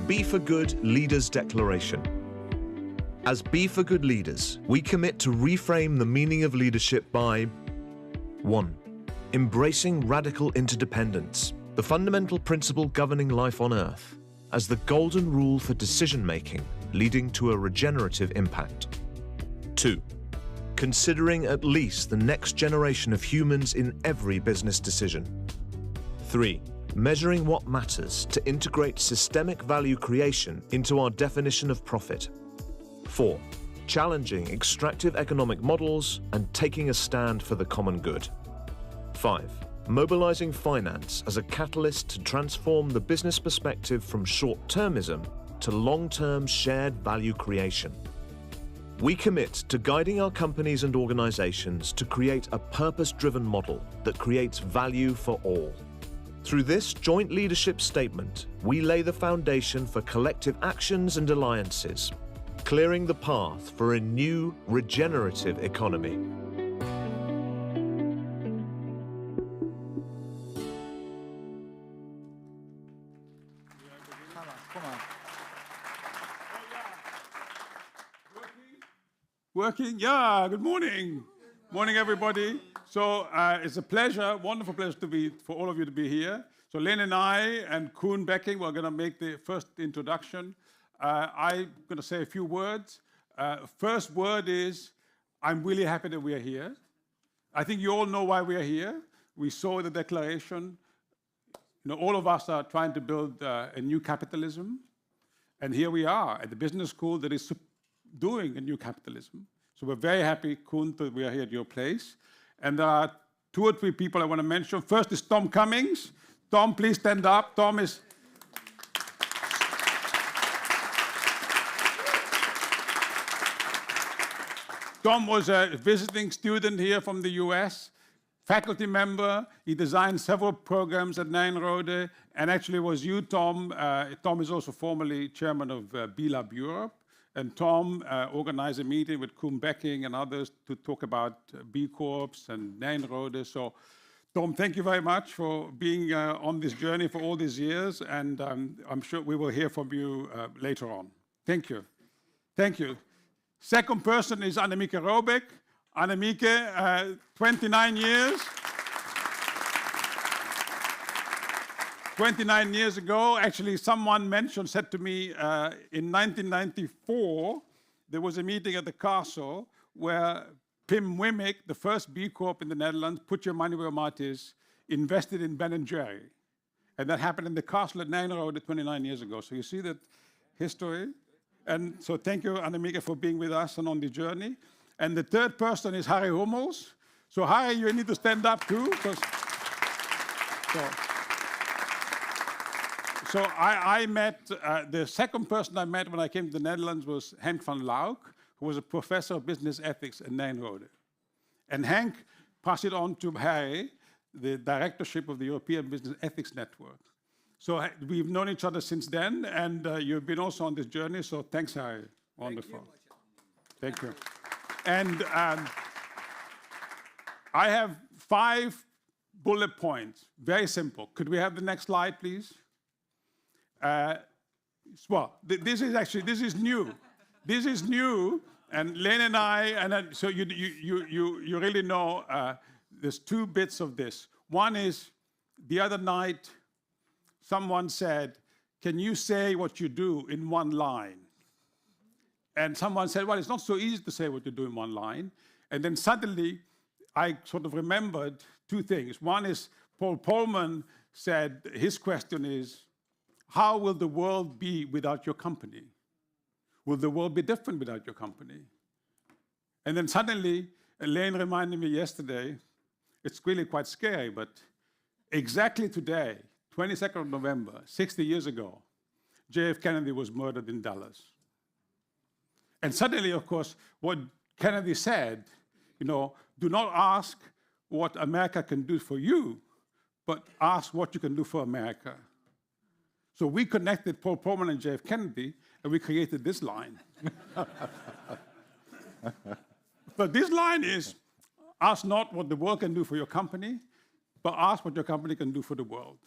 Be for Good Leaders Declaration. As Be for Good leaders, we commit to reframe the meaning of leadership by 1. Embracing radical interdependence, the fundamental principle governing life on Earth, as the golden rule for decision-making, leading to a regenerative impact. 2. Considering at least the next generation of humans in every business decision. 3. Measuring what matters to integrate systemic value creation into our definition of profit. 4. Challenging extractive economic models and taking a stand for the common good. 5. Mobilizing finance as a catalyst to transform the business perspective from short-termism to long-term shared value creation. We commit to guiding our companies and organizations to create a purpose-driven model that creates value for all. Through this joint leadership statement, we lay the foundation for collective actions and alliances, clearing the path for a new regenerative economy. Working? Yeah, good morning. Morning, everybody. So it's a pleasure, wonderful pleasure for all of you to be here. So Len and I and Koen Becking, we're going to make the first introduction. I'm going to say a few words. First word is, I'm really happy that we are here. I think you all know why we are here. We saw the declaration. You know, all of us are trying to build a new capitalism. And here we are at the business school that is doing a new capitalism. So we're very happy, Koen, that we are here at your place. And there are 2 or 3 people I want to mention. First is Tom Cummings. Tom, please stand up. Tom was a visiting student here from the US, faculty member. He designed several programs at Nijrode, and actually was you, Tom. Tom is also formerly chairman of B-Lab Europe. And Tom organized a meeting with Koen Becking and others to talk about B Corps and Nijrode. So, Tom, thank you very much for being on this journey for all these years. And I'm sure we will hear from you later on. Thank you. Thank you. Second person is Annemieke Robeck. Annemieke, 29 years. 29 years ago, actually, someone said to me, in 1994, there was a meeting at the castle where Pim Wimmick, the first B Corp in the Netherlands, put your money where your mouth is, invested in Ben & Jerry. And that happened in the castle at Nijrode 29 years ago. So you see that history. And so thank you, Annemieke, for being with us and on the journey. And the third person is Harry Hummels. So Harry, you need to stand up too. So I met, the second person I met when I came to the Netherlands was Henk van Lauk, who was a professor of business ethics in Nijrode. And Henk passed it on to Harry, the directorship of the European Business Ethics Network. So we've known each other since then, and you've been also on this journey, so thanks, Harry. Wonderful. Thank you. And I have 5 bullet points, very simple. Could we have the next slide, please? Well, this is new. This is new, and Len and I, so you really know there's 2 bits of this. One is, the other night, someone said, can you say what you do in 1 line? And someone said, well, it's not so easy to say what you do in 1 line. And then suddenly, I sort of remembered 2 things. One is, Paul Polman said, his question is, how will the world be without your company? Will the world be different without your company? And then suddenly, Elaine reminded me yesterday, it's really quite scary, but exactly today, 22nd of November, 60 years ago, JF Kennedy was murdered in Dallas. And suddenly, of course, what Kennedy said, do not ask what America can do for you, but ask what you can do for America. So we connected Paul Pullman and JF Kennedy, and we created this line. But this line is, ask not what the world can do for your company, but ask what your company can do for the world.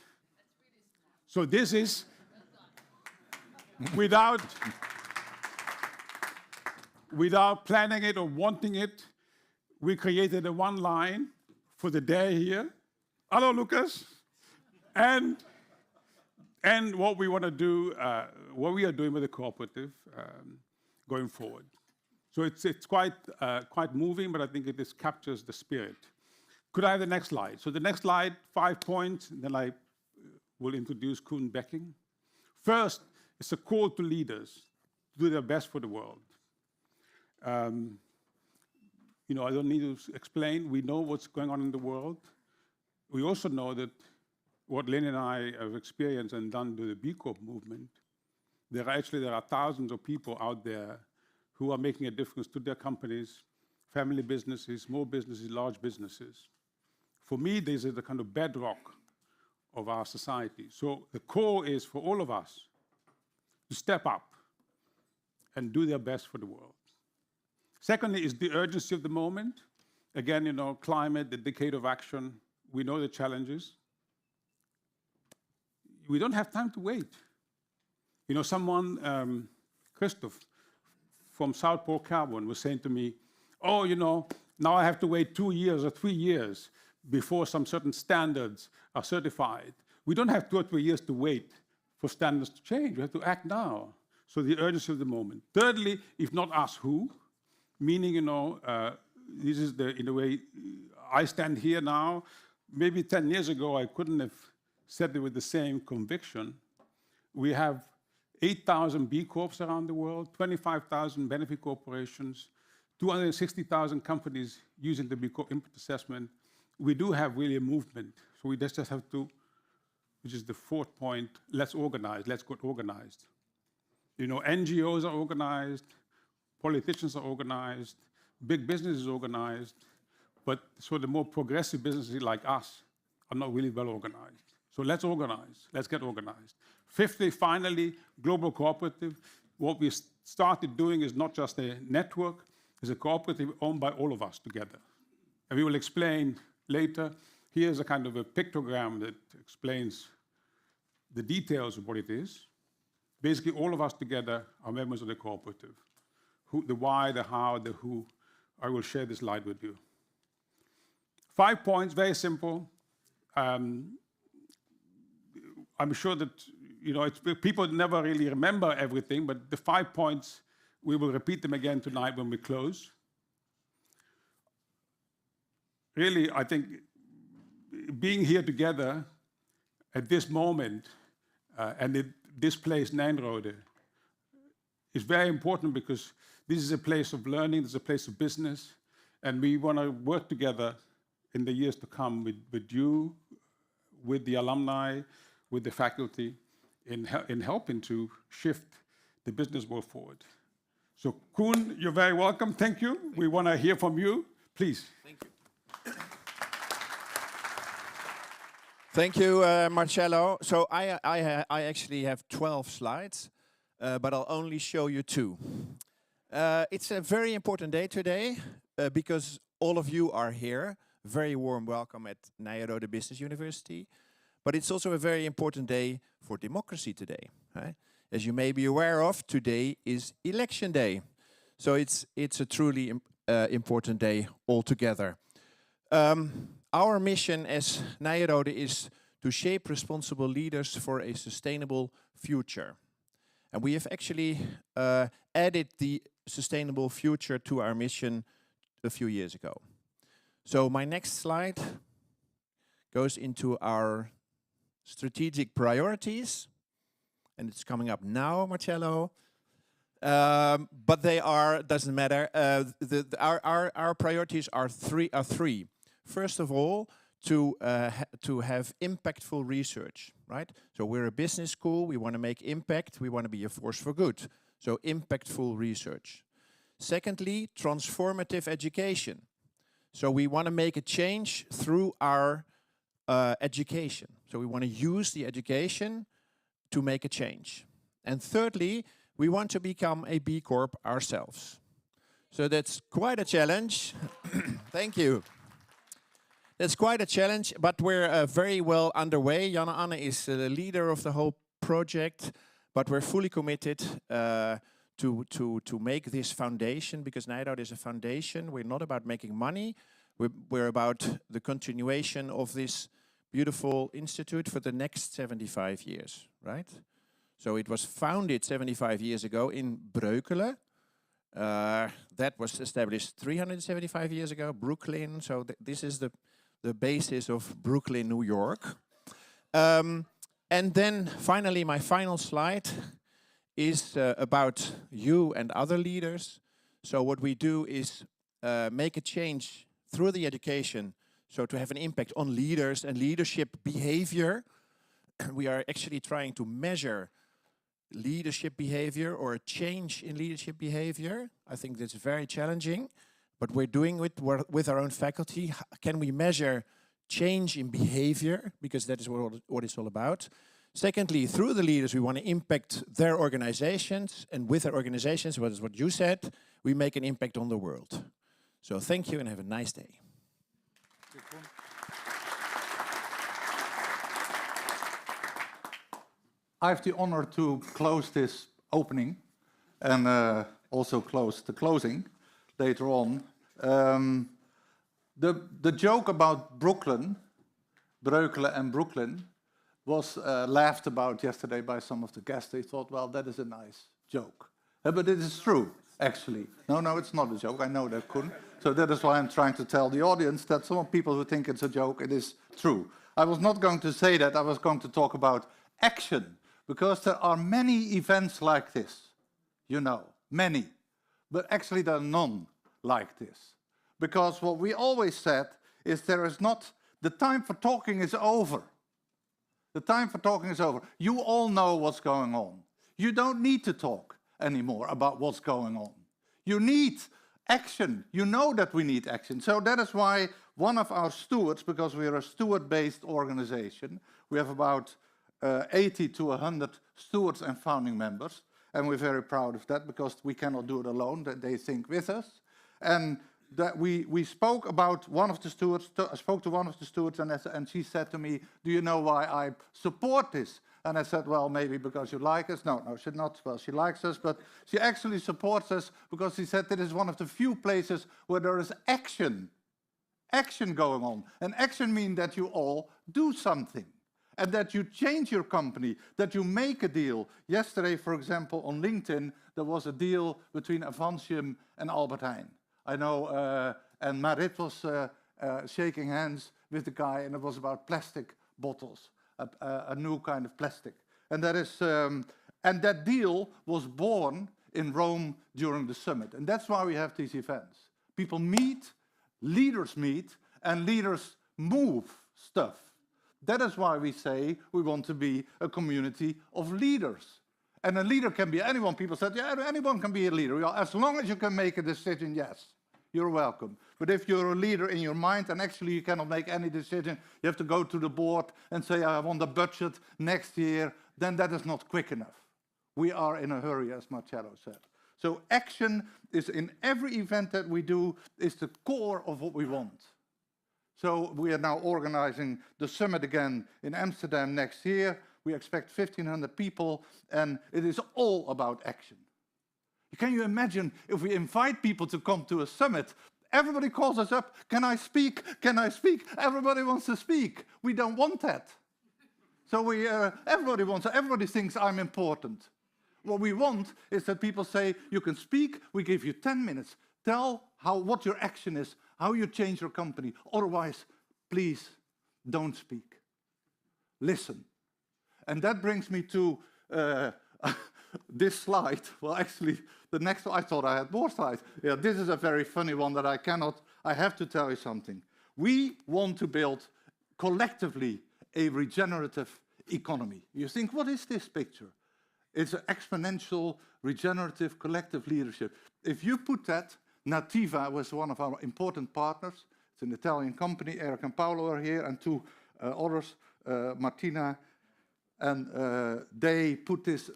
So this is, without planning it or wanting it, we created a one line for the day here. Hello, Lucas. And what we want to do, what we are doing with the cooperative going forward. So it's quite moving, but I think it captures the spirit. Could I have the next slide? So the next slide, 5 points, and then I will introduce Koen Becking. First, it's a call to leaders to do their best for the world. I don't need to explain. We know what's going on in the world. We also know that what Lynn and I have experienced and done with the B Corp movement, there are thousands of people out there who are making a difference to their companies, family businesses, small businesses, large businesses. For me, this is the kind of bedrock of our society. So the core is for all of us to step up and do their best for the world. Secondly is the urgency of the moment. Again, climate, the decade of action. We know the challenges. We don't have time to wait. Someone, Christoph from South Pole Carbon was saying to me, now I have to wait 2 years or 3 years before some certain standards are certified. We don't have 2 or 3 years to wait for standards to change. We have to act now. So the urgency of the moment. Thirdly, if not us, who? Meaning, this is in a way, I stand here now. Maybe 10 years ago, I couldn't have said it with the same conviction. We have 8,000 B Corps around the world, 25,000 benefit corporations, 260,000 companies using the B Corp impact assessment. We do have really a movement. So we just have to, which is the fourth point, let's organize, let's get organized. NGOs are organized, politicians are organized, big business is organized, but the more progressive businesses like us are not really well organized. So let's organize, let's get organized. Fifthly, finally, global cooperative. What we started doing is not just a network, it's a cooperative owned by all of us together. And we will explain later. Here's a kind of a pictogram that explains the details of what it is. Basically, all of us together are members of the cooperative. The why, the how, the who. I will share this slide with you. 5 points, very simple. I'm sure that people never really remember everything, but the 5 points, we will repeat them again tonight when we close. Really, I think being here together at this moment and at this place, Nijrode, is very important because this is a place of learning, this is a place of business, and we want to work together in the years to come with you, with the alumni, with the faculty, in helping to shift the business world forward. So Koen, you're very welcome. Thank you. We want to hear from you. Please. Thank you. Thank you, Marcello. So I actually have 12 slides, but I'll only show you 2. It's a very important day today because all of you are here. Very warm welcome at Nijrode Business University. But it's also a very important day for democracy today. Right? As you may be aware of, today is election day. So it's a truly important day altogether. Our mission as Nijrode is to shape responsible leaders for a sustainable future. And we have actually added the sustainable future to our mission a few years ago. So my next slide goes into our strategic priorities. and it's coming up now, Marcello. But they are, doesn't matter. Our priorities are three. First of all, to have impactful research, right? So we're a business school, we want to make impact, we want to be a force for good. So impactful research. Secondly, transformative education. So we want to make a change through our education. So we want to use the education to make a change. And thirdly, we want to become a B Corp ourselves. So that's quite a challenge. Thank you. That's quite a challenge, but we're very well underway. Janne Anne is the leader of the whole project, but we're fully committed to make this foundation, because Nijrode is a foundation. We're not about making money. We're about the continuation of this beautiful institute for the next 75 years, right? So it was founded 75 years ago in Breukelen. That was established 375 years ago, Brooklyn. So this is the basis of Brooklyn, New York. And then finally, my final slide is about you and other leaders. So what we do is make a change through the education, so to have an impact on leaders and leadership behavior. We are actually trying to measure leadership behavior or a change in leadership behavior. I think that's very challenging, but we're doing it with our own faculty. Can we measure change in behavior? Because that is what it's all about. Secondly, through the leaders, we want to impact their organizations, and with their organizations, what is what you said, we make an impact on the world. So thank you and have a nice day. I have the honor to close this opening and also close the closing later on. The joke about Breukelen and Brooklyn was laughed about yesterday by some of the guests. They thought, well, that is a nice joke. But it is true, actually. No, it's not a joke. I know that, Koen. So that is why I'm trying to tell the audience that some people who think it's a joke, it is true. I was not going to say that. I was going to talk about action, because there are many events like this, you know, many. But actually there are none like this. Because what we always said is there is not, the time for talking is over. The time for talking is over. You all know what's going on. You don't need to talk anymore about what's going on. You need action. You know that we need action. So that is why one of our stewards, because we are a steward-based organization, we have about 80 to 100 stewards and founding members, and we're very proud of that because we cannot do it alone, that they think with us. And that we spoke about one of the stewards, I spoke to one of the stewards, and she said to me, do you know why I support this? And I said, well, maybe because you like us. No, she not. Well, she likes us, but she actually supports us because she said that is one of the few places where there is action going on. And action means that you all do something, and that you change your company, that you make a deal. Yesterday, for example, on LinkedIn, there was a deal between Avantium and Albert Heijn. I know, and Marit was shaking hands with the guy, and it was about plastic bottles, a new kind of plastic. And that is, and that deal was born in Rome during the summit. And that's why we have these events. People meet, leaders meet, and leaders move stuff. That is why we say we want to be a community of leaders. And a leader can be anyone. People said, yeah, anyone can be a leader. As long as you can make a decision, yes, you're welcome. But if you're a leader in your mind and actually you cannot make any decision, you have to go to the board and say, I want a budget next year, then that is not quick enough. We are in a hurry, as Marcello said. So action is in every event that we do is the core of what we want. So we are now organizing the summit again in Amsterdam next year. We expect 1,500 people, and it is all about action. Can you imagine if we invite people to come to a summit? Everybody calls us up, can I speak? Can I speak? Everybody wants to speak. We don't want that. So everybody thinks I'm important. What we want is that people say, you can speak, we give you 10 minutes. Tell what your action is, how you change your company. Otherwise, please don't speak. Listen. And that brings me to this slide, well, actually, the next one, I thought I had more slides. Yeah, this is a very funny one that I have to tell you something. We want to build collectively a regenerative economy. You think, what is this picture? It's an exponential, regenerative, collective leadership. If you put that, Nativa was one of our important partners. It's an Italian company. Eric and Paolo are here, and two others, Martina. And they put these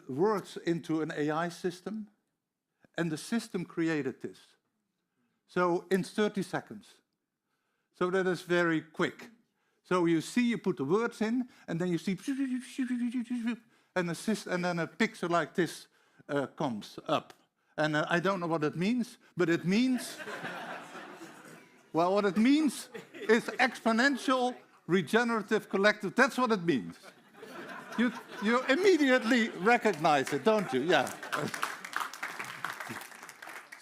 words into an AI system, and the system created this. So in 30 seconds. So that is very quick. So you see, you put the words in, and then you see, and then a picture like this comes up. And I don't know what it means, but it means, well, what it means is exponential, regenerative, collective. That's what it means. You immediately recognize it, don't you? Yeah.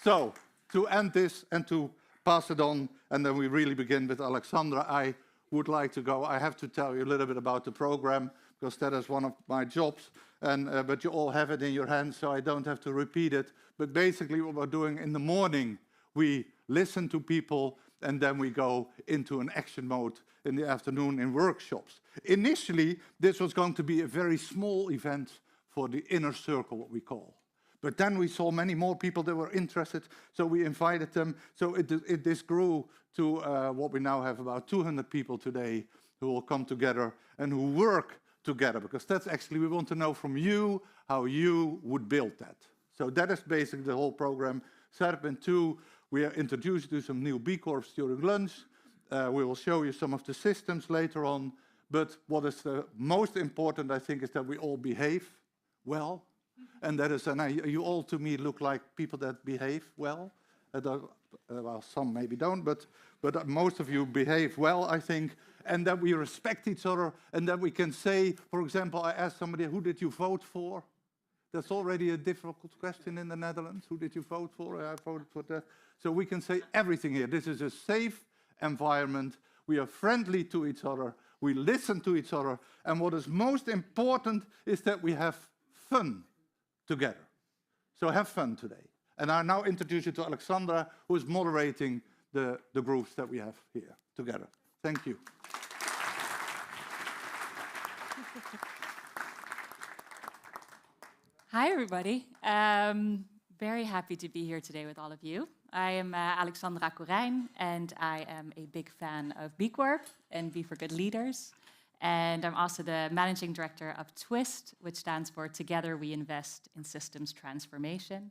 So, to end this and to pass it on, and then we really begin with Alexandra, I would like to go. I have to tell you a little bit about the program, because that is one of my jobs, and but you all have it in your hands, so I don't have to repeat it. But basically what we're doing in the morning, we listen to people, and then we go into an action mode in the afternoon in workshops. Initially, this was going to be a very small event for the inner circle, what we call. But then we saw many more people that were interested, so we invited them. So this grew to what we now have, about 200 people today who will come together and who work together, because that's actually, we want to know from you how you would build that. So that is basically the whole program. Serpent 2, we are introduced to some new B Corps during lunch. We will show you some of the systems later on. But what is the most important, I think, is that we all behave well. And that is, you all to me look like people that behave well. Well, some maybe don't, but most of you behave well, I think. And that we respect each other, and that we can say, for example, I asked somebody, who did you vote for? That's already a difficult question in the Netherlands. Who did you vote for? I voted for that. So we can say everything here. This is a safe environment. We are friendly to each other. We listen to each other. And what is most important is that we have fun together. So have fun today. And I now introduce you to Alexandra, who is moderating the groups that we have here together. Thank you. Hi, everybody. Very happy to be here today with all of you. I am Alexandra Corijn, and I am a big fan of B Corp and B for Good Leaders. And I'm also the managing director of TWIST, which stands for Together We Invest in Systems Transformation.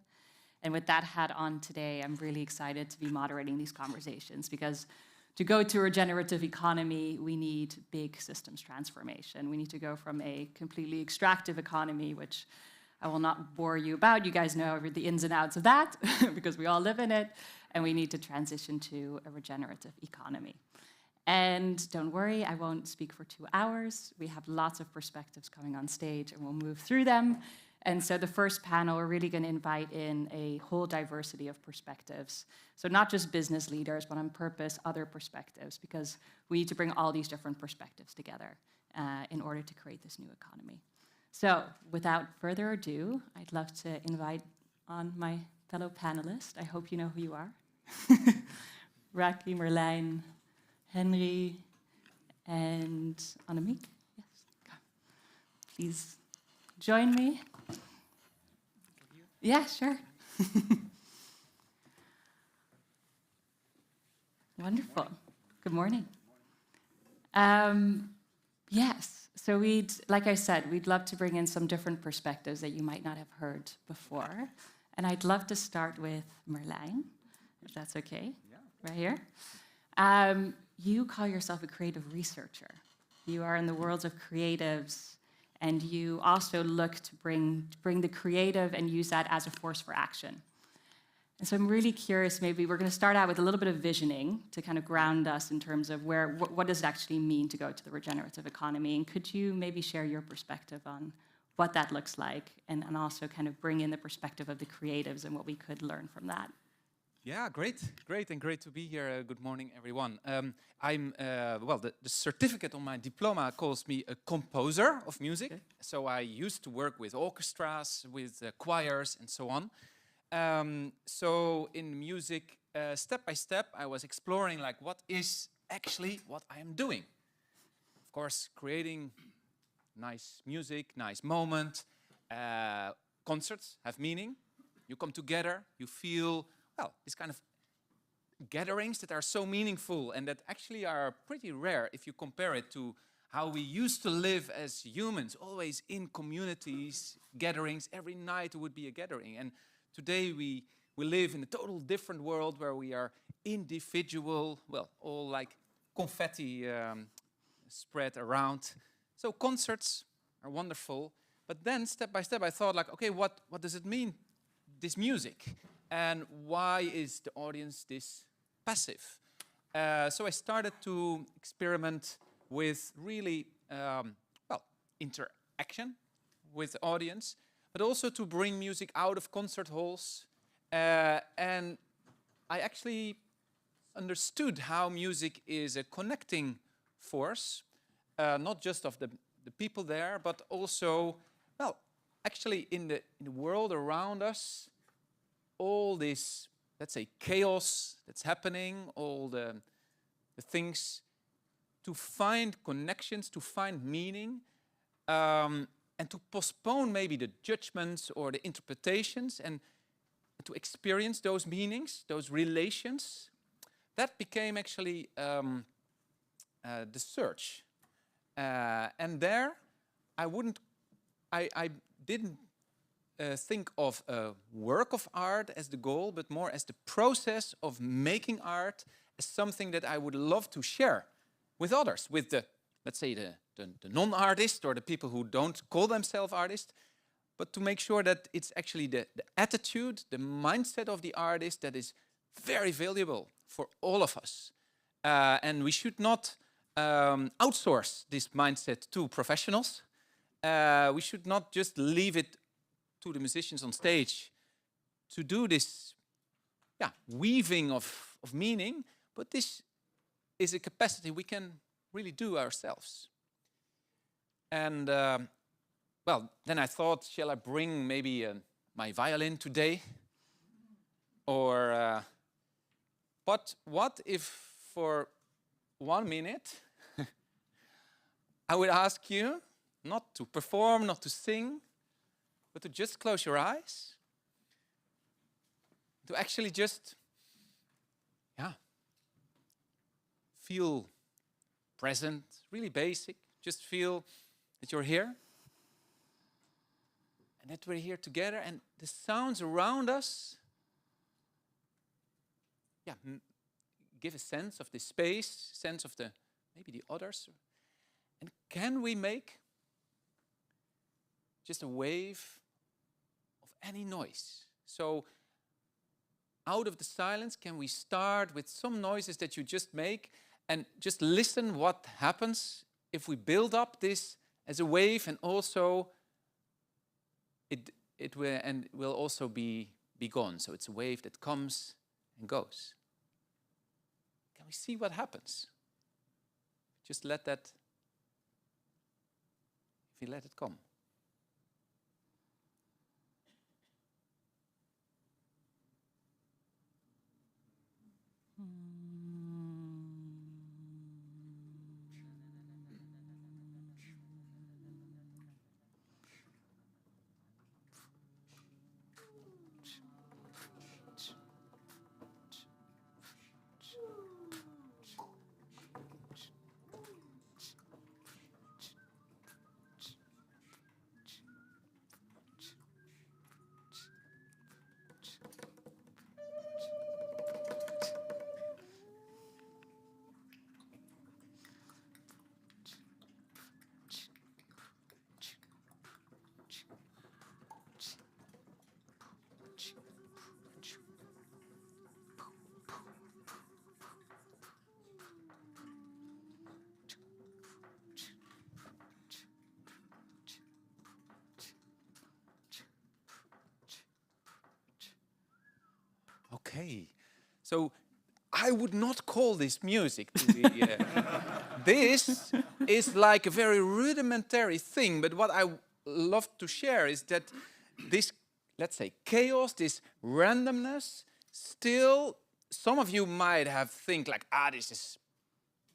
And with that hat on today, I'm really excited to be moderating these conversations, because to go to a regenerative economy, we need big systems transformation. We need to go from a completely extractive economy, which I will not bore you about. You guys know the ins and outs of that, because we all live in it. And we need to transition to a regenerative economy. And don't worry, I won't speak for 2 hours. We have lots of perspectives coming on stage, and we'll move through them. And so the first panel, we're really going to invite in a whole diversity of perspectives. So not just business leaders, but on purpose, other perspectives, because we need to bring all these different perspectives together in order to create this new economy. So without further ado, I'd love to invite on my fellow panelists. I hope you know who you are. Rocky, Merlijn, Henry, and Annemiek. Yes, come. Please join me. Yeah, sure. Wonderful. Good morning. Yes, so like I said, we'd love to bring in some different perspectives that you might not have heard before. And I'd love to start with Merlijn, if that's okay. Yeah. Right here. You call yourself a creative researcher. You are in the worlds of creatives, and you also look to bring the creative and use that as a force for action. And so I'm really curious, maybe we're going to start out with a little bit of visioning to kind of ground us in terms of what does it actually mean to go to the regenerative economy? And could you maybe share your perspective on what that looks like, and also kind of bring in the perspective of the creatives and what we could learn from that? Yeah, great to be here. Good morning, everyone. The certificate on my diploma calls me a composer of music. Okay. So I used to work with orchestras, with choirs, and so on. So in music, step by step, I was exploring like what is actually what I am doing. Of course, creating nice music, nice moment. Concerts have meaning. You come together, you feel, well, these kind of gatherings that are so meaningful and that actually are pretty rare if you compare it to how we used to live as humans, always in communities, gatherings. Every night would be a gathering. And today we live in a total different world where we are individual, well, all like confetti spread around. So concerts are wonderful. But then step by step I thought like, okay, what does it mean, this music? And why is the audience this passive? So I started to experiment with really, interaction with the audience, but also to bring music out of concert halls. And I actually understood how music is a connecting force, not just of the people there, but also, well, actually in the world around us, all this, let's say, chaos that's happening, all the things, to find connections, to find meaning, and to postpone maybe the judgments or the interpretations and to experience those meanings, those relations. That became actually the search. And there, I didn't think of a work of art as the goal, but more as the process of making art as something that I would love to share with others, with the, let's say, the non-artists or the people who don't call themselves artists, but to make sure that it's actually the attitude, the mindset of the artist that is very valuable for all of us. And we should not outsource this mindset to professionals. We should not just leave it to the musicians on stage to do this weaving of meaning, but this is a capacity we can really do ourselves. And then I thought, shall I bring maybe my violin today? Or, but what if for 1 minute I would ask you not to perform, not to sing, but to just close your eyes, to actually just, feel present, really basic, just feel that you're here, and that we're here together, and the sounds around us, give a sense of the space, sense of maybe the others, and can we make just a wave of any noise? So out of the silence, can we start with some noises that you just make and just listen what happens if we build up this as a wave, and also it will also be gone. So it's a wave that comes and goes. Can we see what happens? Just let that, if you let it come. Okay, So I would not call this music. This is like a very rudimentary thing, but what I love to share is that this, let's say, chaos, this randomness, still, some of you might have think like,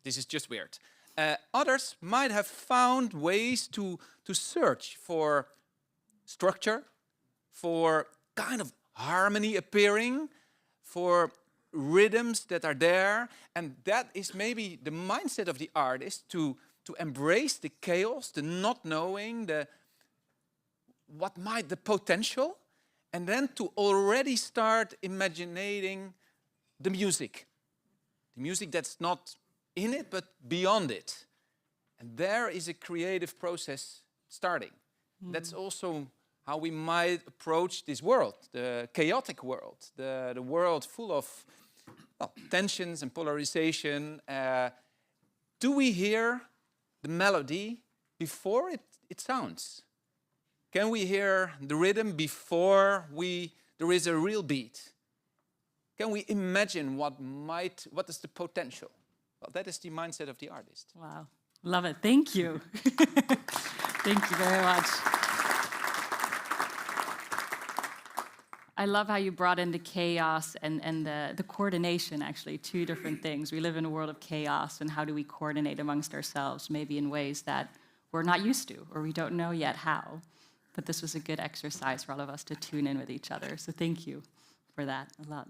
this is just weird. Others might have found ways to search for structure, for kind of harmony appearing, for rhythms that are there, and that is maybe the mindset of the artist to embrace the chaos, the not knowing, the potential, and then to already start imagining the music that's not in it but beyond it, and there is a creative process starting. That's also how we might approach this world, the chaotic world, the world full of tensions and polarization. Do we hear the melody before it sounds? Can we hear the rhythm before there is a real beat? Can we imagine what is the potential? Well, that is the mindset of the artist. Wow, love it. Thank you. Thank you very much. I love how you brought in the chaos and the coordination, actually, two different things. We live in a world of chaos, and how do we coordinate amongst ourselves, maybe in ways that we're not used to, or we don't know yet how. But this was a good exercise for all of us to tune in with each other. So thank you for that a lot.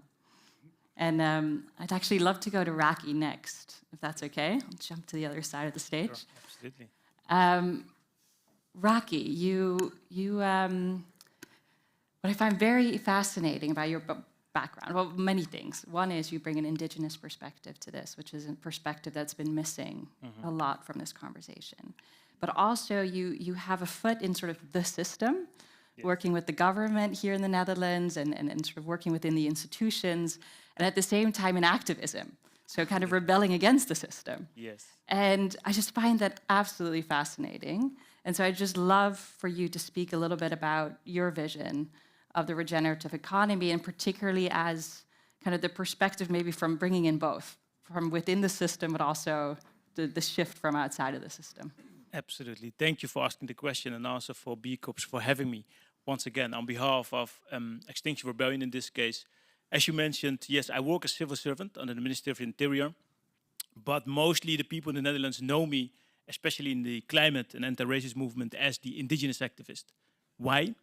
And I'd actually love to go to Raki next, if that's okay. I'll jump to the other side of the stage. Sure, absolutely. Raki, what I find very fascinating about your background, well, many things. One is you bring an indigenous perspective to this, which is a perspective that's been missing a lot from this conversation. But also you have a foot in sort of the system, working with the government here in the Netherlands and sort of working within the institutions, and at the same time in activism, so kind of rebelling against the system. Yes. And I just find that absolutely fascinating. And so I'd just love for you to speak a little bit about your vision of the regenerative economy, and particularly as kind of the perspective maybe from bringing in both, from within the system, but also the shift from outside of the system. Absolutely. Thank you for asking the question, and also for B Corps for having me once again on behalf of Extinction Rebellion in this case. As you mentioned, yes, I work as civil servant under the Ministry of the Interior, but mostly the people in the Netherlands know me, especially in the climate and anti-racist movement, as the indigenous activist. Why?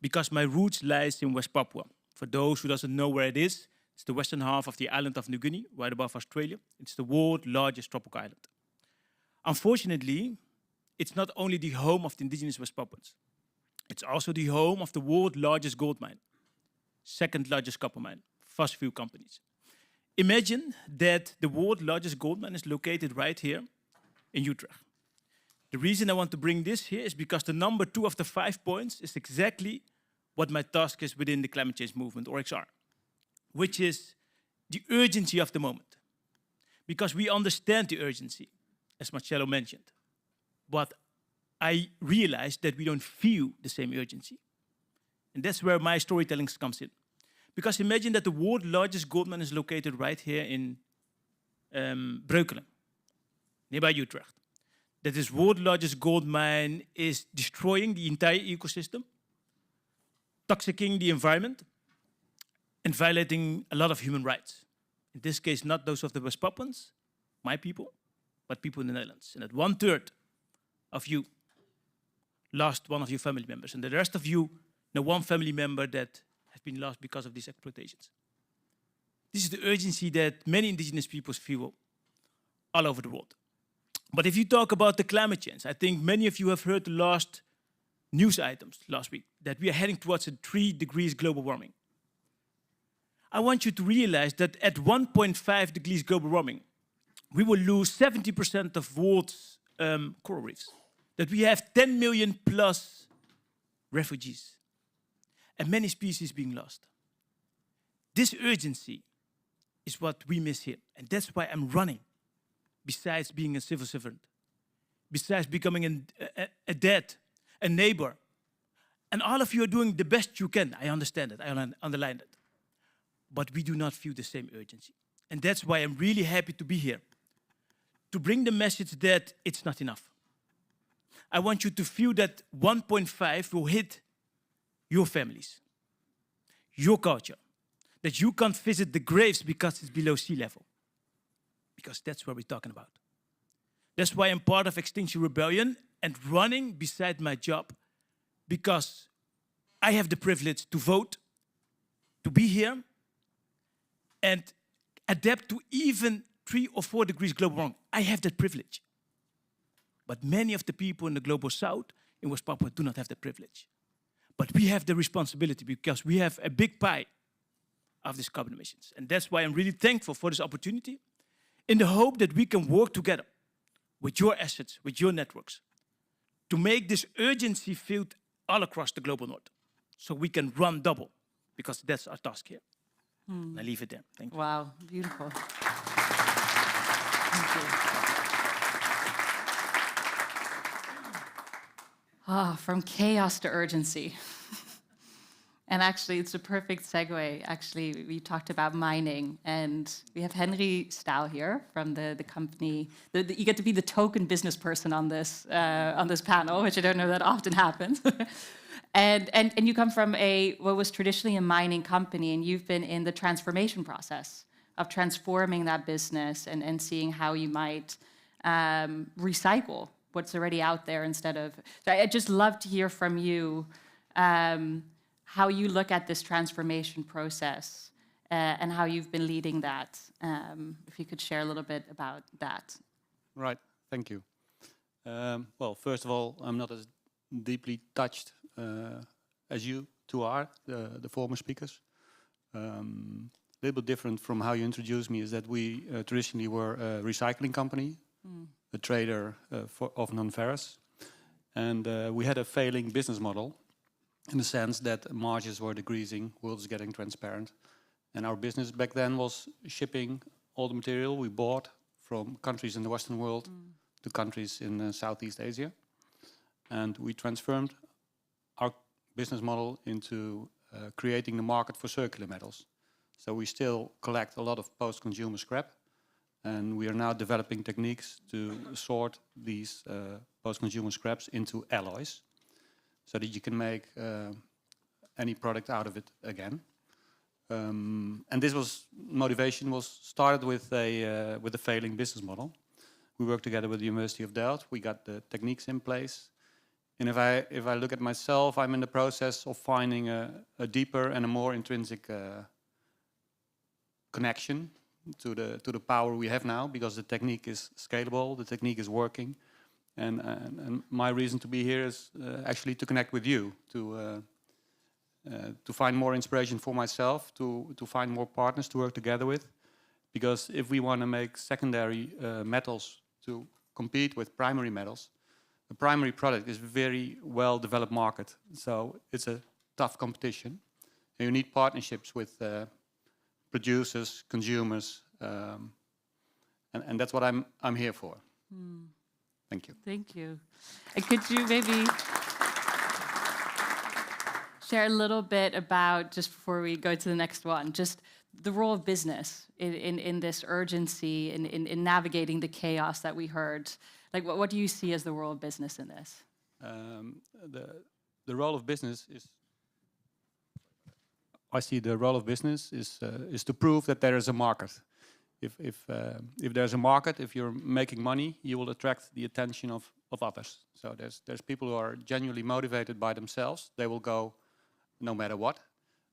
Because my roots lies in West Papua. For those who doesn't know where it is, it's the western half of the island of New Guinea, right above Australia. It's the world's largest tropical island. Unfortunately, it's not only the home of the indigenous West Papuans. It's also the home of the world's largest gold mine, second largest copper mine, fossil fuel companies. Imagine that the world's largest gold mine is located right here in Utrecht. The reason I want to bring this here is because the number 2 of the 5 points is exactly what my task is within the climate change movement, or XR, which is the urgency of the moment. Because we understand the urgency, as Marcello mentioned, but I realized that we don't feel the same urgency. And that's where my storytelling comes in. Because imagine that the world's largest gold mine is located right here in Breukelen, nearby Utrecht. That this world's largest gold mine is destroying the entire ecosystem, toxicking the environment, and violating a lot of human rights. In this case, not those of the West Papuans, my people, but people in the Netherlands. And that 1/3 of you lost one of your family members, and the rest of you know one family member that has been lost because of these exploitations. This is the urgency that many indigenous peoples feel all over the world. But if you talk about the climate change, I think many of you have heard the last news items last week, that we are heading towards a 3 degrees global warming. I want you to realize that at 1.5 degrees global warming, we will lose 70% of world's coral reefs. That we have 10 million plus refugees and many species being lost. This urgency is what we miss here. And that's why I'm running, besides being a civil servant, besides becoming a dad, a neighbor. And all of you are doing the best you can. I understand it, I underline it. but we do not feel the same urgency. And that's why I'm really happy to be here, to bring the message that it's not enough. I want you to feel that 1.5 will hit your families, your culture, that you can't visit the graves because it's below sea level, because that's what we're talking about. That's why I'm part of Extinction Rebellion and running beside my job, because I have the privilege to vote, to be here, and adapt to even 3 or 4 degrees global warming. I have that privilege. But many of the people in the global south, in West Papua, do not have that privilege. But we have the responsibility because we have a big pie of these carbon emissions. And that's why I'm really thankful for this opportunity, in the hope that we can work together with your assets, with your networks, to make this urgency felt all across the global north, so we can run double, because that's our task here. I leave it there. Thank you. Wow, beautiful. Thank you. From chaos to urgency. And actually, it's a perfect segue. Actually, we talked about mining, and we have Henry Staal here from the company. You get to be the token business person on this panel, which I don't know that often happens. and you come from what was traditionally a mining company, and you've been in the transformation process of transforming that business and seeing how you might recycle what's already out there instead of. So I'd just love to hear from you. How you look at this transformation process and how you've been leading that. If you could share a little bit about that. Right, thank you. Well, first of all, I'm not as deeply touched as you two are, the former speakers. A little bit different from how you introduced me is that we traditionally were a recycling company, a trader of non-ferrous, and we had a failing business model, in the sense that margins were decreasing, world is getting transparent. And our business back then was shipping all the material we bought from countries in the Western world to countries in Southeast Asia. And we transformed our business model into creating the market for circular metals. So we still collect a lot of post-consumer scrap, and we are now developing techniques to sort these post-consumer scraps into alloys, so that you can make any product out of it again. And this motivation was started with a failing business model. We worked together with the University of Delft. We got the techniques in place. And if I look at myself, I'm in the process of finding a deeper and a more intrinsic connection to the power we have now, because the technique is scalable, the technique is working. And my reason to be here is actually to connect with you, to find more inspiration for myself, to find more partners to work together with. Because if we want to make secondary metals to compete with primary metals, the primary product is a very well-developed market. So it's a tough competition. And you need partnerships with producers, consumers, and that's what I'm here for. Thank you. Thank you. And could you maybe share a little bit about, just before we go to the next one, just the role of business in this urgency, in navigating the chaos that we heard? Like, what do you see as the role of business in this? The role of business is, I see the role of business is to prove that there is a market. If there's a market, if you're making money, you will attract the attention of others. So there's people who are genuinely motivated by themselves. They will go no matter what.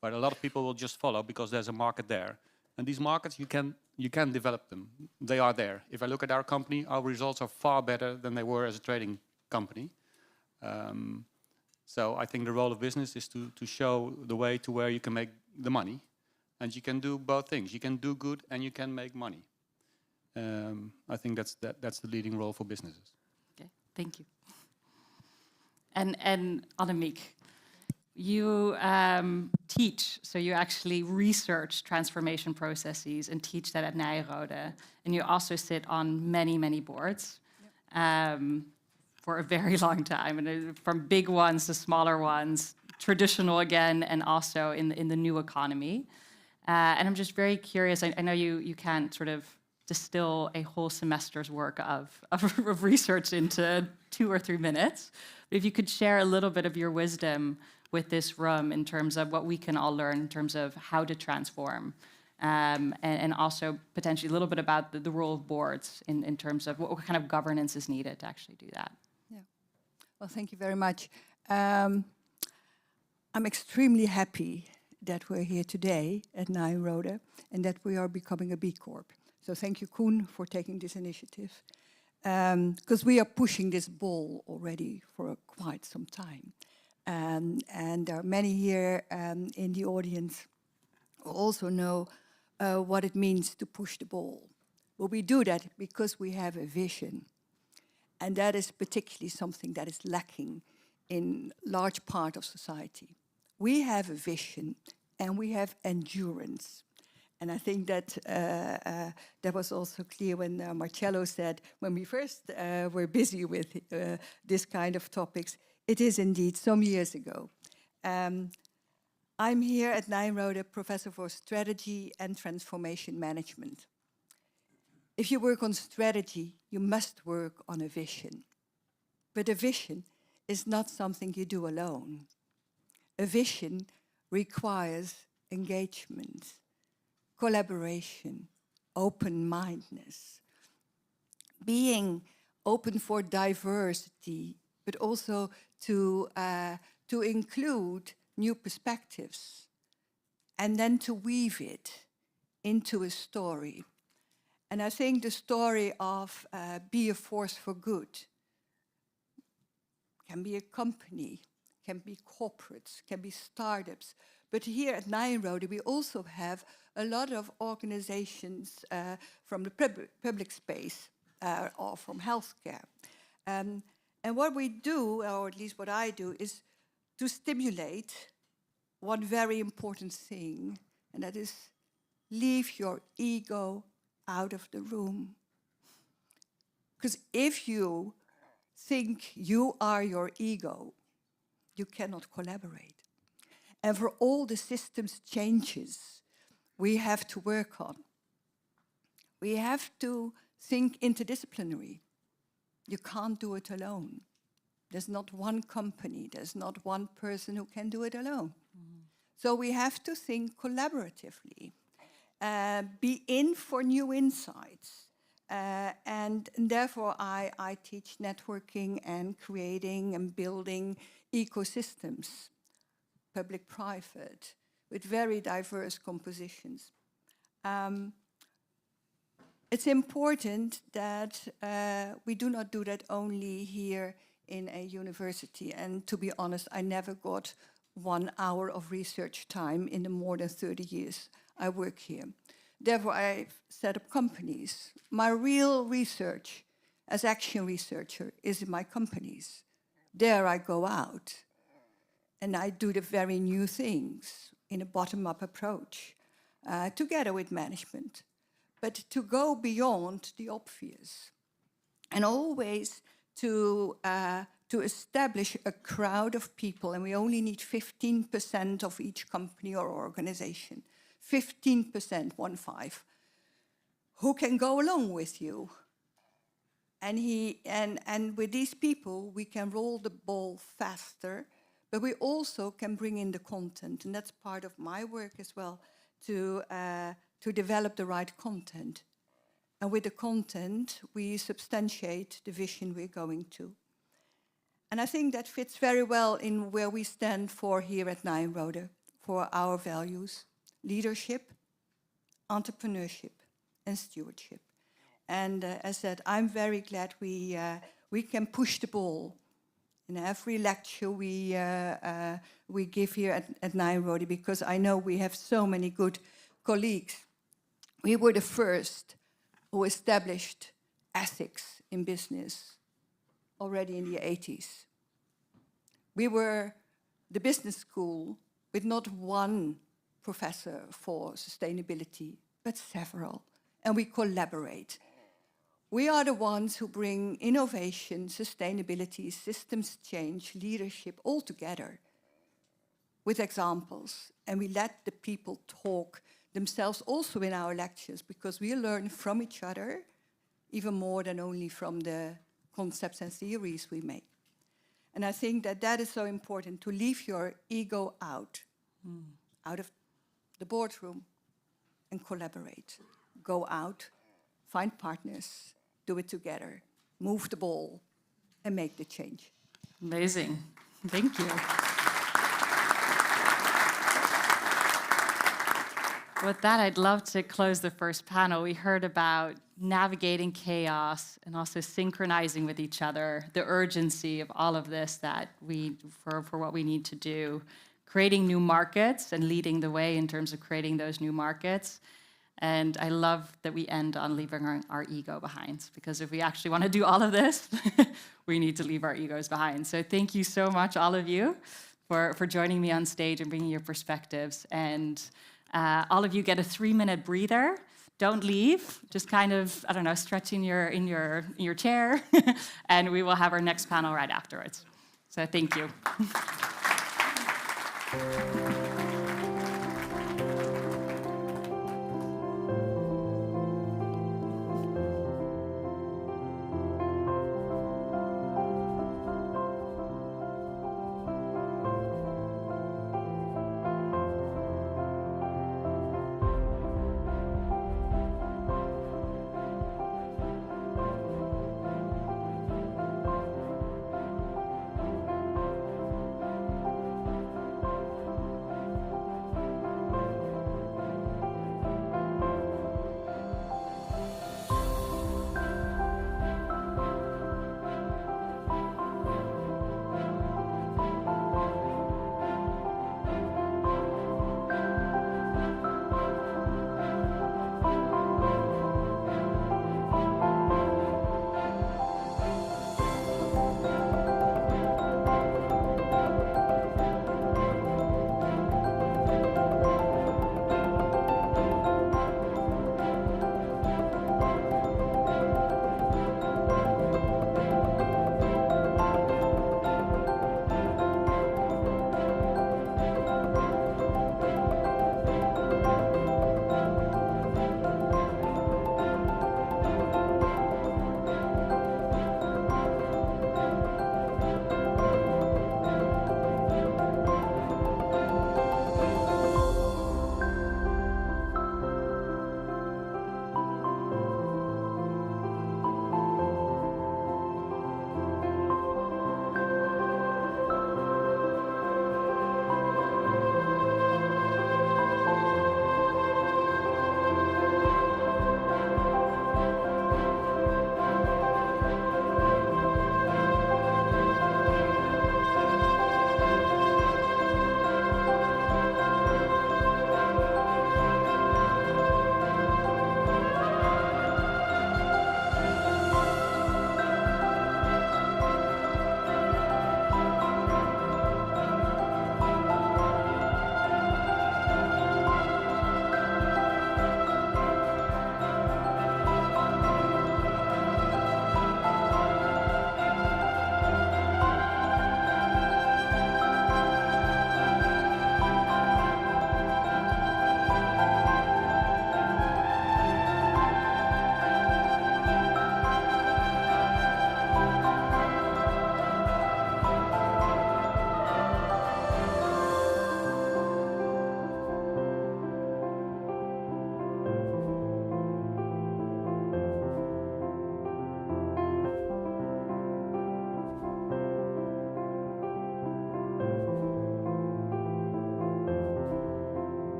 But a lot of people will just follow because there's a market there. And these markets, you can develop them. They are there. If I look at our company, our results are far better than they were as a trading company. So I think the role of business is to show the way to where you can make the money. And you can do both things. You can do good and you can make money. I think that's the leading role for businesses. Okay, thank you. And Annemiek, you teach, so you actually research transformation processes and teach that at Nijrode. And you also sit on many, many boards for a very long time, and from big ones to smaller ones, traditional again, and also in the new economy. And I'm just very curious. I know you can't sort of distill a whole semester's work of research into 2 or 3 minutes. But if you could share a little bit of your wisdom with this room in terms of what we can all learn in terms of how to transform, and also potentially a little bit about the role of boards in terms of what kind of governance is needed to actually do that. Yeah. Well, thank you very much. I'm extremely happy that we're here today at Nyenrode and that we are becoming a B Corp. So thank you, Koen, for taking this initiative. Because we are pushing this ball already for quite some time. And there are many here in the audience who also know what it means to push the ball. Well, we do that because we have a vision. And that is particularly something that is lacking in large part of society. We have a vision and we have endurance. And I think that that was also clear when Marcello said, when we first were busy with this kind of topics, it is indeed some years ago. I'm here at Nyenrode, Professor for Strategy and Transformation Management. If you work on strategy, you must work on a vision. But a vision is not something you do alone. A vision requires engagement, collaboration, open-mindedness, being open for diversity, but also to include new perspectives, and then to weave it into a story. And I think the story of be a force for good can be a company, can be corporates, can be startups. But here at Nyenrode, we also have a lot of organizations from the public space or from healthcare. And what we do, or at least what I do, is to stimulate one very important thing, and that is leave your ego out of the room. Because if you think you are your ego, you cannot collaborate. And for all the systems changes we have to work on, we have to think interdisciplinary. You can't do it alone. There's not one company, there's not one person who can do it alone. So we have to think collaboratively, be in for new insights. And therefore I teach networking and creating and building ecosystems, public-private, with very diverse compositions. It's important that we do not do that only here in a university. And to be honest, I never got 1 hour of research time in the more than 30 years I work here. Therefore, I've set up companies. My real research as action researcher is in my companies. There I go out and I do the very new things in a bottom-up approach, together with management, but to go beyond the obvious and always to establish a crowd of people, and we only need 15% of each company or organization, 15%, 1-5, who can go along with you. And with these people, we can roll the ball faster, but we also can bring in the content, and that's part of my work as well, to develop the right content. And with the content, we substantiate the vision we're going to. And I think that fits very well in where we stand for here at Nyenrode, for our values: leadership, entrepreneurship, and stewardship. And as I said, I'm very glad we can push the ball in every lecture we give here at Nyenrode, because I know we have so many good colleagues. We were the first who established ethics in business already in the 80s. We were the business school with not one professor for sustainability, but several, and we collaborate. We are the ones who bring innovation, sustainability, systems change, leadership all together with examples, and we let the people talk themselves also in our lectures, because we learn from each other even more than only from the concepts and theories we make. And I think that that is so important, to leave your ego out of the boardroom and collaborate. Go out, find partners, do it together, move the ball, and make the change. Amazing. Thank you. With that, I'd love to close the first panel. We heard about navigating chaos and also synchronizing with each other, the urgency of all of this that for what we need to do, creating new markets and leading the way in terms of creating those new markets. And I love that we end on leaving our ego behind, because if we actually want to do all of this, we need to leave our egos behind. So thank you so much, all of you, for joining me on stage and bringing your perspectives. And all of you get a 3-minute breather. Don't leave. Just kind of, I don't know, stretch in your chair, and we will have our next panel right afterwards. So thank you.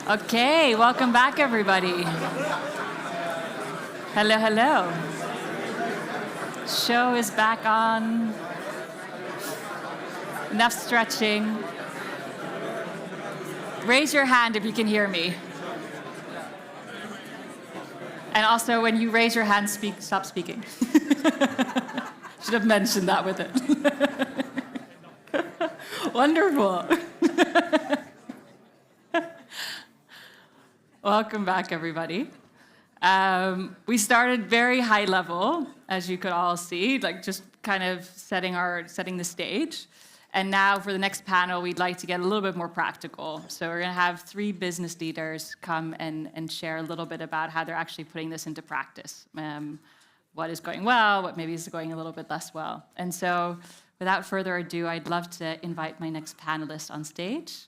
Okay, welcome back, everybody. Hello, hello. Show is back on. Enough stretching. Raise your hand if you can hear me. And also, when you raise your hand, stop speaking. Should have mentioned that with it. Wonderful. Welcome back, everybody. We started very high level, as you could all see, like just kind of setting the stage. And now for the next panel, we'd like to get a little bit more practical. So we're going to have 3 business leaders come and share a little bit about how they're actually putting this into practice. What is going well, what maybe is going a little bit less well. And so without further ado, I'd love to invite my next panelists on stage.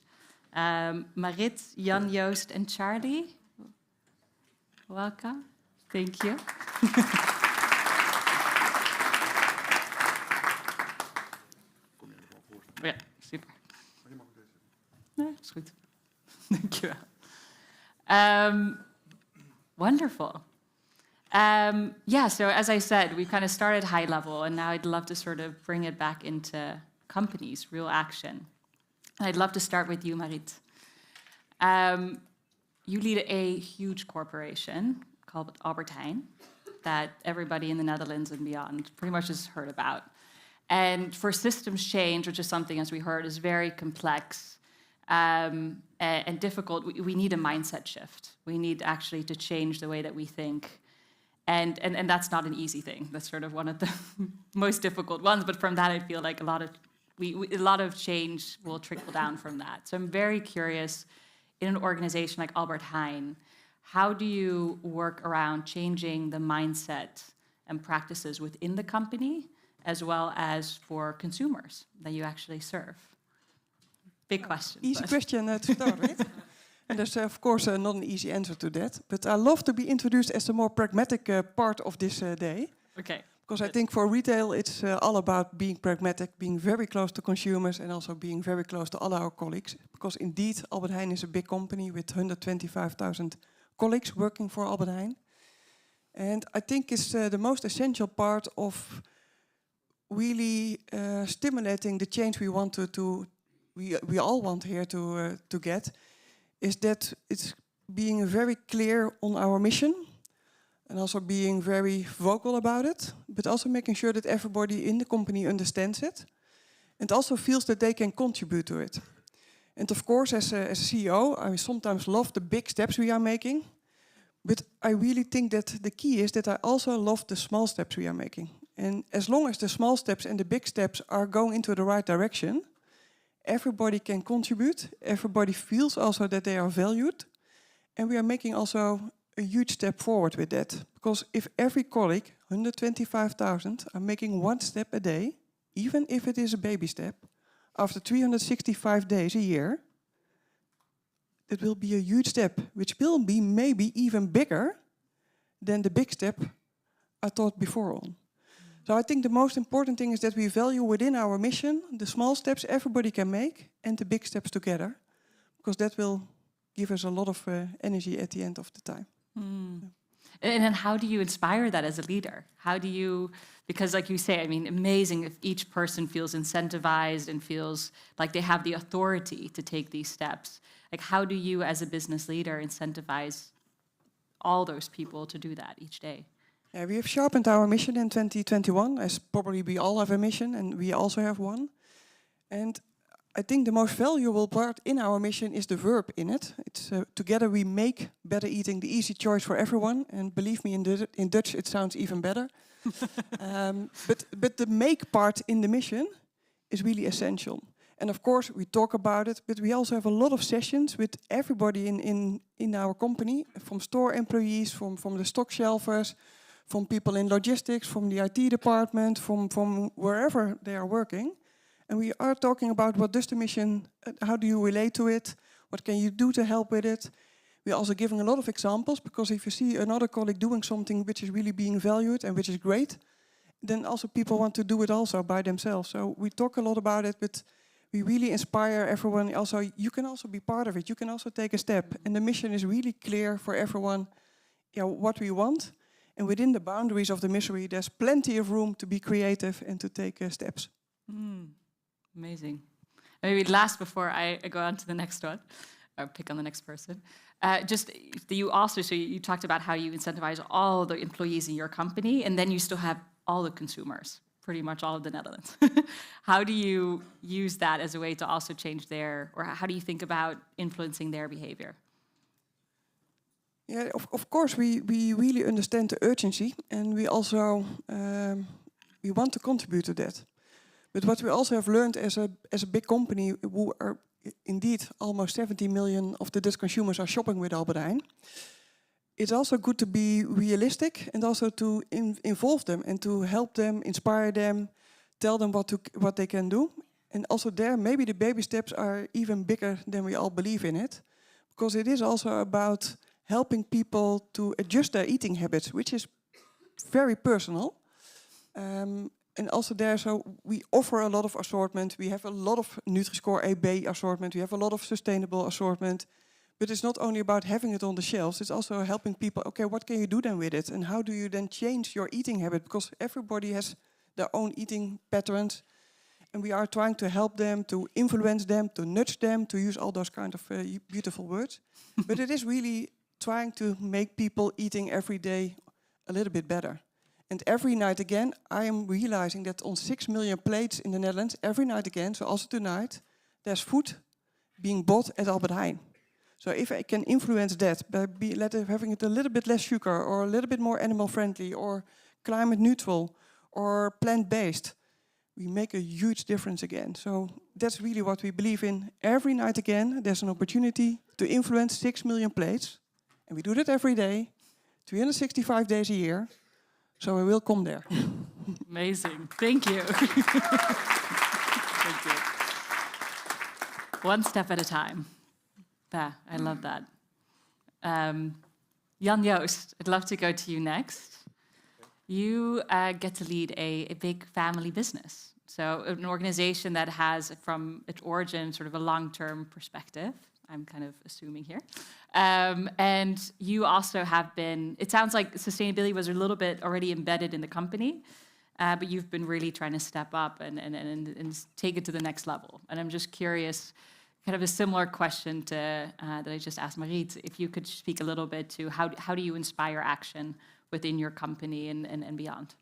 Marit, Jan, Joost, and Charlie. Welcome. Thank you. Ja, super. Nee, is goed. Dank je wel. Wonderful. Yeah, so as I said, we kind of started high level, and now I'd love to sort of bring it back into companies, real action. And I'd love to start with you, Marit. You lead a huge corporation called Albert Heijn that everybody in the Netherlands and beyond pretty much has heard about. And for systems change, which is something, as we heard, is very complex and difficult, we need a mindset shift. We need actually to change the way that we think. And that's not an easy thing. That's sort of one of the most difficult ones. But from that, I feel like a lot of change will trickle down from that. So I'm very curious, in an organization like Albert Heijn, how do you work around changing the mindset and practices within the company, as well as for consumers that you actually serve? Big question. Easy question to start with. And there's, of course, not an easy answer to that. But I love to be introduced as the more pragmatic part of this day. Okay. Because I think for retail, it's all about being pragmatic, being very close to consumers, and also being very close to all our colleagues. Because indeed, Albert Heijn is a big company with 125,000 colleagues working for Albert Heijn. And I think it's the most essential part of really stimulating the change we want we all want here to get, is that it's being very clear on our mission and also being very vocal about it, but also making sure that everybody in the company understands it and also feels that they can contribute to it. And of course, as a CEO, I sometimes love the big steps we are making, but I really think that the key is that I also love the small steps we are making. And as long as the small steps and the big steps are going into the right direction, everybody can contribute, everybody feels also that they are valued, and we are making also a huge step forward with that. Because if every colleague, 125,000, are making 1 step a day, even if it is a baby step, after 365 days a year, it will be a huge step, which will be maybe even bigger than the big step I thought before on. So I think the most important thing is that we value within our mission the small steps everybody can make and the big steps together, because that will give us a lot of energy at the end of the time. Mm. And then how do you inspire that as a leader? How do you, because like you say, I mean, amazing if each person feels incentivized and feels like they have the authority to take these steps. Like how do you as a business leader incentivize all those people to do that each day? Yeah, we have sharpened our mission in 2021, as probably we all have a mission, and we also have one. And I think the most valuable part in our mission is the verb in it. It's together we make better eating the easy choice for everyone. And believe me, in Dutch it sounds even better. But the make part in the mission is really essential. And of course, we talk about it, but we also have a lot of sessions with everybody in our company, from store employees, from the stock shelvers, from people in logistics, from the IT department, from wherever they are working. And we are talking about what does the mission, how do you relate to it, what can you do to help with it. We're also giving a lot of examples, because if you see another colleague doing something which is really being valued and which is great, then also people want to do it also by themselves. So we talk a lot about it, but we really inspire everyone. Also, you can also be part of it. You can also take a step. And the mission is really clear for everyone, what we want. And within the boundaries of the mission, there's plenty of room to be creative and to take steps. Mm, amazing. Maybe last before I go on to the next one, or pick on the next person. Just you also, so you talked about how you incentivize all the employees in your company, and then you still have all the consumers pretty much all of the Netherlands. How do you use that as a way to also change their, or how do you think about influencing their behavior? Yeah, of course, we really understand the urgency, and we also we want to contribute to that. But what we also have learned as a big company, who are indeed almost 70 million of the Dutch consumers are shopping with Albert Heijn, it's also good to be realistic and also to involve them and to help them, inspire them, tell them what they can do. And also there, maybe the baby steps are even bigger than we all believe in it, because it is also about helping people to adjust their eating habits, which is very personal. And also there, so we offer a lot of assortment. We have a lot of Nutri-Score AB assortment. We have a lot of sustainable assortment. But it's not only about having it on the shelves. It's also helping people, okay, what can you do then with it? And how do you then change your eating habit? Because everybody has their own eating patterns. And we are trying to help them, to influence them, to nudge them, to use all those kind of beautiful words. But it is really trying to make people eating every day a little bit better. And every night again, I am realizing that on 6 million plates in the Netherlands, every night again, so also tonight, there's food being bought at Albert Heijn. So if I can influence that by having it a little bit less sugar, or a little bit more animal friendly, or climate neutral, or plant-based, we make a huge difference again. So that's really what we believe in. Every night again, there's an opportunity to influence 6 million plates. And we do that every day, 365 days a year. So we will come there. Amazing. Thank you. Thank you. One step at a time. Yeah, I love that. Jan Joost, I'd love to go to you next. You get to lead a big family business. So an organization that has, from its origin, sort of a long-term perspective. I'm kind of assuming here. And you also have been, it sounds like sustainability was a little bit already embedded in the company, but you've been really trying to step up and take it to the next level. And I'm just curious, kind of a similar question to that I just asked Mariet, if you could speak a little bit to how do you inspire action within your company and beyond?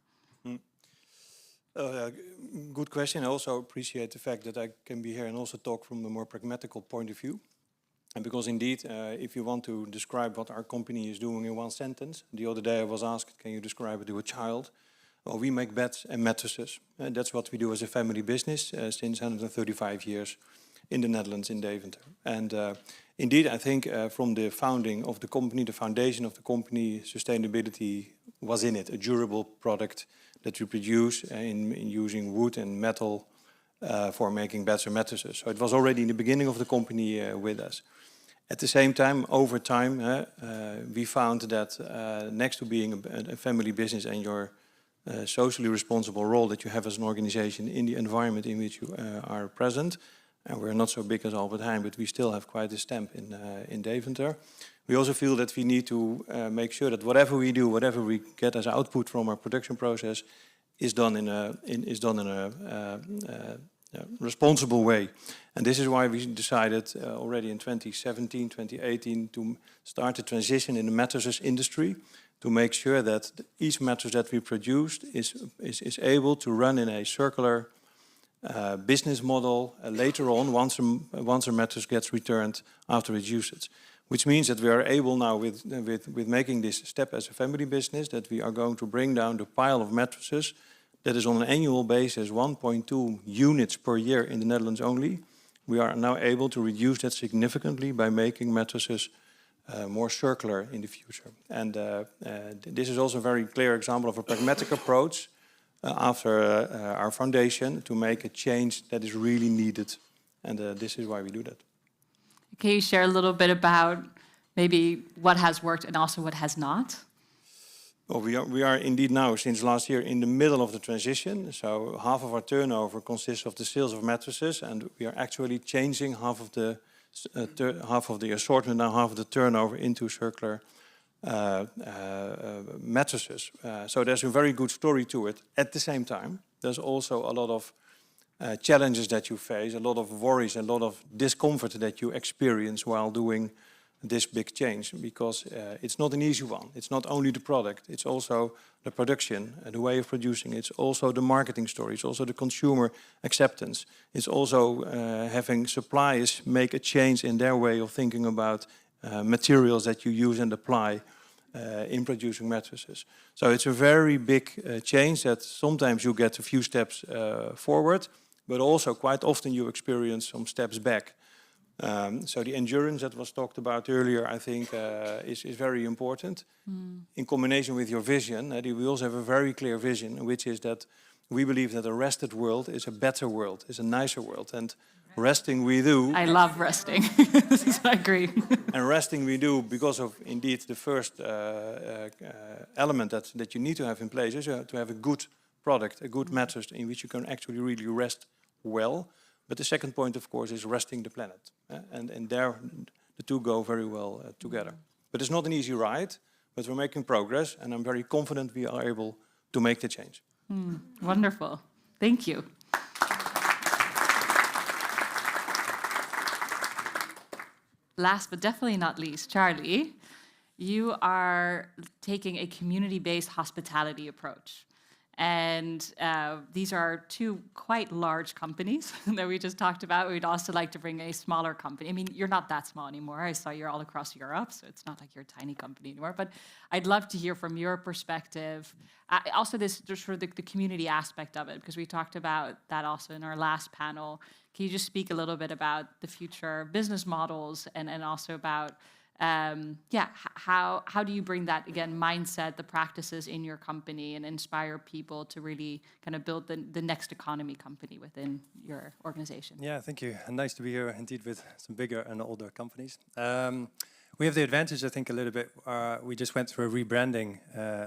Good question. I also appreciate the fact that I can be here and also talk from a more pragmatical point of view. And because indeed, if you want to describe what our company is doing in one sentence, the other day I was asked, can you describe it to a child? Well, we make beds and mattresses. And that's what we do as a family business since 135 years in the Netherlands, in Deventer. And indeed, I think from the founding of the company, the foundation of the company, sustainability was in it, a durable product that we produce in using wood and metal for making beds and mattresses. So it was already in the beginning of the company with us. At the same time, over time, we found that next to being a family business and your socially responsible role that you have as an organization in the environment in which you are present, and we're not so big as Albert Heijn, but we still have quite a stamp in Deventer. We also feel that we need to make sure that whatever we do, whatever we get as output from our production process, is done in a responsible way. And this is why we decided already in 2017, 2018 to start the transition in the mattresses industry to make sure that each mattress that we produced is able to run in a circular business model later on once a mattress gets returned after its usage. Which means that we are able now with making this step as a family business that we are going to bring down the pile of mattresses that is on an annual basis 1.2 units per year in the Netherlands only. We are now able to reduce that significantly by making mattresses more circular in the future. And this is also a very clear example of a pragmatic approach after our foundation to make a change that is really needed. And this is why we do that. Can you share a little bit about maybe what has worked and also what has not? Well, we are indeed now, since last year, in the middle of the transition. So half of our turnover consists of the sales of mattresses, and we are actually changing half of the assortment, now half of the turnover, into circular mattresses. So there's a very good story to it. At the same time, there's also a lot of challenges that you face, a lot of worries, a lot of discomfort that you experience while doing this big change, because it's not an easy one. It's not only the product, it's also the production, the way of producing, it's also the marketing story, it's also the consumer acceptance. It's also having suppliers make a change in their way of thinking about materials that you use and apply in producing mattresses. So it's a very big change that sometimes you get a few steps forward, but also quite often you experience some steps back. So the endurance that was talked about earlier, I think, is very important. In combination with your vision, we also have a very clear vision, which is that we believe that a rested world is a better world, is a nicer world. And resting we do. I love resting. I agree. And resting we do because of, indeed, the first element that you need to have in place is to have a good product, a good mattress in which you can actually really rest well. But the second point, of course, is resting the planet. And there, the two go very well together. But it's not an easy ride, but we're making progress, and I'm very confident we are able to make the change. Wonderful. Thank you. Last but definitely not least, Charlie, you are taking a community-based hospitality approach. And these are two quite large companies that we just talked about. We'd also like to bring a smaller company. I mean, you're not that small anymore. I saw you're all across Europe, so it's not like you're a tiny company anymore. But I'd love to hear from your perspective. Also, this sort of the community aspect of it, because we talked about that also in our last panel. Can you just speak a little bit about the future business models and also about how do you bring that, again, mindset, the practices in your company and inspire people to really kind of build the next economy company within your organization? Yeah, thank you. And nice to be here indeed with some bigger and older companies. We have the advantage, I think, a little bit. We just went through a rebranding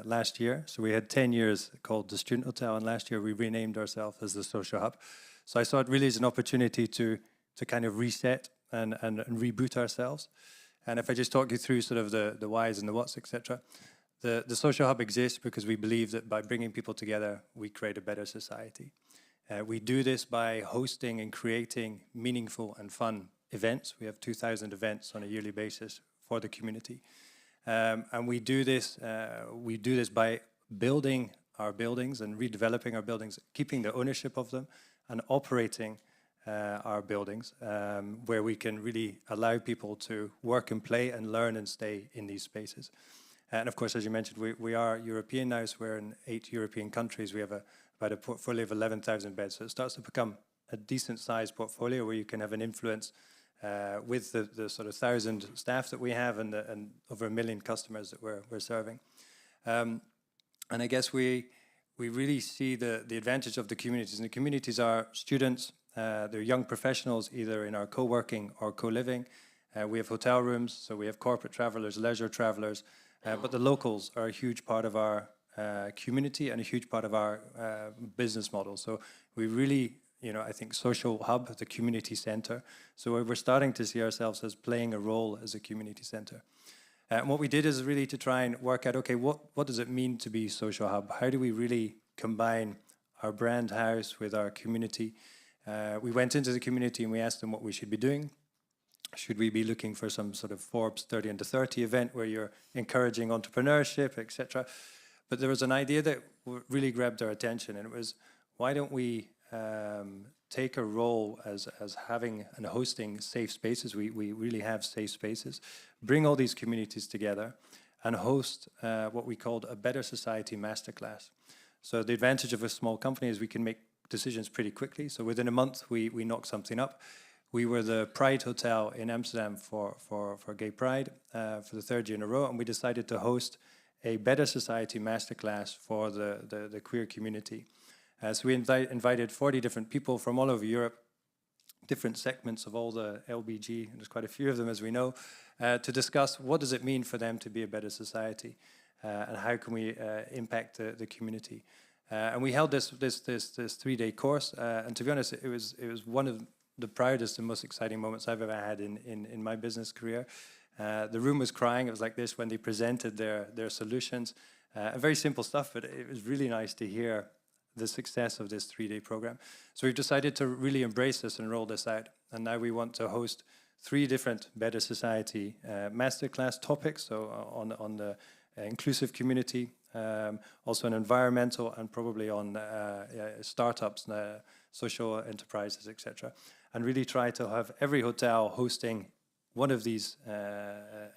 last year. So we had 10 years called the Student Hotel, and last year we renamed ourselves as the Social Hub. So I saw it really as an opportunity to kind of reset and reboot ourselves. And if I just talk you through sort of the whys and the whats, etc., the Social Hub exists because we believe that by bringing people together, we create a better society. We do this by hosting and creating meaningful and fun events. We have 2,000 events on a yearly basis for the community. And we do this by building our buildings and redeveloping our buildings, keeping the ownership of them, and operating our buildings, where we can really allow people to work and play and learn and stay in these spaces. And of course, as you mentioned, we are European now, so we're in 8 European countries. We have about a portfolio of 11,000 beds, so it starts to become a decent-sized portfolio where you can have an influence with the sort of 1,000 staff that we have and over 1 million customers that we're serving. And I guess we really see the advantage of the communities, and the communities are students. They're young professionals, either in our co-working or co-living. We have hotel rooms, so we have corporate travelers, leisure travelers, but the locals are a huge part of our community and a huge part of our business model. So we really, I think Social Hub, the community center. So we're starting to see ourselves as playing a role as a community center. And what we did is really to try and work out, okay, what does it mean to be Social Hub? How do we really combine our brand house with our community? We went into the community and we asked them what we should be doing. Should we be looking for some sort of Forbes 30 under 30 event where you're encouraging entrepreneurship, etc.? But there was an idea that really grabbed our attention, and it was, why don't we take a role as having and hosting safe spaces? We really have safe spaces. Bring all these communities together and host what we called a Better Society Masterclass. So the advantage of a small company is we can make decisions pretty quickly. So within a month, we knocked something up. We were the Pride Hotel in Amsterdam for Gay Pride for the 3rd year in a row, and we decided to host a Better Society Masterclass for the queer community. So we invited 40 different people from all over Europe, different segments of all the LBG, and there's quite a few of them, as we know, to discuss what does it mean for them to be a better society, and how can we impact the community. And we held this 3-day course, and to be honest, it was one of the proudest and most exciting moments I've ever had in my business career. The room was crying. It was like this when they presented their solutions. Very simple stuff, but it was really nice to hear the success of this 3-day program. So we've decided to really embrace this and roll this out. And now we want to host 3 different Better Society masterclass topics, so on the inclusive community, also on environmental, and probably on startups, social enterprises, etc. And really try to have every hotel hosting one of these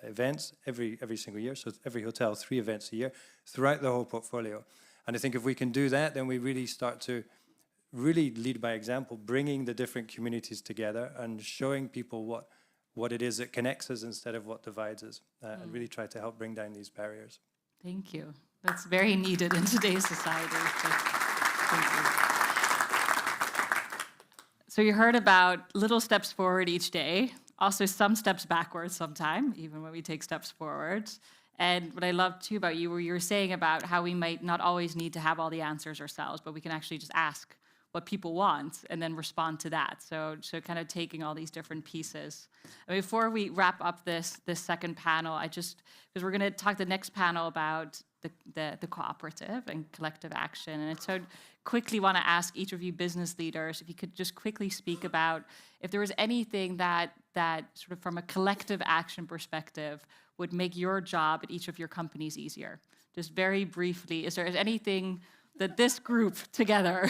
events every single year. So every hotel, 3 events a year throughout the whole portfolio. And I think if we can do that, then we really start to really lead by example, bringing the different communities together and showing people what it is that connects us instead of what divides us, and really try to help bring down these barriers. Thank you. That's very needed in today's society. Thank you. So you heard about little steps forward each day, also some steps backwards sometime, even when we take steps forward. And what I love too about you, where you were saying about how we might not always need to have all the answers ourselves, but we can actually just ask what people want and then respond to that. So kind of taking all these different pieces. Before we wrap up this second panel, because we're going to talk the next panel about the cooperative and collective action. And so quickly want to ask each of you business leaders, if you could just quickly speak about if there was anything that sort of from a collective action perspective would make your job at each of your companies easier. Just very briefly, is there anything that this group together,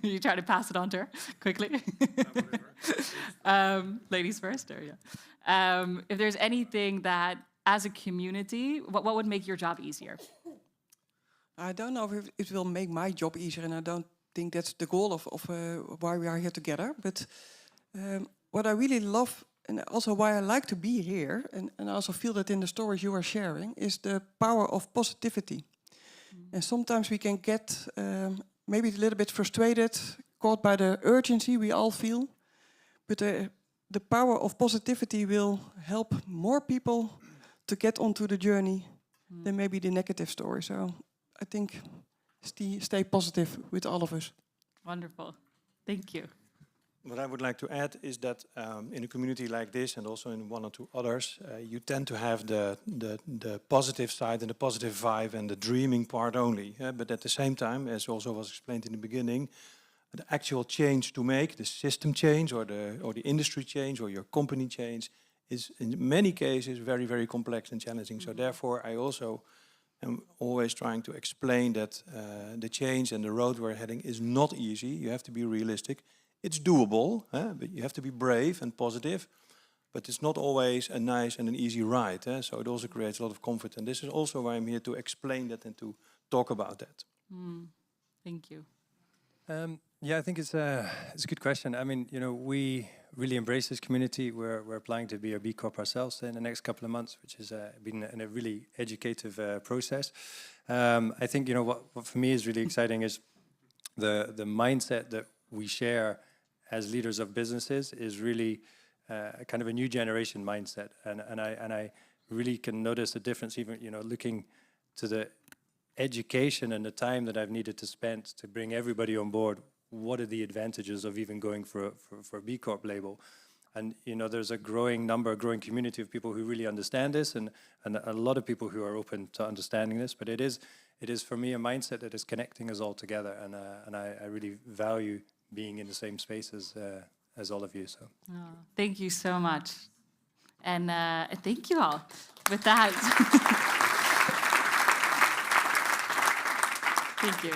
you try to pass it on to her quickly? Ladies first, or if there's anything that, as a community, what would make your job easier? I don't know if it will make my job easier, and I don't think that's the goal of why we are here together. But what I really love, and also why I like to be here, and I also feel that in the stories you are sharing, is the power of positivity. And sometimes we can get maybe a little bit frustrated, caught by the urgency we all feel. But the power of positivity will help more people to get onto the journey than maybe the negative story. So I think stay positive with all of us. Wonderful. Thank you. What I would like to add is that in a community like this, and also in 1 or 2 others, you tend to have the positive side and the positive vibe and the dreaming part only. But at the same time, as also was explained in the beginning, the actual change to make, the system change or the industry change or your company change, is in many cases very, very complex and challenging. So therefore, I also am always trying to explain that the change and the road we're heading is not easy. You have to be realistic. It's doable, but you have to be brave and positive. But it's not always a nice and an easy ride. So it also creates a lot of comfort. And this is also why I'm here to explain that and to talk about that. Thank you. Yeah, I think it's a good question. I mean, we really embrace this community. We're applying to be a B Corp ourselves in the next couple of months, which has been a really educative process. I think, what for me is really exciting is the mindset that we share as leaders of businesses is really kind of a new generation mindset, and I really can notice a difference even looking to the education and the time that I've needed to spend to bring everybody on board. What are the advantages of even going for a B Corp label? And there's a growing community of people who really understand this, and a lot of people who are open to understanding this. But it is for me a mindset that is connecting us all together, and I really value being in the same space as all of you. So thank you so much, and thank you all. With that, thank you.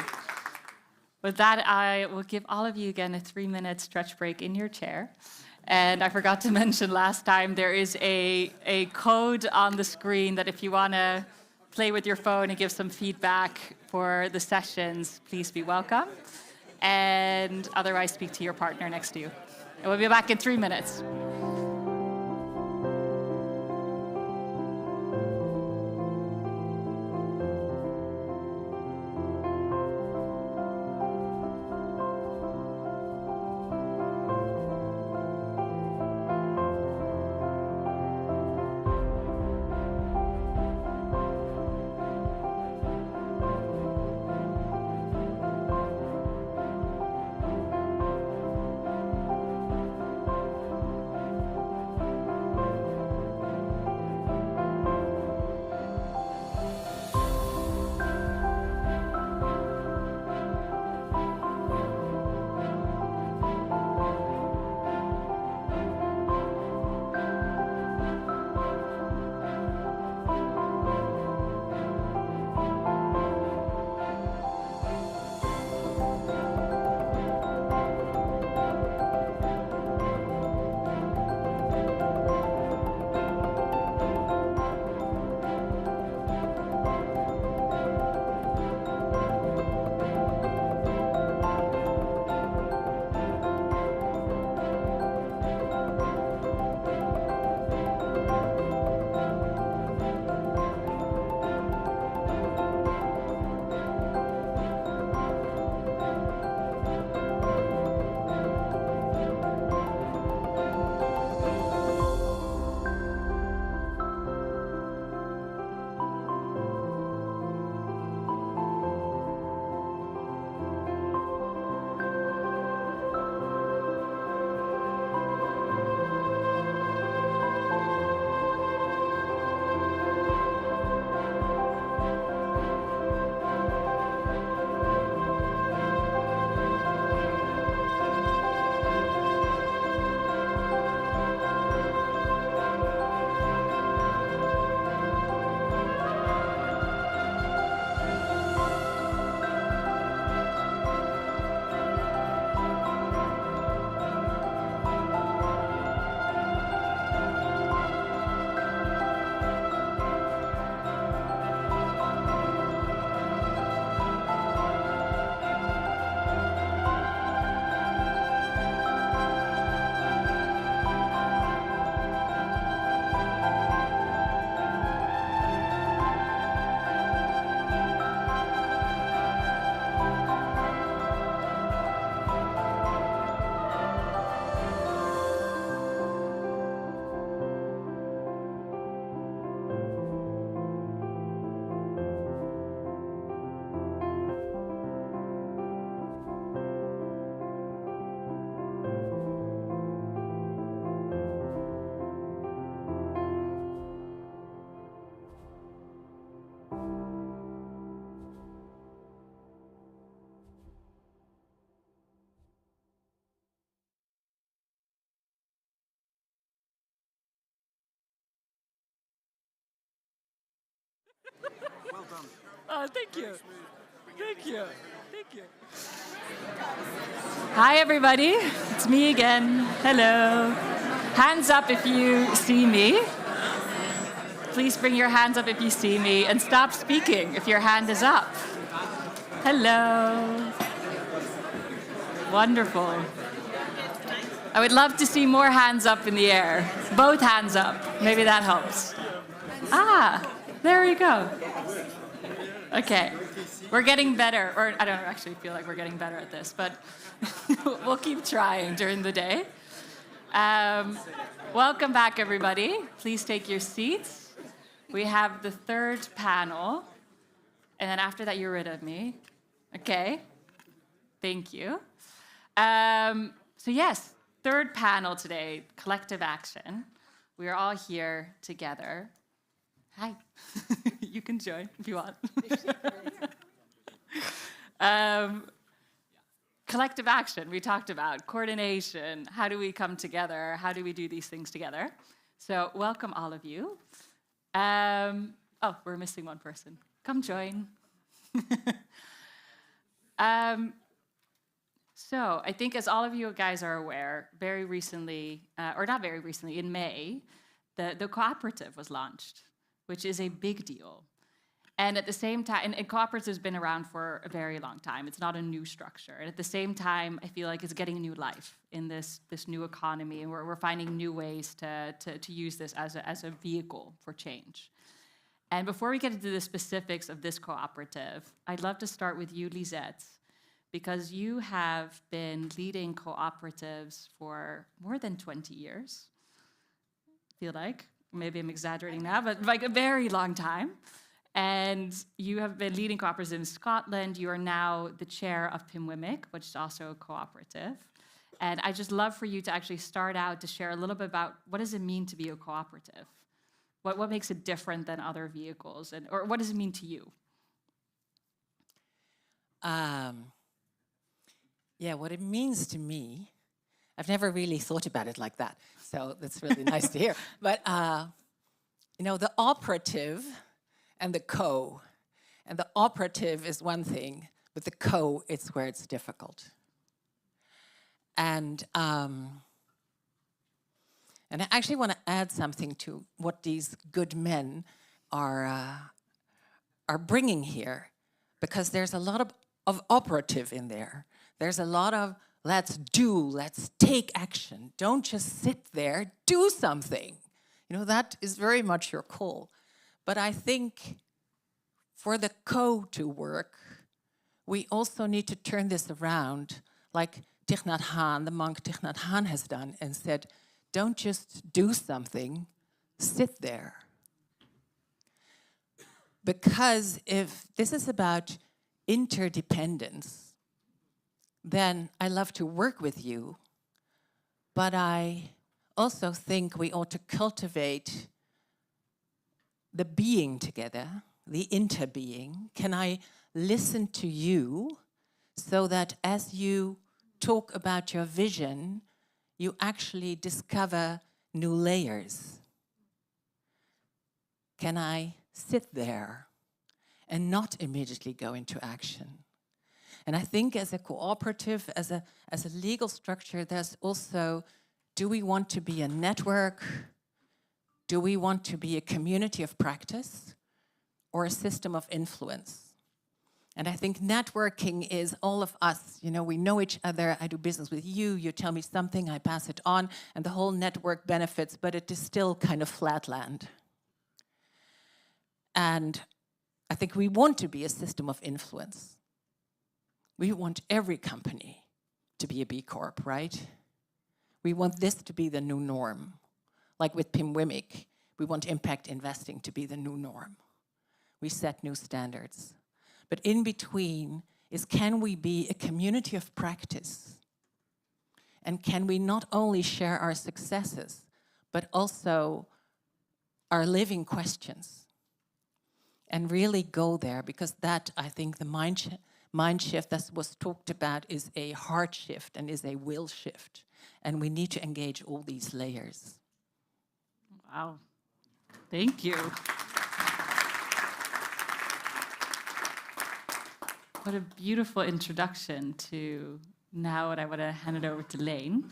With that, I will give all of you again a 3-minute stretch break in your chair. And I forgot to mention last time, there is a code on the screen that if you want to play with your phone and give some feedback for the sessions, please be welcome. And otherwise, speak to your partner next to you. And we'll be back in 3 minutes. Oh, thank you. Thank you. Thank you. Hi, everybody. It's me again. Hello. Hands up if you see me. Please bring your hands up if you see me, and stop speaking if your hand is up. Hello. Wonderful. I would love to see more hands up in the air. Both hands up. Maybe that helps. Ah, there you go. Okay. We're getting better, or I don't actually feel like we're getting better at this, but we'll keep trying during the day. Welcome back, everybody. Please take your seats. We have the third panel, and then after that, you're rid of me. Okay. Thank you. So yes, third panel today, collective action. We are all here together. Hi. You can join if you want. Collective action, we talked about coordination. How do we come together? How do we do these things together? So welcome all of you. Oh, we're missing one person. Come join. So I think as all of you guys are aware, very recently, or not very recently, in May, the Cooperative was launched, which is a big deal. And at the same time, and Cooperative has been around for a very long time. It's not a new structure. And at the same time, I feel like it's getting new life in this new economy, and we're finding new ways to use this as a vehicle for change. And before we get into the specifics of this cooperative, I'd love to start with you, Lisette, because you have been leading cooperatives for more than 20 years. I feel like, maybe I'm exaggerating now, but like a very long time. And you have been leading cooperatives in Scotland. You are now the chair of Pimwimic, which is also a cooperative. And I'd just love for you to actually start out to share a little bit about what does it mean to be a cooperative? What makes it different than other vehicles? Or what does it mean to you? Yeah, what it means to me, I've never really thought about it like that. So that's really nice to hear. But, you know, the operative and the co. And the operative is one thing, but the co, it's where it's difficult. And I actually want to add something to what these good men are bringing here, because there's a lot of operative in there. There's a lot of let's do, let's take action. Don't just sit there, do something. You know, that is very much your call. But I think for the co to work, we also need to turn this around, like Thich Nhat Hanh, the monk Thich Nhat Hanh has done, and said, don't just do something, sit there. Because if this is about interdependence, then I love to work with you, but I also think we ought to cultivate the being together, the interbeing. Can I listen to you so that as you talk about your vision, you actually discover new layers? Can I sit there and not immediately go into action? And I think as a cooperative, as a legal structure, there's also, do we want to be a network? Do we want to be a community of practice or a system of influence? And I think networking is all of us. You know, we know each other. I do business with you. You tell me something, I pass it on, and the whole network benefits, but it is still kind of flatland. And I think we want to be a system of influence. We want every company to be a B Corp, right? We want this to be the new norm. Like with Pimwimic, we want impact investing to be the new norm. We set new standards. But in between is, can we be a community of practice? And can we not only share our successes, but also our living questions? And really go there, because that, I think, the mind shift that was talked about is a heart shift and is a will shift. And we need to engage all these layers. Wow. Thank you. What a beautiful introduction to now what I want to hand it over to Leen.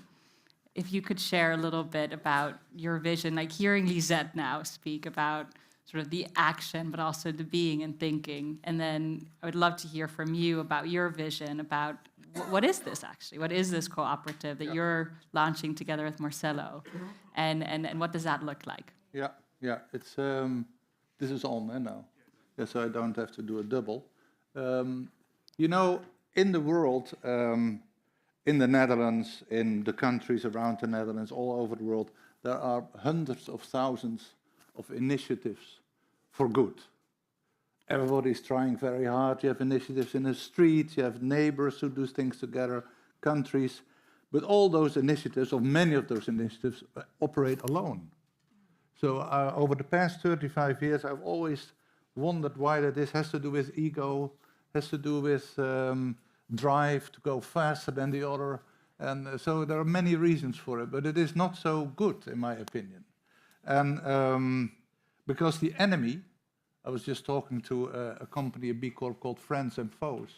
If you could share a little bit about your vision, like hearing Lisette now speak about sort of the action, but also the being and thinking. And then I would love to hear from you about your vision about what is this actually? What is this cooperative that you're launching together with Marcelo? And what does that look like? Yeah. It's this is on now. Yeah, so I don't have to do a double. You know, in the world, in the Netherlands, in the countries around the Netherlands, all over the world, there are hundreds of thousands of initiatives for good. Everybody's trying very hard. You have initiatives in the streets, you have neighbors who do things together, countries. But all those initiatives, or many of those initiatives, operate alone. So over the past 35 years, I've always wondered why that is. Has to do with ego, has to do with drive to go faster than the other. And so there are many reasons for it, but it is not so good, in my opinion. And because the enemy, I was just talking to a company, a B Corp called Friends and Foes,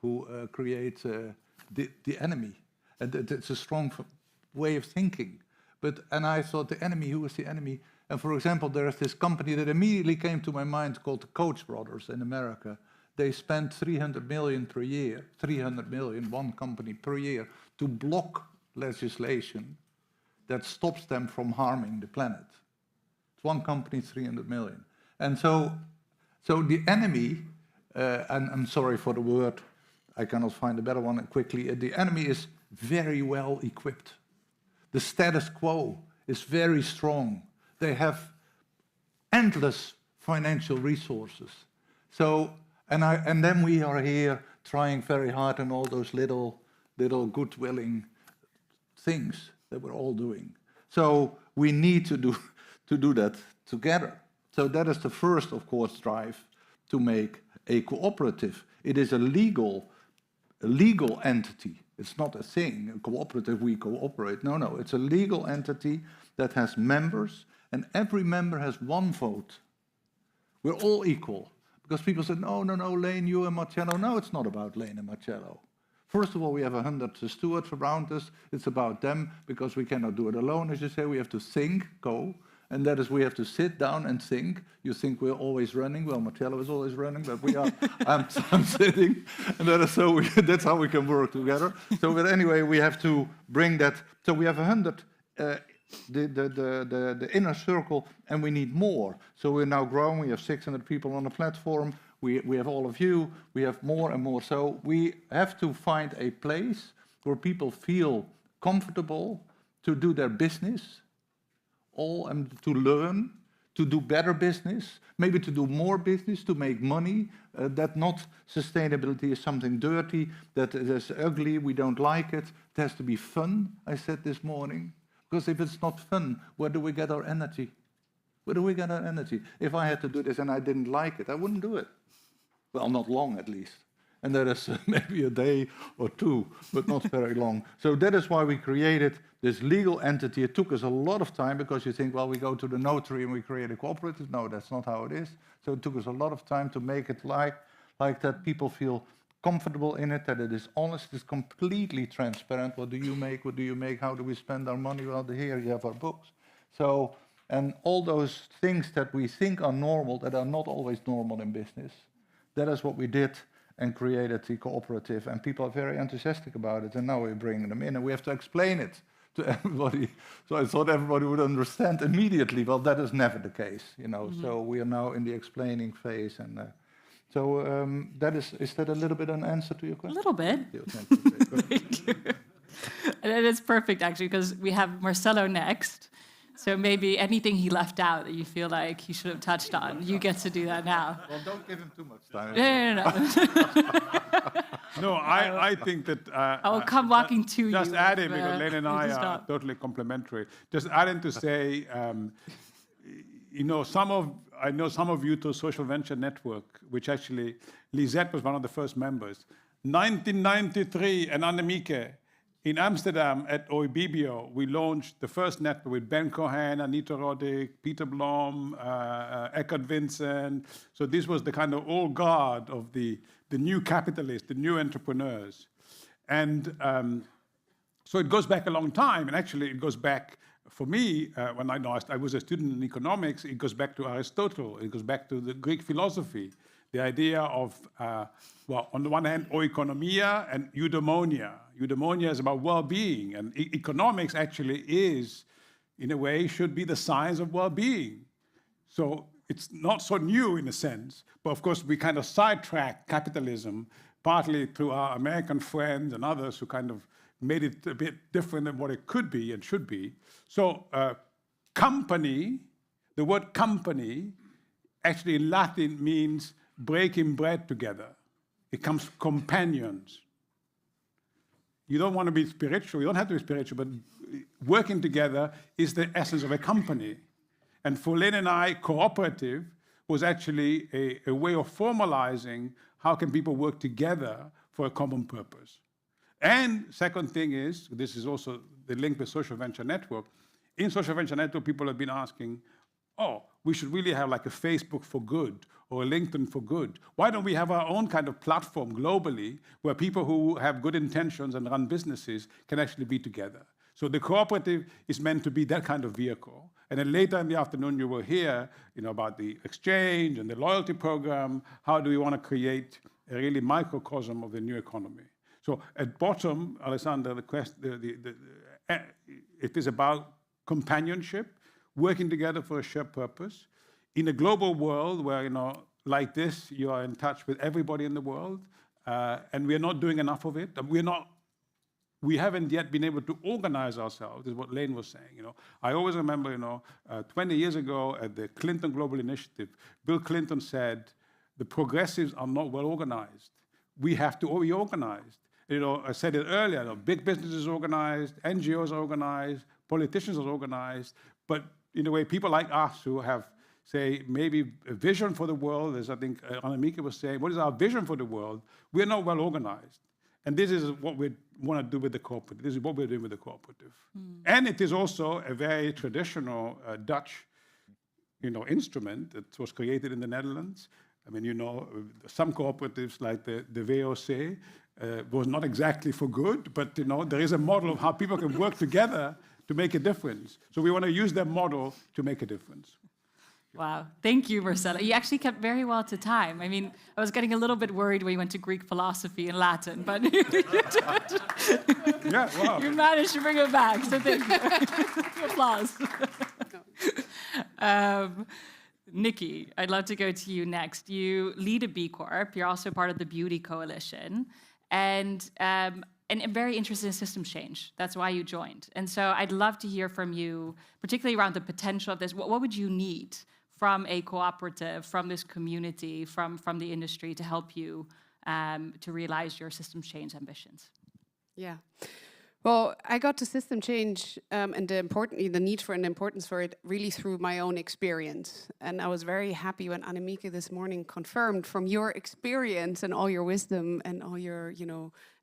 who create the enemy. And it's a strong way of thinking. And I thought, the enemy, who is the enemy? And for example, there is this company that immediately came to my mind called the Koch brothers in America. They spent 300 million per year, 300 million, one company per year, to block legislation that stops them from harming the planet. It's one company, 300 million. And so the enemy, and I'm sorry for the word, I cannot find a better one quickly, the enemy is very well equipped. The status quo is very strong. They have endless financial resources. And then we are here trying very hard on all those little good-willing things that we're all doing. So we need to do that together. So that is the first, of course, drive to make a cooperative. It is a legal entity. It's not a thing, a cooperative, we cooperate. No, it's a legal entity that has members, and every member has one vote. We're all equal. Because people said, no, Leen, you and Marcello. No, it's not about Leen and Marcello. First of all, we have 100 stewards around us. It's about them, because we cannot do it alone, as you say. We have to think, and that is, we have to sit down and think. You think we're always running. Well, Marcello is always running, but we are. I'm sitting, and that's how we can work together. So, but anyway, we have to bring that. So we have 100. The inner circle, and we need more. So we're now growing. We have 600 people on the platform. We have all of you. We have more and more. So we have to find a place where people feel comfortable to do their business, and to learn, to do better business, maybe to do more business, to make money. That not sustainability is something dirty, that is ugly, we don't like it. It has to be fun, I said this morning. Because if it's not fun, where do we get our energy? Where do we get our energy? If I had to do this and I didn't like it, I wouldn't do it. Well, not long at least. And that is maybe a day or two, but not very long. So that is why we created this legal entity. It took us a lot of time, because you think, well, we go to the notary and we create a cooperative. No, that's not how it is. So it took us a lot of time to make it like that people feel comfortable in it, that it is honest, it's completely transparent. What do you make? What do you make? How do we spend our money? Well, here you have our books. So, and all those things that we think are normal, that are not always normal in business, that is what we did and created the cooperative. And people are very enthusiastic about it. And now we're bringing them in, and we have to explain it to everybody. So I thought everybody would understand immediately. Well, that is never the case, you know. Mm-hmm. So we are now in the explaining phase, and so that is that a little bit an answer to your question? A little bit. Thank you. And it's perfect, actually, because we have Marcelo next. So maybe anything he left out that you feel like he should have touched on, you get to do that now. Well, don't give him too much time. No. No, I think that... I will come walking to you. Just add in, because Leen and I are totally complementary. Just add in to say, you know, I know some of you to Social Venture Network, which actually, Lisette was one of the first members. 1993, and Annemieke, in Amsterdam at OEBBO, we launched the first network with Ben Cohen, Anita Roddick, Peter Blom, Eckhart Vincent. So this was the kind of old guard of the new capitalists, the new entrepreneurs. And so it goes back a long time. And actually, it goes back, for me, when I was a student in economics, it goes back to Aristotle. It goes back to the Greek philosophy. The idea of, well, on the one hand, oikonomia and eudaimonia. Eudaimonia is about well-being, and economics actually is, in a way, should be the science of well-being. So it's not so new in a sense, but of course we kind of sidetrack capitalism, partly through our American friends and others who kind of made it a bit different than what it could be and should be. So company, the word company, actually in Latin means breaking bread together. It comes companions. You don't want to be spiritual, you don't have to be spiritual, but working together is the essence of a company. And for Lynn and I, Cooperative was actually a way of formalizing how can people work together for a common purpose. And second thing is, this is also the link with Social Venture Network. In Social Venture Network, people have been asking, oh, we should really have like a Facebook for good or a LinkedIn for good. Why don't we have our own kind of platform globally where people who have good intentions and run businesses can actually be together? So the Cooperative is meant to be that kind of vehicle. And then later in the afternoon, you will hear about the exchange and the loyalty program. How do we want to create a really microcosm of the new economy? So at bottom, Alessandra, it is about companionship, working together for a shared purpose. In a global world where, like this, you are in touch with everybody in the world, and we're not doing enough of it. We haven't yet been able to organize ourselves, is what Lane was saying. I always remember, 20 years ago at the Clinton Global Initiative, Bill Clinton said, the progressives are not well organized. We have to be organized. I said it earlier, big businesses are organized, NGOs are organized, politicians are organized, but in a way, people like us who have, say, maybe a vision for the world, as I think Annemieke was saying, what is our vision for the world? We're not well organized. And this is what we want to do with the Cooperative. This is what we're doing with the Cooperative. And it is also a very traditional Dutch instrument that was created in the Netherlands. I mean, some cooperatives like the VOC was not exactly for good, but there is a model of how people can work together to make a difference. So we want to use that model to make a difference. Wow, thank you, Marcelo. You actually kept very well to time. I mean, I was getting a little bit worried when you went to Greek philosophy and Latin, but you managed to bring it back, so thank you. Applause. Nikki, I'd love to go to you next. You lead a B Corp. You're also part of the Beauty Coalition. And I'm very interested in systems change. That's why you joined. And so I'd love to hear from you, particularly around the potential of this. What would you need from a cooperative, from this community, from the industry to help you to realize your systems change ambitions? Yeah. Well, I got to system change and the need for and importance for it really through my own experience. And I was very happy when Annemieke this morning confirmed from your experience and all your wisdom and all your,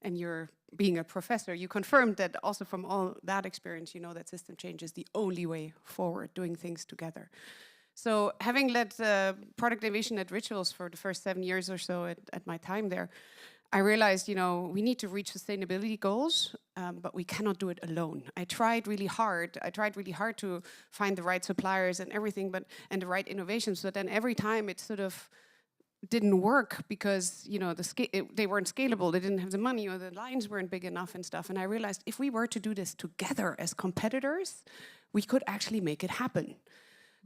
and your being a professor, you confirmed that also from all that experience, that system change is the only way forward, doing things together. So having led product innovation at Rituals for the first 7 years or so at my time there, I realized, we need to reach sustainability goals, but we cannot do it alone. I tried really hard to find the right suppliers and everything, and the right innovations. But then every time it sort of didn't work because, they weren't scalable. They didn't have the money, or the lines weren't big enough and stuff. And I realized if we were to do this together as competitors, we could actually make it happen.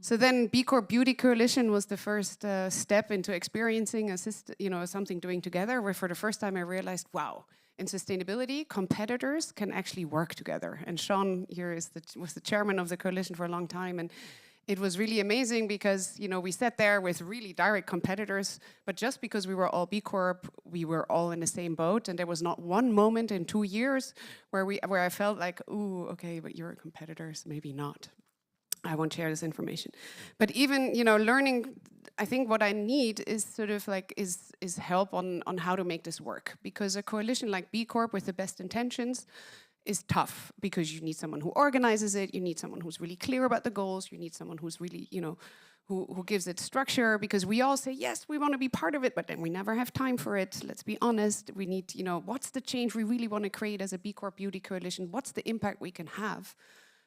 So then B Corp Beauty Coalition was the first step into experiencing something doing together, where for the first time I realized, wow, in sustainability, competitors can actually work together. And Sean here was the chairman of the coalition for a long time, and it was really amazing because we sat there with really direct competitors, but just because we were all B Corp, we were all in the same boat, and there was not one moment in 2 years where I felt like, ooh, okay, but you're competitors, maybe not. I won't share this information. But even, learning, I think what I need is sort of is help on how to make this work. Because a coalition like B Corp with the best intentions is tough because you need someone who organizes it, you need someone who's really clear about the goals, you need someone who's really, who gives it structure, because we all say, yes, we want to be part of it, but then we never have time for it. Let's be honest. We need, what's the change we really want to create as a B Corp Beauty Coalition? What's the impact we can have?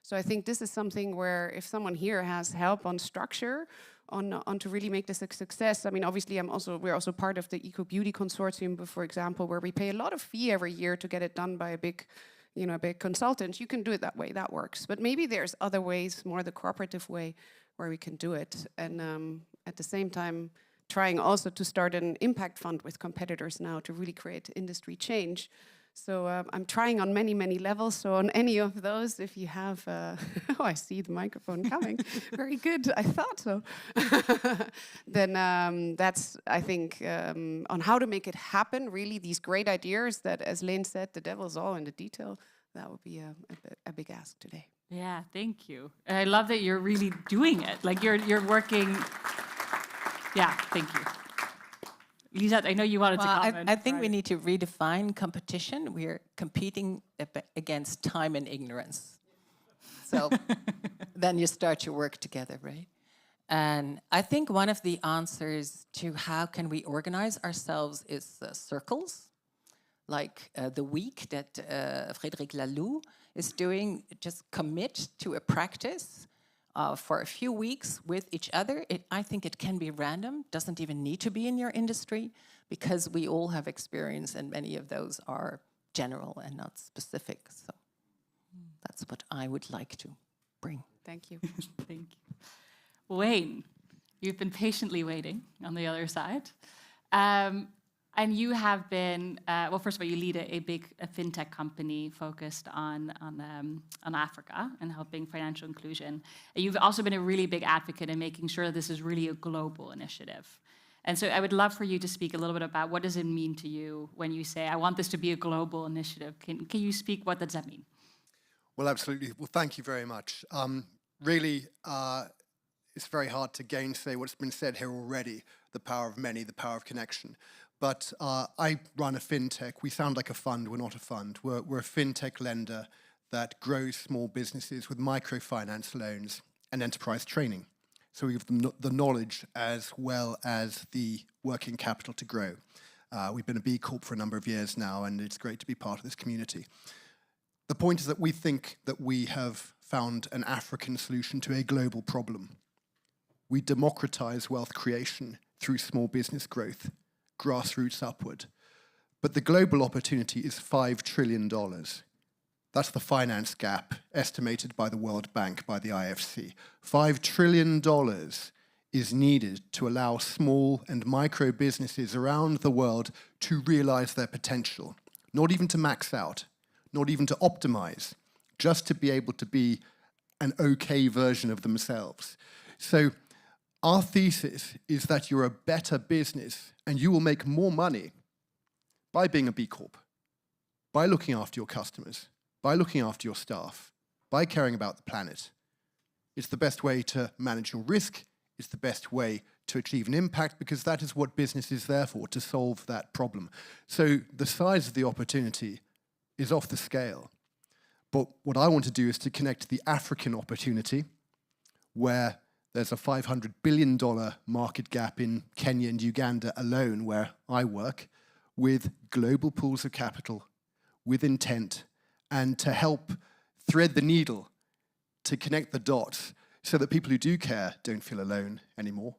So I think this is something where if someone here has help on structure, on to really make this a success. I mean, obviously, we're also part of the Eco Beauty Consortium, for example, where we pay a lot of fee every year to get it done by a big consultant. You can do it that way, that works. But maybe there's other ways, more the cooperative way, where we can do it. And at the same time, trying also to start an impact fund with competitors now to really create industry change. So I'm trying on many, many levels. So on any of those, if you have, oh, I see the microphone coming. Very good, I thought so. Then that's, I think, on how to make it happen, really these great ideas that, as Leen said, the devil's all in the detail. That would be a big ask today. Yeah, thank you. And I love that you're really doing it. Like you're working. Yeah, thank you. Lisa, I know you wanted to comment. I think we need to redefine competition. We're competing against time and ignorance. So then you start your work together, right? And I think one of the answers to how can we organize ourselves is circles, like the week that Frédéric Laloux is doing. Just commit to a practice for a few weeks with each other. I think it can be random, doesn't even need to be in your industry, because we all have experience and many of those are general and not specific. So that's what I would like to bring. Thank you. Thank you. Wayne, you've been patiently waiting on the other side. And you have been, well, first of all, you lead a big fintech company focused on Africa and helping financial inclusion. And you've also been a really big advocate in making sure that this is really a global initiative. And so I would love for you to speak a little bit about what does it mean to you when you say, I want this to be a global initiative. Can you speak, what does that mean? Well, absolutely. Well, thank you very much. Really, it's very hard to gainsay what's been said here already, the power of many, the power of connection. But I run a fintech. We sound like a fund. We're not a fund. We're a fintech lender that grows small businesses with microfinance loans and enterprise training. So we give them the knowledge as well as the working capital to grow. We've been a B Corp for a number of years now, and it's great to be part of this community. The point is that we think that we have found an African solution to a global problem. We democratize wealth creation through small business growth, grassroots upward. But the global opportunity is $5 trillion. That's the finance gap estimated by the World Bank, by the IFC. $5 trillion is needed to allow small and micro businesses around the world to realize their potential, not even to max out, not even to optimize, just to be able to be an okay version of themselves. So our thesis is that you're a better business and you will make more money by being a B Corp, by looking after your customers, by looking after your staff, by caring about the planet. It's the best way to manage your risk. It's the best way to achieve an impact, because that is what business is there for, to solve that problem. So the size of the opportunity is off the scale. But what I want to do is to connect the African opportunity, where there's a $500 billion market gap in Kenya and Uganda alone, where I work, with global pools of capital, with intent, and to help thread the needle, to connect the dots, so that people who do care don't feel alone anymore,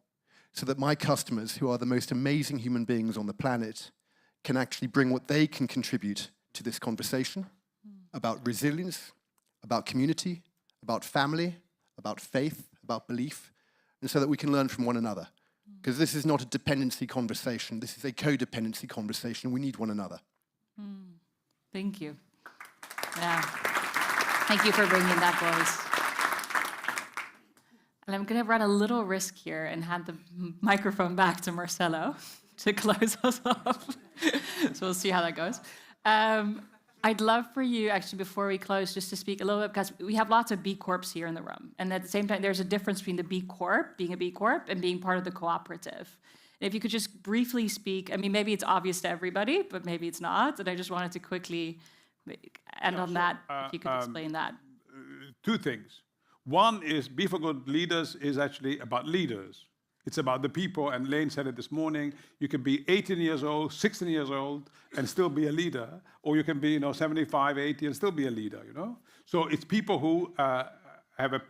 so that my customers, who are the most amazing human beings on the planet, can actually bring what they can contribute to this conversation about resilience, about community, about family, about faith, about belief, and so that we can learn from one another. Because this is not a dependency conversation, this is a codependency conversation. We need one another. Thank you. Yeah. Thank you for bringing that voice. And I'm going to run a little risk here and hand the microphone back to Marcelo to close us off. So we'll see how that goes. I'd love for you, actually, before we close, just to speak a little bit, because we have lots of B Corps here in the room. And at the same time, there's a difference between the B Corp, being a B Corp, and being part of the cooperative. And if you could just briefly speak, I mean, maybe it's obvious to everybody, but maybe it's not. And I just wanted to quickly And on that, if you could explain that. Two things. One is Be for Good Leaders is actually about leaders. It's about the people, and Lane said it this morning, you can be 18 years old, 16 years old, and still be a leader, or you can be 75, 80, and still be a leader, So it's people who have a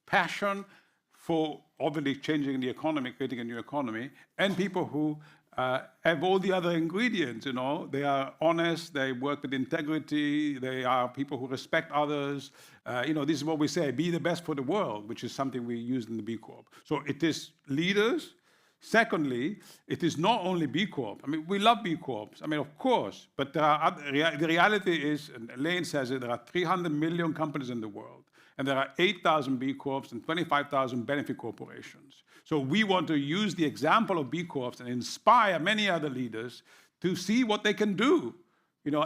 passion for obviously changing the economy, creating a new economy, and people who have all the other ingredients, They are honest, they work with integrity, they are people who respect others. This is what we say, be the best for the world, which is something we use in the B Corp. So it is leaders. Secondly, it is not only B Corp. I mean, we love B Corps. I mean, of course, but the reality is, and Elaine says it, there are 300 million companies in the world. And there are 8,000 B Corps and 25,000 benefit corporations. So we want to use the example of B Corps and inspire many other leaders to see what they can do.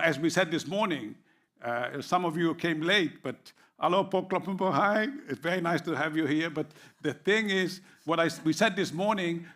As we said this morning, some of you came late, but hello, Paul Kloppenburg, hi. It's very nice to have you here. But the thing is, we said this morning,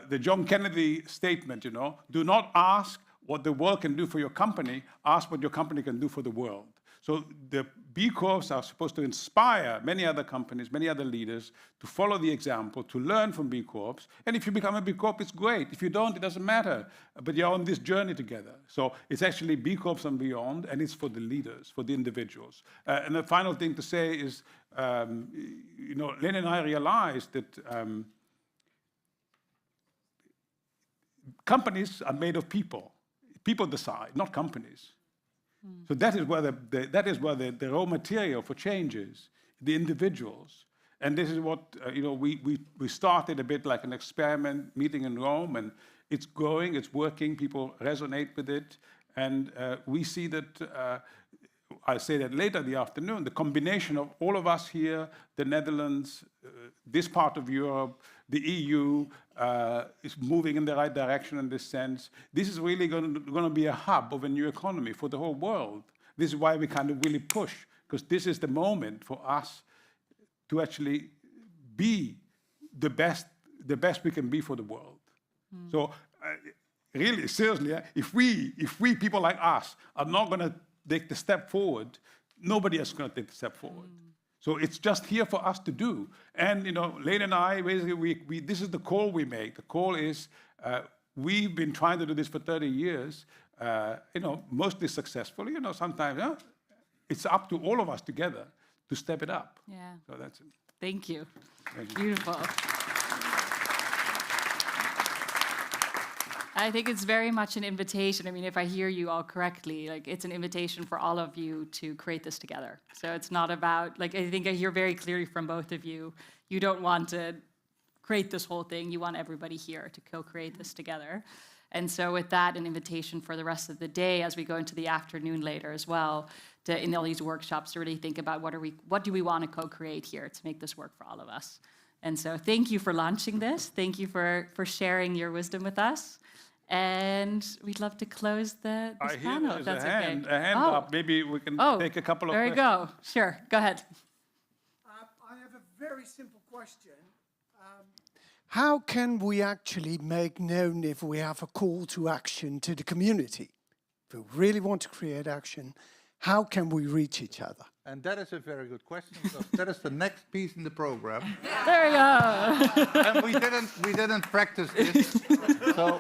the John Kennedy statement, do not ask what the world can do for your company, ask what your company can do for the world. So the B Corps are supposed to inspire many other companies, many other leaders to follow the example, to learn from B Corps. And if you become a B Corp, it's great. If you don't, it doesn't matter. But you're on this journey together. So it's actually B Corps and beyond, and it's for the leaders, for the individuals. And the final thing to say is, Lynn and I realized that companies are made of people. People decide, not companies. So that is where the raw material for change is, the individuals. And this is what, we started a bit like an experiment meeting in Rome, and it's growing, it's working, people resonate with it. And we see that, I'll say that later in the afternoon, the combination of all of us here, the Netherlands, this part of Europe, the EU, is moving in the right direction in this sense. This is really going to be a hub of a new economy for the whole world. This is why we kind of really push, because this is the moment for us to actually be the best we can be for the world. So really, seriously, if we people like us are not going to take the step forward, nobody else is going to take the step forward. So it's just here for us to do. And, Lane and I, basically, this is the call we make. The call is, we've been trying to do this for 30 years, mostly successfully. Sometimes it's up to all of us together to step it up. Yeah. So that's it. Thank you. Thank you. Beautiful. I think it's very much an invitation. I mean, if I hear you all correctly, it's an invitation for all of you to create this together. So it's not about, I think I hear very clearly from both of you, you don't want to create this whole thing. You want everybody here to co-create this together. And so with that, an invitation for the rest of the day, as we go into the afternoon later as well, in all these workshops, to really think about what do we want to co-create here to make this work for all of us. And so thank you for launching this. Thank you for sharing your wisdom with us. And we'd love to close this panel, if that's okay. A hand up. Maybe we can take a couple of questions. There you go. Sure. Go ahead. I have a very simple question. How can we actually make known if we have a call to action to the community? If we really want to create action, how can we reach each other? And that is a very good question, because that is the next piece in the program. There you go. And we didn't practice this. So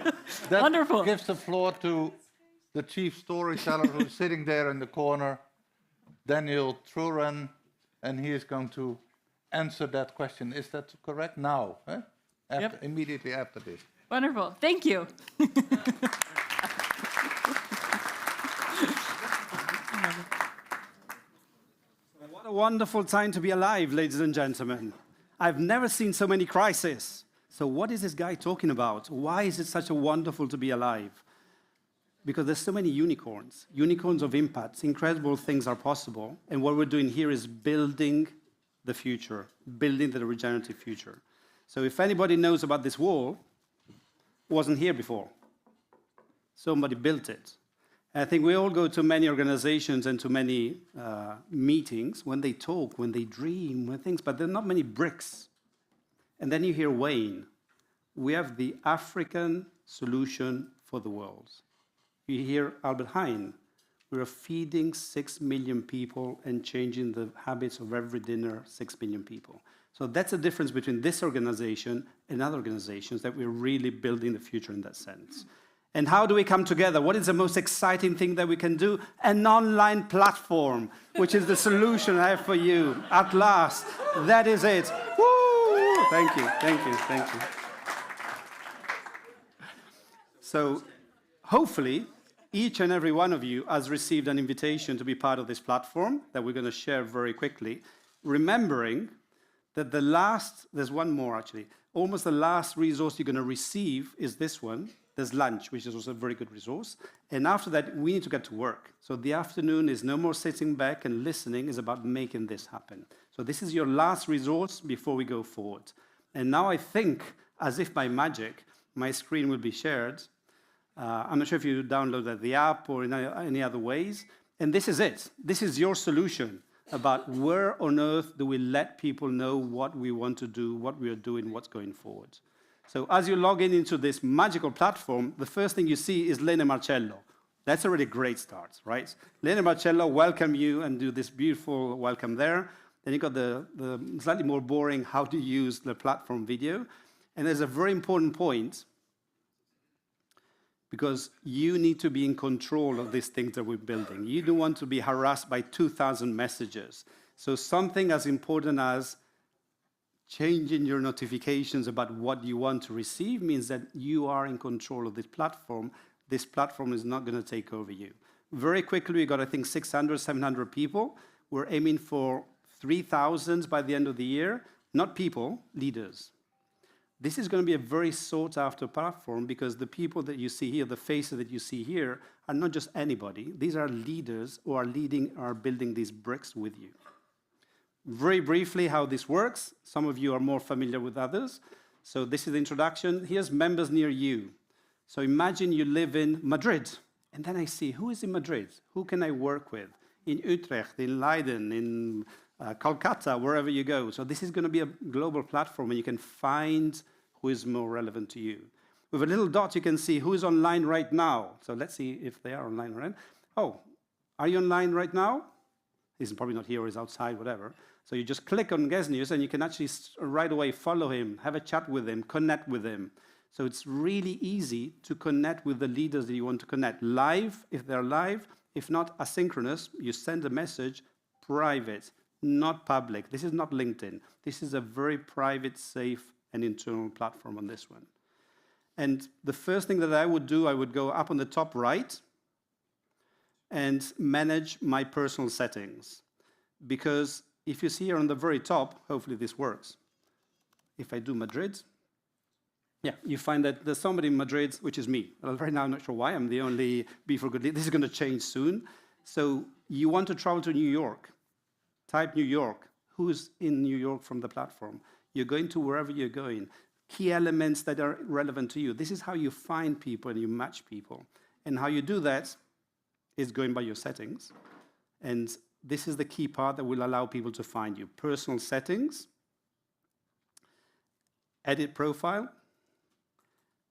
that Wonderful. gives the floor to the chief storyteller who's sitting there in the corner, Daniel Truran, and he is going to answer that question. Is that correct? Now, Yep. Immediately after this. Wonderful. Thank you. What a wonderful time to be alive, ladies and gentlemen. I've never seen so many crises. So what is this guy talking about? Why is it such a wonderful to be alive? Because there's so many unicorns of impact. Incredible things are possible. And what we're doing here is building the future, building the regenerative future. So if anybody knows about this wall, it wasn't here before. Somebody built it. I think we all go to many organizations and to many meetings when they talk, when they dream, but there are not many bricks. And then you hear Wayne. We have the African solution for the world. You hear Albert Heijn. We are feeding 6 million people and changing the habits of every dinner, 6 million people. So that's the difference between this organization and other organizations, that we're really building the future in that sense. And how do we come together? What is the most exciting thing that we can do? An online platform, which is the solution I have for you. At last, that is it. Woo! Thank you, thank you, thank you. So hopefully, each and every one of you has received an invitation to be part of this platform that we're going to share very quickly, remembering that there's one more actually, almost the last resource you're going to receive is this one. There's lunch, which is also a very good resource. And after that, we need to get to work. So the afternoon is no more sitting back and listening, it's about making this happen. So this is your last resource before we go forward. And now I think, as if by magic, my screen will be shared. I'm not sure if you downloaded the app or in any other ways. And this is it. This is your solution about where on earth do we let people know what we want to do, what we are doing, what's going forward. So as you log into this magical platform, the first thing you see is Lene Marcello. That's already a great start, right? Lene Marcello welcome you and do this beautiful welcome there. Then you got the slightly more boring how to use the platform video. And there's a very important point, because you need to be in control of these things that we're building. You don't want to be harassed by 2,000 messages. So something as important as changing your notifications about what you want to receive means that you are in control of this platform. This platform is not going to take over you. Very quickly, we got, I think, 600, 700 people. We're aiming for 3,000 by the end of the year. Not people, leaders. This is going to be a very sought-after platform because the people that you see here, the faces that you see here, are not just anybody. These are leaders who are building these bricks with you. Very briefly, how this works. Some of you are more familiar with others. So this is the introduction. Here's members near you. So imagine you live in Madrid. And then I see, who is in Madrid? Who can I work with? In Utrecht, in Leiden, in Calcutta, wherever you go. So this is going to be a global platform, and you can find who is more relevant to you. With a little dot, you can see who is online right now. So let's see if they are online right now. Oh, are you online right now? He's probably not here, or he's outside, whatever. So you just click on Guest News, and you can actually right away follow him, have a chat with him, connect with him. So it's really easy to connect with the leaders that you want to connect. Live, if they're live. If not, asynchronous, you send a message, private. Not public. This is not LinkedIn. This is a very private, safe, and internal platform on this one. And the first thing that I would do, I would go up on the top right and manage my personal settings. Because if you see here on the very top, hopefully this works. If I do Madrid, yeah, you find that there's somebody in Madrid, which is me. Well, right now, I'm not sure why. I'm the only Be for Good leader. This is going to change soon. So you want to travel to New York. Type New York. Who's in New York from the platform? You're going to wherever you're going. Key elements that are relevant to you. This is how you find people and you match people. And how you do that is going by your settings. And this is the key part that will allow people to find you. Personal settings. Edit profile.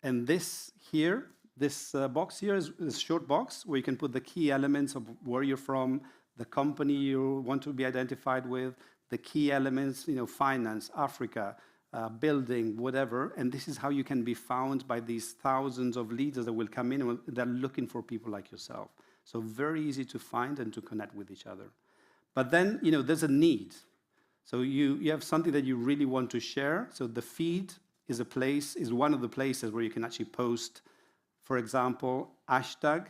And this here, this box here is a short box where you can put the key elements of where you're from, the company you want to be identified with, the key elements, finance, Africa, building, whatever. And this is how you can be found by these thousands of leaders that will come in and they're looking for people like yourself. So very easy to find and to connect with each other. But then, there's a need. So you have something that you really want to share. So the feed is one of the places where you can actually post, for example, hashtag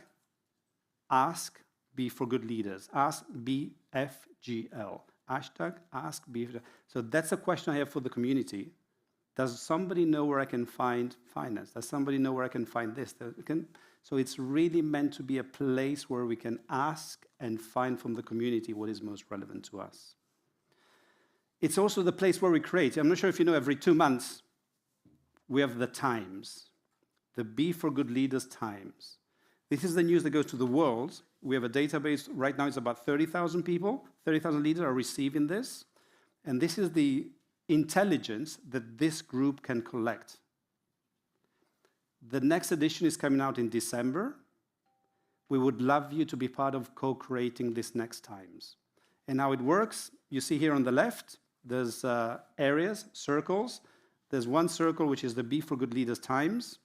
ask Be for Good Leaders. Ask BFGL. Hashtag ask BFGL. So that's a question I have for the community. Does somebody know where I can find finance? Does somebody know where I can find this? So it's really meant to be a place where we can ask and find from the community what is most relevant to us. It's also the place where we create. I'm not sure if you know, every 2 months, we have the Times, the Be for Good Leaders Times. This is the news that goes to the world. We have a database, right now it's about 30,000 people, 30,000 leaders are receiving this. And this is the intelligence that this group can collect. The next edition is coming out in December. We would love you to be part of co-creating this next times. And how it works, you see here on the left, there's areas, circles. There's one circle, which is the Be for Good Leaders times.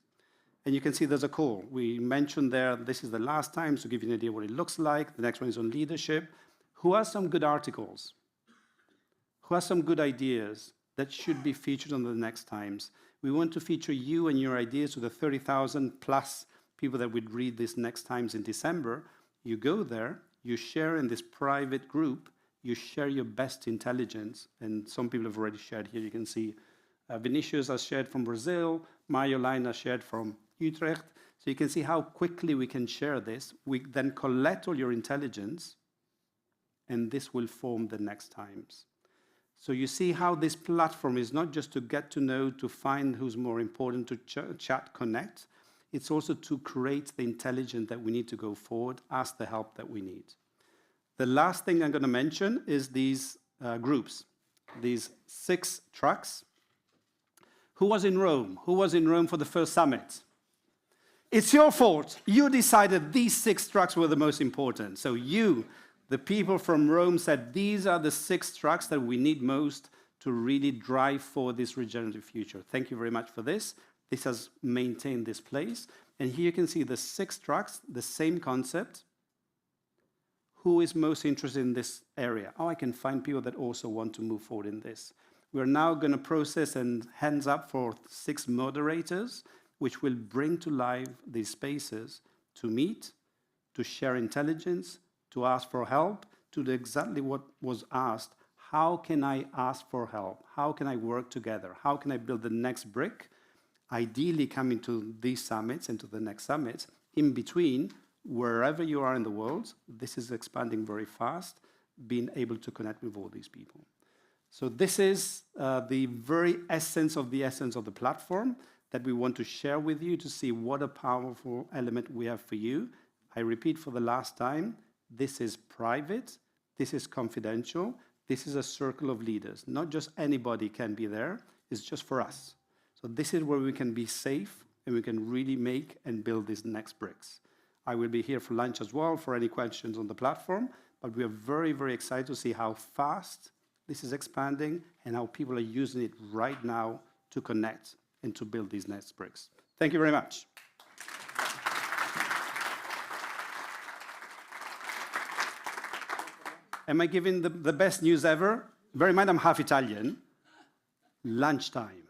And you can see there's a call. We mentioned there, this is the last time, to give you an idea what it looks like. The next one is on leadership. Who has some good articles? Who has some good ideas that should be featured on the next times? We want to feature you and your ideas to the 30,000 plus people that would read this next times in December. You go there, you share in this private group, you share your best intelligence, and some people have already shared here. You can see Vinicius has shared from Brazil, Mario Line has shared from Utrecht. So you can see how quickly we can share this. We then collect all your intelligence, and this will form the next times. So you see how this platform is not just to get to know, to find who's more important, to chat, connect. It's also to create the intelligence that we need to go forward, ask the help that we need. The last thing I'm going to mention is these groups, these 6 tracks. Who was in Rome? Who was in Rome for the first summit? It's your fault. You decided these 6 tracks were the most important. So you, the people from Rome, said these are the 6 tracks that we need most to really drive forward this regenerative future. Thank you very much for this. This has maintained this place. And here you can see the 6 tracks, the same concept. Who is most interested in this area? Oh, I can find people that also want to move forward in this. We're now going to process and hands up for 6 moderators, which will bring to life these spaces to meet, to share intelligence, to ask for help, to do exactly what was asked. How can I ask for help? How can I work together? How can I build the next brick? Ideally coming to these summits and to the next summits. In between, wherever you are in the world, this is expanding very fast, being able to connect with all these people. So this is the very essence of the platform that we want to share with you to see what a powerful element we have for you. I repeat for the last time, this is private, this is confidential, this is a circle of leaders. Not just anybody can be there, it's just for us. So this is where we can be safe and we can really make and build these next bricks. I will be here for lunch as well for any questions on the platform, but we are very, very excited to see how fast this is expanding and how people are using it right now to connect and to build these next bricks. Thank you very much. Am I giving the best news ever? Bear in mind, I'm half Italian. Lunchtime.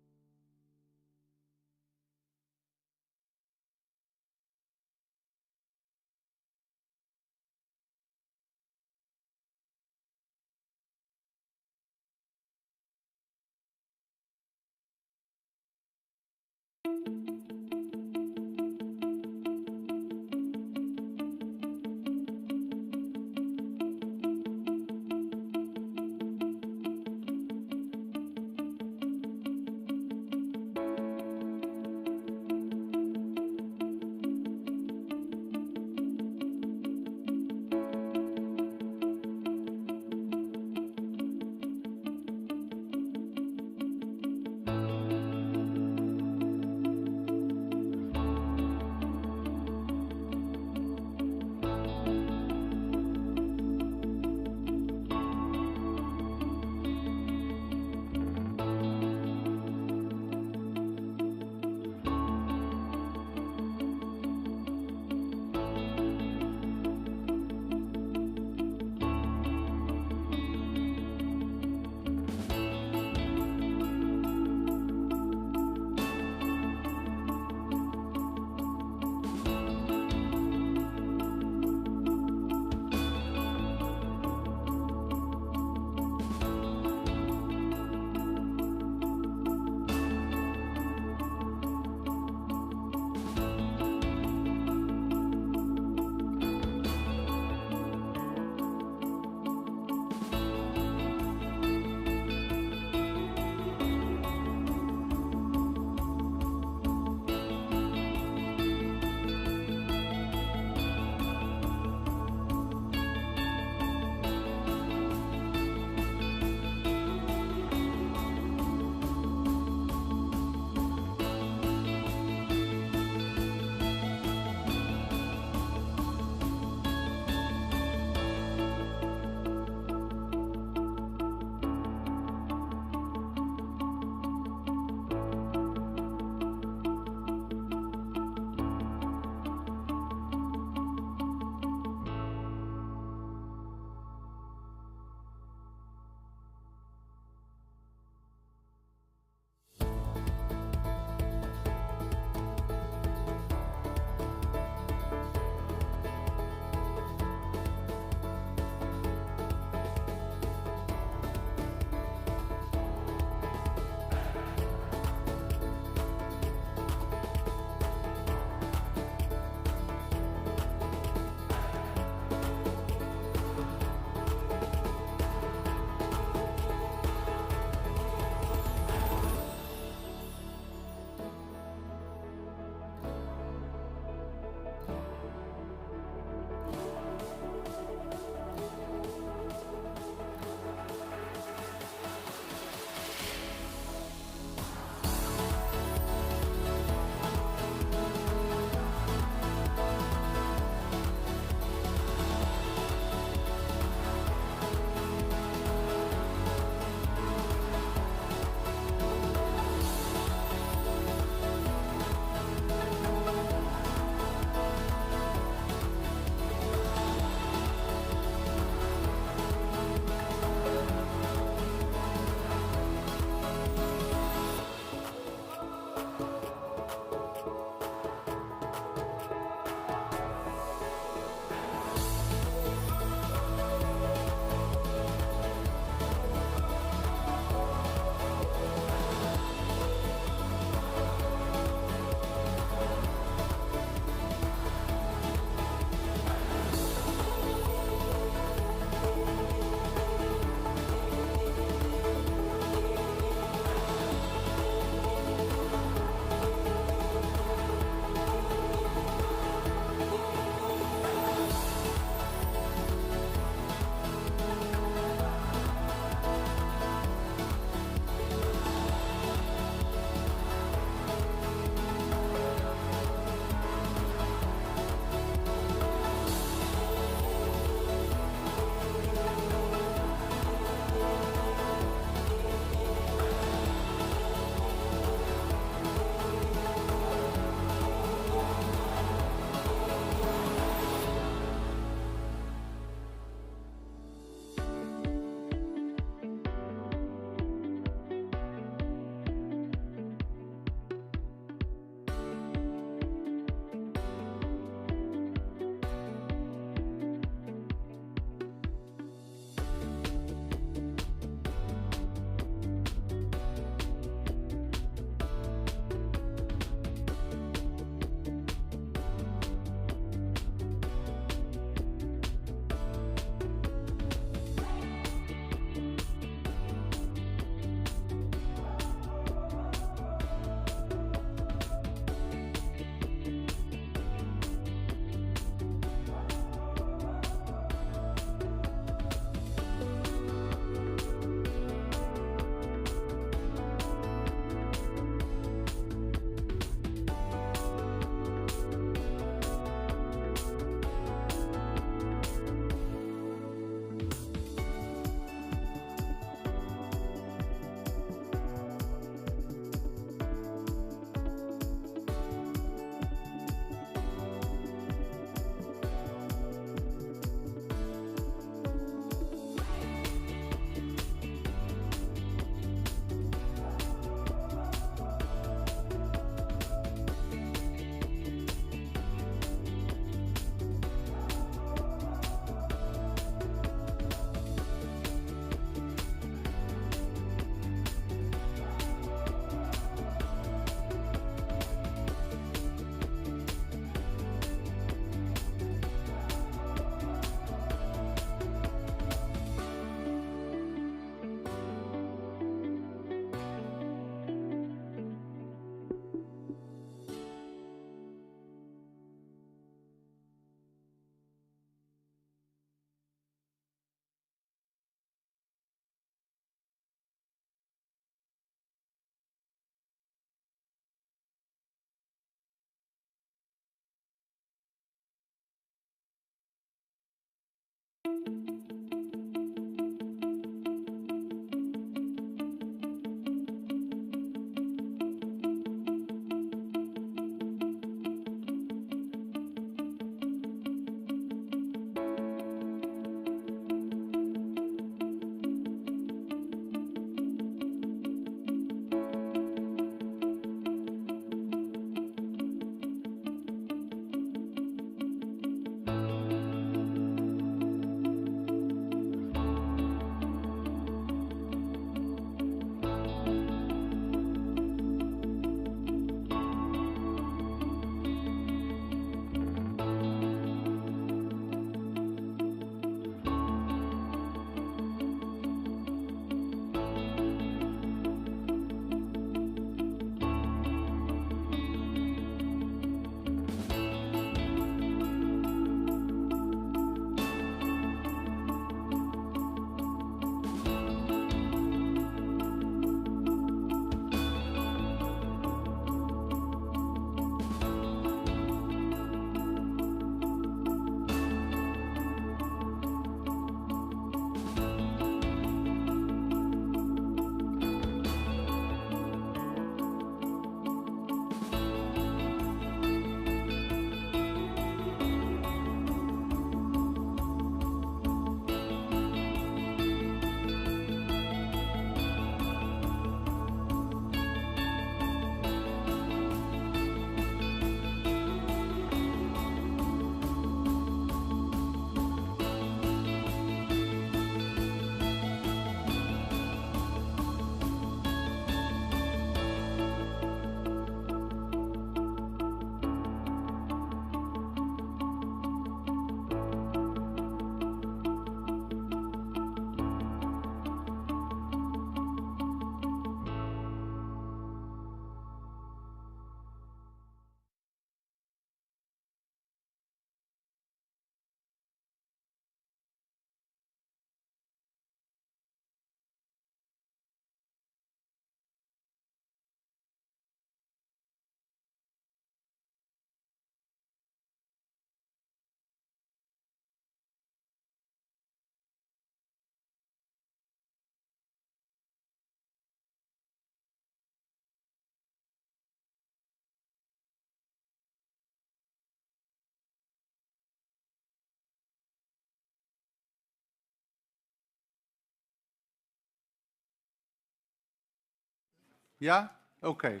Yeah? Okay.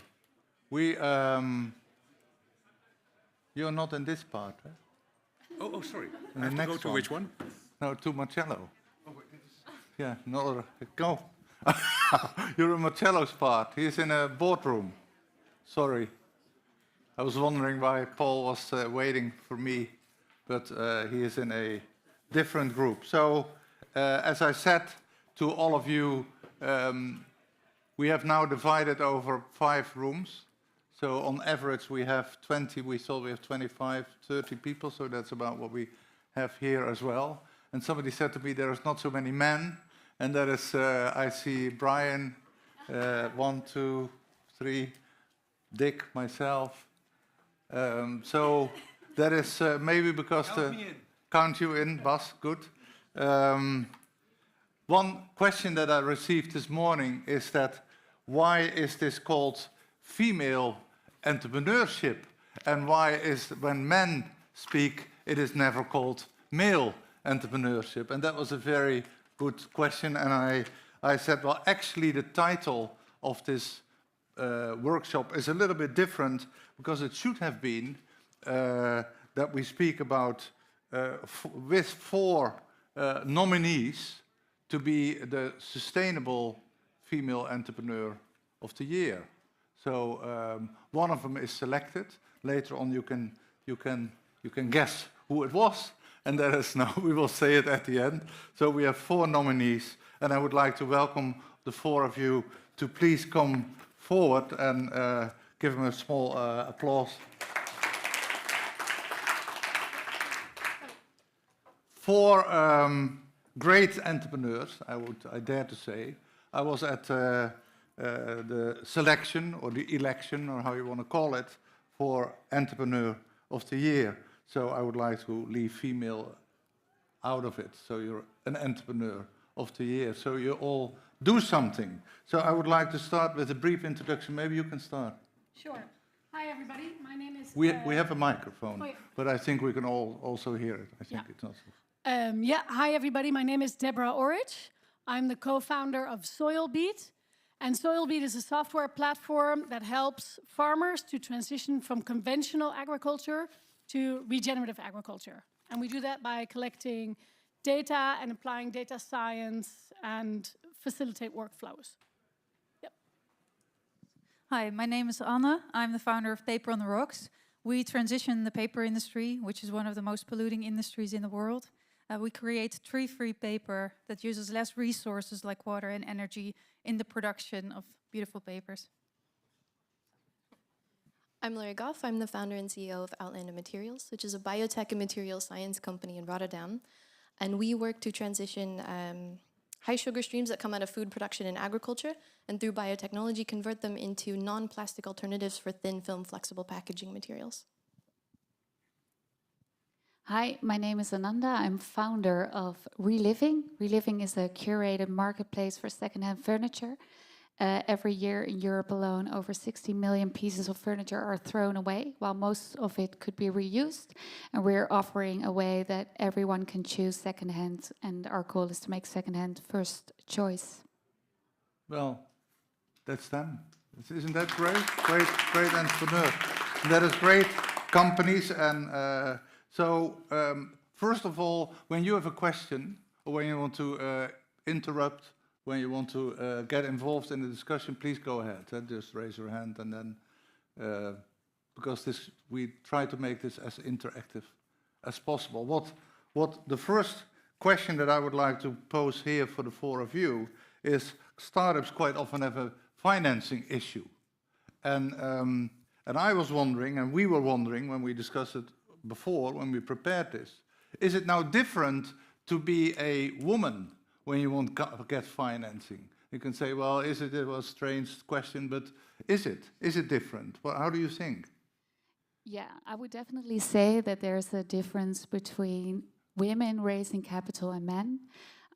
You're not in this part, eh? Oh, sorry. In I have the to go next to which one? No, to Marcello. Yeah, no, go. You're in Marcello's part. He's in a boardroom. Sorry. I was wondering why Paul was waiting for me, but he is in a different group. So, as I said to all of you, we have now divided over 5 rooms. So on average we have 20, we thought we have 25, 30 people, so that's about what we have here as well. And somebody said to me, there is not so many men, and that is, I see Brian, 1, 2, 3, Dick, myself. So that is maybe because count you in, Bas, good. One question that I received this morning is that why is this called female entrepreneurship? And why is, when men speak, it is never called male entrepreneurship? And that was a very good question. And I said, well, actually the title of this workshop is a little bit different, because it should have been that we speak about with 4 nominees to be the Sustainable Female Entrepreneur of the Year. So one of them is selected. Later on, you can guess who it was, and that is now we will say it at the end. So we have 4 nominees, and I would like to welcome the 4 of you to please come forward and give them a small applause. 4 great entrepreneurs, I dare to say. I was at the selection or the election, or how you want to call it, for Entrepreneur of the Year. So I would like to leave female out of it. So you're an Entrepreneur of the Year. So you all do something. So I would like to start with a brief introduction. Maybe you can start. Sure. Hi, everybody. My name is... We have a microphone, oh, yeah. But I think we can all also hear it. I think it's also... Hi, everybody. My name is Deborah Orich. I'm the co-founder of Soilbeat. And Soilbeat is a software platform that helps farmers to transition from conventional agriculture to regenerative agriculture. And we do that by collecting data and applying data science and facilitate workflows. Yep. Hi, my name is Anne. I'm the founder of Paper on the Rocks. We transition the paper industry, which is one of the most polluting industries in the world. We create tree-free paper that uses less resources like water and energy in the production of beautiful papers. I'm Larry Goff. I'm the founder and CEO of Outlander Materials, which is a biotech and material science company in Rotterdam. And we work to transition high sugar streams that come out of food production and agriculture, and through biotechnology convert them into non-plastic alternatives for thin film flexible packaging materials. Hi, my name is Ananda. I'm founder of Reliving. Reliving is a curated marketplace for secondhand furniture. Every year in Europe alone, over 60 million pieces of furniture are thrown away, while most of it could be reused. And we're offering a way that everyone can choose secondhand, and our goal is to make secondhand first choice. Well, that's them. Isn't that great? Great entrepreneurs. And that is great companies. And so, first of all, when you have a question, or when you want to interrupt, when you want to get involved in the discussion, please go ahead. Just raise your hand, and then, because we try to make this as interactive as possible. What the first question that I would like to pose here for the 4 of you is, startups quite often have a financing issue. And I was wondering, and we were wondering when we discussed it before, when we prepared this, is it now different to be a woman when you want to get financing? You can say, well, it was a strange question, but is it different? Well, how do you think? Yeah, I would definitely say that there's a difference between women raising capital and men.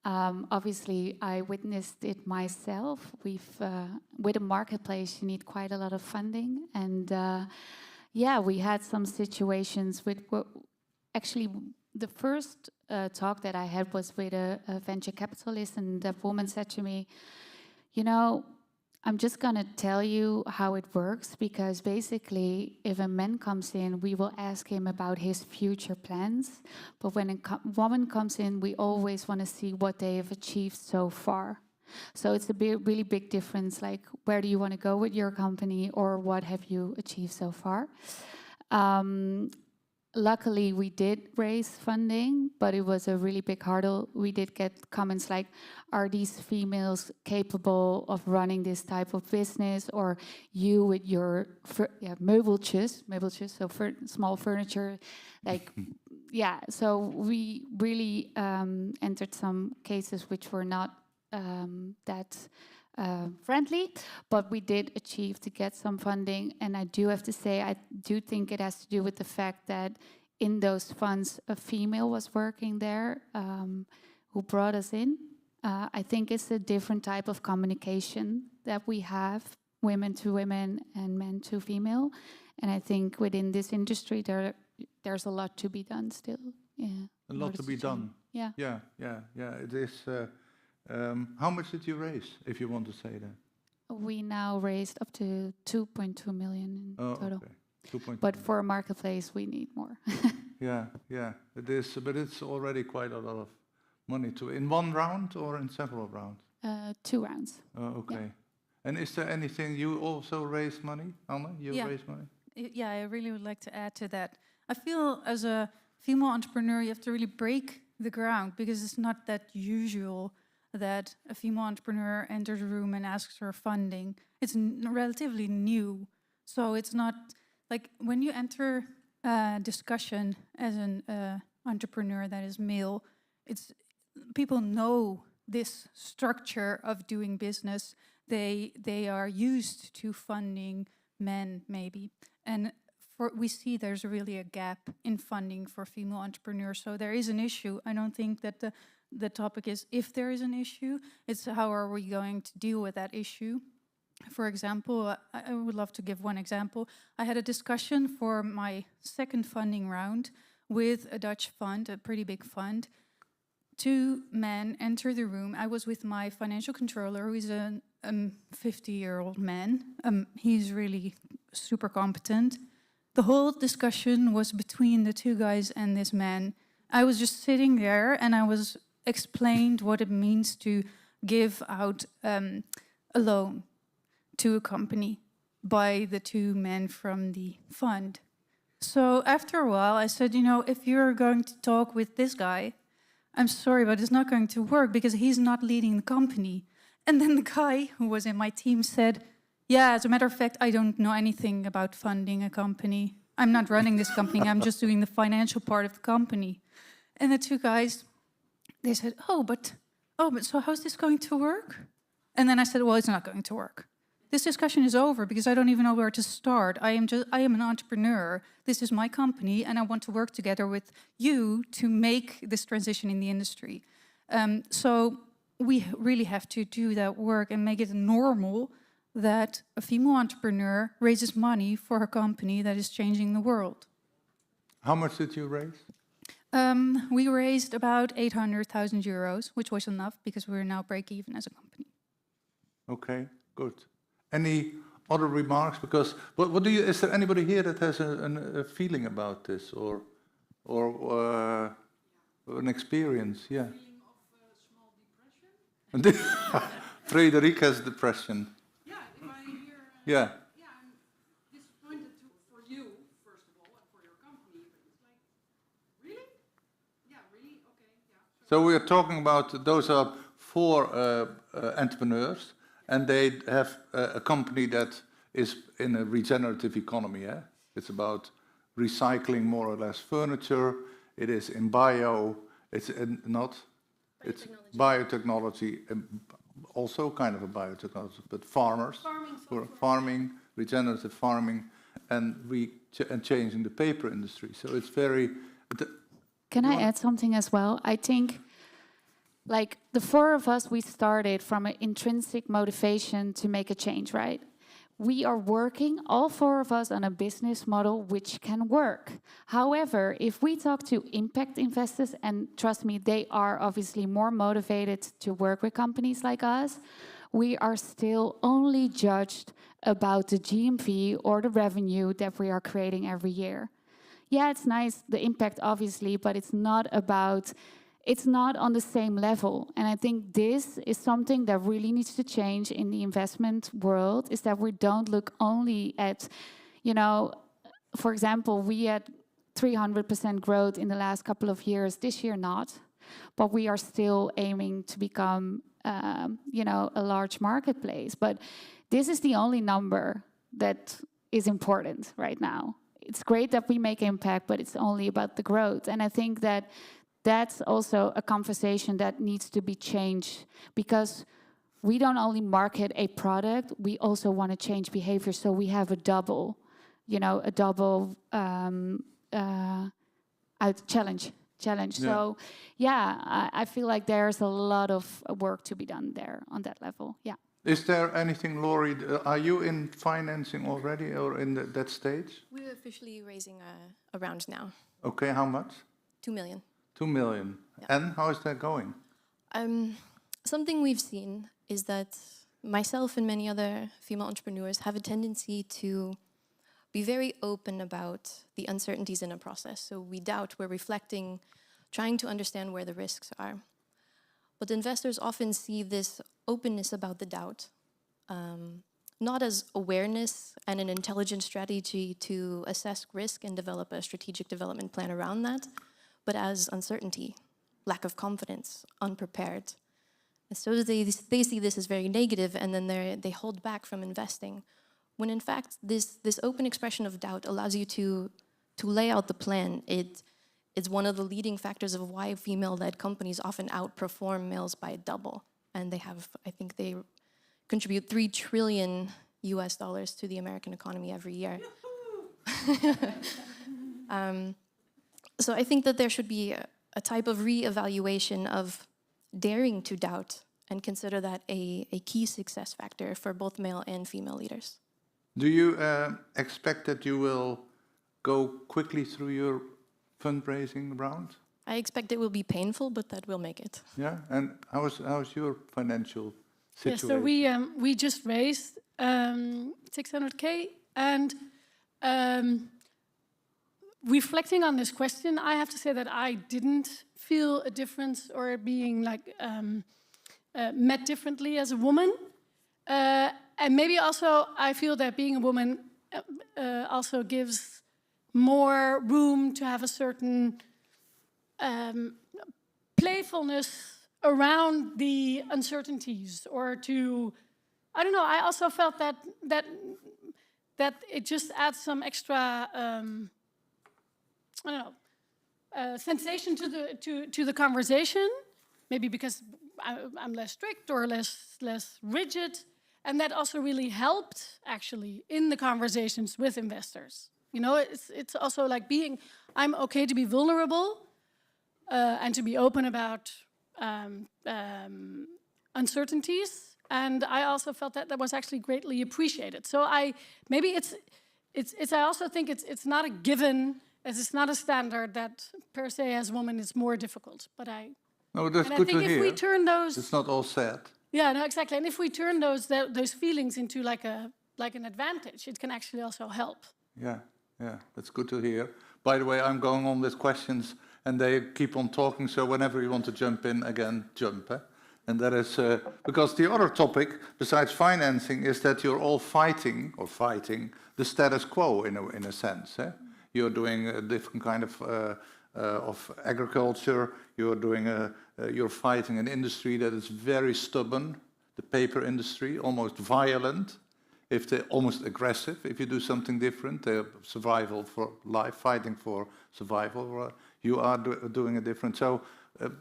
Obviously, I witnessed it myself. With a marketplace, you need quite a lot of funding, and yeah, we had some situations with, actually, the first talk that I had was with a venture capitalist, and that woman said to me, you know, I'm just going to tell you how it works, because basically if a man comes in, we will ask him about his future plans. But when a woman comes in, we always want to see what they have achieved so far. So it's a really big difference, like where do you want to go with your company, or what have you achieved so far? Luckily, we did raise funding, but it was a really big hurdle. We did get comments like, are these females capable of running this type of business? Or you with your meubeltjes, so small furniture, like, yeah. So we really entered some cases which were not that friendly, but we did achieve to get some funding. And I do have to say, I do think it has to do with the fact that in those funds, a female was working there who brought us in. I think it's a different type of communication that we have, women to women and men to female. And I think within this industry, there's a lot to be done still. Yeah, a lot to be done. Yeah. It is. How much did you raise, if you want to say that? We now raised up to 2.2 million in total. Okay. 2.2. But for a marketplace, we need more. Yeah, it is, but it's already quite a lot of money in one round or in several rounds? 2 rounds. Oh, okay. Yeah. And is there anything you also raise money, Anna? You raise money? Yeah, I really would like to add to that. I feel as a female entrepreneur, you have to really break the ground, because it's not that usual that a female entrepreneur enters a room and asks for funding. It's relatively new. So it's not like when you enter a discussion as an entrepreneur that is male, people know this structure of doing business. They are used to funding men, maybe. And we see there's really a gap in funding for female entrepreneurs. So there is an issue. I don't think that the topic is if there is an issue, it's how are we going to deal with that issue. For example, I would love to give one example. I had a discussion for my second funding round with a Dutch fund, a pretty big fund. 2 men enter the room. I was with my financial controller, who is a 50-year-old man. He's really super competent. The whole discussion was between the 2 guys and this man. I was just sitting there and I was explained what it means to give out a loan to a company by the 2 men from the fund. So after a while, I said, if you're going to talk with this guy, I'm sorry, but it's not going to work because he's not leading the company. And then the guy who was in my team said, yeah, as a matter of fact, I don't know anything about funding a company. I'm not running this company. I'm just doing the financial part of the company. And the 2 guys, they said, but so how's this going to work? And then I said, well, it's not going to work. This discussion is over because I don't even know where to start. I am an entrepreneur. This is my company, and I want to work together with you to make this transition in the industry. So we really have to do that work and make it normal that a female entrepreneur raises money for a company that is changing the world. How much did you raise? We raised about 800,000 euros, which was enough because we're now break even as a company. Okay, good. Any other remarks? Because what do you? Is there anybody here that has a feeling about this or an experience? Yeah. Feeling of small depression. Frederic has depression. Yeah, if I hear. Yeah. Yeah, I'm disappointed for you first of all and for your company. But it's like, really? Yeah, really? Okay, yeah. So we are talking about those are 4 entrepreneurs. And they have a company that is in a regenerative economy. It's about recycling more or less furniture. It is in bio. It's It's biotechnology, also kind of a biotechnology, but farmers who are farming, regenerative farming, and changing the paper industry. So it's very. Can I add something as well? I think. Like the 4 of us, we started from an intrinsic motivation to make a change, right? We are working, all 4 of us, on a business model which can work. However, if we talk to impact investors, and trust me, they are obviously more motivated to work with companies like us, we are still only judged about the GMV or the revenue that we are creating every year. Yeah, it's nice, the impact obviously, but it's not on the same level. And I think this is something that really needs to change in the investment world, is that we don't look only at, for example, we had 300% growth in the last couple of years, this year not, but we are still aiming to become, a large marketplace. But this is the only number that is important right now. It's great that we make impact, but it's only about the growth. And I think that that's also a conversation that needs to be changed, because we don't only market a product, we also want to change behavior. So we have a double challenge. Yeah. So yeah, I feel like there's a lot of work to be done there on that level. Yeah. Is there anything, Laurie, are you in financing already or in that stage? We're officially raising a round now. Okay, how much? 2 million. 2 million. Yeah. And how is that going? Something we've seen is that myself and many other female entrepreneurs have a tendency to be very open about the uncertainties in a process. So we doubt, we're reflecting, trying to understand where the risks are. But investors often see this openness about the doubt, not as awareness and an intelligent strategy to assess risk and develop a strategic development plan around that, but as uncertainty, lack of confidence, unprepared. And so they see this as very negative, and then they hold back from investing. When in fact, this open expression of doubt allows you to lay out the plan. It's one of the leading factors of why female-led companies often outperform males by double. And I think they contribute $3 trillion to the American economy every year. So I think that there should be a type of re-evaluation of daring to doubt and consider that a key success factor for both male and female leaders. Do you expect that you will go quickly through your fundraising round? I expect it will be painful, but that we'll make it. Yeah, and how's your financial situation? Yeah, so we just raised 600K, and reflecting on this question, I have to say that I didn't feel a difference or being met differently as a woman. And maybe also I feel that being a woman also gives more room to have a certain playfulness around the uncertainties, or to, I don't know, I also felt that it just adds some extra, sensation to the conversation, maybe because I'm less strict or less rigid. And that also really helped, actually, in the conversations with investors. It's also like I'm okay to be vulnerable and to be open about uncertainties. And I also felt that was actually greatly appreciated. So I also think it's not a given, as it's not a standard that per se as women it's more difficult. But No, that's good to hear. If we turn those, it's not all sad. Yeah, no, exactly. And if we turn those feelings into like an advantage, it can actually also help. Yeah, that's good to hear. By the way, I'm going on with questions, and they keep on talking. So whenever you want to jump in again, jump. And that is because the other topic besides financing is that you're all fighting the status quo in a sense. You're doing a different kind of agriculture. You're fighting an industry that is very stubborn, the paper industry, almost violent, if they're almost aggressive. If you do something different, they're survival for life, fighting for survival. You are doing it different. So,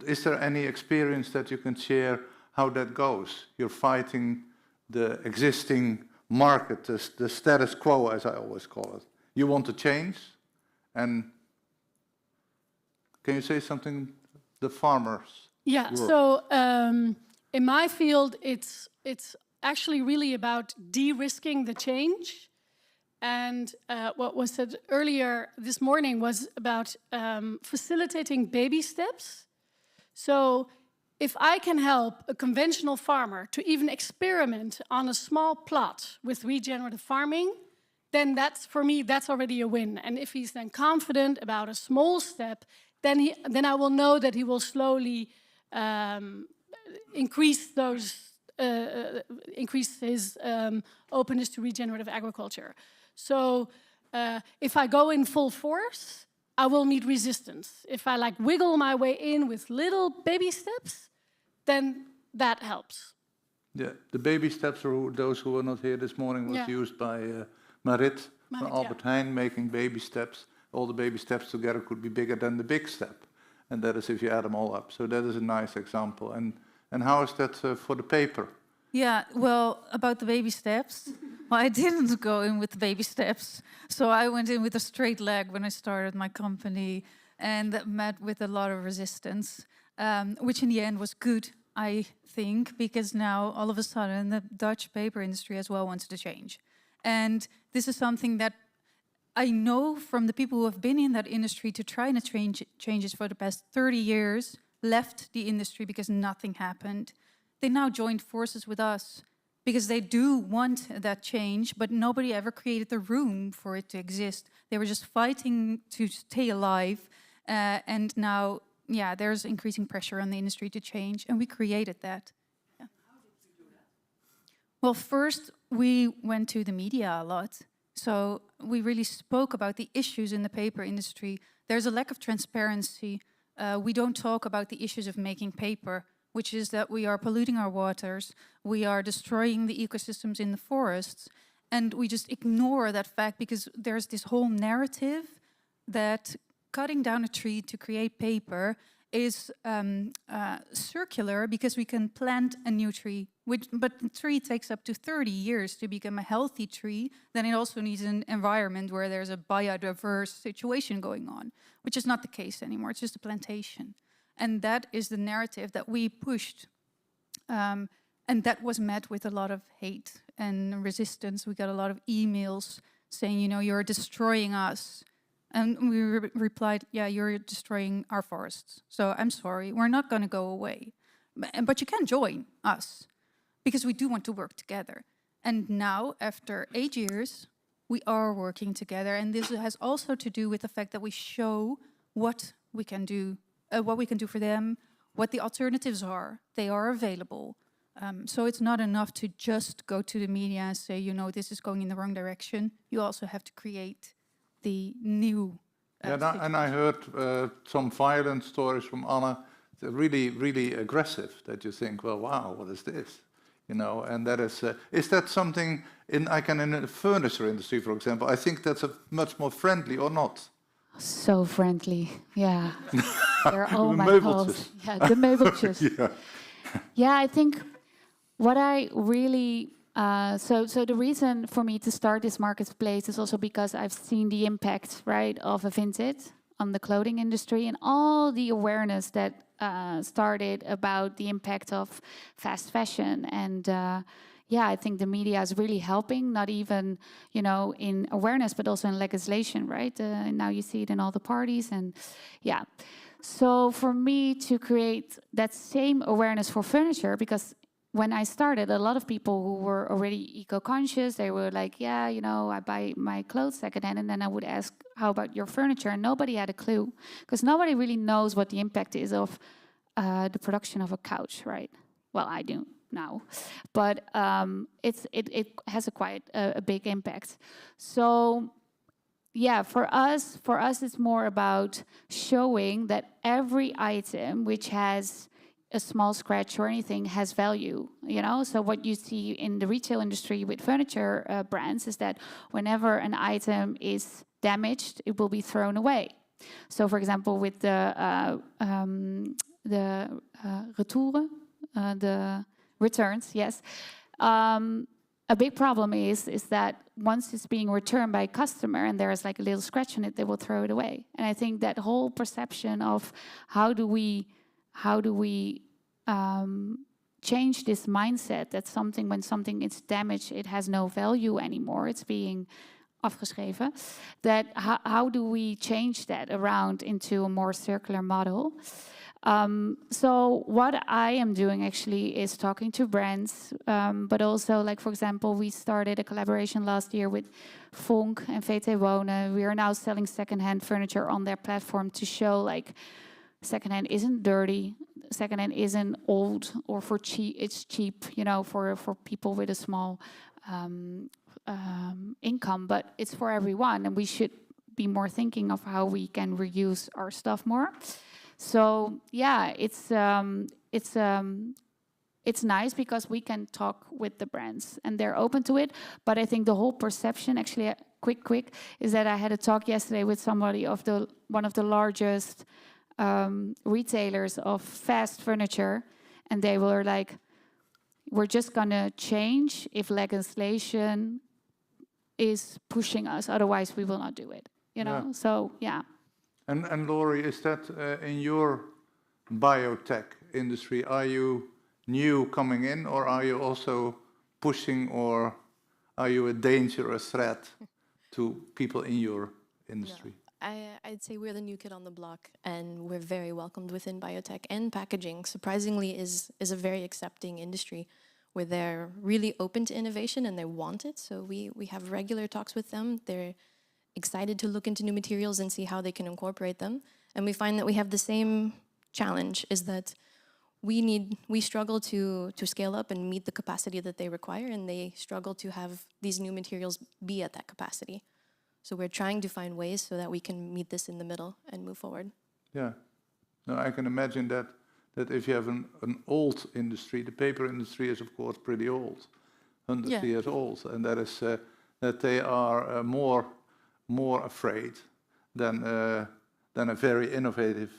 is there any experience that you can share how that goes? You're fighting the existing market, the status quo, as I always call it. You want to change, and can you say something? The farmers. Yeah. work. So in my field, it's actually really about de-risking the change. And what was said earlier this morning was about facilitating baby steps. So if I can help a conventional farmer to even experiment on a small plot with regenerative farming, then that's, for me, that's already a win. And if he's then confident about a small step, then I will know that he will slowly increase his openness to regenerative agriculture. So if I go in full force, I will meet resistance. If I like wiggle my way in with little baby steps, then that helps. Yeah, the baby steps, for those who were not here this morning, was used by Marit from Albert Heijn, making baby steps. All the baby steps together could be bigger than the big step. And that is if you add them all up. So that is a nice example. And how is that for the paper? Yeah, well, about the baby steps, well, I didn't go in with the baby steps. So I went in with a straight leg when I started my company, and that met with a lot of resistance, which in the end was good, I think, because now all of a sudden the Dutch paper industry as well wants to change. And this is something that I know from the people who have been in that industry to try to changes for the past 30 years, left the industry because nothing happened. They now joined forces with us because they do want that change, but nobody ever created the room for it to exist. They were just fighting to stay alive. And now, yeah, there's increasing pressure on the industry to change, and we created that. Yeah. How did you do that? Well, first, we went to the media a lot. So we really spoke about the issues in the paper industry. There's a lack of transparency. We don't talk about the issues of making paper, which is that we are polluting our waters, we are destroying the ecosystems in the forests, and we just ignore that fact because there's this whole narrative that cutting down a tree to create paper is circular because we can plant a new tree, but the tree takes up to 30 years to become a healthy tree. Then it also needs an environment where there's a biodiverse situation going on, which is not the case anymore. It's just a plantation. And that is the narrative that we pushed. And that was met with a lot of hate and resistance. We got a lot of emails saying, you know, you're destroying us. And we replied, yeah, you're destroying our forests. So I'm sorry, we're not going to go away. But you can join us because we do want to work together. And now, after 8 years, we are working together. And this has also to do with the fact that we show what we can do for them, what the alternatives are. They are available. So it's not enough to just go to the media and say, you know, this is going in the wrong direction. You also have to create the new. And I heard some violent stories from Anna, really, really aggressive, that you think, well, wow, what is this? You know, and that is that something in the furniture industry, for example? I think that's much more friendly, or not? So friendly, yeah. They're all my calls. Yeah, the meubeltjes. Yeah, I think what I really so the reason for me to start this marketplace is also because I've seen the impact, right, of a Vinted on the clothing industry and all the awareness that started about the impact of fast fashion. And yeah, I think the media is really helping, not even, you know, in awareness, but also in legislation, right? And now you see it in all the parties, and yeah. So for me to create that same awareness for furniture, because when I started, a lot of people who were already eco-conscious, they were like, yeah, you know, I buy my clothes secondhand, and then I would ask, how about your furniture? And nobody had a clue, because nobody really knows what the impact is of the production of a couch, right? Well, I do now, but it has quite a big impact. So yeah, for us, it's more about showing that every item which has a small scratch or anything has value, you know? So what you see in the retail industry with furniture brands is that whenever an item is damaged, it will be thrown away. So for example, with the retouren, the returns, yes. A big problem is that once it's being returned by a customer and there's like a little scratch on it, they will throw it away. And I think that whole perception of how do we change this mindset that when something is damaged, it has no value anymore, it's being afgeschreven, that how do we change that around into a more circular model? So what I am doing actually is talking to brands, but also, like, for example, we started a collaboration last year with Vonk and VT Wonen. We are now selling secondhand furniture on their platform to show, like, secondhand isn't dirty, secondhand isn't old or for cheap. It's cheap, you know, for people with a small income, but it's for everyone, and we should be more thinking of how we can reuse our stuff more. So yeah, it's nice because we can talk with the brands and they're open to it. But I think the whole perception, actually, quick, is that I had a talk yesterday with somebody of one of the largest retailers of fast furniture, and they were like, "We're just gonna change if legislation is pushing us. Otherwise, we will not do it." You know. Yeah. So yeah. And Laurie, is that in your biotech industry? Are you new coming in, or are you also pushing, or are you a dangerous threat to people in your industry? I'd say we're the new kid on the block, and we're very welcomed within biotech, and packaging, surprisingly, is a very accepting industry where they're really open to innovation and they want it. So we have regular talks with them. They're excited to look into new materials and see how they can incorporate them. And we find that we have the same challenge, is that we struggle to scale up and meet the capacity that they require, and they struggle to have these new materials be at that capacity. So we're trying to find ways so that we can meet this in the middle and move forward. Yeah. No, I can imagine that if you have an old industry, the paper industry is of course pretty old, 100 years old, and that is that they are more afraid than a very innovative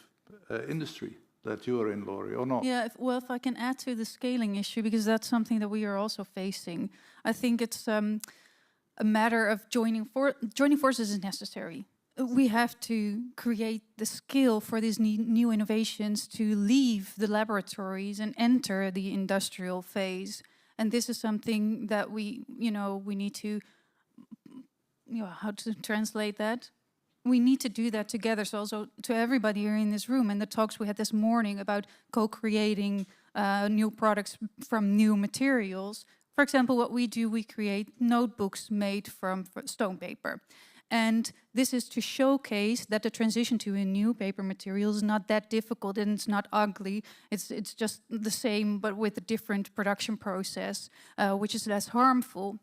industry that you're in, Laurie, or not? Yeah, if I can add to the scaling issue, because that's something that we are also facing. I think it's a matter of joining forces is necessary. We have to create the skill for these new innovations to leave the laboratories and enter the industrial phase. And this is something that we need to, how to translate that? We need to do that together. So also to everybody here in this room, and the talks we had this morning about co-creating new products from new materials. For example, what we do, we create notebooks made from stone paper. And this is to showcase that the transition to a new paper material is not that difficult, and it's not ugly. It's just the same, but with a different production process, which is less harmful.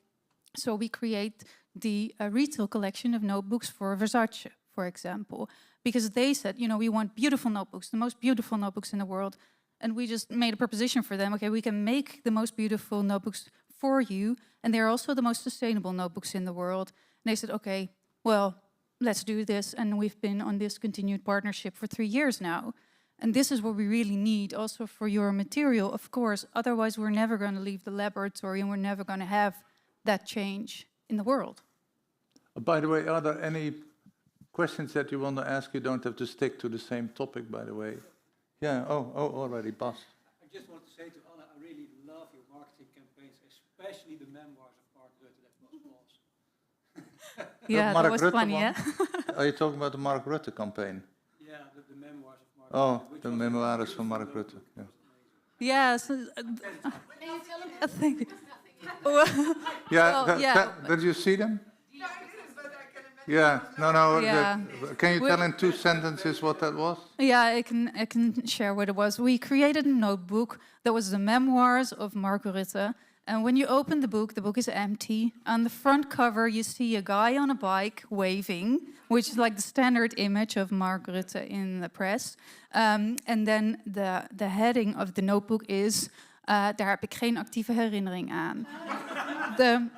So we create the retail collection of notebooks for Versace, for example, because they said, we want beautiful notebooks, the most beautiful notebooks in the world. And we just made a proposition for them. Okay, we can make the most beautiful notebooks for you, and they're also the most sustainable notebooks in the world. And they said, okay, well, let's do this. And we've been on this continued partnership for 3 years now. And this is what we really need also for your material, of course. Otherwise, we're never going to leave the laboratory, and we're never going to have that change in the world. By the way, are there any questions that you want to ask? You don't have to stick to the same topic, by the way. Yeah, already, Bas. I just want to say to Anna, I really love your marketing campaigns, especially the memoirs of Mark Rutte. That was awesome. Yeah, that was funny, yeah? Are you talking about the Mark Rutte campaign? Yeah, the memoirs of Mark Rutte. Oh, the memoirs van Mark Rutte. Yeah. Yeah, so, thank you. Did you see them? Yeah, no. Yeah. Can you tell in 2 sentences what that was? Yeah, I can share what it was. We created a notebook that was the memoirs of Mark Rutte. And when you open the book is empty. On the front cover, you see a guy on a bike waving, which is like the standard image of Mark Rutte in the press. And then the heading of the notebook is, daar heb ik geen actieve herinnering aan. The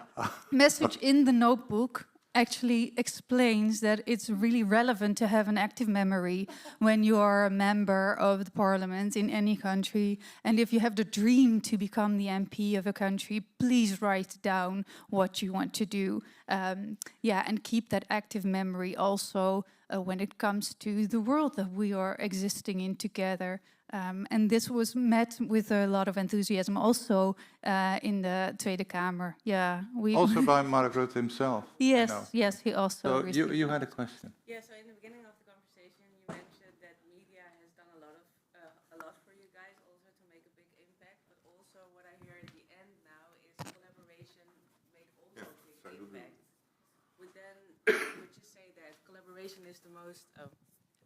message in the notebook actually explains that it's really relevant to have an active memory when you are a member of the parliament in any country. And if you have the dream to become the MP of a country, please write down what you want to do. And keep that active memory also when it comes to the world that we are existing in together. And this was met with a lot of enthusiasm also in the Tweede Kamer. Yeah, also by Mark Rutte himself. Yes, he also. So you had a question. Yeah, so in the beginning of the conversation, you mentioned that media has done a lot of collaboration is the most?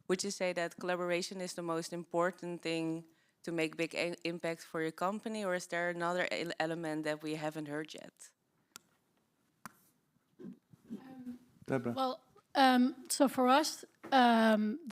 Would you say that collaboration is the most important thing to make big impact for your company, or is there another element that we haven't heard yet? Deborah. Well, so for us,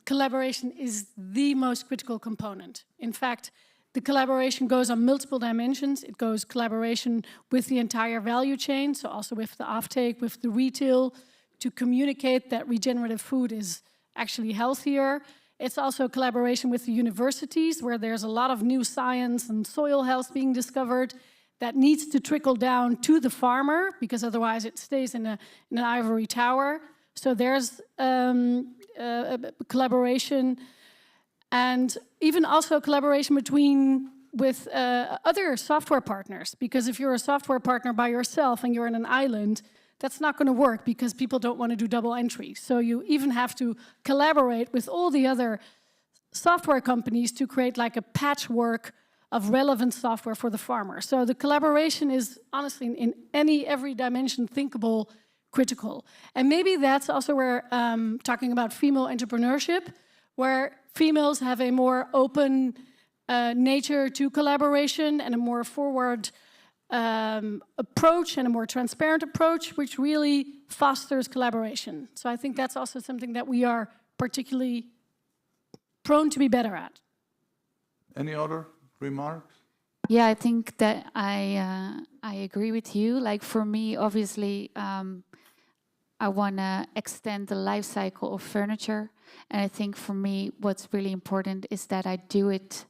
collaboration is the most critical component. In fact, the collaboration goes on multiple dimensions. It goes collaboration with the entire value chain, so also with the offtake, with the retail, to communicate that regenerative food is actually healthier. It's also collaboration with the universities, where there's a lot of new science and soil health being discovered that needs to trickle down to the farmer, because otherwise it stays in an ivory tower. So there's collaboration, and even also collaboration with other software partners. Because if you're a software partner by yourself and you're in an island, that's not going to work, because people don't want to do double entry. So you even have to collaborate with all the other software companies to create like a patchwork of relevant software for the farmer. So the collaboration is honestly in every dimension thinkable, critical. And maybe that's also where, talking about female entrepreneurship, where females have a more open nature to collaboration and a more forward approach and a more transparent approach, which really fosters collaboration. So I think that's also something that we are particularly prone to be better at. Any other remarks? Yeah, I think that I agree with you. Like for me, obviously, I want to extend the life cycle of furniture. And I think for me, what's really important is that I do it.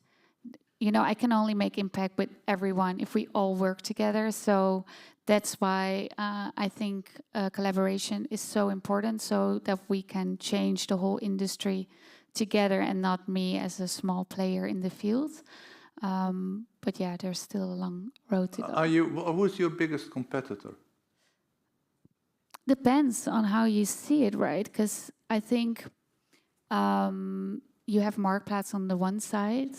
You know, I can only make impact with everyone if we all work together. So that's why I think collaboration is so important, so that we can change the whole industry together and not me as a small player in the field. But yeah, there's still a long road to go. Who's your biggest competitor? Depends on how you see it, right? Because I think you have Marktplaats on the one side,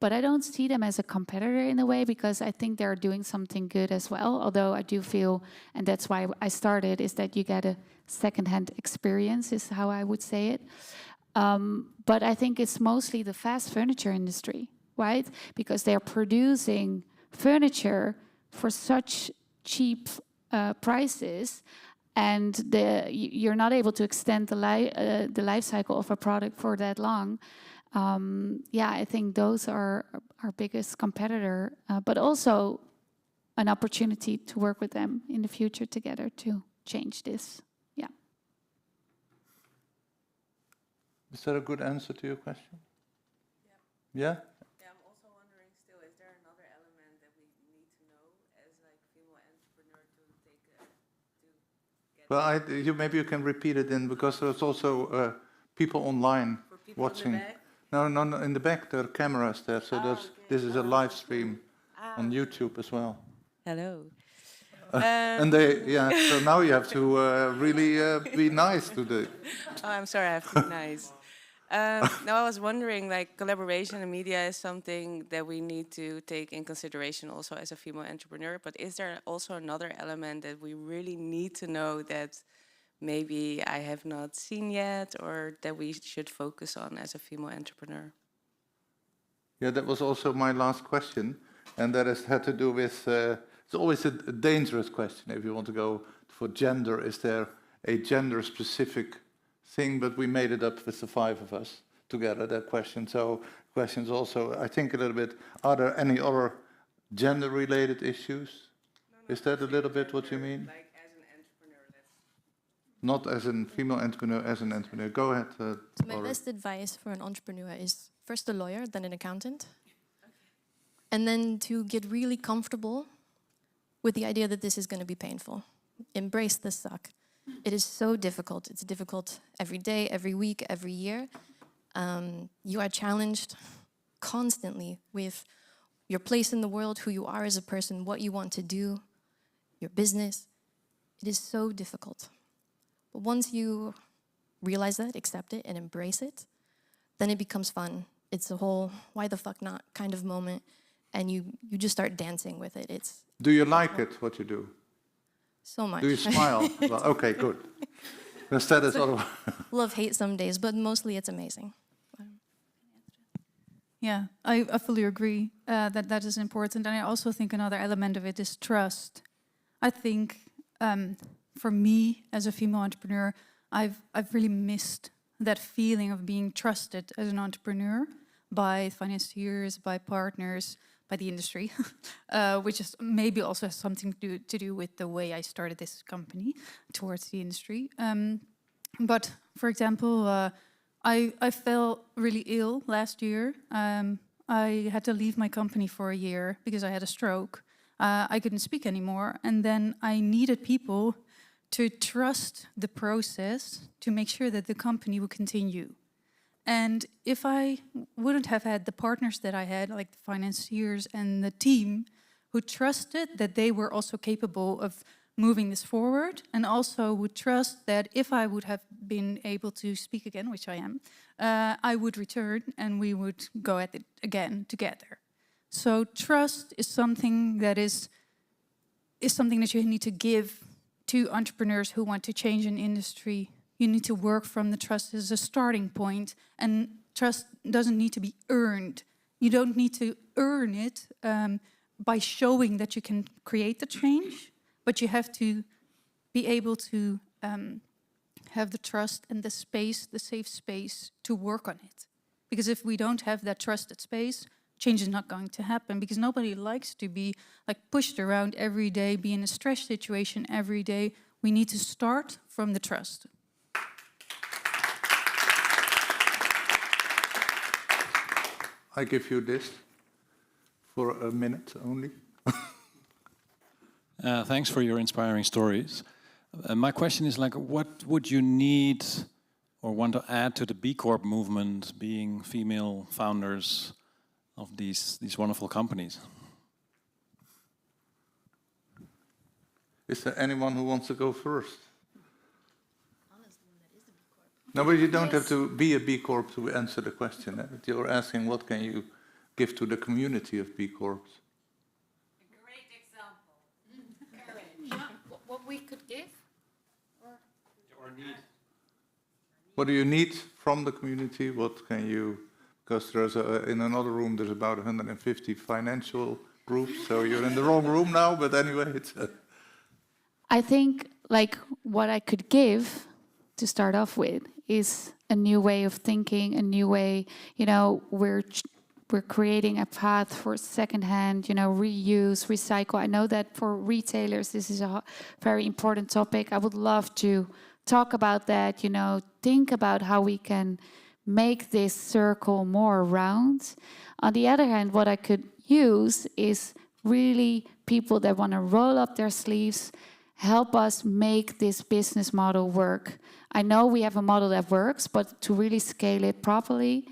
but I don't see them as a competitor in a way, because I think they're doing something good as well. Although I do feel, and that's why I started, is that you get a secondhand experience, is how I would say it. But I think it's mostly the fast furniture industry, right? Because they're producing furniture for such cheap prices, and you're not able to extend the life cycle of a product for that long. Yeah, I think those are our biggest competitor, but also an opportunity to work with them in the future together to change this. Yeah. Is that a good answer to your question? Yeah. Yeah? Yeah, I'm also wondering still, is there another element that we need to know as like female entrepreneur to take to get? Well, maybe you can repeat it because there's also people online watching. In the back? No, in the back there are cameras there, so this is a live stream on YouTube as well. Hello. And so now you have to really be nice to the. Oh, I'm sorry, I have to be nice. Now I was wondering, like, collaboration in media is something that we need to take in consideration also as a female entrepreneur, but is there also another element that we really need to know that maybe I have not seen yet, or that we should focus on as a female entrepreneur? Yeah, that was also my last question, and that had to do with, it's always a dangerous question if you want to go for gender. Is there a gender-specific thing? But we made it up with the five of us together, that question. So questions also, I think a little bit, are there any other gender-related issues? No, is that a little bit what you mean? Like as an entrepreneur, not as a female entrepreneur, as an entrepreneur. Go ahead. So my best advice for an entrepreneur is first a lawyer, then an accountant. Okay. And then to get really comfortable with the idea that this is going to be painful. Embrace the suck. It is so difficult. It's difficult every day, every week, every year. You are challenged constantly with your place in the world, who you are as a person, what you want to do, your business. It is so difficult. But once you realize that, accept it, and embrace it, then it becomes fun. It's a whole why the fuck not kind of moment, and you just start dancing with it. Do you like it, what you do? So much. Do you smile? Well, okay, good. Instead, it's otherwise. Love-hate some days, but mostly it's amazing. Yeah, I fully agree that is important. And I also think another element of it is trust. I think for me as a female entrepreneur, I've really missed that feeling of being trusted as an entrepreneur by financiers, by partners, by the industry, which is maybe also has something to do with the way I started this company towards the industry. But for example, I fell really ill last year. I had to leave my company for a year because I had a stroke. I couldn't speak anymore. And then I needed people to trust the process to make sure that the company would continue. And if I wouldn't have had the partners that I had, like the financiers and the team, who trusted that they were also capable of moving this forward, and also would trust that if I would have been able to speak again, which I am, I would return and we would go at it again together. So trust is something that something that you need to give to entrepreneurs who want to change an industry. You need to work from the trust as a starting point, and trust doesn't need to be earned. You don't need to earn it by showing that you can create the change, but you have to be able to have the trust and the space, the safe space to work on it. Because if we don't have that trusted space, change is not going to happen, because nobody likes to be like pushed around every day, be in a stress situation every day. We need to start from the trust. I give you this for a minute only. Thanks for your inspiring stories. My question is, like, what would you need or want to add to the B Corp movement, being female founders of these wonderful companies? Is there anyone who wants to go first? No, but you don't have to be a B Corp to answer the question. You're asking what can you give to the community of B Corps? What we could give? Or need. What do you need from the community? What can you... Because there's in another room, there's about 150 financial groups, so you're in the wrong room now, but anyway, it's... I think, like, what I could give to start off with is a new way of thinking, a new way, you know, we're creating a path for secondhand, you know, reuse, recycle. I know that for retailers, this is a very important topic. I would love to talk about that, you know, think about how we can make this circle more round. On the other hand, what I could use is really people that want to roll up their sleeves, help us make this business model work. I know we have a model that works, but to really scale it properly,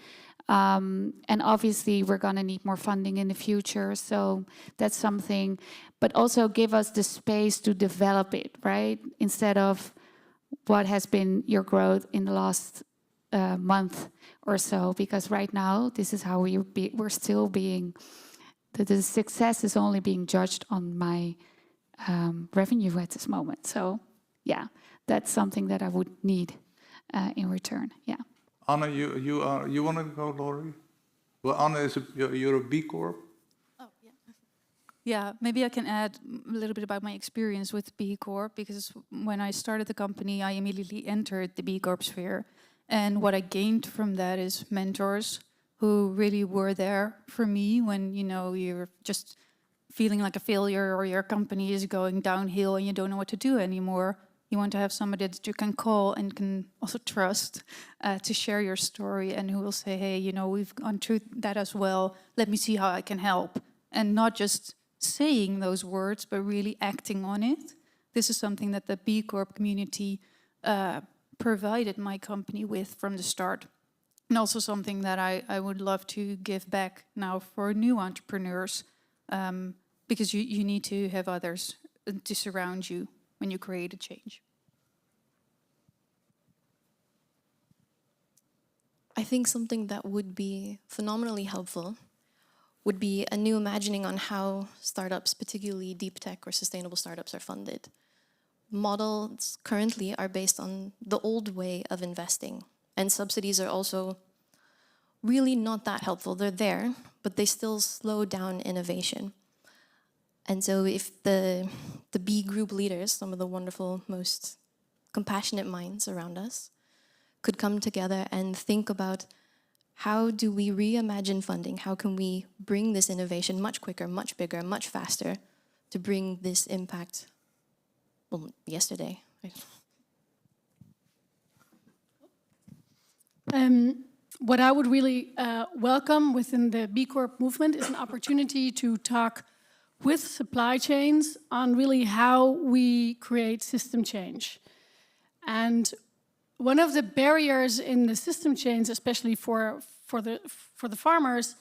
and obviously we're going to need more funding in the future, so that's something, but also give us the space to develop it, right? Instead of what has been your growth in the last month or so, because right now this is how we're still being, the success is only being judged on my revenue at this moment. So yeah, that's something that I would need in return. Yeah. Anna, you want to go, Laurie? Well, Anna you're a B Corp. Oh yeah. Yeah, maybe I can add a little bit about my experience with B Corp, because when I started the company, I immediately entered the B Corp sphere, and what I gained from that is mentors who really were there for me when, you know, you're just feeling like a failure or your company is going downhill and you don't know what to do anymore. You want to have somebody that you can call and can also trust to share your story, and who will say, hey, you know, we've gone through that as well. Let me see how I can help. And not just saying those words, but really acting on it. This is something that the B Corp community provided my company with from the start. And also something that I would love to give back now for new entrepreneurs, because you need to have others to surround you when you create a change. I think something that would be phenomenally helpful would be a new imagining on how startups, particularly deep tech or sustainable startups, are funded. models currently are based on the old way of investing. And subsidies are also really not that helpful. They're there, but they still slow down innovation. And so if the B group leaders, some of the wonderful, most compassionate minds around us, could come together and think about how do we reimagine funding? How can we bring this innovation much quicker, much bigger, much faster to bring this impact, well, yesterday. What I would really welcome within the B Corp movement is an opportunity to talk with supply chains on really how we create system change. And one of the barriers in the system chains, especially for the farmers,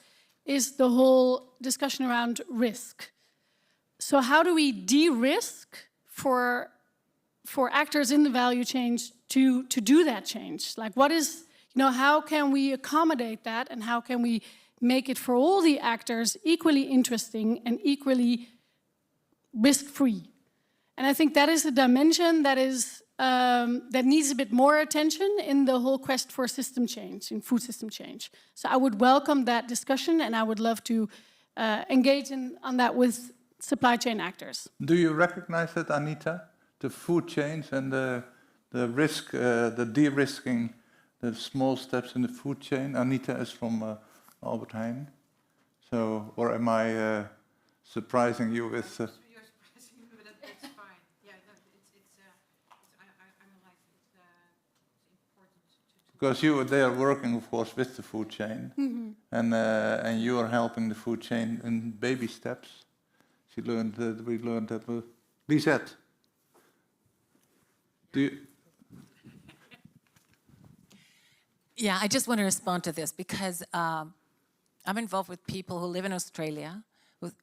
is the whole discussion around risk. So how do we de-risk for actors in the value chain to do that change? Like what is, how can we accommodate that, and how can we make it for all the actors equally interesting and equally risk-free? And I think that is a dimension that is that needs a bit more attention in the whole quest for system change, in food system change. So I would welcome that discussion, and I would love to engage on that with supply chain actors. Do you recognize that, Anita? The food chains and the risk, the de-risking, the small steps in the food chain. Anita is from Albert Heijn. So, or am I surprising you with? You're surprising me, but that's fine. Yeah, no, I'm like it's important to. Because they are working, of course, with the food chain, and you are helping the food chain in baby steps. We learned that. Lisette, do you? Yeah, I just want to respond to this because I'm involved with people who live in Australia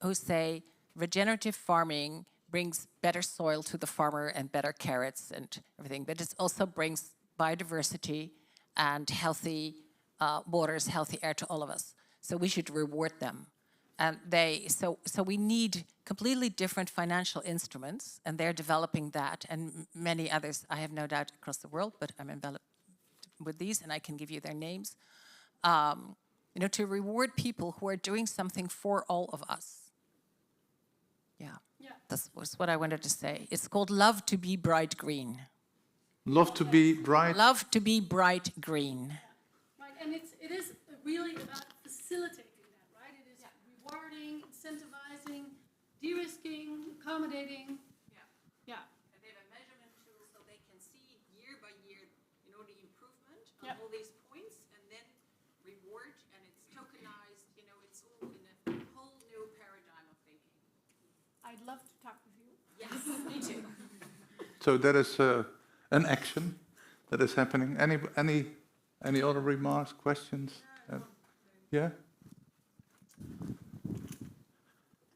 who say regenerative farming brings better soil to the farmer and better carrots and everything, but it also brings biodiversity and healthy waters, healthy air to all of us. So we should reward them. And so we need completely different financial instruments, and they're developing that, and many others, I have no doubt, across the world, but I'm enveloped with these, and I can give you their names, to reward people who are doing something for all of us. Yeah. That was what I wanted to say. It's called Love to be Bright Green. Love to be bright? Love to be bright green. Right, and it is really about facilitating that, right? It is rewarding, incentivizing, de-risking, accommodating. Yeah. And they have a measurement tool so they can see year by year, the improvement on all these points, and then reward, and it's tokenized, it's all in a whole new paradigm of thinking. I'd love to talk with you. Yes, me too. So that is an action that is happening. Any other remarks, questions? Yeah?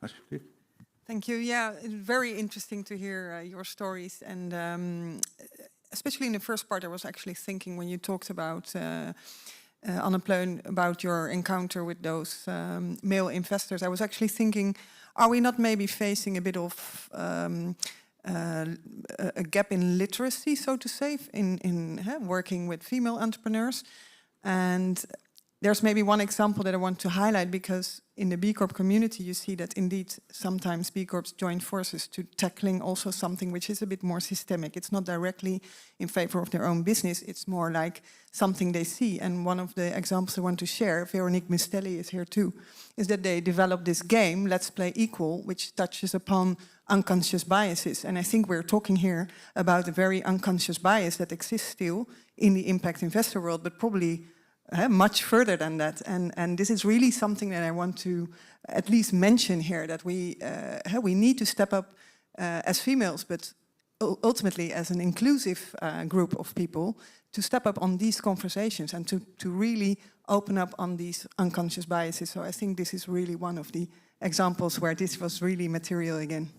Actually. Thank you. Yeah, it's very interesting to hear your stories. And especially in the first part, I was actually thinking when you talked about, Anne Pleun, about your encounter with those male investors, I was actually thinking, are we not maybe facing a bit of a gap in literacy, so to say, in working with female entrepreneurs? And there's maybe one example that I want to highlight, because in the B Corp community, you see that indeed sometimes B Corps join forces to tackling also something which is a bit more systemic. It's not directly in favor of their own business, it's more like something they see. And one of the examples I want to share, Veronique Mistelli is here too, is that they developed this game, Let's Play Equal, which touches upon unconscious biases. And I think we're talking here about a very unconscious bias that exists still in the impact investor world, but probably much further than that. And this is really something that I want to at least mention here, that we need to step up as females, but ultimately as an inclusive group of people, to step up on these conversations and to really open up on these unconscious biases. So I think this is really one of the examples where this was really material again.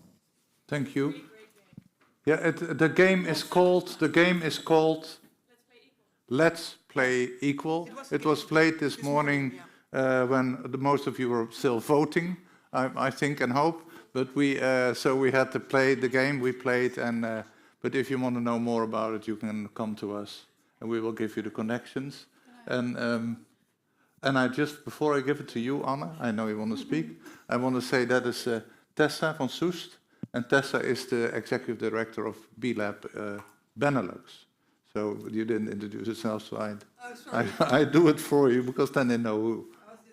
Thank you. Yeah, the game is called Let's Play Equal. It was played this morning when most of you were still voting, I think and hope. But so we had to play the game. We played, and But if you want to know more about it, you can come to us, and we will give you the connections. And I just, before I give it to you, Anna, I know you want to speak, I want to say that is Tessa van Soest, and Tessa is the executive director of B-Lab Benelux. So you didn't introduce yourself, so I do it for you, because then they know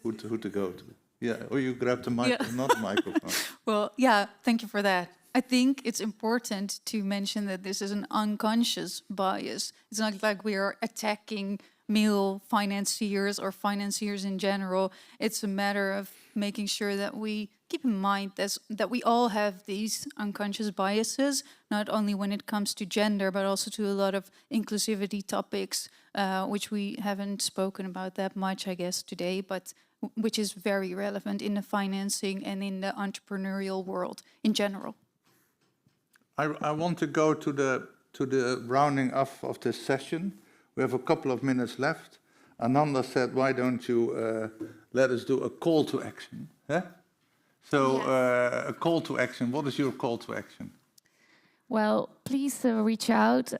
who to go to. Yeah, or you grab the mic, not the microphone. Well, yeah, thank you for that. I think it's important to mention that this is an unconscious bias. It's not like we are attacking male financiers or financiers in general. It's a matter of making sure that we keep in mind that we all have these unconscious biases, not only when it comes to gender, but also to a lot of inclusivity topics, which we haven't spoken about that much, I guess, today, but which is very relevant in the financing and in the entrepreneurial world in general. I want to go to the rounding off of this session. We have a couple of minutes left. Ananda said, why don't you let us do a call to action? Huh? So a call to action, what is your call to action? Well, please reach out.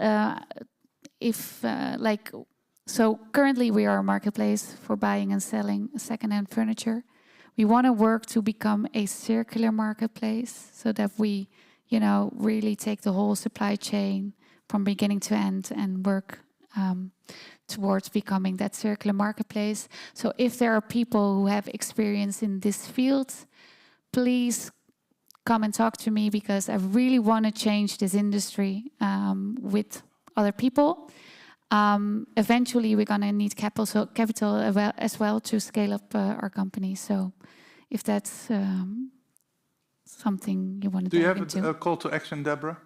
So currently we are a marketplace for buying and selling secondhand furniture. We want to work to become a circular marketplace so that we, really take the whole supply chain from beginning to end and work towards becoming that circular marketplace. So if there are people who have experience in this field, please come and talk to me, because I really want to change this industry with other people. Eventually, we're going to need capital as well to scale up our company. So if that's something you want to do you have into. a call to action, Deborah?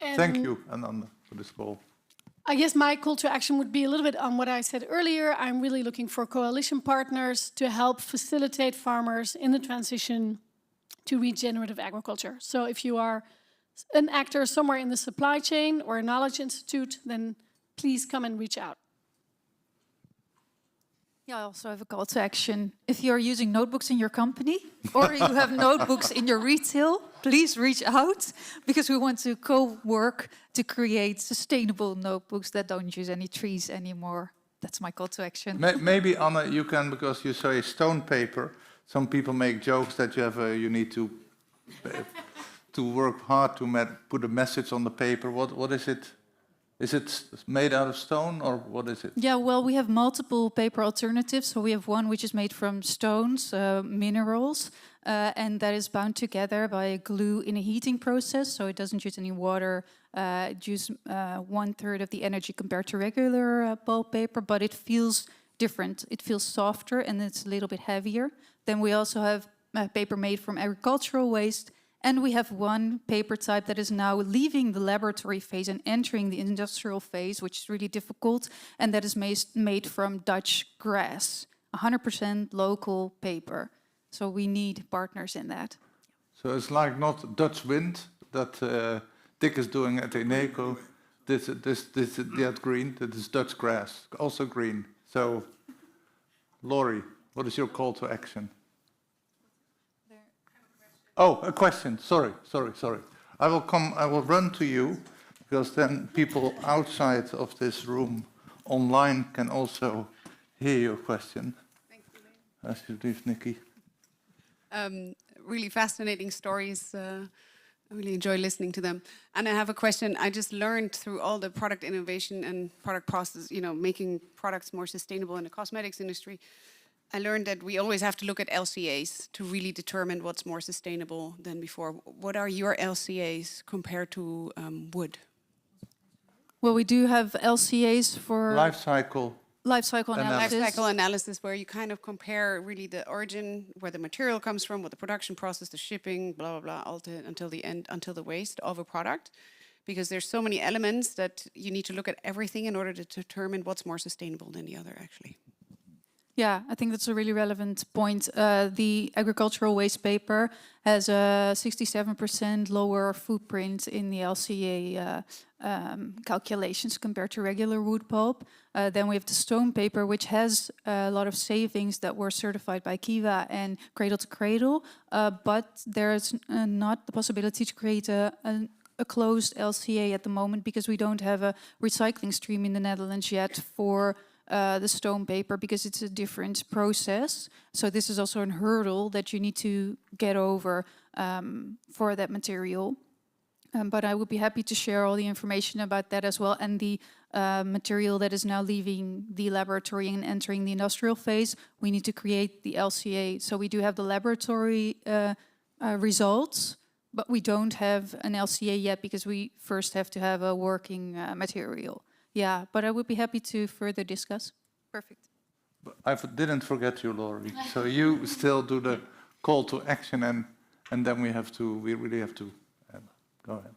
Thank you, Ananda, for this call. I guess my call to action would be a little bit on what I said earlier. I'm really looking for coalition partners to help facilitate farmers in the transition to regenerative agriculture. So if you are an actor somewhere in the supply chain or a knowledge institute, then please come and reach out. Yeah, I also have a call to action. If you're using notebooks in your company or you have notebooks in your retail, please reach out, because we want to co-work to create sustainable notebooks that don't use any trees anymore. That's my call to action. Maybe, Anna, you can, because you say stone paper, some people make jokes that you need to work hard to put a message on the paper. What is it? Is it made out of stone, or what is it? Yeah, well, we have multiple paper alternatives. So we have one which is made from stones, minerals, and that is bound together by a glue in a heating process. So it doesn't use any water. It uses 1/3 of the energy compared to regular pulp paper, but it feels different. It feels softer and it's a little bit heavier. Then we also have paper made from agricultural waste. And we have one paper type that is now leaving the laboratory phase and entering the industrial phase, which is really difficult. And that is made from Dutch grass, 100% local paper. So we need partners in that. So it's like not Dutch wind that Dick is doing at Eneco. That green, that is Dutch grass, also green. So, Laurie, what is your call to action? Oh, a question. Sorry. I will run to you, because then people outside of this room online can also hear your question. Thank you, Lee. Alsjeblieft, Nikki. Really fascinating stories. I really enjoy listening to them. And I have a question. I just learned through all the product innovation and product process, making products more sustainable in the cosmetics industry. I learned that we always have to look at LCAs to really determine what's more sustainable than before. What are your LCAs compared to wood? Well, we do have LCAs for life cycle analysis. Life cycle analysis, where you kind of compare really the origin, where the material comes from, what the production process, the shipping, blah, blah, blah, until the end, until the waste of a product. Because there's so many elements that you need to look at everything in order to determine what's more sustainable than the other, actually. Yeah, I think that's a really relevant point. The agricultural waste paper has a 67% lower footprint in the LCA calculations compared to regular wood pulp. Then we have the stone paper, which has a lot of savings that were certified by Kiva and Cradle to Cradle, but there's not the possibility to create a a closed LCA at the moment because we don't have a recycling stream in the Netherlands yet for the stone paper because it's a different process. So this is also a hurdle that you need to get over for that material. But I would be happy to share all the information about that as well. And the material that is now leaving the laboratory and entering the industrial phase, we need to create the LCA. So we do have the laboratory results, but we don't have an LCA yet because we first have to have a working material. Yeah, but I would be happy to further discuss. Perfect. I didn't forget you, Laurie. So you still do the call to action, and then we really have to go ahead.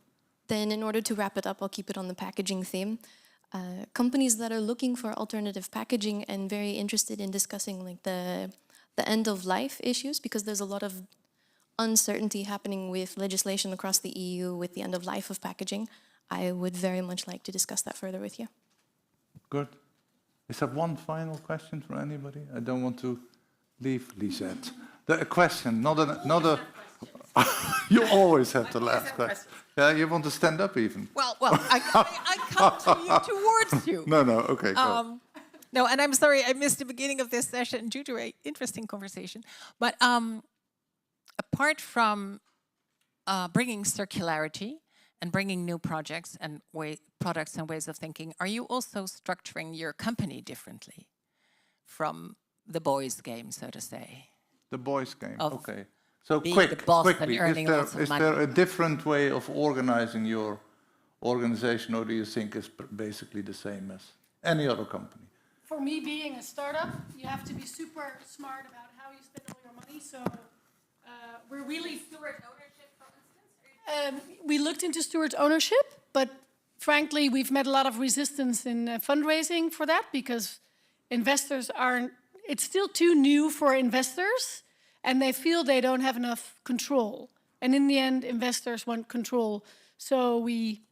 Then in order to wrap it up, I'll keep it on the packaging theme. Companies that are looking for alternative packaging and very interested in discussing like the end of life issues, because there's a lot of uncertainty happening with legislation across the EU with the end of life of packaging, I would very much like to discuss that further with you. Good. Is there one final question for anybody? I don't want to leave Lisette. A question, not a you always have the last question. Yeah, you want to stand up even. Well, I come to you towards you. No, okay, go. No, and I'm sorry I missed the beginning of this session due to an interesting conversation. But apart from bringing circularity and bringing new projects and products and ways of thinking, are you also structuring your company differently from the boys' game, so to say? The boys' game, okay. So being quickly, is there a different way of organizing your organization, or do you think it's basically the same as any other company? For me, being a startup, you have to be super smart about how you spend all your money. So we're really steward ownership, for instance. We looked into steward ownership, but frankly, we've met a lot of resistance in fundraising for that because investors aren't. It's still too new for investors. And they feel they don't have enough control. And in the end, investors want control. So we...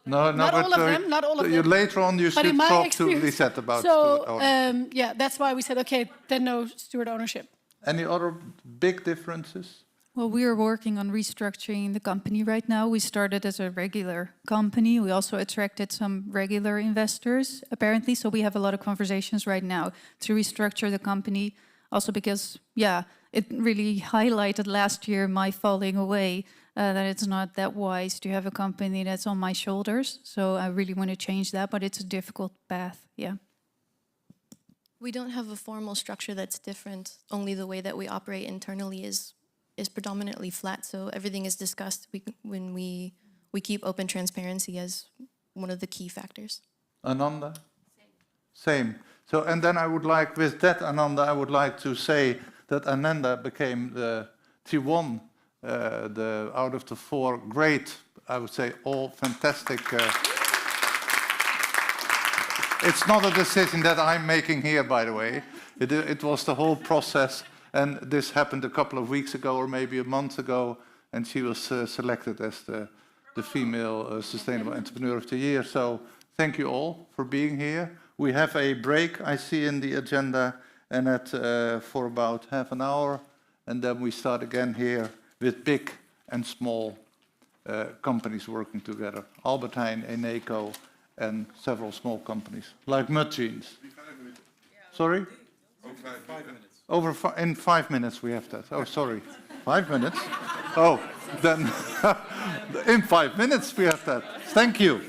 not all of them, not all of them. Later on, you should talk to Lisette about steward ownership. Yeah, that's why we said, okay, then no steward ownership. Any other big differences? Well, we are working on restructuring the company right now. We started as a regular company. We also attracted some regular investors, apparently. So we have a lot of conversations right now to restructure the company. Also because, yeah, it really highlighted last year my falling away, that it's not that wise to have a company that's on my shoulders. So I really want to change that, but it's a difficult path, yeah. We don't have a formal structure that's different. Only the way that we operate internally is predominantly flat. So everything is discussed when we keep open transparency as one of the key factors. Ananda? Same. So, and then I would like, with that, Ananda, I would like to say that Ananda became she won out of the 4 great, I would say, all fantastic. It's not a decision that I'm making here, by the way. It was the whole process, and this happened a couple of weeks ago, or maybe a month ago, and she was selected as the Female Sustainable Entrepreneur of the Year. So, thank you all for being here. We have a break, I see in the agenda, and for about half an hour, and then we start again here with big and small companies working together. Albert Heijn, Eneco, and several small companies, like Mud Jeans. Sorry? Over 5 minutes. In 5 minutes we have that. Oh, sorry. 5 minutes? Oh, then in 5 minutes we have that. Thank you.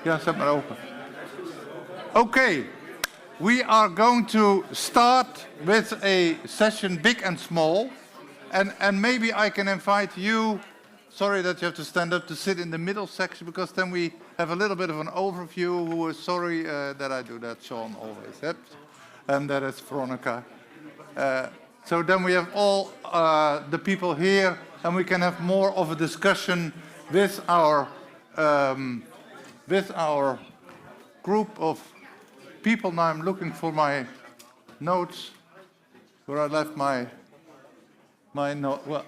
Ja, zet maar open. Okay, we are going to start with a session big and small. And maybe I can invite you, sorry that you have to stand up, to sit in the middle section, because then we have a little bit of an overview. Who is sorry that I do that, Sean, always. Yep. And that is Veronica. So then we have all the people here, and we can have more of a discussion with our group of people. Now I'm looking for my notes, where I left my note. Well,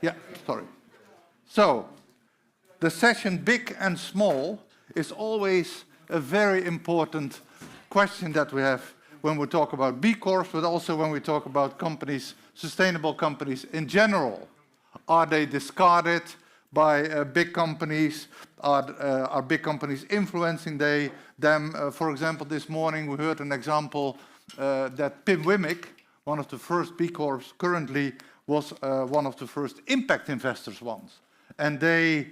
yeah, sorry. So, the session big and small is always a very important question that we have when we talk about B Corps, but also when we talk about companies, sustainable companies in general. Are they discarded by big companies? Are big companies influencing them? For example, this morning we heard an example that Pim Wimmick, one of the first B Corps currently, was one of the first impact investors once. And they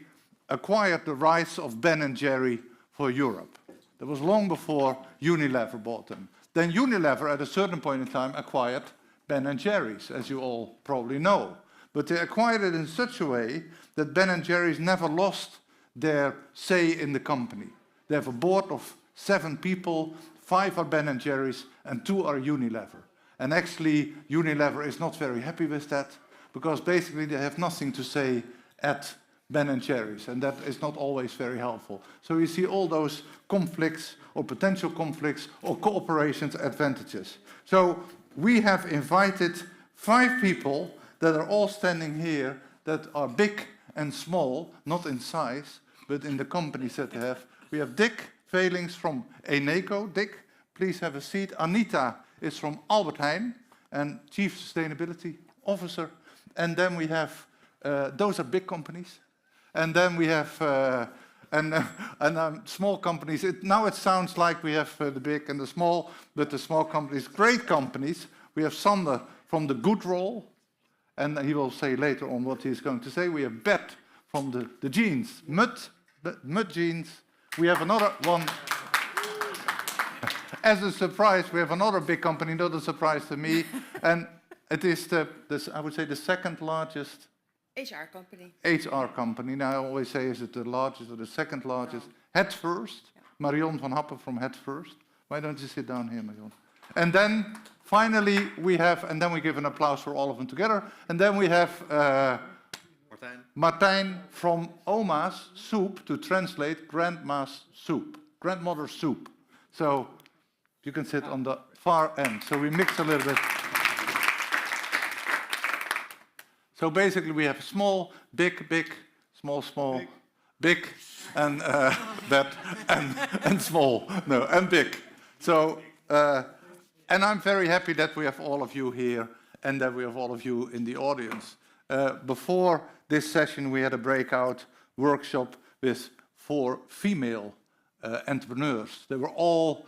acquired the rights of Ben & Jerry for Europe. That was long before Unilever bought them. Then Unilever, at a certain point in time, acquired Ben & Jerry's, as you all probably know. But they acquired it in such a way that Ben & Jerry's never lost their say in the company. They have a board of 7 people, 5 are Ben & Jerry's, and 2 are Unilever. And actually, Unilever is not very happy with that, because basically they have nothing to say at Ben & Jerry's, and that is not always very helpful. So you see all those conflicts, or potential conflicts, or cooperation's advantages. So we have invited 5 people that are all standing here that are big and small, not in size, but in the companies that they have. We have Dick Velings from Eneco. Dick, please have a seat. Anita is from Albert Heijn and Chief Sustainability Officer. And then we have, those are big companies. And then we have small companies. Now it sounds like we have the big and the small, but the small companies, great companies. We have Sander from the Good Roll, and he will say later on what he's going to say. We have Bert from the jeans, Mud Jeans. We have another one. As a surprise, we have another big company, not a surprise to me, and it is I would say the second largest HR company. HR company. Now I always say, is it the largest or the second largest? No. Head First. Yeah. Marion van Happen from Head First. Why don't you sit down here, Marion? And then finally we have, and then we give an applause for all of them together. And then we have Martijn from Oma's Soup, to translate Grandma's Soup, Grandmother's Soup. So you can sit on the far end. So we mix a little bit. So basically we have small, big, small, big, and that, and small, no, and big. So, and I'm very happy that we have all of you here and that we have all of you in the audience. Before this session, we had a breakout workshop with 4 female entrepreneurs. They were all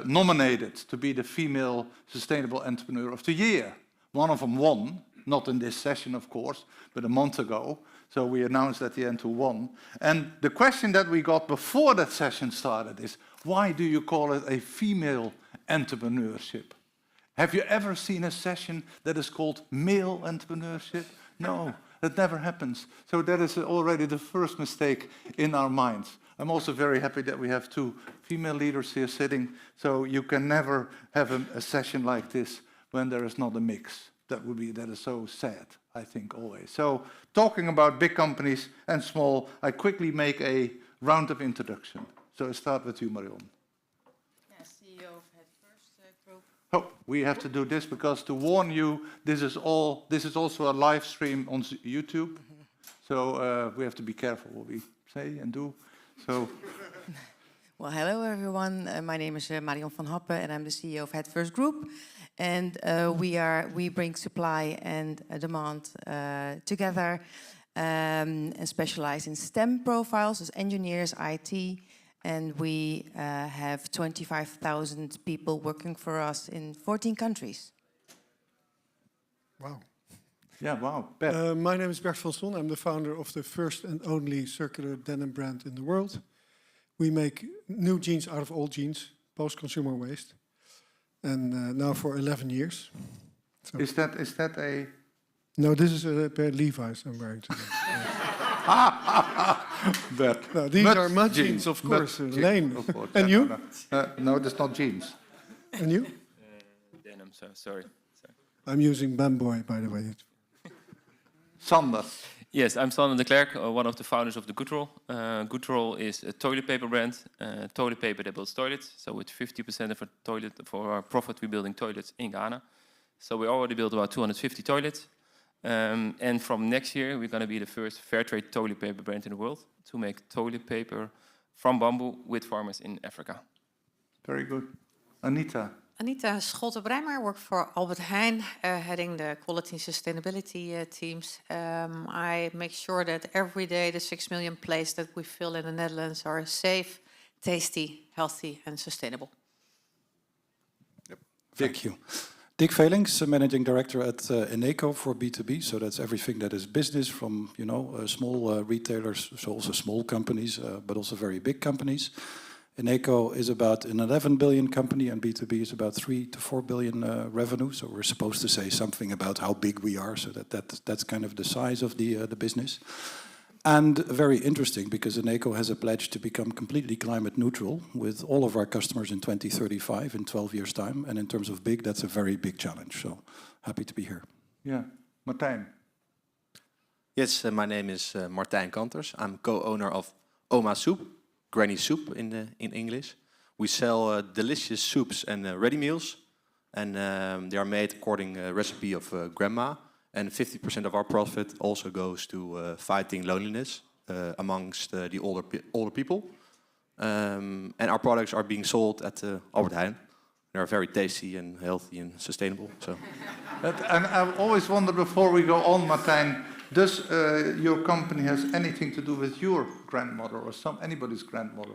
nominated to be the Female Sustainable Entrepreneur of the Year. One of them won. Not in this session, of course, but a month ago. So we announced at the end who won. And the question that we got before that session started is, why do you call it a female entrepreneurship? Have you ever seen a session that is called male entrepreneurship? No, that never happens. So that is already the first mistake in our minds. I'm also very happy that we have 2 female leaders here sitting, so you can never have a session like this when there is not a mix. That is so sad, I think, always. So, talking about big companies and small, I quickly make a round of introduction. So I start with you, Marion. Yeah, CEO of Head First Group. Oh, we have to do this because to warn you, this is also a live stream on YouTube. So we have to be careful what we say and do. So. Well, hello everyone. My name is Marion van Happen, and I'm the CEO of Head First Group. And we bring supply and demand together and specialize in STEM profiles as engineers, IT, and we have 25,000 people working for us in 14 countries. Wow. Yeah, wow. My name is Bert van Son. I'm the founder of the first and only circular denim brand in the world. We make new jeans out of old jeans, post-consumer waste, and now for 11 years. So Is that a... No, this is a pair of Levi's I'm wearing today. But no, these are mud jeans, of course. Lane. And you? No, that's not jeans. And you? Denim, so sorry. I'm using Bamboy, by the way. Sander. Yes, I'm Sander de Klerk, one of the founders of the Goodroll. Goodroll is a toilet paper brand, toilet paper that builds toilets. So with 50% of our profit, we're building toilets in Ghana. So we already built about 250 toilets. And from next year, we're going to be the first fair trade toilet paper brand in the world to make toilet paper from bamboo with farmers in Africa. Very good. Anita. Anita Scholte-Breimer, work for Albert Heijn, heading the quality and sustainability teams. I make sure that every day the 6 million plates that we fill in the Netherlands are safe, tasty, healthy and sustainable. Yep. Thank you. Dick Velings, Managing Director at Eneco for B2B. So that's everything that is business from, small retailers, so also small companies, but also very big companies. Eneco is about an 11 billion company and B2B is about 3 to 4 billion revenue. So we're supposed to say something about how big we are, so that's kind of the size of the business. And very interesting because Eneco has a pledge to become completely climate neutral with all of our customers in 2035, in 12 years' time. And in terms of big, that's a very big challenge. So happy to be here. Yeah, Martijn. Yes, my name is Martijn Kanters. I'm co-owner of Oma Soup, Granny Soup in English. We sell delicious soups and ready meals. And they are made according to a recipe of grandma. And 50% of our profit also goes to fighting loneliness amongst the older people. And our products are being sold at Albert Heijn. They are very tasty and healthy and sustainable. So. And I've always wondered before we go on, Martijn, does your company has anything to do with your grandmother or anybody's grandmother?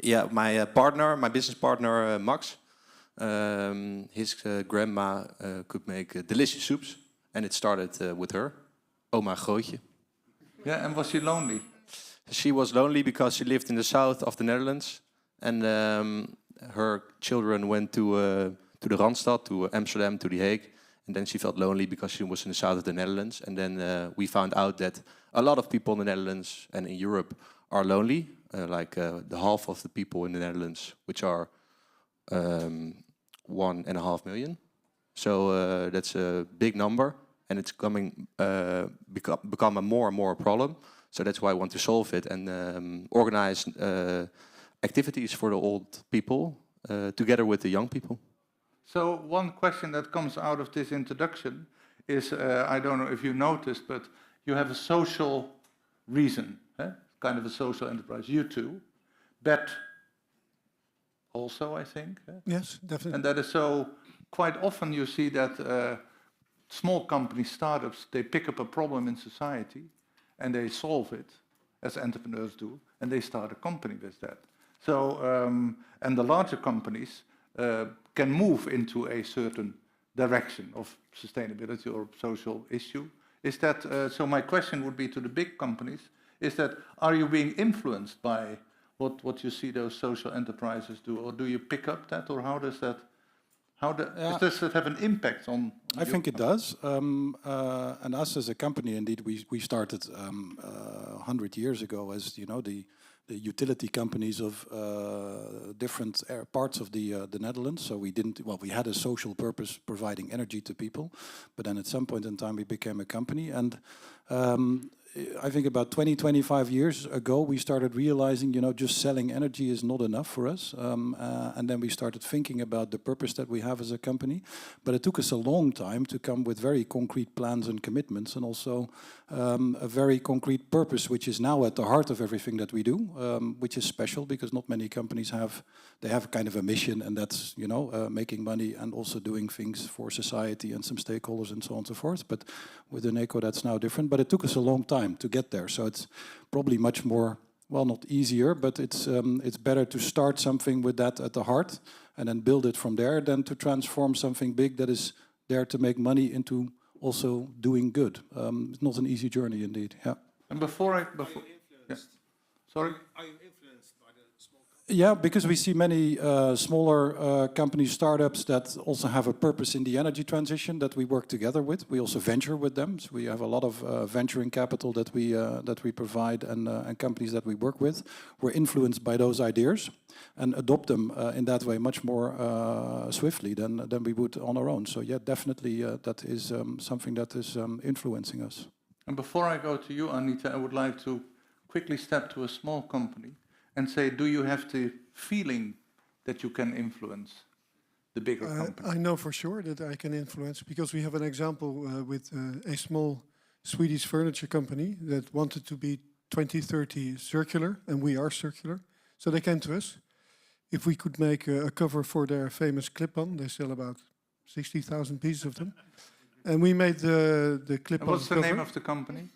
Yeah, my business partner Max, his grandma could make delicious soups. And it started with her, Oma Grootje. Yeah, and was she lonely? She was lonely because she lived in the south of the Netherlands. And her children went to the Randstad, to Amsterdam, to The Hague. And then she felt lonely because she was in the south of the Netherlands. And then we found out that a lot of people in the Netherlands and in Europe are lonely. The half of the people in the Netherlands, which are 1.5 million. So that's a big number, and it's become a more and more problem. So that's why I want to solve it and organize activities for the old people together with the young people. So one question that comes out of this introduction is, I don't know if you noticed, but you have a social reason, kind of a social enterprise. You too. Bet also, I think. Yes, definitely. And that is so... Quite often you see that small companies, startups, they pick up a problem in society and they solve it, as entrepreneurs do, and they start a company with that. So, and the larger companies can move into a certain direction of sustainability or social issue. Is that, so my question would be to the big companies, is that, are you being influenced by what you see those social enterprises do, or do you pick up that, or how does that... Does that have an impact on? I think it does. And us as a company, indeed, we started 100 years ago as the utility companies of different parts of the Netherlands. So we had a social purpose providing energy to people, but then at some point in time we became a company. And I think about 25 years ago, we started realizing, just selling energy is not enough for us. And then we started thinking about the purpose that we have as a company. But it took us a long time to come with very concrete plans and commitments, and also a very concrete purpose, which is now at the heart of everything that we do, which is special because not many companies have kind of a mission, and that's, making money and also doing things for society and some stakeholders and so on and so forth. But with Eneco, that's now different. But it took us a long time to get there. So it's probably much more, well, not easier, but it's better to start something with that at the heart and then build it from there than to transform something big that is there to make money into also doing good. It's not an easy journey indeed. Yeah. And before yeah. Sorry? Are you influenced by the small Yeah, because we see many smaller companies, startups that also have a purpose in the energy transition that we work together with. We also venture with them. So we have a lot of venturing capital that we provide and companies that we work with. We're influenced by those ideas and adopt them in that way much more swiftly than we would on our own. So yeah, definitely that is something that is influencing us. And before I go to you, Anita, I would like to quickly step to a small company and say, do you have the feeling that you can influence the bigger company? I know for sure that I can influence, because we have an example with a small Swedish furniture company that wanted to be 2030 circular, and we are circular. So they came to us. If we could make a cover for their famous clip-on, they sell about 60,000 pieces of them. And we made the clip-on cover. What's the name of the company?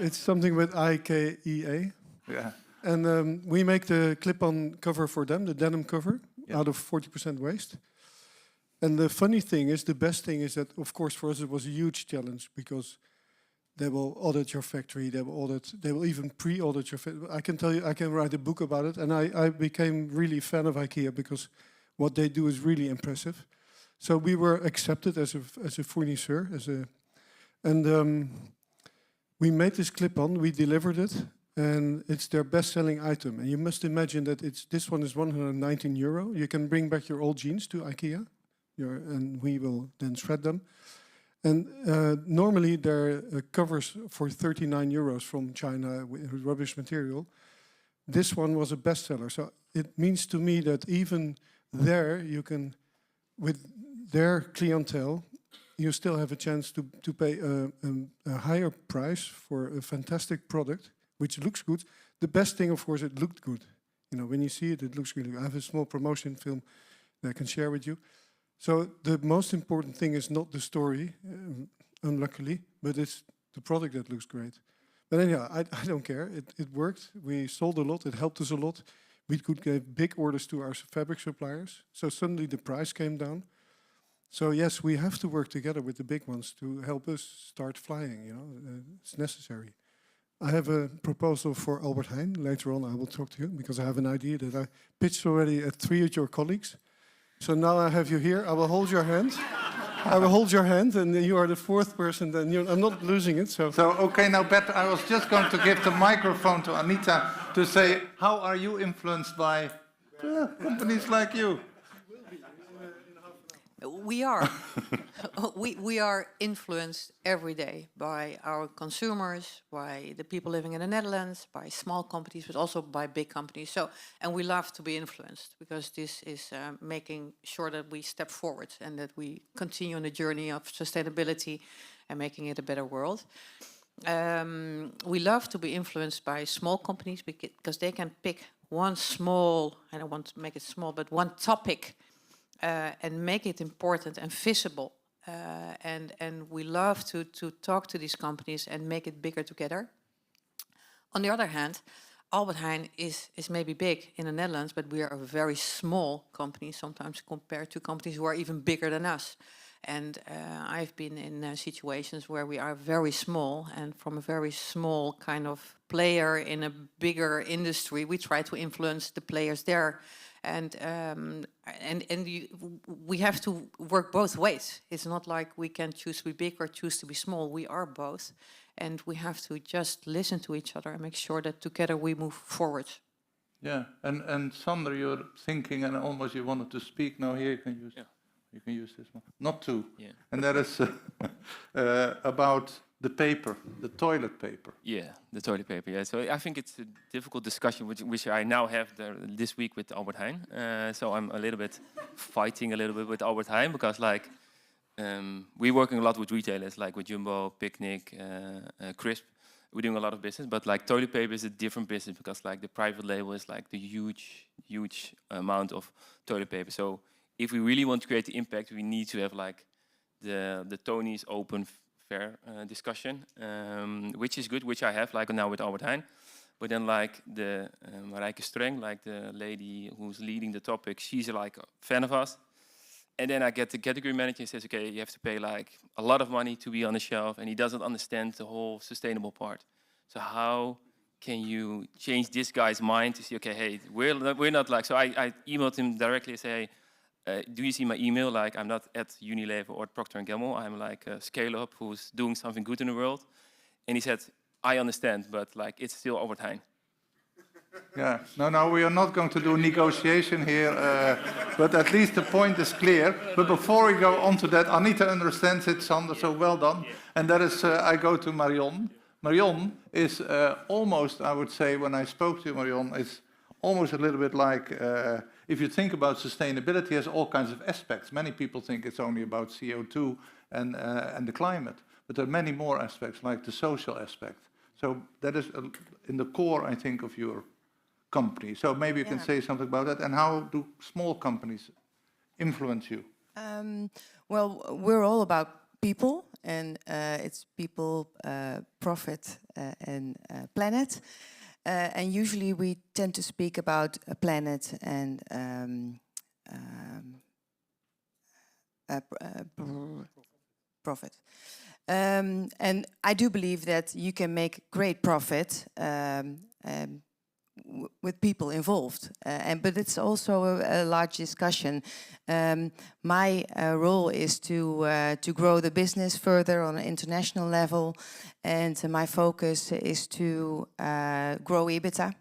It's something with IKEA. Yeah. And we make the clip-on cover for them, the denim cover, out of 40% waste. And the funny thing is, the best thing is that, of course, for us it was a huge challenge, because they will audit your factory, they will even pre-audit your factory. I can tell you, I can write a book about it, and I became really a fan of IKEA, because what they do is really impressive. So we were accepted as a fournisseur, we made this clip-on, we delivered it, and it's their best-selling item. And you must imagine that this one is 119 euro. You can bring back your old jeans to IKEA, and we will then shred them. And normally there are covers for 39 euros from China with rubbish material. This one was a bestseller. So it means to me that even there you can, with their clientele, you still have a chance to pay a higher price for a fantastic product, which looks good. The best thing, of course, it looked good. You know, when you see it, it looks really good. I have a small promotion film that I can share with you. So the most important thing is not the story, unluckily, but it's the product that looks great. But anyhow, I don't care. It worked. We sold a lot. It helped us a lot. We could give big orders to our fabric suppliers. So suddenly the price came down. So yes, we have to work together with the big ones to help us start flying. You know, it's necessary. I have a proposal for Albert Heijn. Later on, I will talk to you, because I have an idea that I pitched already at 3 of your colleagues. So now I have you here. I will hold your hand. I will hold your hand, and you are the 4th person. Then I'm not losing it. So okay, now Bert, I was just going to give the microphone to Anita to say, how are you influenced by companies like you? We are. we are influenced every day by our consumers, by the people living in the Netherlands, by small companies, but also by big companies. So, and we love to be influenced, because this is making sure that we step forward and that we continue on the journey of sustainability and making it a better world. We love to be influenced by small companies, because they can pick one small, I don't want to make it small, but one topic, and make it important and visible. And we love to talk to these companies and make it bigger together. On the other hand, Albert Heijn is maybe big in the Netherlands, but we are a very small company, sometimes compared to companies who are even bigger than us. And I've been in situations where we are very small, and from a very small kind of player in a bigger industry, we try to influence the players there. And we have to work both ways. It's not like we can choose to be big or choose to be small. We are both. And we have to just listen to each other and make sure that together we move forward. Yeah, and Sander, you're thinking, and almost you wanted to speak. Now here you can use, you can use this one. Not two. Yeah. And that is about the paper, the toilet paper. Yeah, the toilet paper. Yeah, so I think it's a difficult discussion, which I now have this week with Albert Heijn. So I'm a little bit fighting a little bit with Albert Heijn, because like we're working a lot with retailers, like with Jumbo, Picnic, Crisp. We're doing a lot of business, but like toilet paper is a different business, because like the private label is like the huge amount of toilet paper. So if we really want to create the impact, we need to have like the Tony's open fair discussion, which is good, which I have like now with Albert Heijn. But then like the Marijke Streng, like the lady who's leading the topic, she's like a fan of us. And then I get the category manager and says, okay, you have to pay like a lot of money to be on the shelf, and he doesn't understand the whole sustainable part. So how can you change this guy's mind to see, okay, hey, we're not like, so I emailed him directly and say, do you see my email? Like, I'm not at Unilever or at Procter & Gamble. I'm like a scale-up who's doing something good in the world. And he said, I understand, but like, it's still Albert Heijn. Yeah, no, we are not going to do negotiation here, but at least the point is clear. But before we go on to that, Anita understands it, Sander, so well done. And that is, I go to Marion. Marion is almost, I would say, when I spoke to Marion, it's almost a little bit like, if you think about sustainability, it has all kinds of aspects. Many people think it's only about CO2 and the climate, but there are many more aspects, like the social aspect. So that is in the core, I think, of your company. So maybe you can say something about that. And how do small companies influence you? Well, we're all about people, and it's people, profit, and planet. And usually we tend to speak about a planet and profit. And I do believe that you can make great profit with people involved, but it's also a large discussion. My role is to grow the business further on an international level, and my focus is to grow EBITDA,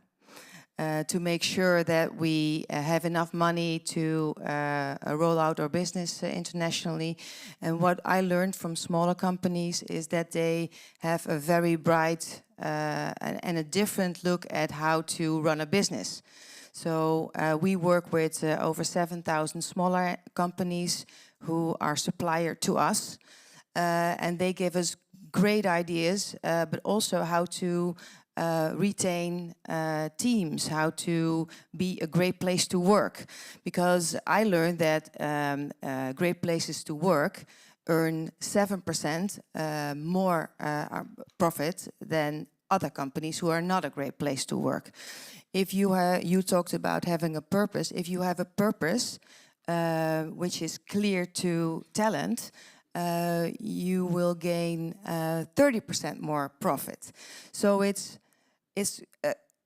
to make sure that we have enough money to roll out our business internationally. And what I learned from smaller companies is that they have a very bright and a different look at how to run a business. So we work with over 7,000 smaller companies who are supplier to us, and they give us great ideas, but also how to retain teams, how to be a great place to work. Because I learned that great places to work earn 7% more profit than other companies who are not a great place to work. If you talked about having a purpose, if you have a purpose which is clear to talent, you will gain 30% more profit. So it's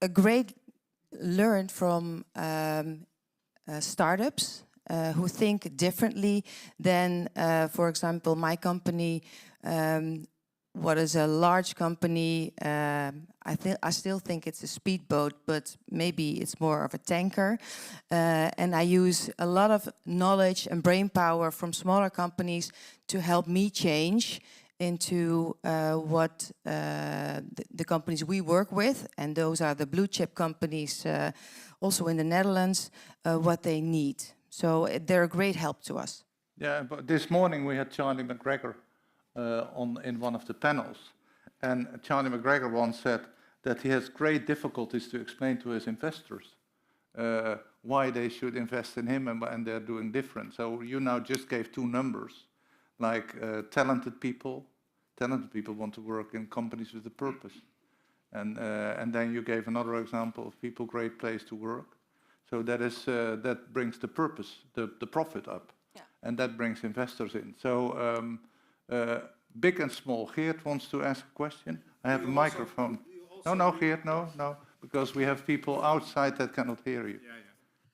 a great learn from startups who think differently than, for example, my company. What is a large company? I still think it's a speedboat, but maybe it's more of a tanker. And I use a lot of knowledge and brain power from smaller companies to help me change into what the companies we work with, and those are the blue chip companies, also in the Netherlands, what they need. So they're a great help to us. Yeah, but this morning we had Charlie McGregor in one of the panels, and Charlie McGregor once said that he has great difficulties to explain to his investors why they should invest in him, and they're doing different. So you now just gave two numbers, like talented people want to work in companies with a purpose, and then you gave another example of people, great place to work. So that is that brings the purpose, the profit up, and that brings investors in. So big and small. Geert wants to ask a question. I have a microphone. No, Geert, no, because we have people outside that cannot hear you. Yeah.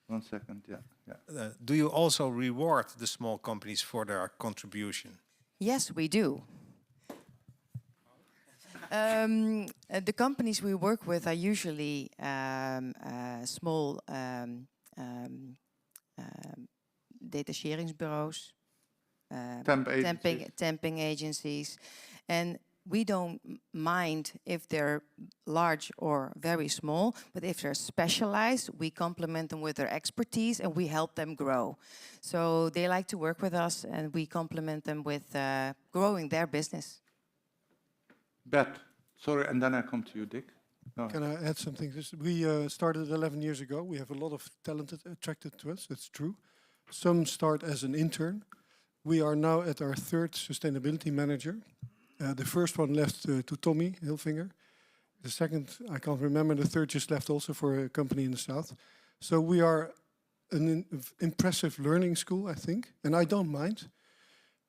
1 second, yeah. Do you also reward the small companies for their contribution? Yes, we do. The companies we work with are usually small detacheringsbureaus, temping agencies, and we don't mind if they're large or very small, but if they're specialized, we complement them with their expertise and we help them grow. So they like to work with us, and we complement them with growing their business. Bert, sorry, and then I come to you, Dick. Can I add something? We started 11 years ago. We have a lot of talent attracted to us, that's true. Some start as an intern. We are now at our third sustainability manager. The first one left to Tommy Hilfinger. The second, I can't remember. The third just left also for a company in the south. So we are an impressive learning school, I think, and I don't mind.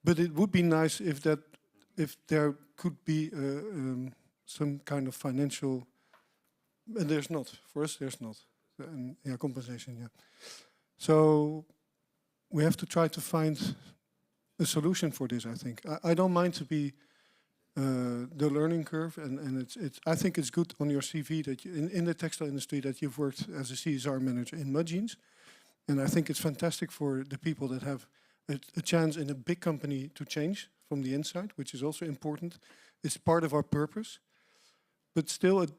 But it would be nice if there could be some kind of financial And there's not. For us, there's not. Yeah, compensation, yeah. So we have to try to find a solution for this, I think. I don't mind to be the learning curve, and I think it's good on your CV that you, in the textile industry that you've worked as a CSR manager in mud jeans. And I think it's fantastic for the people that have a chance in a big company to change from the inside, which is also important. It's part of our purpose. But still, it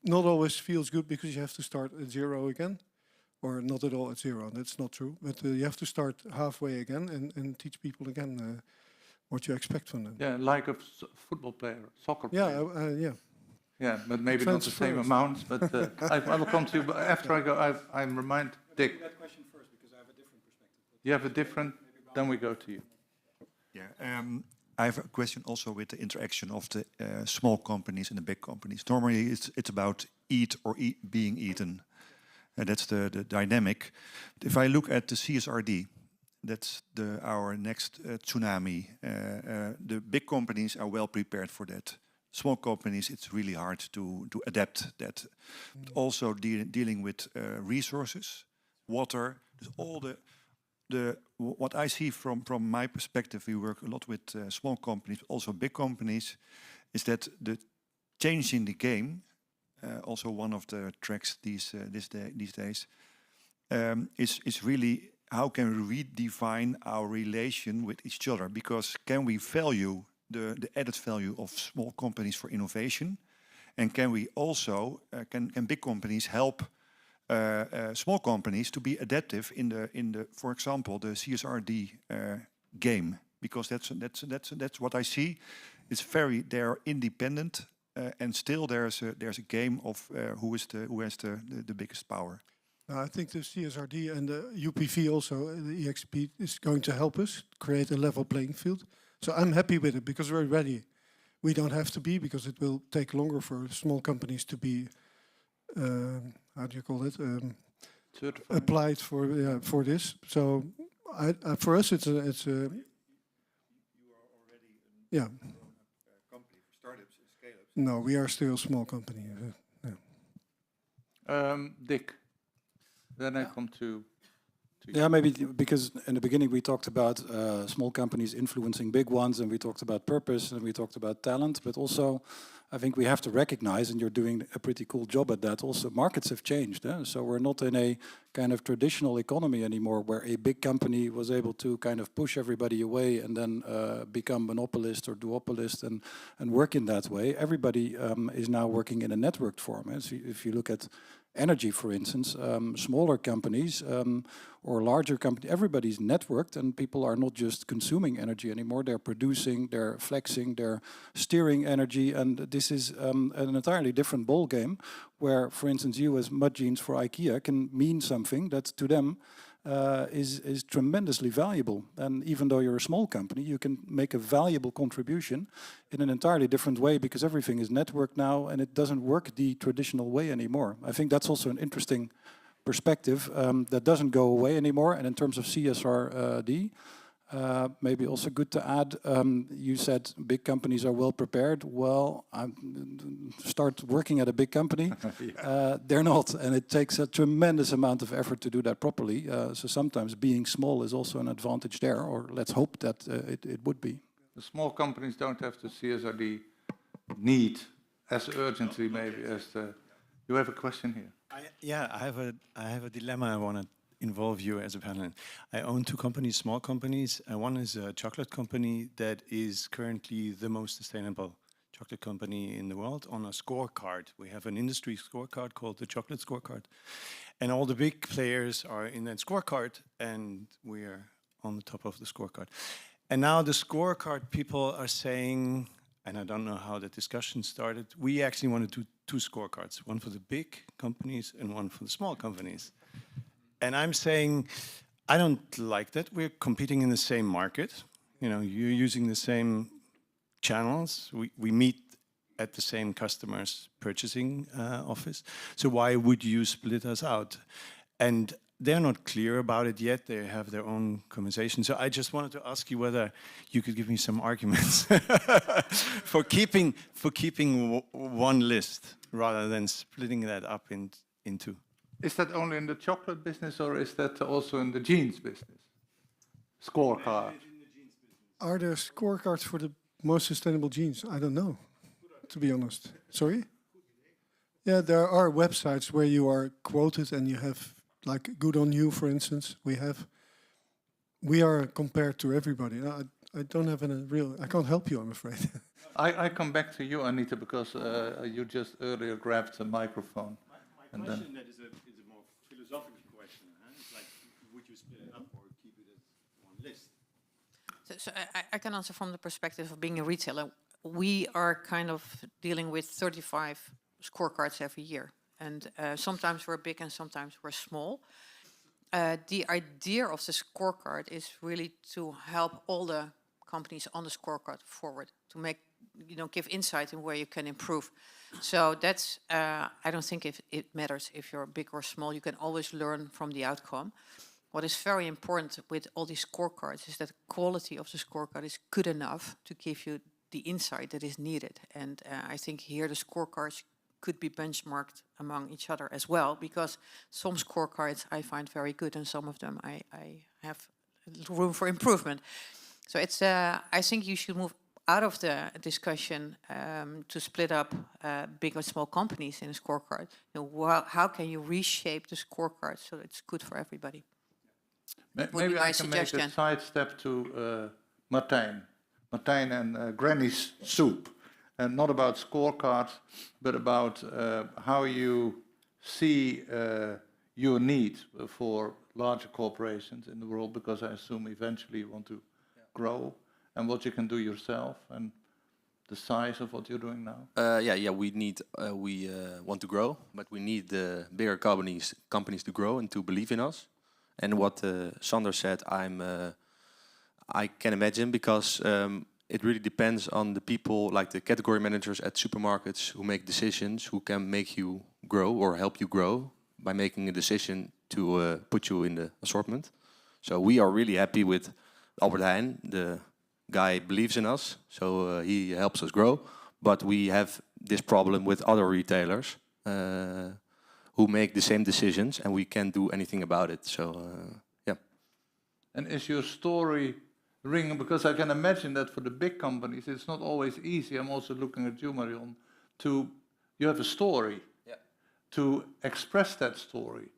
not always feels good because you have to start at zero again, or not at all at zero. That's not true. But you have to start halfway again and teach people again what you expect from them. Yeah, like a football player, soccer player. Yeah, yeah. Yeah, but maybe not the same amount. But I will come to you. But after I go, I'm remind Dick. That question first because I have a different perspective. You have a different. Then we go to you. Yeah. I have a question also with the interaction of the small companies and the big companies. Normally, it's about eat or being eaten. That's the dynamic. If I look at the CSRD, that's our next tsunami. The big companies are well prepared for that. Small companies, it's really hard to adapt that. Also dealing with resources, water, all what I see from my perspective, we work a lot with small companies, but also big companies, is that the change in the game, also one of the tracks these days, is really how can we redefine our relation with each other? Because can we value the added value of small companies for innovation, and can we also can big companies help small companies to be adaptive in the for example the CSRD game, because that's what I see. It's they're independent and still there's a game of who has the biggest power. I think the CSRD and the UPV also, the EXP, is going to help us create a level playing field. So I'm happy with it because we're ready. We don't have to be, because it will take longer for small companies to be, how do you call it, applied for this. So for us, it's a. You are already yeah. Company for startups and scale-ups. No, we are still a small company. Dick, then I come to you. Yeah, maybe because in the beginning we talked about small companies influencing big ones, and we talked about purpose, and we talked about talent, but also I think we have to recognize, and you're doing a pretty cool job at that, also markets have changed. So we're not in a kind of traditional economy anymore where a big company was able to kind of push everybody away and then become monopolist or duopolist and work in that way. Everybody is now working in a networked form. So if you look at energy, for instance, smaller companies or larger companies, everybody's networked, and people are not just consuming energy anymore. They're producing, they're flexing, they're steering energy, and this is an entirely different ball game where, for instance, you as mud jeans for IKEA can mean something that to them is tremendously valuable. And even though you're a small company, you can make a valuable contribution in an entirely different way because everything is networked now and it doesn't work the traditional way anymore. I think that's also an interesting perspective that doesn't go away anymore. And in terms of CSRD, maybe also good to add, you said big companies are well prepared. Well, start working at a big company. They're not, and it takes a tremendous amount of effort to do that properly. So sometimes being small is also an advantage there, or let's hope that it would be. The small companies don't have the CSRD need as urgently maybe as the... You have a question here. I have a dilemma I want to involve you as a panel. I own two companies, small companies. One is a chocolate company that is currently the most sustainable chocolate company in the world on a scorecard. We have an industry scorecard called the Chocolate Scorecard. And all the big players are in that scorecard, and we are on the top of the scorecard. And now the scorecard people are saying, and I don't know how the discussion started, we actually want to do two scorecards, one for the big companies and one for the small companies. And I'm saying, I don't like that. We're competing in the same market. You know, you're using the same channels. We meet at the same customer's purchasing office. So why would you split us out? And they're not clear about it yet. They have their own conversation. So I just wanted to ask you whether you could give me some arguments for keeping one list rather than splitting that up into. Is that only in the chocolate business, or is that also in the jeans business? Scorecard. Are there scorecards for the most sustainable jeans? I don't know, to be honest. Sorry? Yeah, there are websites where you are quoted and you have, like Good on You, for instance. We are compared to everybody. I don't have I can't help you, I'm afraid. I come back to you, Anita, because you just earlier grabbed the microphone. My question that is a more philosophical question. It's like, would you split it up or keep it as one list? So I can answer from the perspective of being a retailer. We are kind of dealing with 35 scorecards every year. And sometimes we're big and sometimes we're small. The idea of the scorecard is really to help all the companies on the scorecard forward, to make, give insight in where you can improve. So that's, I don't think it matters if you're big or small. You can always learn from the outcome. What is very important with all these scorecards is that the quality of the scorecard is good enough to give you the insight that is needed. And I think here the scorecards could be benchmarked among each other as well, because some scorecards I find very good and some of them I have room for improvement. So it's, I think you should move out of the discussion to split up big or small companies in a scorecard. How can you reshape the scorecard so it's good for everybody? Maybe I can make a sidestep to Martijn and Granny's soup. And not about scorecards, but about how you see your need for larger corporations in the world, because I assume eventually you want to grow, and what you can do yourself, and the size of what you're doing now. We want to grow, but we need the bigger companies to grow and to believe in us. And what Sander said, I can imagine, because it really depends on the people, like the category managers at supermarkets, who make decisions, who can make you grow or help you grow by making a decision to put you in the assortment. So we are really happy with Albert Heijn. The guy believes in us, so he helps us grow. But we have this problem with other retailers who make the same decisions, and we can't do anything about it. So, yeah. And is your story ring? Because I can imagine that for the big companies, it's not always easy. I'm also looking at you, Marion. You have a story, to express that story,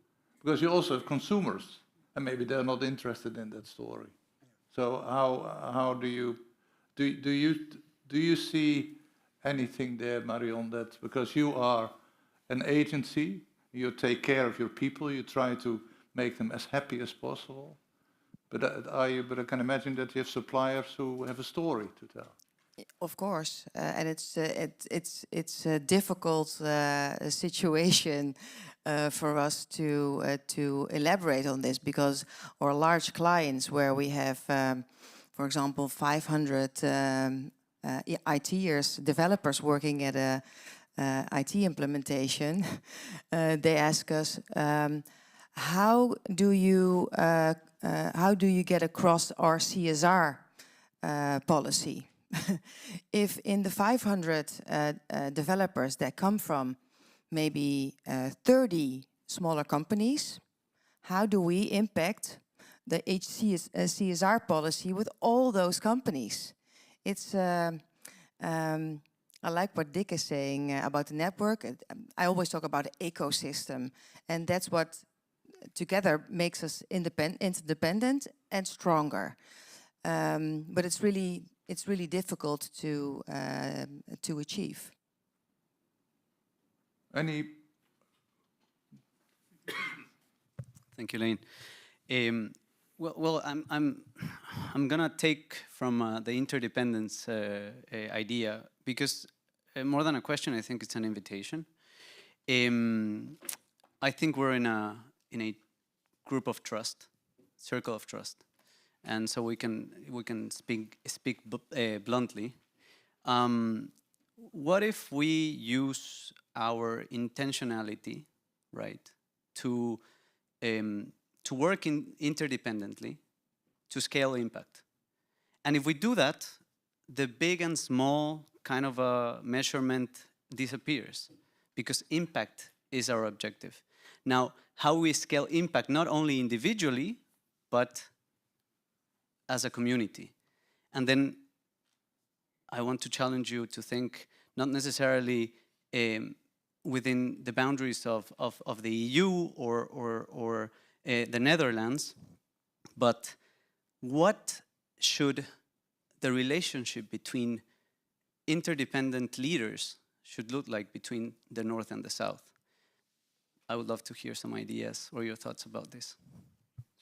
because you also have consumers, and maybe they're not interested in that story. So how do you see anything there, Marion? That because you are an agency, you take care of your people, you try to make them as happy as possible. But I can imagine that you have suppliers who have a story to tell. Of course, and it's a difficult situation for us to elaborate on this, because our large clients, where we have, for example, 500 ITers, developers working at a IT implementation, they ask us, how do you get across our CSR policy? If in the 500 developers that come from maybe 30 smaller companies, how do we impact the CSR policy with all those companies? It's I like what Dick is saying about the network. I always talk about the ecosystem, and that's what together makes us interdependent and stronger. But it's really difficult to achieve. Thank you, Lane. Well, I'm gonna take from the interdependence idea, because more than a question, I think it's an invitation. I think we're in a group of trust, circle of trust, and so we can speak bluntly. What if we use our intentionality, right, to to work interdependently to scale impact. And if we do that, the big and small kind of a measurement disappears because impact is our objective. Now, how we scale impact, not only individually, but as a community. And then I want to challenge you to think not necessarily within the boundaries of the EU or the Netherlands, but what should the relationship between interdependent leaders should look like between the North and the South? I would love to hear some ideas or your thoughts about this.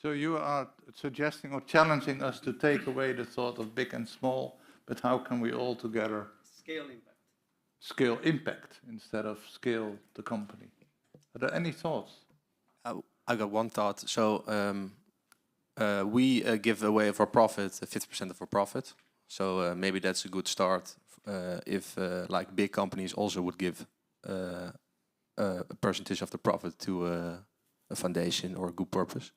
So you are suggesting or challenging us to take away the thought of big and small, but how can we all together scale impact? Scale impact instead of scale the company. Are there any thoughts? I got one thought. So we give away of our profit, 50% of our profit. So maybe that's a good start if like big companies also would give a percentage of the profit to a foundation or a good purpose.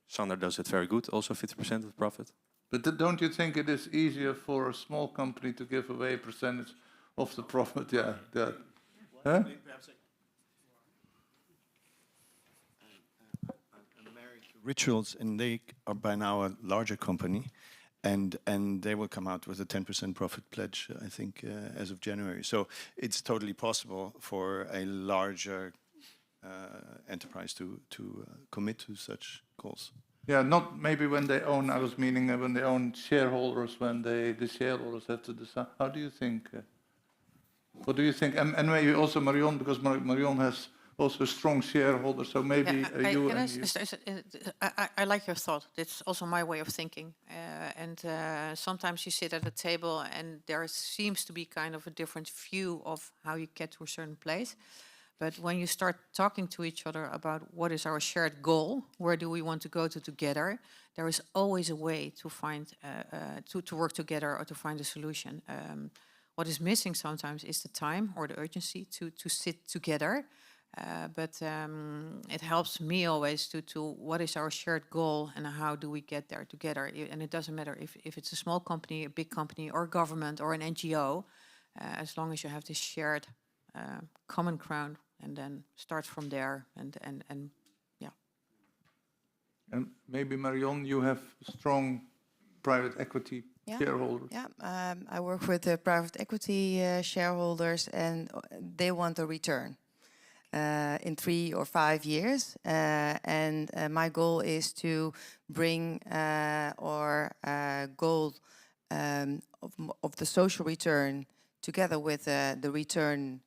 Sander does it very good, also 50% of the profit. But don't you think it is easier for a small company to give away a percentage of the profit? Yeah. Huh? I'm married to Rituals, and they are by now a larger company, and they will come out with a 10% profit pledge, I think, as of January. So it's totally possible for a larger enterprise to commit to such goals. Yeah, not maybe when they own. I was meaning when they own shareholders. When the shareholders have to decide. How do you think? What do you think? And maybe also Marion, because Marion has also strong shareholders. So maybe you. I like your thought. It's also my way of thinking. And sometimes you sit at a table and there seems to be kind of a different view of how you get to a certain place. But when you start talking to each other about what is our shared goal, where do we want to go to together, there is always a way to find, to work together or to find a solution. What is missing sometimes is the time or the urgency to sit together. But it helps me always to what is our shared goal and how do we get there together. And it doesn't matter if it's a small company, a big company, or government, or an NGO, as long as you have this shared common ground, and then start from there, and yeah. And maybe Marion, you have strong private equity shareholders. Yeah, I work with the private equity shareholders, and they want a return in 3 or 5 years. And my goal is to bring our goal of the social return together with the return,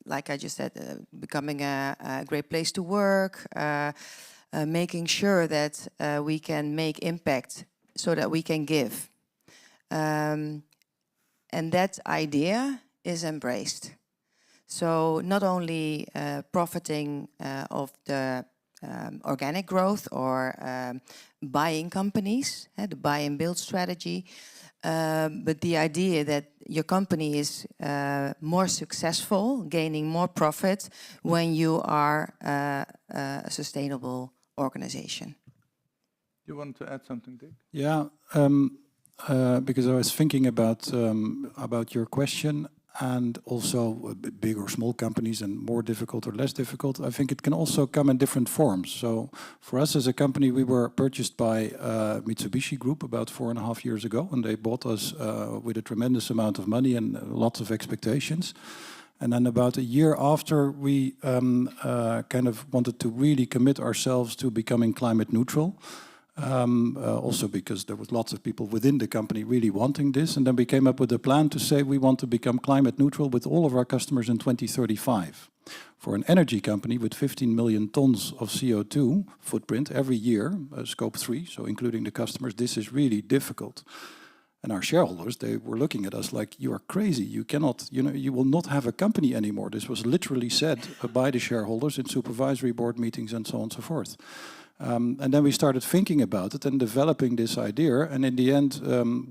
like I just said, becoming a great place to work, making sure that we can make impact so that we can give. And that idea is embraced. So not only profiting of the organic growth or buying companies, the buy and build strategy, but the idea that your company is more successful, gaining more profit when you are a sustainable organization. You want to add something, Dick? Yeah, because I was thinking about your question, and also big or small companies, and more difficult or less difficult. I think it can also come in different forms. So for us as a company, we were purchased by Mitsubishi Group about 4.5 years ago, and they bought us with a tremendous amount of money and lots of expectations. And then about a year after, we kind of wanted to really commit ourselves to becoming climate neutral. Also because there was lots of people within the company really wanting this. And then we came up with a plan to say we want to become climate neutral with all of our customers in 2035. For an energy company with 15 million tons of CO2 footprint every year, scope 3, so including the customers, this is really difficult. And our shareholders, they were looking at us like, you are crazy, you cannot, you will not have a company anymore. This was literally said by the shareholders in supervisory board meetings and so on and so forth. And then we started thinking about it and developing this idea. And in the end,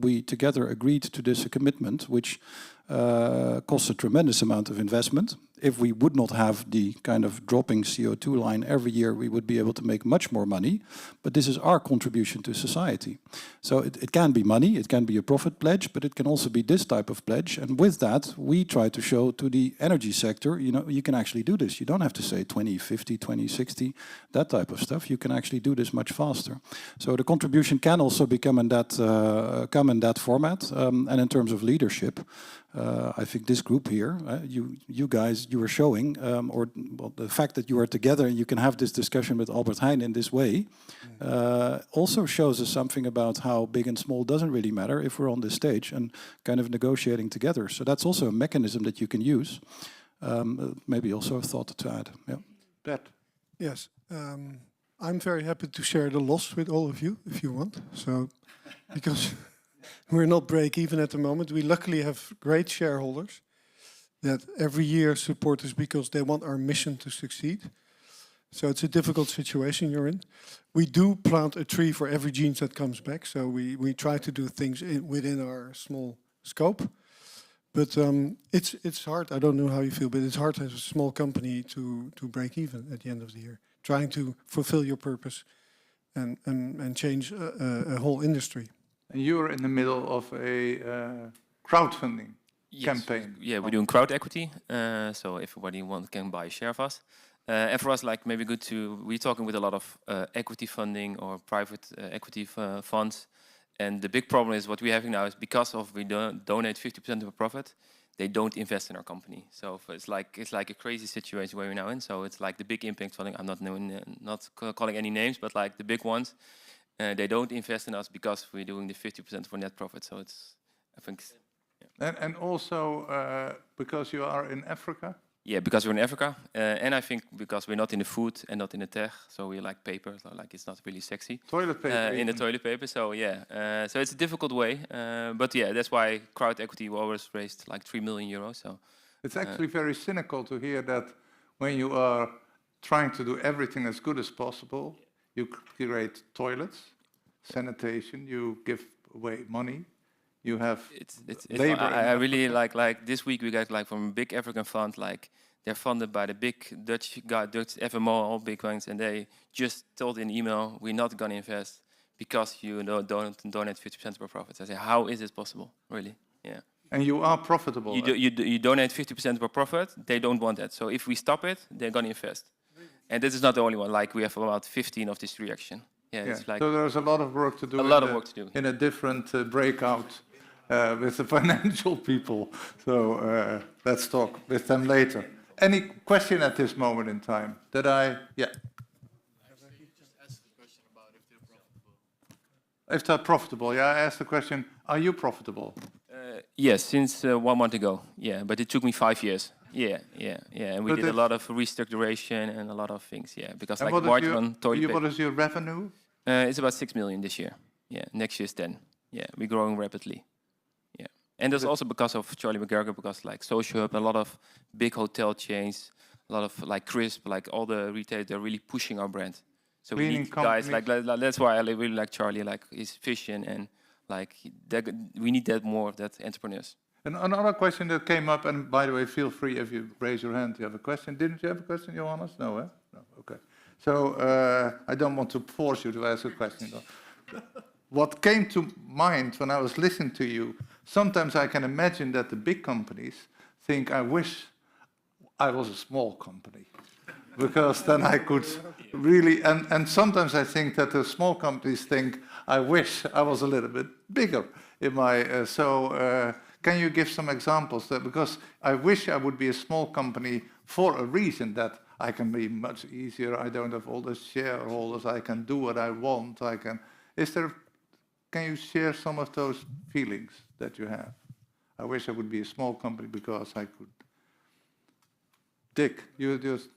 we together agreed to this commitment, which costs a tremendous amount of investment. If we would not have the kind of dropping CO2 line every year, we would be able to make much more money. But this is our contribution to society. So it can be money, it can be a profit pledge, but it can also be this type of pledge. And with that, we try to show to the energy sector, you know, you can actually do this. You don't have to say 2050, 2060, that type of stuff. You can actually do this much faster. So the contribution can also become in that, come in that format. And in terms of leadership, I think this group here, you guys, you were showing, or well, the fact that you are together and you can have this discussion with Albert Heijn in this way, also shows us something about how big and small doesn't really matter if we're on this stage and kind of negotiating together. So that's also a mechanism that you can use. Maybe also a thought to add. Yeah. Bert. Yes. I'm very happy to share the loss with all of you, if you want. So, because we're not break even at the moment. We luckily have great shareholders that every year support us because they want our mission to succeed. So it's a difficult situation you're in. We do plant a tree for every jeans that comes back. So we try to do things within our small scope. But it's hard. I don't know how you feel, but it's hard as a small company to break even at the end of the year, trying to fulfill your purpose and change a whole industry. And you're in the middle of a crowdfunding campaign. Yeah, we're doing crowd equity. So everybody can buy a share of us. And for us, like maybe good to, we're talking with a lot of equity funding or private equity funds. And the big problem is what we're having now is because of we donate 50% of our profit, they don't invest in our company. So it's like a crazy situation where we're now in. So it's like the big impact funding. I'm not calling any names, but like the big ones. They don't invest in us because we're doing the 50% for net profit. So it's, I think. Yeah. And also because you are in Africa? Yeah, because we're in Africa. And I think because we're not in the food and not in the tech. So we like paper, so like it's not really sexy. Toilet paper. In the toilet paper, so yeah. So it's a difficult way. But yeah, that's why crowd equity we always raised like 3 million euros. So it's actually very cynical to hear that when you are trying to do everything as good as possible, you create toilets, sanitation, you give away money, you have labor. I really like this week we got like from a big African fund, like they're funded by the big Dutch FMO, all big ones, and they just told in email, we're not going to invest because you don't donate 50% of our profits. I say, how is this possible, really? Yeah. And you are profitable. You donate 50% of our profit, they don't want that. So if we stop it, they're going to invest. And this is not the only one. Like we have about 15 of this reaction. Yeah, it's like so there's a lot of work to do. A lot of work to do in a different breakout with the financial people. So let's talk with them later. Any question at this moment in time? Yeah. If they're profitable, yeah. I asked the question: are you profitable? Yes, since 1 month ago. Yeah, but it took me 5 years. Yeah. And we did a lot of restructuration and a lot of things. Yeah, because like margin on toilet paper. What is your revenue? It's about 6 million this year. Yeah, next year's 10. Yeah, we're growing rapidly. Yeah, and that's also because of Charlie McGregor, because like Social Hub, a lot of big hotel chains, a lot of like Crisp, like all the retailers, they're really pushing our brand. So we need guys like that's why I really like Charlie, like his vision and like we need that more of that entrepreneurs. And another question that came up, and by the way, feel free if you raise your hand, you have a question. Didn't you have a question, Johannes? No, eh? No, okay. So I don't want to force you to ask a question. What came to mind when I was listening to you, sometimes I can imagine that the big companies think, I wish I was a small company. Because then I could really, and sometimes I think that the small companies think, I wish I was a little bit bigger in my, can you give some examples? Because I wish I would be a small company for a reason, that I can be much easier, I don't have all the shareholders, I can do what I want, can you share some of those feelings that you have? I wish I would be a small company because I could. Dick, you just...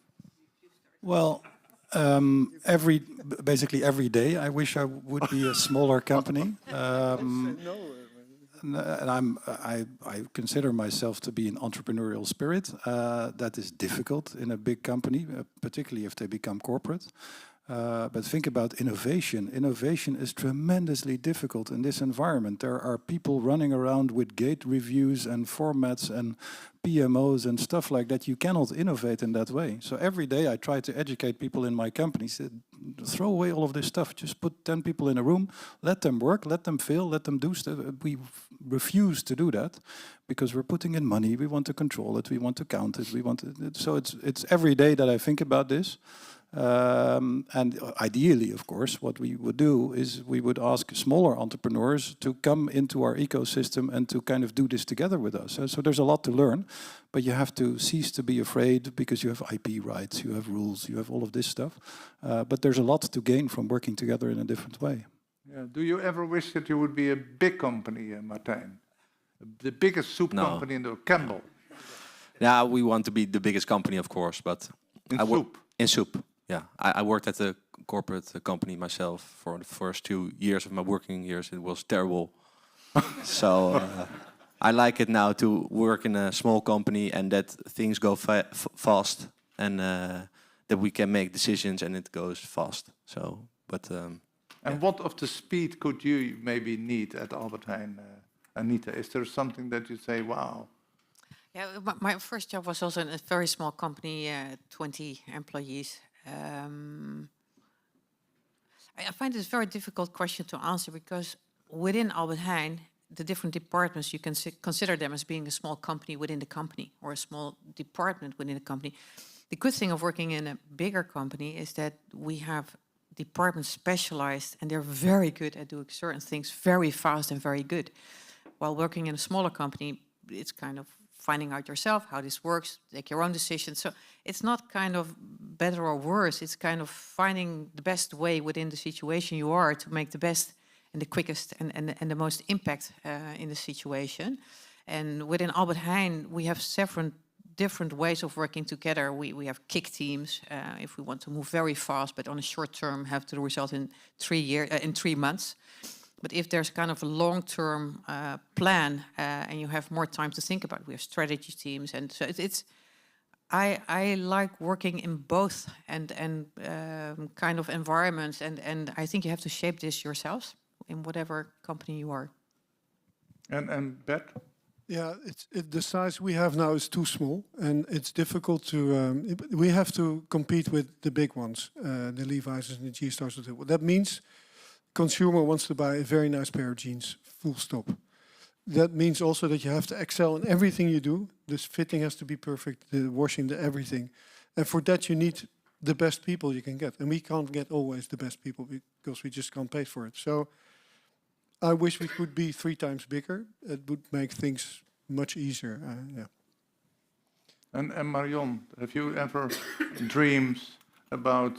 Well, basically every day, I wish I would be a smaller company. And I consider myself to be an entrepreneurial spirit. That is difficult in a big company, particularly if they become corporate. But think about innovation. Innovation is tremendously difficult in this environment. There are people running around with gate reviews and formats and PMOs and stuff like that. You cannot innovate in that way. So every day I try to educate people in my company. Throw away all of this stuff. Just put 10 people in a room. Let them work. Let them fail. Let them do stuff. We refuse to do that because we're putting in money. We want to control it. We want to count it. We want to, so it's every day that I think about this. And ideally, of course, what we would do is we would ask smaller entrepreneurs to come into our ecosystem and to kind of do this together with us. So there's a lot to learn, but you have to cease to be afraid because you have IP rights, you have rules, you have all of this stuff. But there's a lot to gain from working together in a different way. Yeah. Do you ever wish that you would be a big company, Martijn? The biggest soup company in the Campbell? Yeah, we want to be the biggest company, of course, but in soup. In soup. Yeah, I worked at a corporate company myself for the first 2 years of my working years. It was terrible. So I like it now to work in a small company and that things go fast and that we can make decisions and it goes fast. So, but and what of the speed could you maybe need at Albert Heijn, Anita? Is there something that you say, wow? Yeah, my first job was also in a very small company, 20 employees. I find it a very difficult question to answer because within Albert Heijn, the different departments, you can consider them as being a small company within the company or a small department within the company. The good thing of working in a bigger company is that we have departments specialized and they're very good at doing certain things very fast and very good. While working in a smaller company, it's kind of finding out yourself how this works, take your own decisions. So it's not kind of better or worse. It's kind of finding the best way within the situation you are to make the best and the quickest and the most impact in the situation. And within Albert Heijn, we have several different ways of working together. We have kick teams if we want to move very fast, but on a short term have the result in 3 months. But if there's kind of a long-term plan and you have more time to think about it, we have strategy teams, and so it's. I like working in both and kind of environments, and I think you have to shape this yourselves in whatever company you are. And Bert? Yeah, the size we have now is too small, and it's difficult to. We have to compete with the big ones, the Levi's and the G-Stars. That means consumer wants to buy a very nice pair of jeans, full stop. That means also that you have to excel in everything you do. This fitting has to be perfect, the washing, the everything. And for that you need the best people you can get. And we can't get always the best people because we just can't pay for it. So I wish we could be 3 times bigger. It would make things much easier. Yeah. And Marion, have you ever dreams about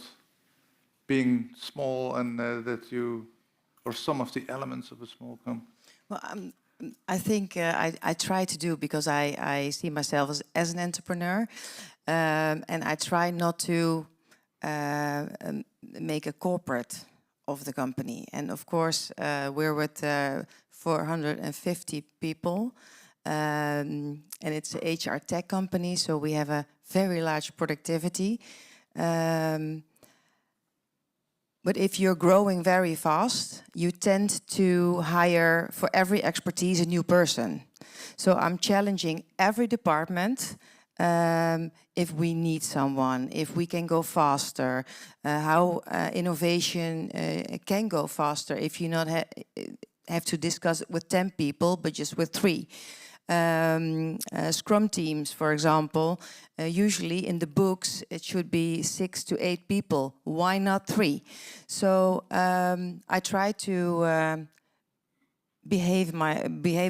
being small and that you, or some of the elements of a small company? Well, I think I try to do because I see myself as an entrepreneur, and I try not to make a corporate of the company. And of course, we're with 450 people, and it's a HR tech company, so we have a very large productivity. But if you're growing very fast, you tend to hire for every expertise a new person. So I'm challenging every department if we need someone, if we can go faster, how innovation can go faster if you not have to discuss it with 10 people, but just with 3. Scrum teams, for example, usually in the books it should be 6 to 8 people. Why not 3? So I try to behave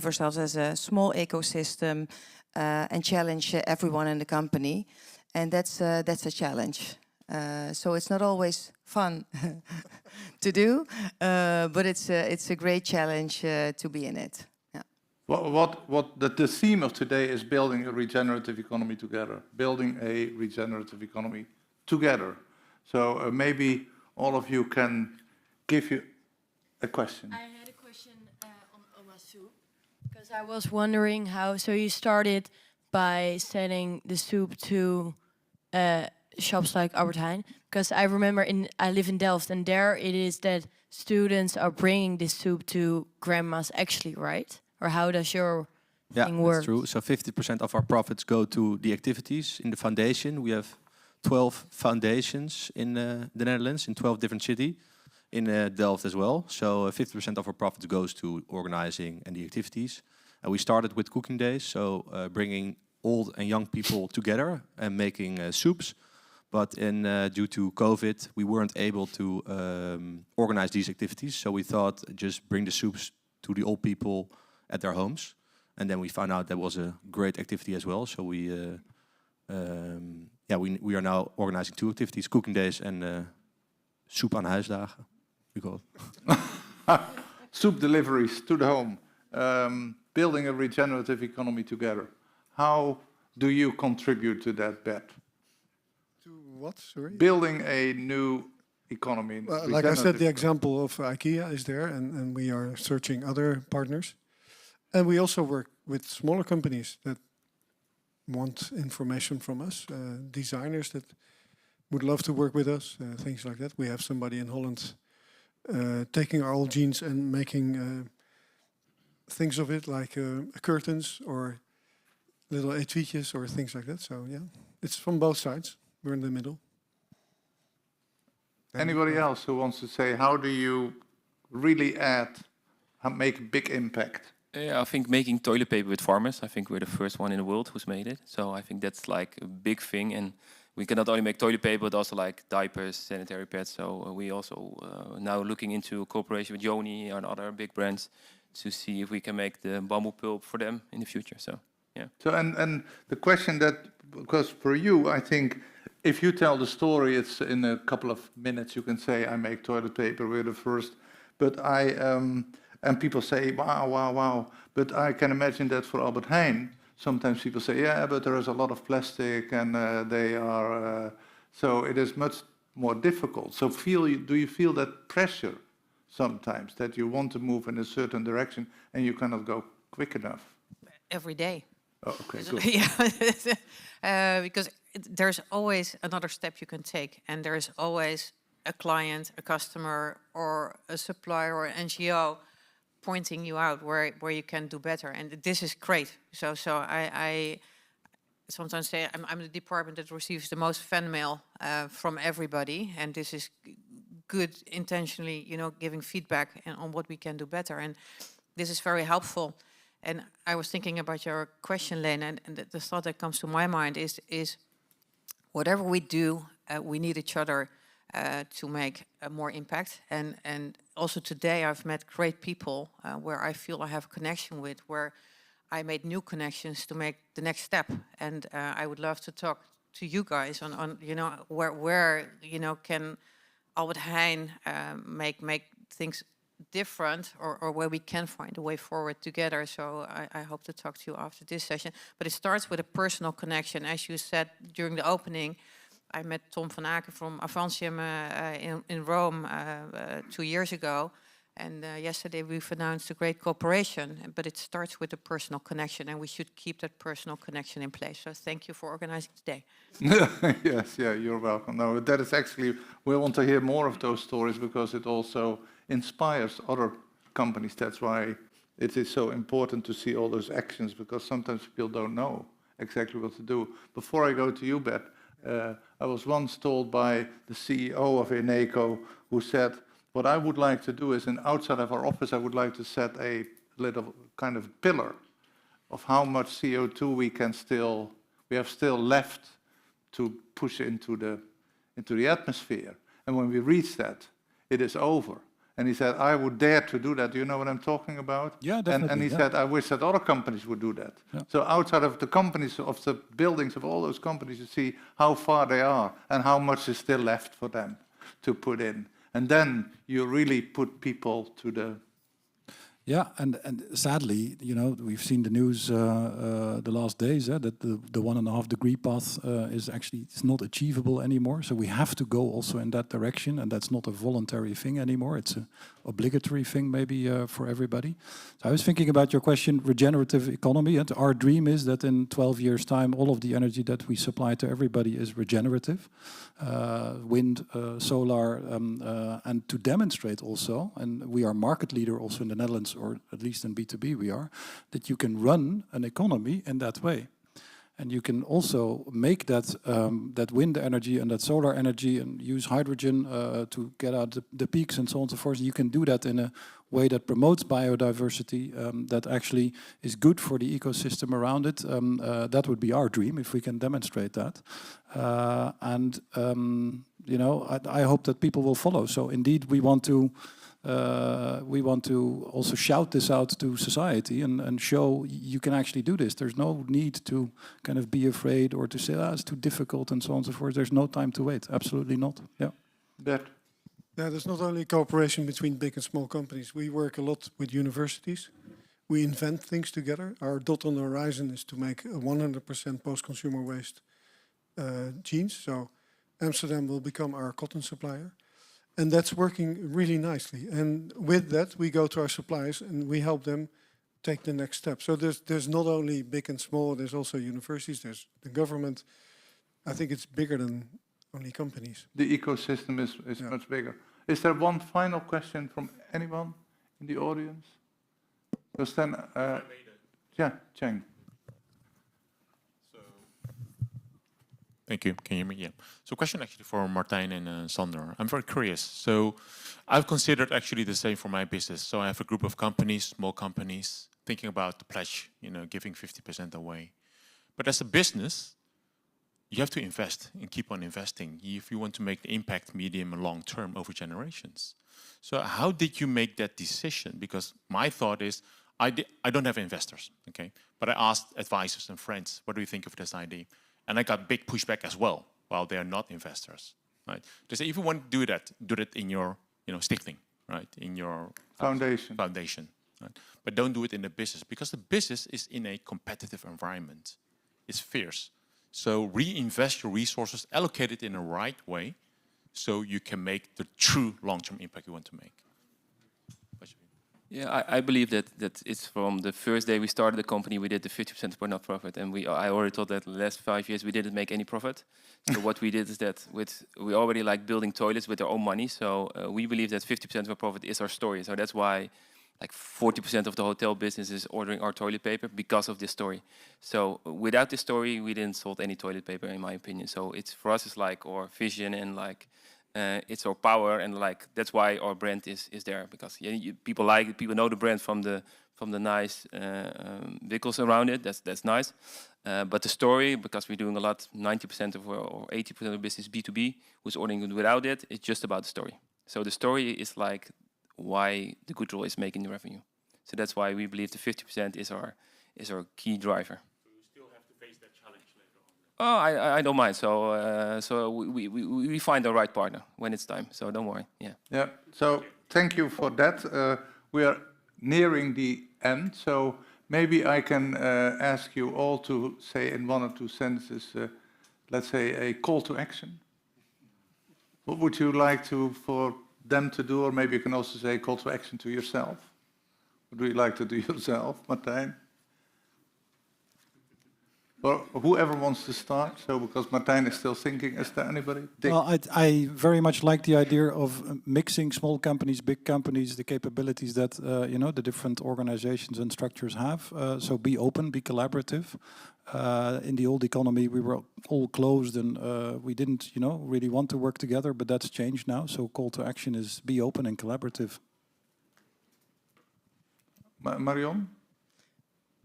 ourselves as a small ecosystem and challenge everyone in the company, and that's a challenge. So it's not always fun to do, but it's a great challenge to be in it. What the theme of today is building a regenerative economy together. Building a regenerative economy together. So maybe all of you can give you a question. I had a question on Oma Soup, because I was wondering how, so you started by selling the soup to shops like Albert Heijn, Because I remember I live in Delft, and there it is that students are bringing this soup to grandmas actually, right? Or how does your thing work? That's true. So 50% of our profits go to the activities in the foundation. We have 12 foundations in the Netherlands, in 12 different cities, in Delft as well. So 50% of our profits goes to organizing and the activities. And we started with cooking days, so bringing old and young people together and making soups. But due to COVID, we weren't able to organize these activities. So we thought, just bring the soups to the old people at their homes. And then we found out that was a great activity as well. So we are now organizing 2 activities, cooking days and soep aan huisdagen, we call it. Soup deliveries to the home, building a regenerative economy together. How do you contribute to that bet? To what, sorry? Building a new economy. Well, like I said, the example of IKEA is there, and we are searching other partners. And we also work with smaller companies that want information from us, designers that would love to work with us, things like that. We have somebody in Holland taking our old jeans and making things of it, like curtains or little etuietjes or things like that. So yeah, it's from both sides. We're in the middle. Anybody else who wants to say, how do you really make a big impact? Yeah, I think making toilet paper with farmers. I think we're the first one in the world who's made it. So I think that's like a big thing. And we can not only make toilet paper, but also like diapers, sanitary pads. So we also now looking into a cooperation with Yoni and other big brands to see if we can make the bamboo pulp for them in the future. So yeah. So and the question that, because for you, I think if you tell the story, it's in a couple of minutes you can say, I make toilet paper, we're the first. But and people say, wow, wow, wow. But I can imagine that for Albert Heijn, sometimes people say, yeah, but there is a lot of plastic and they are, so it is much more difficult. So do you feel that pressure sometimes, that you want to move in a certain direction and you cannot go quick enough? Every day. Oh, okay, good. Yeah, because there's always another step you can take, and there's always a client, a customer, or a supplier or an NGO pointing you out where you can do better, and this is great. So I sometimes say I'm the department that receives the most fan mail from everybody, and this is good intentionally, giving feedback on what we can do better, and this is very helpful. And I was thinking about your question, Lena, and the thought that comes to my mind is whatever we do, we need each other to make more impact. And also today I've met great people where I feel I have a connection with, where I made new connections to make the next step. And I would love to talk to you guys on where can Albert Heijn make things different, or where we can find a way forward together. So I hope to talk to you after this session. But it starts with a personal connection. As you said during the opening, I met Tom van Aken from Avantium in Rome 2 years ago. And yesterday we've announced a great cooperation. But it starts with a personal connection, and we should keep that personal connection in place. So thank you for organizing today. Yes, yeah, you're welcome. No, that is actually, we want to hear more of those stories because it also inspires other companies. That's why it is so important to see all those actions, because sometimes people don't know exactly what to do. Before I go to you, Beth, I was once told by the CEO of Eneco, who said, what I would like to do is, outside of our office, I would like to set a little kind of pillar of how much CO2 we have still left to push into the atmosphere. And when we reach that, it is over. And he said, I would dare to do that. Do you know what I'm talking about? Yeah, definitely. And he said, I wish that other companies would do that. Yeah. So outside of the companies, of the buildings of all those companies, you see how far they are and how much is still left for them to put in. And then you really put people to the... Yeah, and sadly, you know, we've seen the news the last days that the 1.5 degree path is actually it's not achievable anymore. So we have to go also in that direction, and that's not a voluntary thing anymore. It's an obligatory thing maybe for everybody. So I was thinking about your question, regenerative economy, and our dream is that in 12 years' time, all of the energy that we supply to everybody is regenerative, wind, solar, and to demonstrate also, and we are market leader also in the Netherlands, or at least in B2B we are, that you can run an economy in that way. And you can also make that that wind energy and that solar energy and use hydrogen to get out the peaks and so on and so forth. You can do that in a way that promotes biodiversity, that actually is good for the ecosystem around it. That would be our dream if we can demonstrate that. You know, I hope that people will follow. So indeed, we want to also shout this out to society and show you can actually do this. There's no need to kind of be afraid or to say, it's too difficult and so on and so forth. There's no time to wait. Absolutely not. Yeah. Yeah, there's not only cooperation between big and small companies. We work a lot with universities. We invent things together. Our dot on the horizon is to make a 100% post-consumer waste jeans. So Amsterdam will become our cotton supplier. And that's working really nicely. And with that, we go to our suppliers and we help them take the next step. So there's not only big and small, there's also universities, there's the government. I think it's bigger than only companies. The ecosystem is much bigger. Is there one final question from anyone in the audience? Because then, yeah, Cheng. Thank you. Can you hear me? Yeah. So question actually for Martijn and Sander. I'm very curious. So I've considered actually the same for my business. So I have a group of companies, small companies, thinking about the pledge, you know, giving 50% away. But as a business, you have to invest and keep on investing if you want to make the impact medium and long term over generations. So how did you make that decision? Because my thought is, I don't have investors, okay? But I asked advisors and friends, what do you think of this idea? And I got big pushback as well, while they are not investors, right? They say, if you want to do that in your, you know, stichting, right? In your foundation, right? But don't do it in the business, because the business is in a competitive environment. It's fierce. So reinvest your resources, allocate it in the right way, so you can make the true long-term impact you want to make. Yeah, I believe that it's from the first day we started the company, we did the 50% for not profit, and I already thought that the last 5 years we didn't make any profit. So what we did is that we already like building toilets with our own money. So we believe that 50% of our profit is our story. So that's why like 40% of the hotel business is ordering our toilet paper because of this story. So without this story, we didn't sold any toilet paper, in my opinion. So it's for us, it's like our vision and like. It's our power, and like that's why our brand is there, because people like it. People know the brand from the nice vehicles around it. That's nice, but the story, because we're doing a lot, 90% of or 80% of the business B2B, who's ordering it without it, it's just about the story. So the story is like why the good role is making the revenue. So that's why we believe the 50% is our key driver. Oh, I don't mind. So we find the right partner when it's time. So don't worry. Yeah. Yeah. So thank you for that. We are nearing the end. So maybe I can ask you all to say in 1 or 2 sentences, let's say a call to action. What would you like for them to do? Or maybe you can also say call to action to yourself. What do you like to do yourself, Martijn? Or whoever wants to start, so because Martijn is still thinking, is there anybody? Well, I very much like the idea of mixing small companies, big companies, the capabilities that you know, the different organizations and structures have. So be open, be collaborative. In the old economy, we were all closed and we didn't, you know, really want to work together. But that's changed now. So call to action is be open and collaborative. Marion?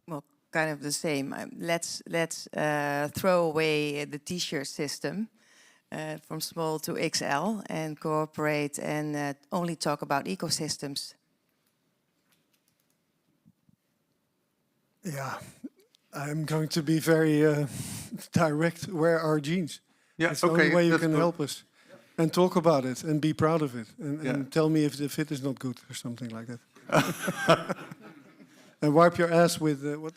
Well, kind of the same. Let's throw away the T-shirt system from small to XL and cooperate and only talk about ecosystems. Yeah, I'm going to be very direct. Where are jeans? Yeah, it's the only way you can help us. And talk about it and be proud of it and tell me if the fit is not good or something like that. And wipe your ass with what?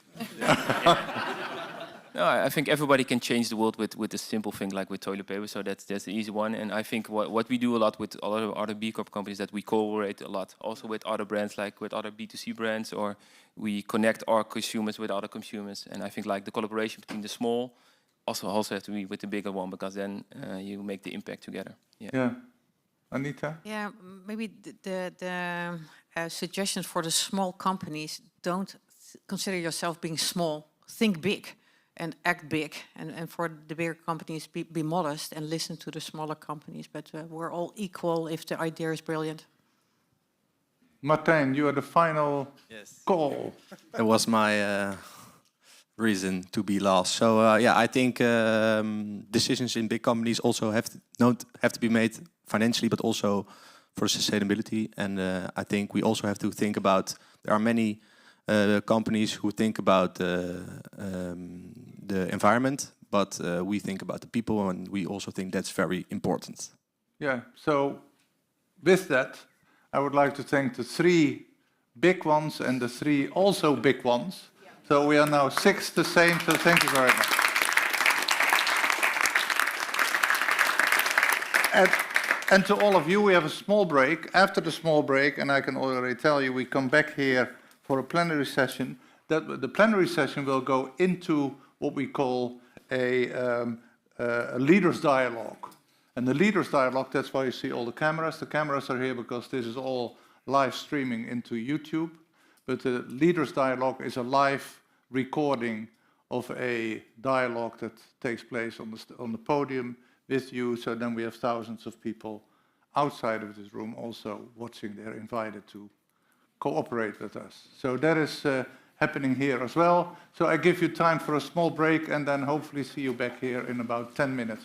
No, I think everybody can change the world with a simple thing like with toilet paper. So that's the easy one. And I think what we do a lot with a lot of other B Corp companies, that we cooperate a lot also with other brands, like with other B2C brands, or we connect our consumers with other consumers. And I think like the collaboration between the small also have to be with the bigger one, because then you make the impact together. Yeah. Anita? Yeah, maybe the suggestions for the small companies: don't consider yourself being small. Think big and act big. And for the bigger companies, be modest and listen to the smaller companies. But we're all equal if the idea is brilliant. Martijn, you are the final call. That was my reason to be last. So yeah, I think decisions in big companies also have to be made financially, but also for sustainability. And I think we also have to think about, there are many companies who think about the environment, but we think about the people, and we also think that's very important. Yeah, so with that, I would like to thank the 3 big ones and the 3 also big ones. So we are now 6 the same, so thank you very much. And to all of you, we have a small break. After the small break, and I can already tell you, we come back here for a plenary session. The plenary session will go into what we call a leaders' dialogue. And the leaders' dialogue, that's why you see all the cameras. The cameras are here because this is all live streaming into YouTube. But the leaders' dialogue is a live recording of a dialogue that takes place on the podium with you. So then we have thousands of people outside of this room also watching. They're invited to cooperate with us. So that is happening here as well. So I give you time for a small break, and then hopefully see you back here in about 10 minutes.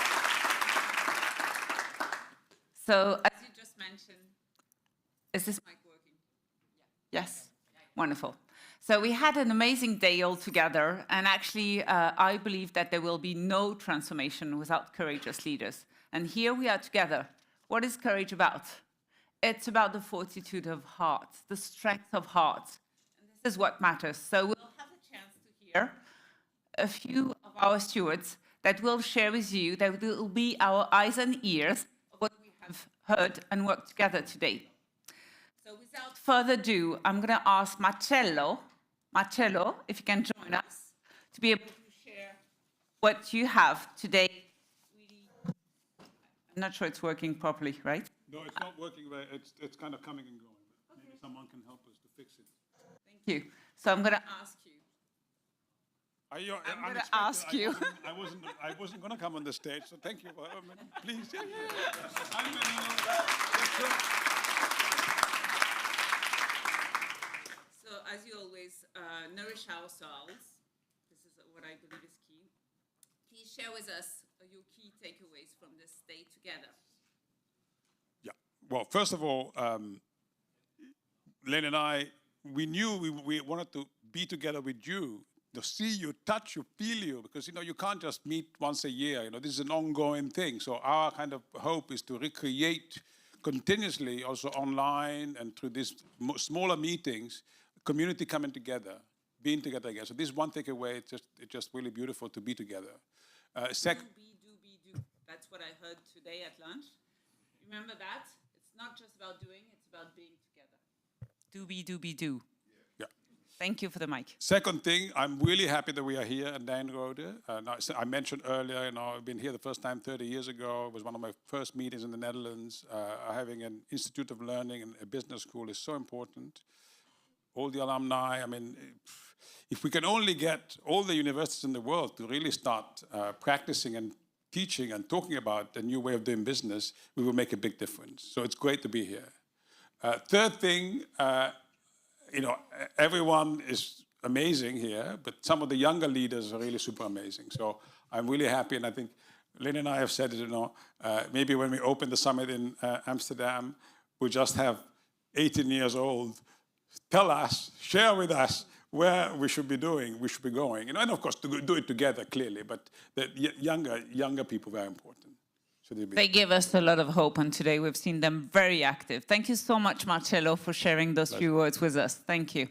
So as you just mentioned, is this mic working? Yes, wonderful. So we had an amazing day all together, and actually I believe that there will be no transformation without courageous leaders. And here we are together. What is courage about? It's about the fortitude of heart, the strength of heart. And this is what matters. So we'll have a chance to hear a few of our stewards that will share with you, that will be our eyes and ears of what we have heard and worked together today. So without further ado, I'm going to ask Marcello, if you can join us, to be able to share what you have today. I'm not sure it's working properly, right? No, it's not working. It's kind of coming and going. But maybe someone can help us to fix it. Thank you. So I'm going to ask you. I'm going to ask you. I wasn't going to come on the stage, so thank you. Please. Yeah. So as you always, nourish ourselves. This is what I believe is key. Please share with us your key takeaways from this day together. Yeah. Well, first of all, Len and I, we knew we wanted to be together with you, to see you, touch you, feel you, because you can't just meet once a year. This is an ongoing thing. So our kind of hope is to recreate continuously, also online and through these smaller meetings, community coming together, being together again. So this is one takeaway. It's just really beautiful to be together. Second. Do. That's what I heard today at lunch. Remember that? It's not just about doing, it's about being together. Do. Yeah. Thank you for the mic. Second thing, I'm really happy that we are here at Nijrode. I mentioned earlier, I've been here the first time 30 years ago. It was one of my first meetings in the Netherlands. Having an Institute of Learning and a business school is so important. All the alumni, if we can only get all the universities in the world to really start practicing and teaching and talking about a new way of doing business, we will make a big difference. So it's great to be here. Third thing, everyone is amazing here, but some of the younger leaders are really super amazing. So I'm really happy, and I think Lynn and I have said it, maybe when we open the summit in Amsterdam, we just have 18 years old. Tell us, share with us where we should be going. And of course, to do it together, clearly, but the younger people, very important. They give us a lot of hope, and today we've seen them very active. Thank you so much, Marcello, for sharing those few words with us. Thank you.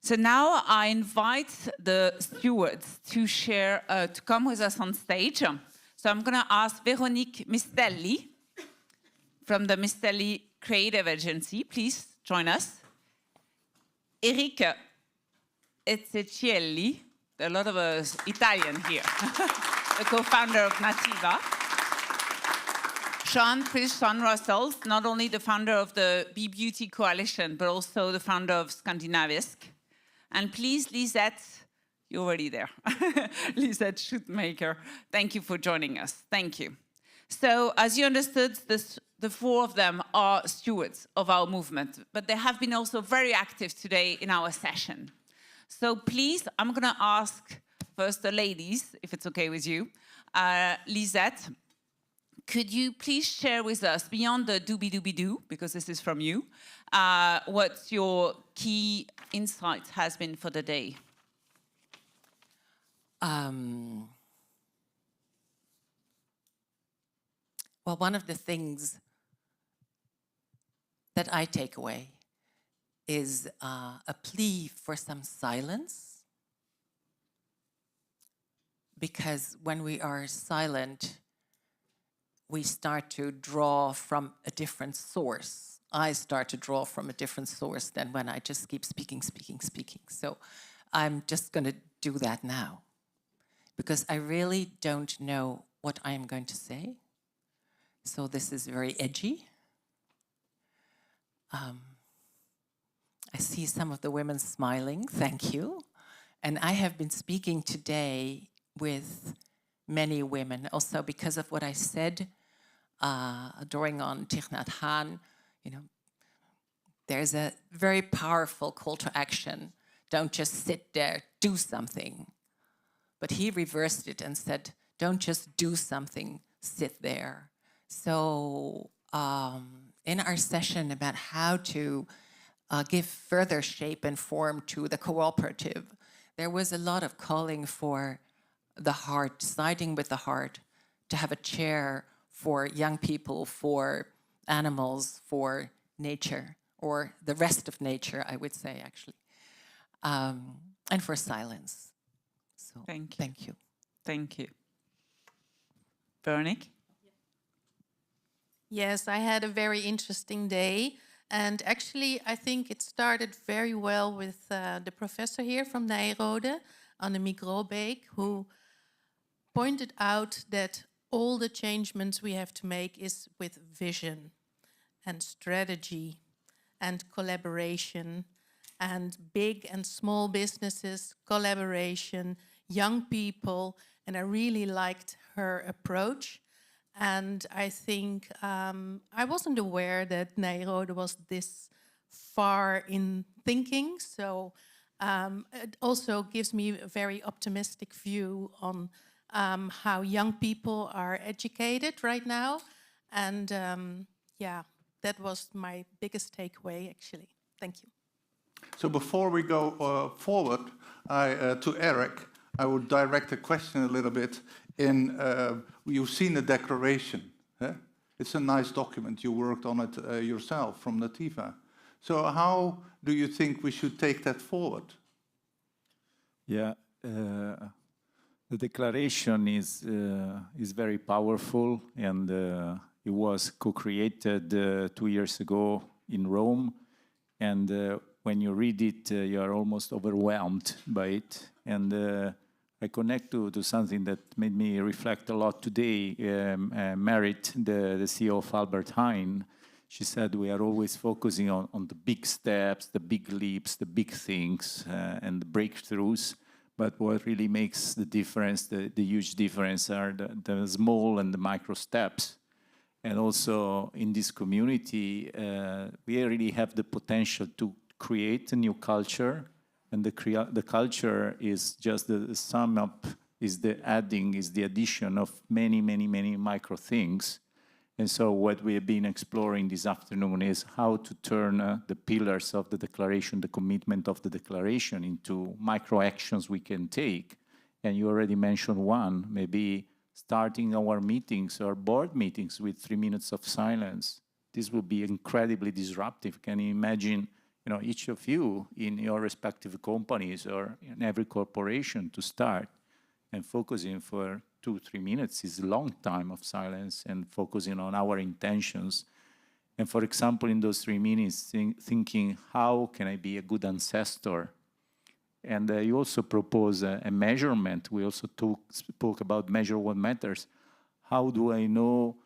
So now I invite the stewards to share, to come with us on stage. So I'm going to ask Veronique Mistelli from the Mistelli Creative Agency. Please join us. Eric Ezzechielli, a lot of us Italian here, the co-founder of Nativa. Sean Russell, not only the founder of the Be Beauty Coalition, but also the founder of Scandinavisk. And please, Lisette, you're already there. Lisette Schuttmaker, thank you for joining us. Thank you. So, as you understood, the four of them are stewards of our movement, but they have been also very active today in our session. So please, I'm going to ask first the ladies, if it's okay with you. Lisette, could you please share with us, beyond the doobie-doobie-doo, because this is from you, what your key insight has been for the day? Well, one of the things that I take away is a plea for some silence, because when we are silent, we start to draw from a different source. I start to draw from a different source than when I just keep speaking. So I'm just going to do that now, because I really don't know what I'm going to say. So this is very edgy. I see some of the women smiling, thank you. And I have been speaking today with many women, also because of what I said during on Thich Nhat Hanh. There's a very powerful call to action. Don't just sit there, do something. But he reversed it and said, don't just do something, sit there. So in our session about how to give further shape and form to the cooperative, there was a lot of calling for the heart, siding with the heart, to have a chair for young people, for animals, for nature, or the rest of nature, I would say, actually, and for silence. So Thank you. Thank you. Thank you. Veronique? Yes, I had a very interesting day. And actually, I think it started very well with the professor here from Nijrode, Annemiek Robeek, who pointed out that all the changements we have to make is with vision and strategy and collaboration and big and small businesses, collaboration, young people. And I really liked her approach. And I think I wasn't aware that Nijrode was this far in thinking. So it also gives me a very optimistic view on how young people are educated right now. And yeah, that was my biggest takeaway, actually. Thank you. So before we go forward to Eric, I would direct a question a little bit. You've seen the declaration. Eh? It's a nice document. You worked on it yourself from Nativa. So how do you think we should take that forward? Yeah, the declaration is very powerful, and it was co-created 2 years ago in Rome. And when you read it, you are almost overwhelmed by it. And I connect to something that made me reflect a lot today. Merit, the CEO of Albert Heijn, she said we are always focusing on the big steps, the big leaps, the big things, and the breakthroughs. But what really makes the difference, the huge difference, are the small and the micro steps. And also in this community, we really have the potential to create a new culture. And the culture is just the sum up, is the adding, is the addition of many, many, many micro things. And so what we have been exploring this afternoon is how to turn the pillars of the declaration, the commitment of the declaration, into micro actions we can take. And you already mentioned one, maybe starting our meetings or board meetings with 3 minutes of silence. This will be incredibly disruptive. Can you imagine, each of you in your respective companies or in every corporation to start and focusing for 2-3 minutes is a long time of silence and focusing on our intentions. And for example, in those 3 minutes, thinking, how can I be a good ancestor? And you also propose a measurement. We also spoke about measure what matters. How do I know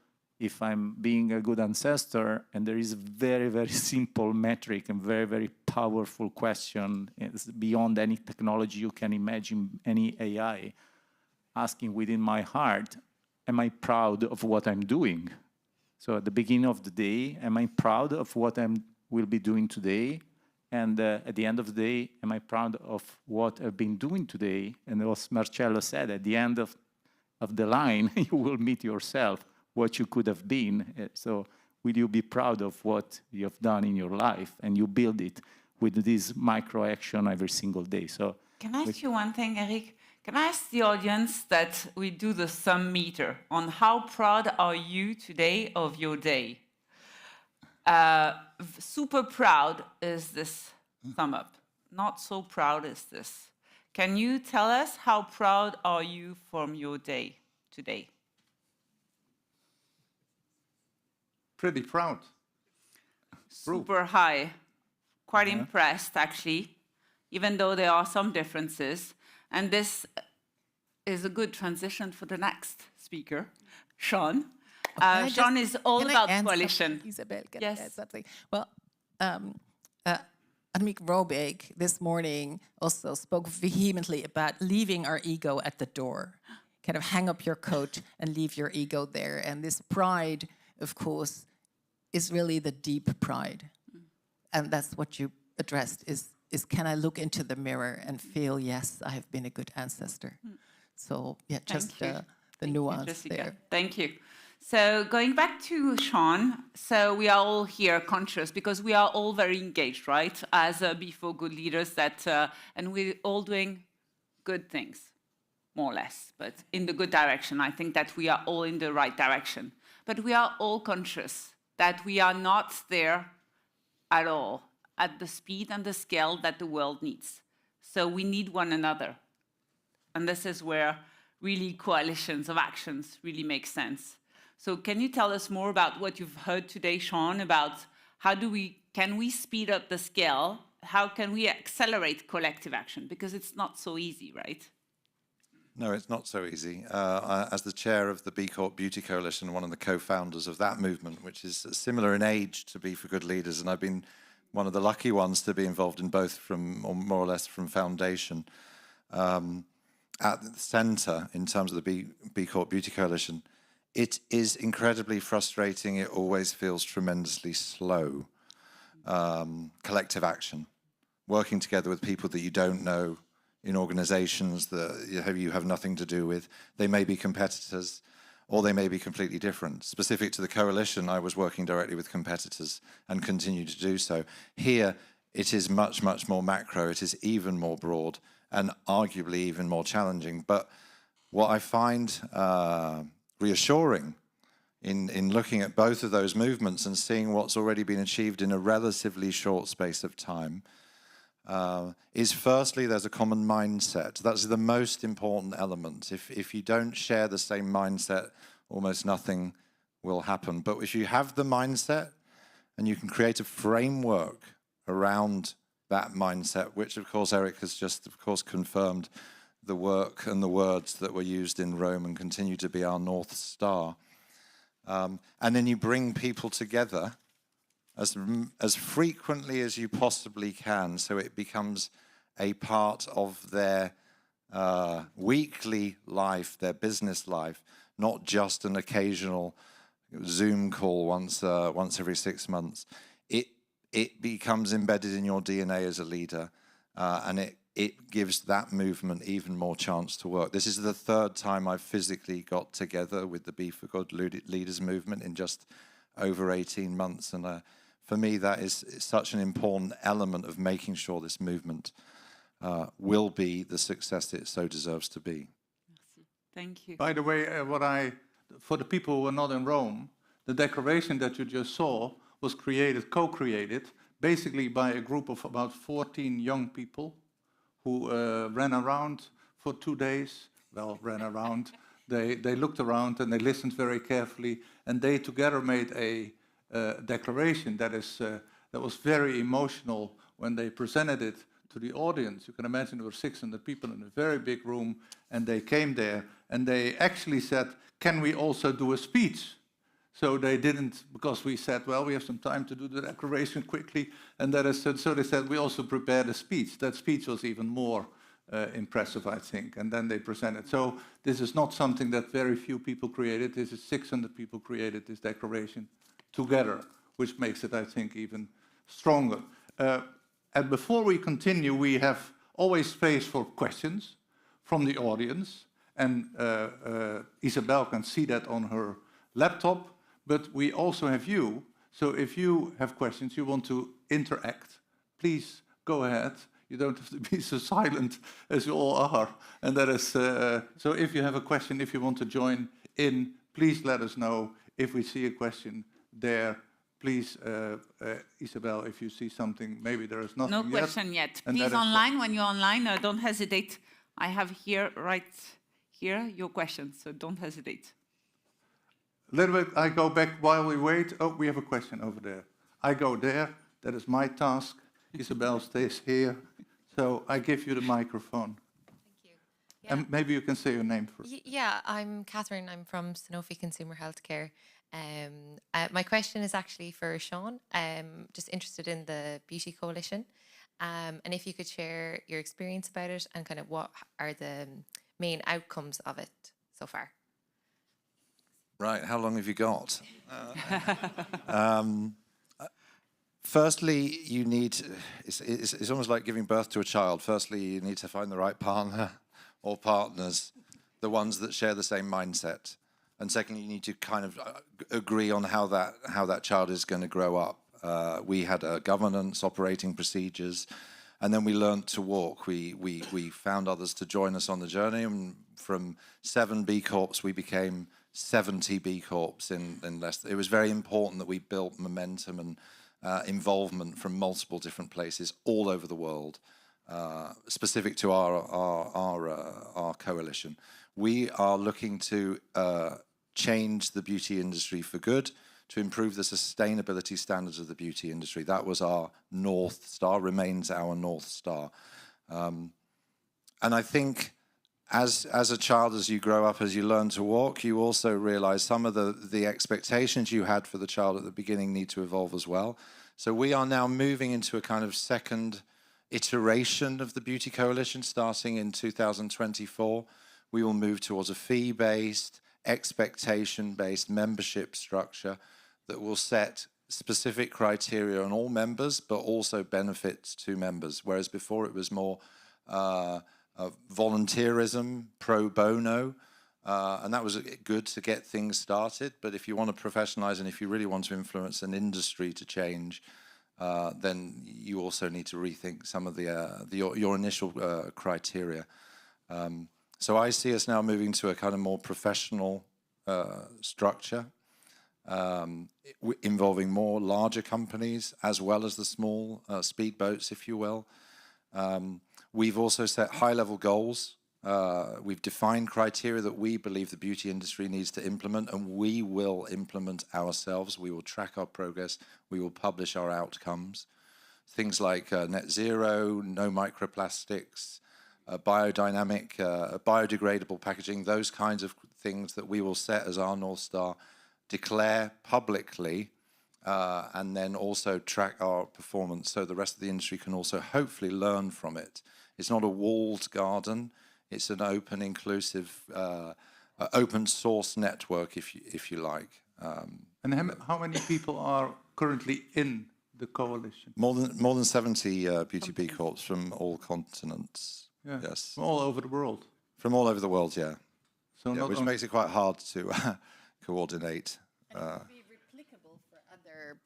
if I'm being a good ancestor? And there is a very, very simple metric and very, very powerful question. It's beyond any technology you can imagine, any AI, asking within my heart, am I proud of what I'm doing? So at the beginning of the day, am I proud of what I will be doing today? And at the end of the day, am I proud of what I've been doing today? And as Marcello said, at the end of the line, you will meet yourself, what you could have been. So will you be proud of what you have done in your life? And you build it with this micro action every single day. So can I ask you one thing, Eric? Can I ask the audience that we do the sum meter on how proud are you today of your day? Super proud is this thumb up. Not so proud is this. Can you tell us how proud are you from your day today? Pretty proud. Super high. Quite impressed, actually, even though there are some differences. And this is a good transition for the next speaker, Sean. Sean is all about coalition. Isabel, can yes. I add something? Well, Annemiek Robeek this morning also spoke vehemently about leaving our ego at the door. Kind of hang up your coat and leave your ego there. And this pride, of course, is really the deep pride. And that's what you addressed, is can I look into the mirror and feel, yes, I have been a good ancestor. So, yeah, just the nuance there. Thank you. So going back to Sean, so we are all here conscious because we are all very engaged, right? As Be4 Good leaders and we're all doing good things, more or less, but in the good direction. I think that we are all in the right direction. But we are all conscious that we are not there at all at the speed and the scale that the world needs. So we need one another. And this is where really coalitions of actions really make sense. So can you tell us more about what you've heard today, Sean, about can we speed up the scale? How can we accelerate collective action? Because it's not so easy, right? No, it's not so easy. As the chair of the B Corp Beauty Coalition, one of the co-founders of that movement, which is similar in age to Be4 Good Leaders, and I've been one of the lucky ones to be involved in both or more or less from foundation. At the centre, in terms of the B Corp Beauty Coalition, it is incredibly frustrating. It always feels tremendously slow. Collective action, working together with people that you don't know in organizations that you have nothing to do with. They may be competitors or they may be completely different. Specific to the coalition, I was working directly with competitors and continue to do so. Here, it is much, much more macro. It is even more broad and arguably even more challenging. But what I find reassuring in looking at both of those movements and seeing what's already been achieved in a relatively short space of time is firstly, there's a common mindset. That's the most important element. If you don't share the same mindset, almost nothing will happen. But if you have the mindset and you can create a framework around that mindset, which of course Eric has just confirmed the work and the words that were used in Rome and continue to be our North Star. And then you bring people together as frequently as you possibly can, so it becomes a part of their weekly life, their business life, not just an occasional Zoom call once every 6 months. It becomes embedded in your DNA as a leader, and it gives that movement even more chance to work. This is the third time I've physically got together with the Be4 Good Leaders movement in just over 18 months, and for me, that is such an important element of making sure this movement will be the success it so deserves to be. Thank you. By the way, for the people who are not in Rome, the declaration that you just saw was co-created, basically by a group of about 14 young people who ran around for 2 days. Well, ran around. They looked around and they listened very carefully, and they together made a declaration that was very emotional when they presented it to the audience. You can imagine there were 600 people in a very big room, and they came there and they actually said, "Can we also do a speech?" So they didn't, because we said, well, we have some time to do the declaration quickly, and so they said, we also prepared a speech. That speech was even more impressive, I think, and then they presented. So this is not something that very few people created. This is 600 people created this declaration together, which makes it, I think, even stronger. And before we continue, we have always space for questions from the audience, and Isabel can see that on her laptop, but we also have you. So if you have questions, you want to interact, please go ahead. You don't have to be so silent as you all are. And that is, so if you have a question, if you want to join in, please let us know. If we see a question there, please, Isabel, if you see something, maybe there is nothing No question yet. And Please online, when you're online, don't hesitate. I have here, right here, your questions, so don't hesitate. A little bit, I go back while we wait. Oh, we have a question over there. I go there, that is my task. Isabel stays here. So I give you the microphone. Thank you. Yeah. And maybe you can say your name first. Yeah, I'm Catherine. I'm from Sanofi Consumer Healthcare. My question is actually for Sean. Just interested in the Beauty Coalition. And if you could share your experience about it and kind of what are the main outcomes of it so far. Right, how long have you got? Firstly, you need, it's almost like giving birth to a child. Firstly, you need to find the right partner or partners, the ones that share the same mindset. And secondly, you need to kind of agree on how that child is going to grow up. We had a governance, operating procedures, and then we learned to walk. We found others to join us on the journey, and from 7 B Corps, we became 70 B Corps in less. It was very important that we built momentum and involvement from multiple different places all over the world, specific to our coalition. We are looking to change the beauty industry for good, to improve the sustainability standards of the beauty industry. That was our North Star, remains our North Star. And I think as a child, as you grow up, as you learn to walk, you also realize some of the expectations you had for the child at the beginning need to evolve as well. So we are now moving into a kind of second iteration of the Beauty Coalition starting in 2024. We will move towards a fee-based, expectation-based membership structure that will set specific criteria on all members, but also benefits to members, whereas before it was more volunteerism, pro bono, and that was good to get things started. But if you want to professionalize and if you really want to influence an industry to change, then you also need to rethink some of your initial criteria. So I see us now moving to a kind of more professional structure, involving more larger companies as well as the small speedboats, if you will. We've also set high-level goals. We've defined criteria that we believe the beauty industry needs to implement, and we will implement ourselves. We will track our progress. We will publish our outcomes. Things like net zero, no microplastics, biodynamic, biodegradable packaging, those kinds of things that we will set as our North Star, declare publicly, and then also track our performance so the rest of the industry can also hopefully learn from it. It's not a walled garden. It's an open, inclusive, open source network, if you like. And how many people are currently in the coalition? More than 70 Beauty B Corps from all continents. Yeah. Yes. From all over the world. From all over the world, yeah. So yeah, which makes it quite hard to coordinate. And it could be replicable for other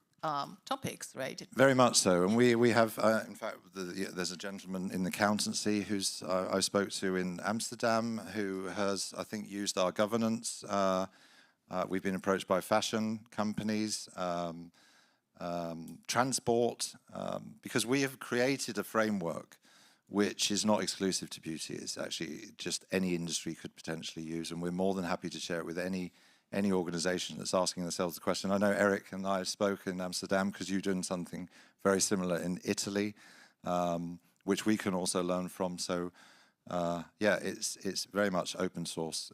topics, right? Very much so, and we have, in fact, there's a gentleman in accountancy who's I spoke to in Amsterdam who has, I think, used our governance. We've been approached by fashion companies, transport, because we have created a framework which is not exclusive to beauty. It's actually just any industry could potentially use, and we're more than happy to share it with any organization that's asking themselves the question. I know Eric and I spoke in Amsterdam because you're doing something very similar in Italy, which we can also learn from. So, yeah, it's very much open source.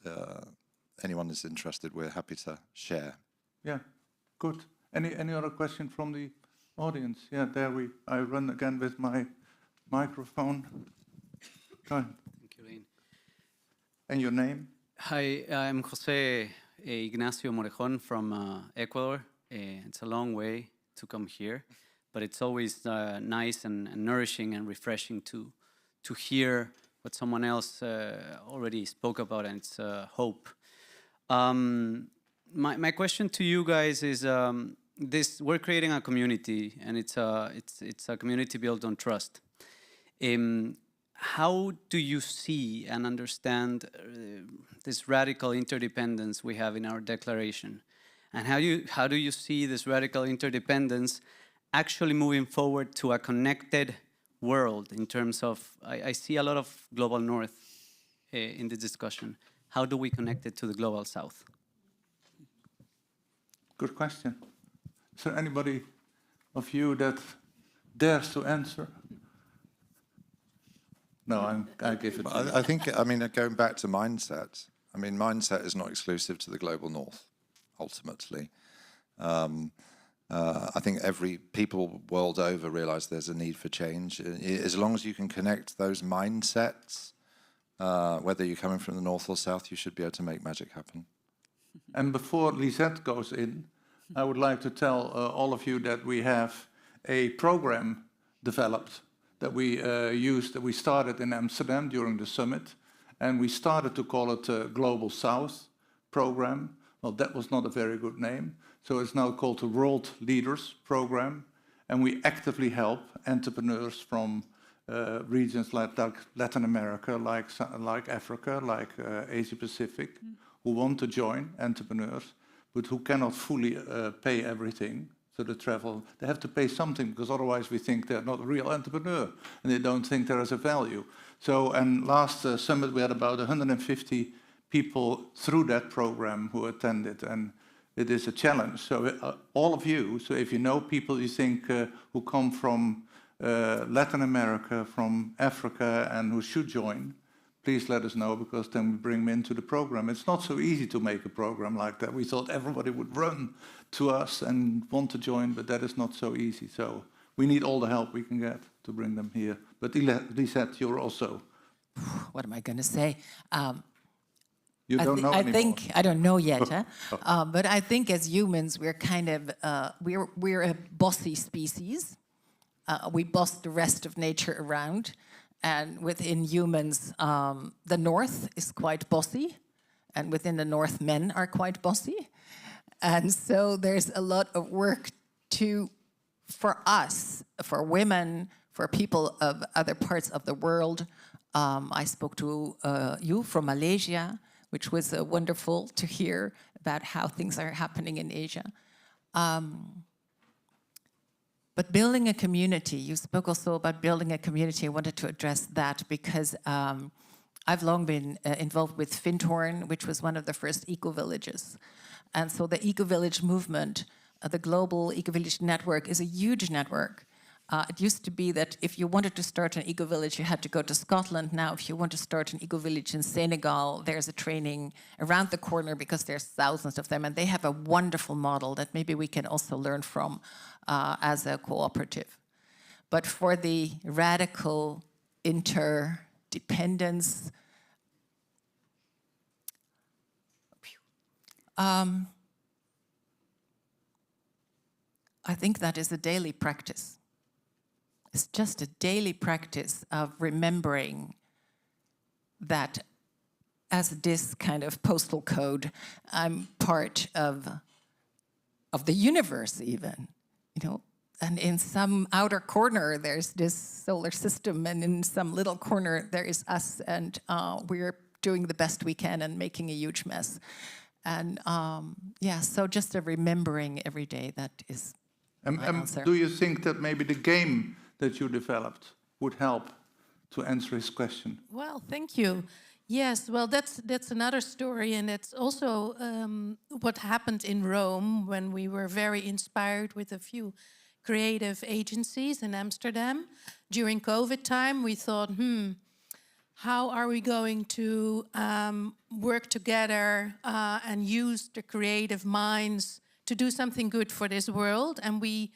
Anyone is interested, we're happy to share. Yeah, good. Any other question from the audience? Yeah, I run again with my microphone. Go ahead. Thank you, Lane. And your name? Hi, I'm Jose Ignacio Morejon from Ecuador. It's a long way to come here, but it's always nice and nourishing and refreshing to hear what someone else already spoke about, and it's hope. My question to you guys is, we're creating a community, and it's a community built on trust. How do you see and understand this radical interdependence we have in our declaration? And how do you see this radical interdependence actually moving forward to a connected world in terms of, I see a lot of global north in this discussion. How do we connect it to the global south? Good question. Is there anybody of you that dares to answer? No, I give it to you. I think, I mean, going back to mindset, I mean, mindset is not exclusive to the global north, ultimately. I think people world over realize there's a need for change. As long as you can connect those mindsets, whether you're coming from the north or south, you should be able to make magic happen. And before Lisette goes in, I would like to tell all of you that we have a program developed that we started in Amsterdam during the summit, and we started to call it Global South program, Well, that was not a very good name. So it's now called the World Leaders Program. And we actively help entrepreneurs from regions like Latin America, like Africa, like Asia Pacific, who want to join entrepreneurs, but who cannot fully pay everything. So they have to pay something, because otherwise we think they're not a real entrepreneur and they don't think there is a value. So, and last summit we had about 150 people through that program who attended, and it is a challenge. So all of you, so if you know people you think who come from Latin America, from Africa, and who should join, please let us know, because then we bring them into the program. It's not so easy to make a program like that. We thought everybody would run to us and want to join, but that is not so easy. So we need all the help we can get to bring them here. But Lisette, you're also... What am I going to say? You don't know anymore. I don't know yet, huh? But I think as humans, we're kind of, we're a bossy species. We boss the rest of nature around. And within humans, the North is quite bossy. And within the North, men are quite bossy. And so there's a lot of work for us, for women, for people of other parts of the world. I spoke to you from Malaysia, which was wonderful to hear about how things are happening in Asia. But building a community, you spoke also about building a community. I wanted to address that because I've long been involved with Findhorn, which was one of the first eco-villages. And so the eco-village movement, the global eco-village network, is a huge network. It used to be that if you wanted to start an eco-village, you had to go to Scotland. Now, if you want to start an eco-village in Senegal, there's a training around the corner because there's thousands of them. And they have a wonderful model that maybe we can also learn from as a cooperative. But for the radical interdependence, I think that is a daily practice. It's just a daily practice of remembering that as this kind of postal code, I'm part of the universe even, you know. And in some outer corner, there's this solar system, and in some little corner, there is us, and we're doing the best we can and making a huge mess. And yeah, so just a remembering every day, that is my answer. Do you think that maybe the game that you developed would help to answer his question? Well, thank you. Yes, well, that's another story, and it's also what happened in Rome when we were very inspired with a few creative agencies in Amsterdam. During COVID time, we thought, how are we going to work together and use the creative minds to do something good for this world? And we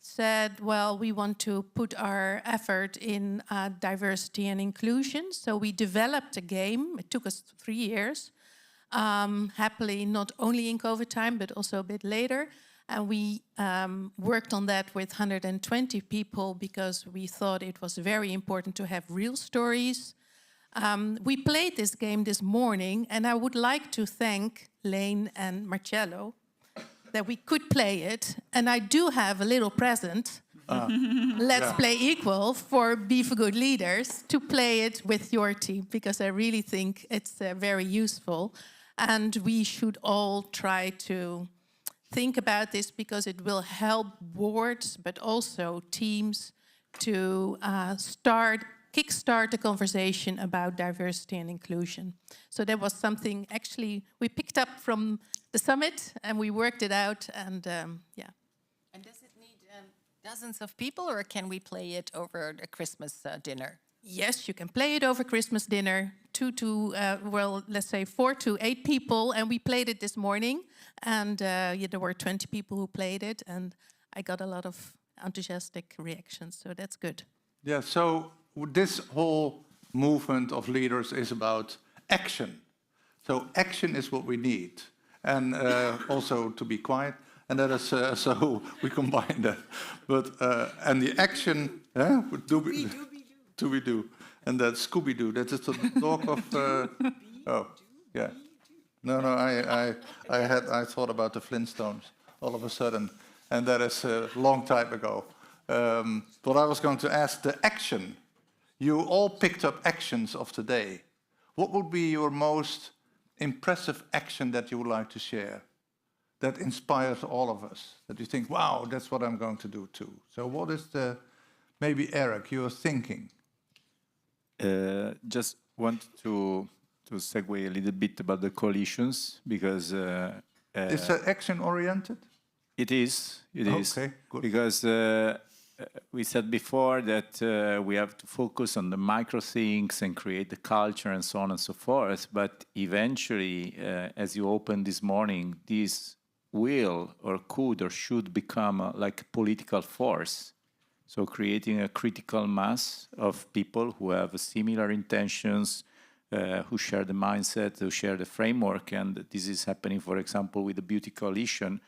said, well, we want to put our effort in diversity and inclusion. So we developed a game. It took us 3 years, happily not only in COVID time, but also a bit later. And we worked on that with 120 people because we thought it was very important to have real stories. We played this game this morning, and I would like to thank Lane and Marcello that we could play it. And I do have a little present, Let's Play Equal, for Be for Good Leaders, to play it with your team, because I really think it's very useful. And we should all try to think about this, because it will help boards, but also teams, to kickstart the conversation about diversity and inclusion. So that was something actually we picked up from the summit, and we worked it out, and yeah. And does it need dozens of people, or can we play it over a Christmas dinner? Yes, you can play it over Christmas dinner, 4 to 8 people, and we played it this morning, and yeah, there were 20 people who played it, and I got a lot of enthusiastic reactions, so that's good. Yeah, so this whole movement of leaders is about action. So action is what we need, and also to be quiet, and that is so we combine that. But and the action, do, and that Scooby-Doo. That is the dog of. Oh, yeah. No, I thought about the Flintstones all of a sudden, and that is a long time ago. What I was going to ask, the action. You all picked up actions of today. What would be your most impressive action that you would like to share? That inspires all of us, that you think, wow, that's what I'm going to do too. So what is the, maybe Eric, you're thinking? Just want to segue a little bit about the coalitions, because... is that action-oriented? It is, Okay, good. Because we said before that we have to focus on the micro things and create the culture and so on and so forth, but eventually, as you opened this morning, this will or could or should become like a political force. So creating a critical mass of people who have similar intentions, who share the mindset, who share the framework, and this is happening, for example, with the Beauty Coalition.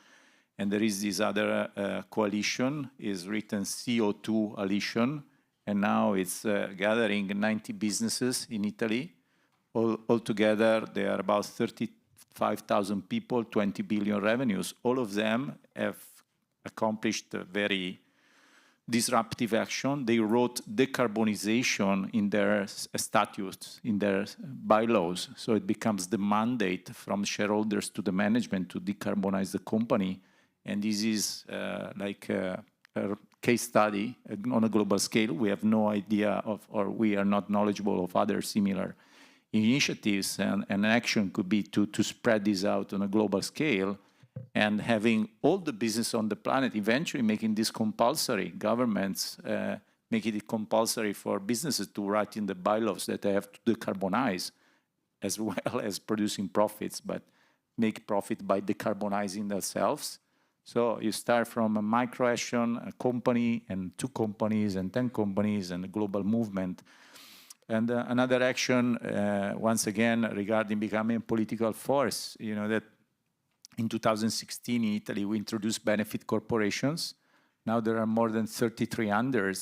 And there is this other coalition, is written CO2 Coalition, and now it's gathering 90 businesses in Italy. Altogether, there are about 35,000 people, 20 billion revenues. All of them have accomplished very disruptive action. They wrote decarbonization in their statutes, in their bylaws. So it becomes the mandate from shareholders to the management to decarbonize the company. And this is like a case study on a global scale. We have no idea of, or we are not knowledgeable of other similar initiatives, and action could be to spread this out on a global scale, and having all the business on the planet, eventually making this compulsory, governments making it compulsory for businesses to write in the bylaws that they have to decarbonize, as well as producing profits, but make profit by decarbonizing themselves. So you start from a micro action, a company, and 2 companies, and 10 companies, and a global movement. And another action, once again, regarding becoming a political force, you know, that in 2016 in Italy, we introduced benefit corporations. Now there are more than 3,300.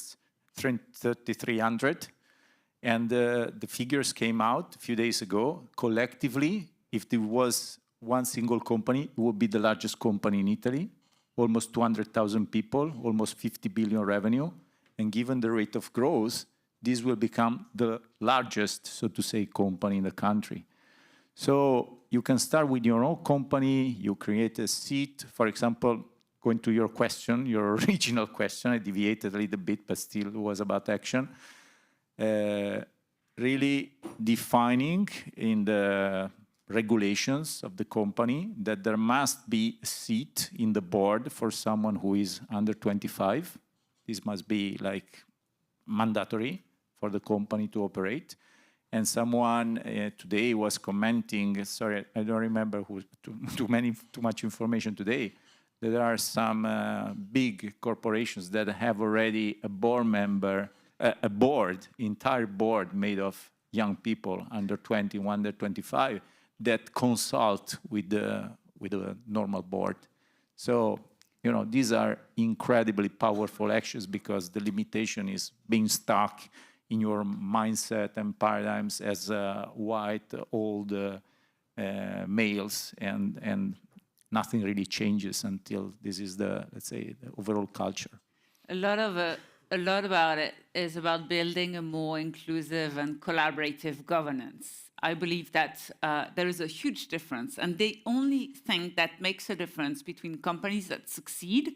And the figures came out a few days ago. Collectively, if there was one single company, it would be the largest company in Italy, almost 200,000 people, almost 50 billion revenue. And given the rate of growth, this will become the largest, so to say, company in the country. So you can start with your own company, you create a seat. For example, going to your question, your original question, I deviated a little bit, but still it was about action. Really defining in the regulations of the company that there must be a seat in the board for someone who is under 25. This must be like mandatory for the company to operate. And someone today was commenting, sorry, I don't remember who, too much information today, that there are some big corporations that have already a board member, a board, entire board made of young people under 20, under 25, that consult with the normal board. So, you know, these are incredibly powerful actions because the limitation is being stuck in your mindset and paradigms as white, old males, and nothing really changes until this is the, let's say, the overall culture. A lot about it is about building a more inclusive and collaborative governance. I believe that there is a huge difference, and the only thing that makes a difference between companies that succeed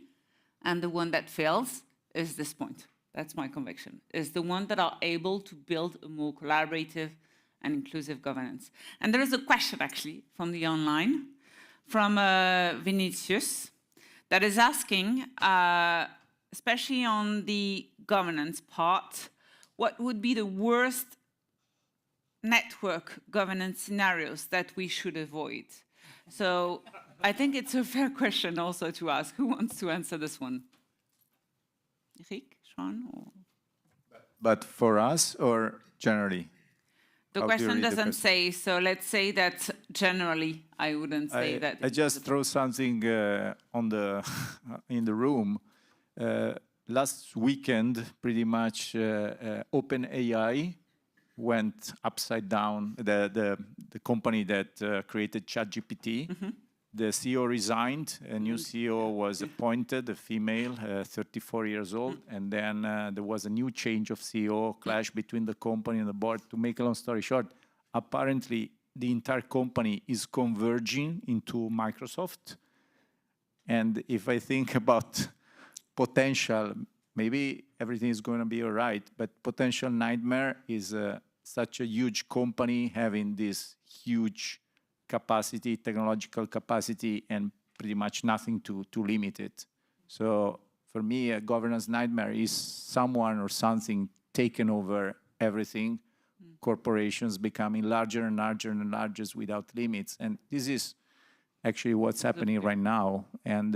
and the one that fails is this point. That's my conviction, is the one that are able to build a more collaborative and inclusive governance. And there is a question, actually, from the online, from Vinicius, that is asking, especially on the governance part, what would be the worst network governance scenarios that we should avoid? So I think it's a fair question also to ask. Who wants to answer this one? Eric, Sean? Or? But for us or generally? The question doesn't say, so let's say that generally I wouldn't say that. I just throw something on the in the room. Last weekend, pretty much OpenAI went upside down. The company that created ChatGPT, the CEO resigned, a new CEO was appointed, a female, 34 years old, and then there was a new change of CEO, clash between the company and the board. To make a long story short, apparently the entire company is converging into Microsoft. And if I think about potential, maybe everything is going to be all right, but potential nightmare is such a huge company having this huge capacity, technological capacity, and pretty much nothing to limit it. So for me, a governance nightmare is someone or something taking over everything, corporations becoming larger and larger and larger without limits. And this is actually what's happening right now. And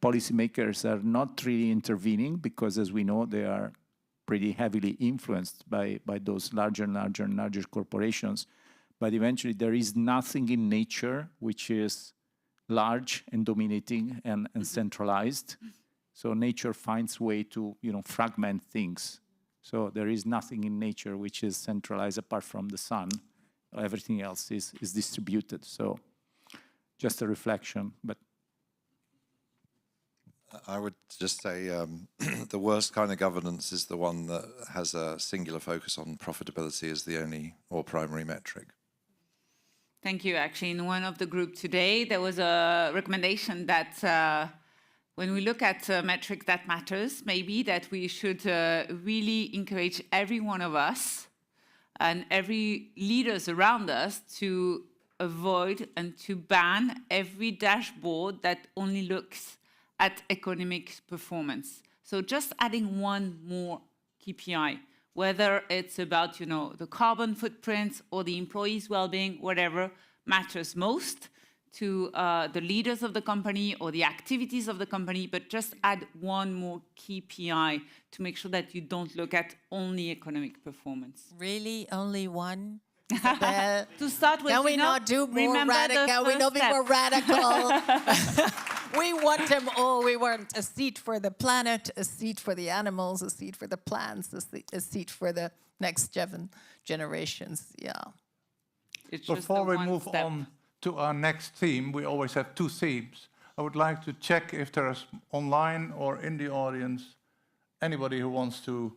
policymakers are not really intervening because, as we know, they are pretty heavily influenced by those larger and larger and larger corporations. But eventually there is nothing in nature which is large and dominating and centralized. So nature finds way to, fragment things. So there is nothing in nature which is centralized apart from the sun. Everything else is distributed. So just a reflection, but I would just say the worst kind of governance is the one that has a singular focus on profitability as the only or primary metric. Thank you. Actually, in one of the group today, there was a recommendation that when we look at a metric that matters, maybe that we should really encourage every one of us and every leaders around us to avoid and to ban every dashboard that only looks at economic performance. So just adding one more KPI, whether it's about, the carbon footprint or the employees' well-being, whatever matters most to the leaders of the company or the activities of the company, but just add one more KPI to make sure that you don't look at only economic performance. Really? Only one? To start with, can we not do more radical? Can we not be more radical? We want them all. We want a seat for the planet, a seat for the animals, a seat for the plants, a seat for the next generations. Yeah. Before we move on to our next theme, we always have two themes. I would like to check if there's online or in the audience anybody who wants to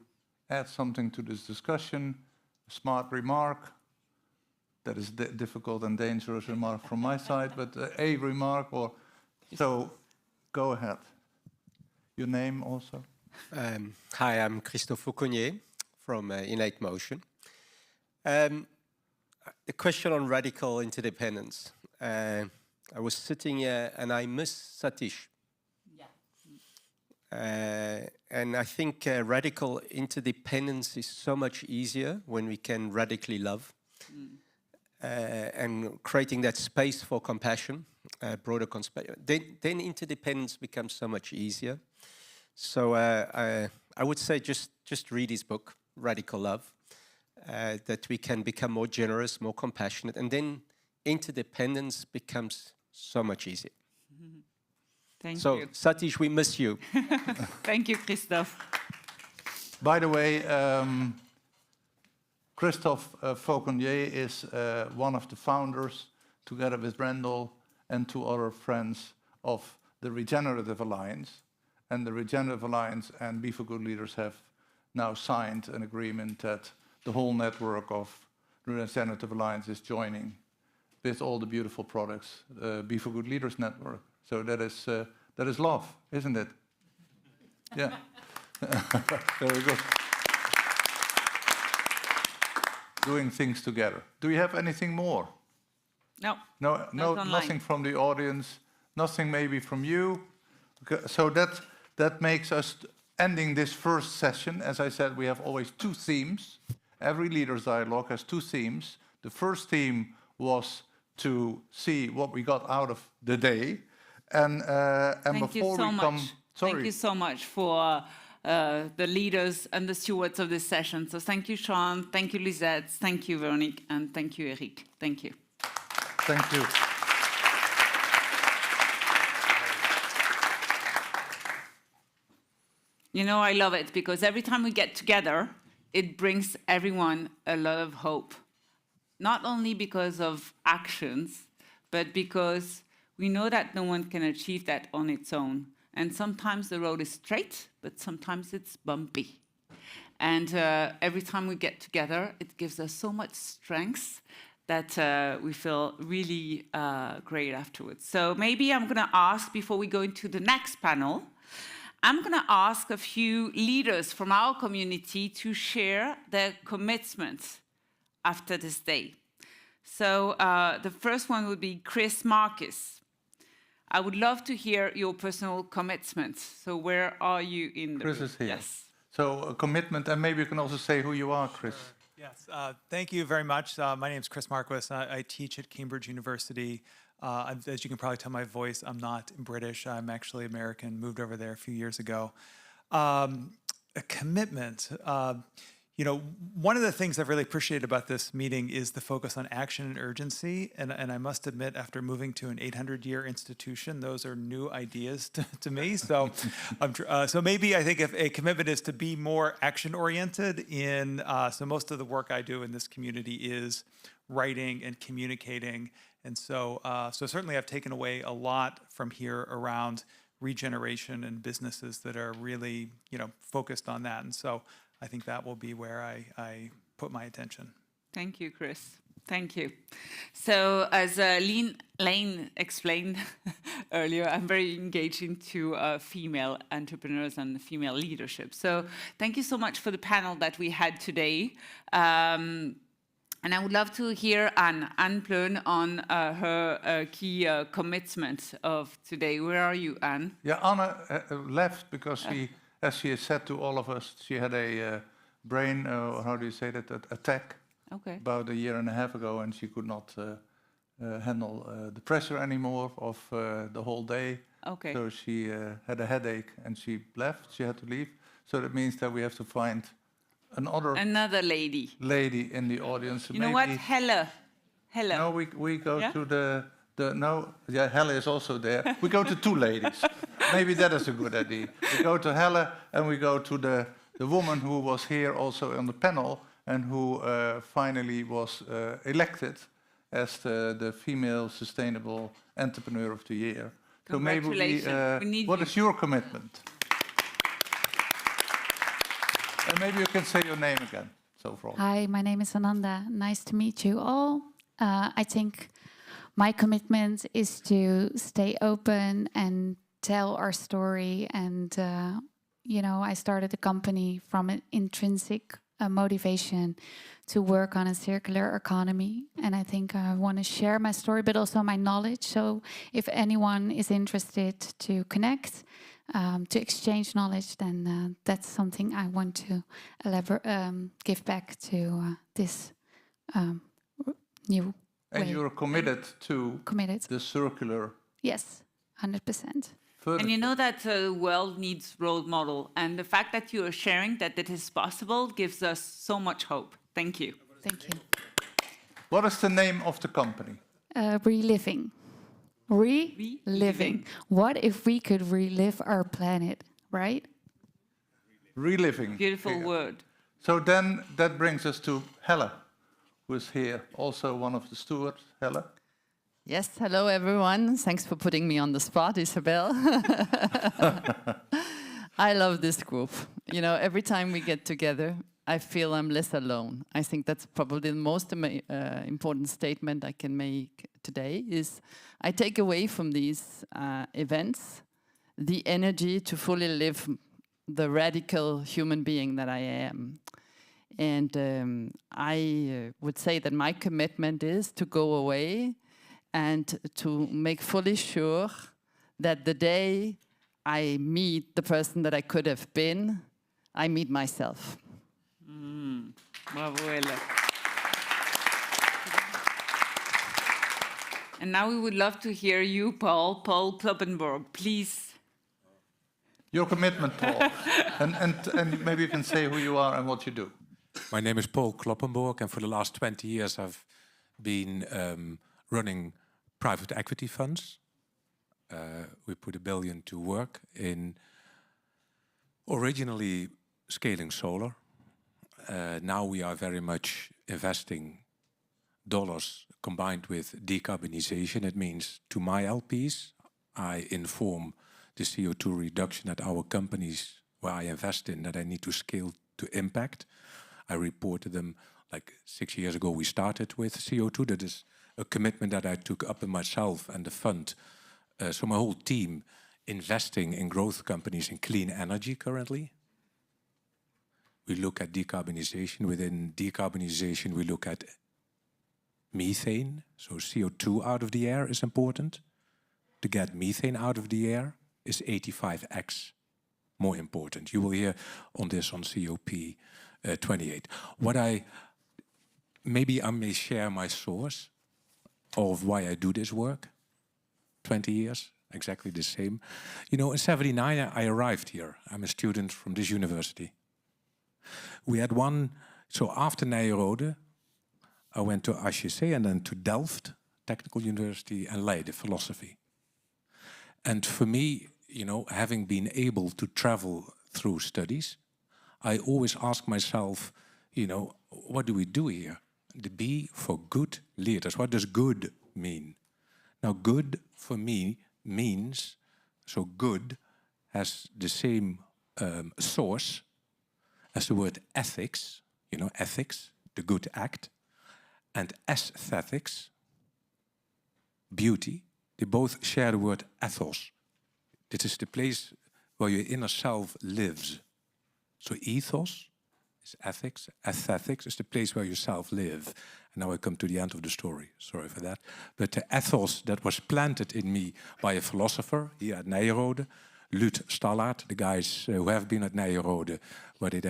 add something to this discussion, a smart remark. That is a difficult and dangerous remark from my side, but a remark or so. Go ahead. Your name also. Hi, I'm Christophe Fauconnier from Innate Motion. A question on radical interdependence. I was sitting here and I miss Satish. And I think radical interdependence is so much easier when we can radically love. And creating that space for compassion, broader compassion, then interdependence becomes so much easier. So I would say just read his book, Radical Love, that we can become more generous, more compassionate, and then interdependence becomes so much easier. Thank you. So, Satish, we miss you. Thank you, Christophe. By the way, Christophe Fauconnier is one of the founders, together with Randall and two other friends, of the Regenerative Alliance. And the Regenerative Alliance and Be for Good Leaders have now signed an agreement that the whole network of the Regenerative Alliance is joining with all the beautiful products, Be for Good Leaders network. So that is love, isn't it? Yeah. Very good. Doing things together. Do you have anything more? No. No, nothing from the audience, nothing maybe from you. Okay, so that makes us ending this first session. As I said, we have always two themes. Every Leaders Dialogue has two themes. The first theme was to see what we got out of the day. And before we come... Sorry. Thank you so much for the leaders and the stewards of this session. So thank you, Sean. Thank you, Lisette. Thank you, Veronique. And thank you, Eric. Thank you. Thank you. You know, I love it because every time we get together, it brings everyone a lot of hope. Not only because of actions, but because we know that no one can achieve that on its own. And sometimes the road is straight, but sometimes it's bumpy. And every time we get together, it gives us so much strength that we feel really great afterwards. So maybe I'm going to ask, before we go into the next panel, I'm going to ask a few leaders from our community to share their commitments after this day. So the first one would be Chris Marcus. I would love to hear your personal commitments. So where are you in the Chris is here. Yes. So a commitment, and maybe you can also say who you are, Chris. Yes, thank you very much. My name is Chris Marquis. I teach at Cambridge University. As you can probably tell my voice, I'm not British. I'm actually American, moved over there a few years ago. A commitment. You know, one of the things I've really appreciated about this meeting is the focus on action and urgency. And I must admit, after moving to an 800-year institution, those are new ideas to me. So, so maybe I think if a commitment is to be more action-oriented in, so most of the work I do in this community is writing and communicating. And so, so certainly I've taken away a lot from here around regeneration and businesses that are really, you know, focused on that. And so I think that will be where I put my attention. Thank you, Chris. Thank you. So as Lane explained earlier, I'm very engaged into female entrepreneurs and female leadership. So thank you so much for the panel that we had today. And I would love to hear Anne Pleun on her key commitment of today. Where are you, Anne? Yeah, Anna left because she, as she has said to all of us, she had a brain, or how do you say that, attack about a year and a half ago, and she could not handle the pressure anymore of the whole day. Okay. So she had a headache and she left, she had to leave. So that means that we have to find another lady in the audience. You know what? Helle. No, we go to the no, yeah, Helle is also there. We go to two ladies. Maybe that is a good idea. We go to Helle and we go to the woman who was here also on the panel and who finally was elected as the Female Sustainable Entrepreneur of the Year. So maybe what is your commitment? And maybe you can say your name again. Hi, my name is Ananda. Nice to meet you all. I think my commitment is to stay open and tell our story. And, you know, I started the company from an intrinsic motivation to work on a circular economy. And I think I want to share my story, but also my knowledge. So if anyone is interested to connect, to exchange knowledge, then that's something I want to give back to this new And way. you're committed to the circular... Yes, 100%. And you know that the world needs role model. And the fact that you are sharing that it is possible gives us so much hope. Thank you. Thank you. What is the name of the company? Reliving. Reliving. What if we could relive our planet, right? Reliving. Beautiful word. So then that brings us to Helle, who is here, also one of the stewards. Helle? Yes, hello everyone. Thanks for putting me on the spot, Isabel. I love this group. You know, every time we get together, I feel I'm less alone. I think that's probably the most important statement I can make today is I take away from these events the energy to fully live the radical human being that I am. And I would say that my commitment is to go away and to make fully sure that the day I meet the person that I could have been, I meet myself. Bravo, Helle. And now we would love to hear you, Paul Kloppenborg, please. Your commitment, Paul. and maybe you can say who you are and what you do. My name is Paul Kloppenborg, and for the last 20 years I've been running private equity funds. We put $1 billion to work in originally scaling solar. now we are very much investing dollars combined with decarbonization. It means to my LPs, I inform the CO2 reduction at our companies where I invest in that I need to scale to impact. I report to them, like 6 years ago we started with CO2. That is a commitment that I took up in myself and the fund. So my whole team investing in growth companies in clean energy currently. We look at decarbonization. Within decarbonization, we look at methane. So CO2 out of the air is important. To get methane out of the air is 85x more important. You will hear on this on COP28. Maybe I may share my source of why I do this work. 20 years, exactly the same. You know, in '79 I arrived here. I'm a student from this university. We had so after Nijrode, I went to HEC and then to Delft, Technical University, and Leiden, philosophy. And for me, you know, having been able to travel through studies, I always ask myself, you know, what do we do here? The B for good leaders. What does good mean? Now, good for me means, so good has the same source as the word ethics, you know, ethics, the good act, and aesthetics, beauty. They both share the word ethos. This is the place where your inner self lives. So ethos is ethics, aesthetics is the place where you self live. And now I come to the end of the story, sorry for that. But the ethos that was planted in me by a philosopher here at Nijrode, Lut Stallard, the guys who have been at Nijrode, whether they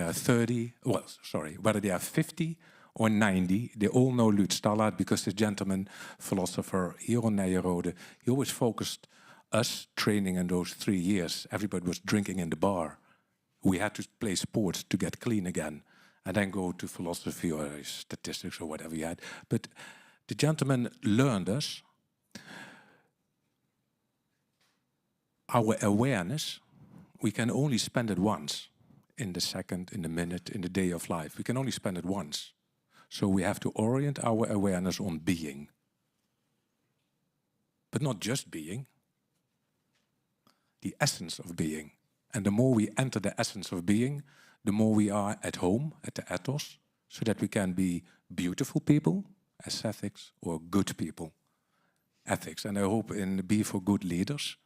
are 50 or 90, they all know Lut Stallard because this gentleman, philosopher here on Nijrode, he always focused us training in those 3 years. Everybody was drinking in the bar. We had to play sports to get clean again and then go to philosophy or statistics or whatever you had. But the gentleman learned us our awareness, we can only spend it once, in the second, in the minute, in the day of life. We can only spend it once. So we have to orient our awareness on being. But not just being, the essence of being. And the more we enter the essence of being, the more we are at home, at the ethos, so that we can be beautiful people, aesthetics, or good people, ethics. And I hope in Be for Good Leaders,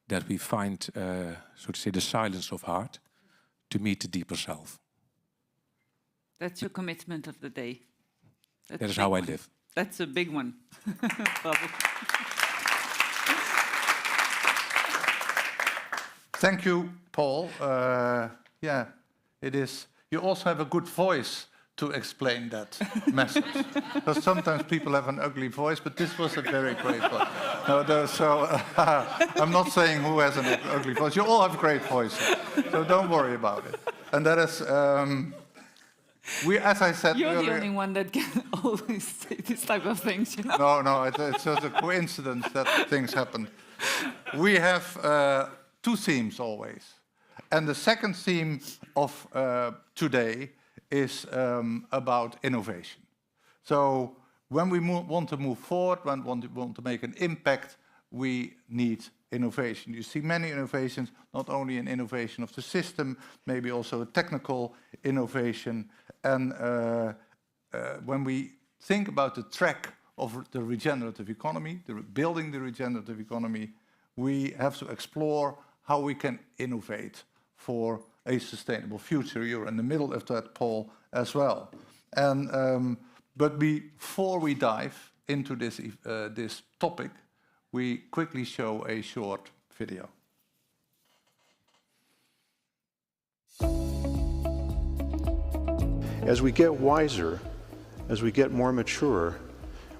that we find, so to say, the silence of heart to meet the deeper self. That's your commitment of the day. That is how I live. That's a big one. Thank you, Paul. Yeah, it is. You also have a good voice to explain that message. Because sometimes people have an ugly voice, but this was a very great voice. I'm not saying who has an ugly voice. You all have great voices, so don't worry about it. And that is, as I said You're earlier, the only one that can always say this type of things, you know? No, it's just a coincidence that things happen. We have 2 themes always. And the second theme of today is about innovation. So when we want to move forward, when we want to make an impact, we need innovation. You see many innovations, not only an innovation of the system, maybe also a technical innovation. And when we think about the track of the regenerative economy, building the regenerative economy, we have to explore how we can innovate for a sustainable future. You're in the middle of that, Paul, as well. And but before we dive into this topic, we quickly show a short video. As we get wiser, as we get more mature,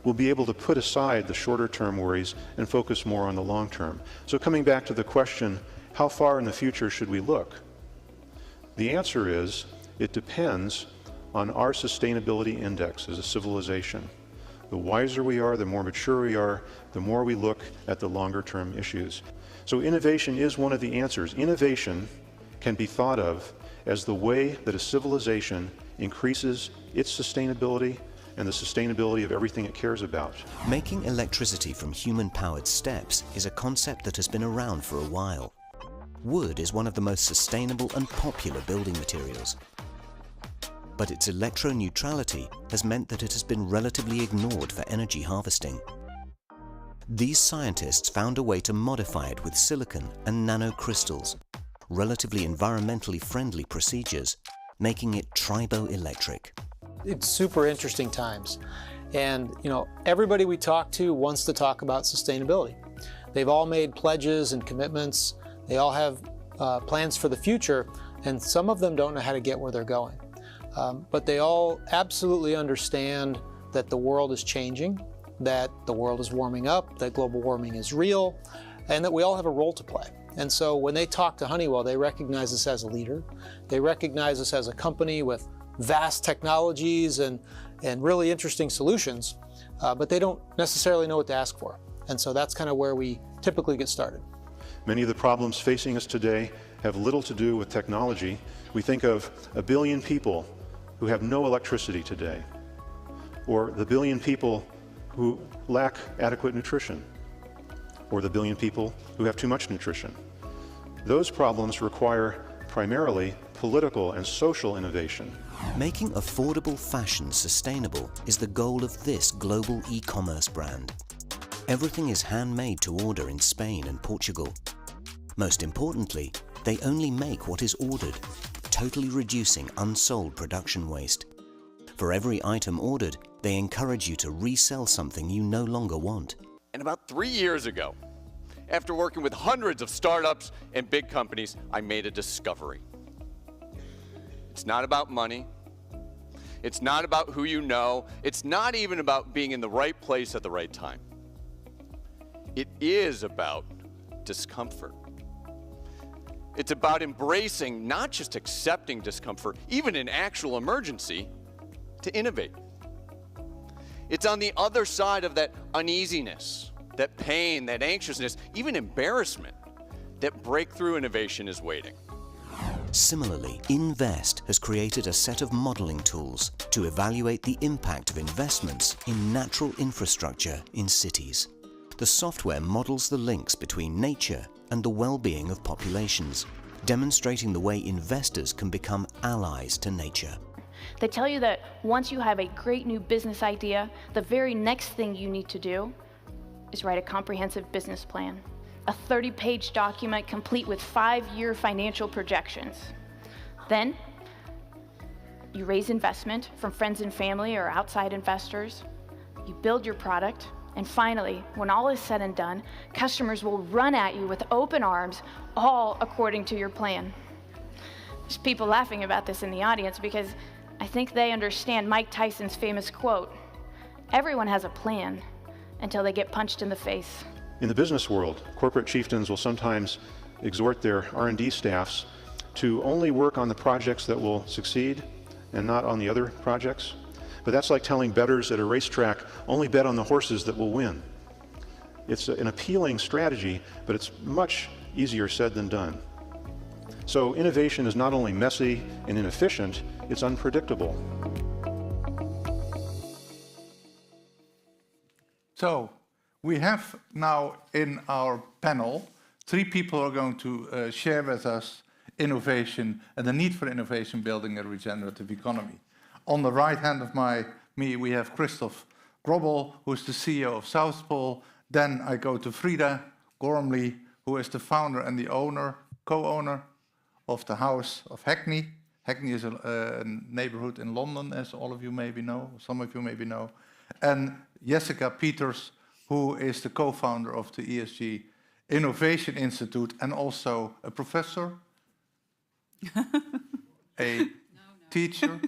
we'll be able to put aside the shorter-term worries and focus more on the long term. So coming back to the question, how far in the future should we look? The answer is, it depends on our sustainability index as a civilization. The wiser we are, the more mature we are, the more we look at the longer-term issues. So innovation is one of the answers. Innovation can be thought of as the way that a civilization increases its sustainability and the sustainability of everything it cares about. Making electricity from human-powered steps is a concept that has been around for a while. Wood is one of the most sustainable and popular building materials. But its electroneutrality has meant that it has been relatively ignored for energy harvesting. These scientists found a way to modify it with silicon and nanocrystals, relatively environmentally friendly procedures, making it triboelectric. It's super interesting times. And, everybody we talk to wants to talk about sustainability. They've all made pledges and commitments. They all have plans for the future, and some of them don't know how to get where they're going. But they all absolutely understand that the world is changing, that the world is warming up, that global warming is real, and that we all have a role to play. And so when they talk to Honeywell, they recognize us as a leader. They recognize us as a company with vast technologies and really interesting solutions, but they don't necessarily know what to ask for. And so that's kind of where we typically get started. Many of the problems facing us today have little to do with technology. We think of 1 billion people who have no electricity today, or the 1 billion people who lack adequate nutrition, or the 1 billion people who have too much nutrition. Those problems require primarily political and social innovation. Making affordable fashion sustainable is the goal of this global e-commerce brand. Everything is handmade to order in Spain and Portugal. Most importantly, they only make what is ordered, totally reducing unsold production waste. For every item ordered, they encourage you to resell something you no longer want. And about 3 years ago, after working with hundreds of startups and big companies, I made a discovery. It's not about money. It's not about who you know. It's not even about being in the right place at the right time. It is about discomfort. It's about embracing, not just accepting discomfort, even in actual emergency, to innovate. It's on the other side of that uneasiness, that pain, that anxiousness, even embarrassment, that breakthrough innovation is waiting. Similarly, Invest has created a set of modeling tools to evaluate the impact of investments in natural infrastructure in cities. The software models the links between nature and the well-being of populations, demonstrating the way investors can become allies to nature. They tell you that once you have a great new business idea, the very next thing you need to do is write a comprehensive business plan. A 30-page document complete with 5-year financial projections. Then, you raise investment from friends and family or outside investors. You build your product, and finally, when all is said and done, customers will run at you with open arms, all according to your plan. There's people laughing about this in the audience because I think they understand Mike Tyson's famous quote, "Everyone has a plan until they get punched in the face." In the business world, corporate chieftains will sometimes exhort their R&D staffs to only work on the projects that will succeed and not on the other projects. But that's like telling bettors at a racetrack, only bet on the horses that will win. It's an appealing strategy, but it's much easier said than done. So innovation is not only messy and inefficient, it's unpredictable. So we have now in our panel 3 people who are going to share with us innovation and the need for innovation building a regenerative economy. On the right hand of me, we have Christoph Grobel, who is the CEO of South Pole. Then I go to Frida Gormley, who is the founder and the owner, co-owner of the House of Hackney. Hackney is a neighborhood in London, as all of you maybe know, some of you maybe know. And Jessica Peters, who is the co-founder of the ESG Innovation Institute and also a professor, a teacher,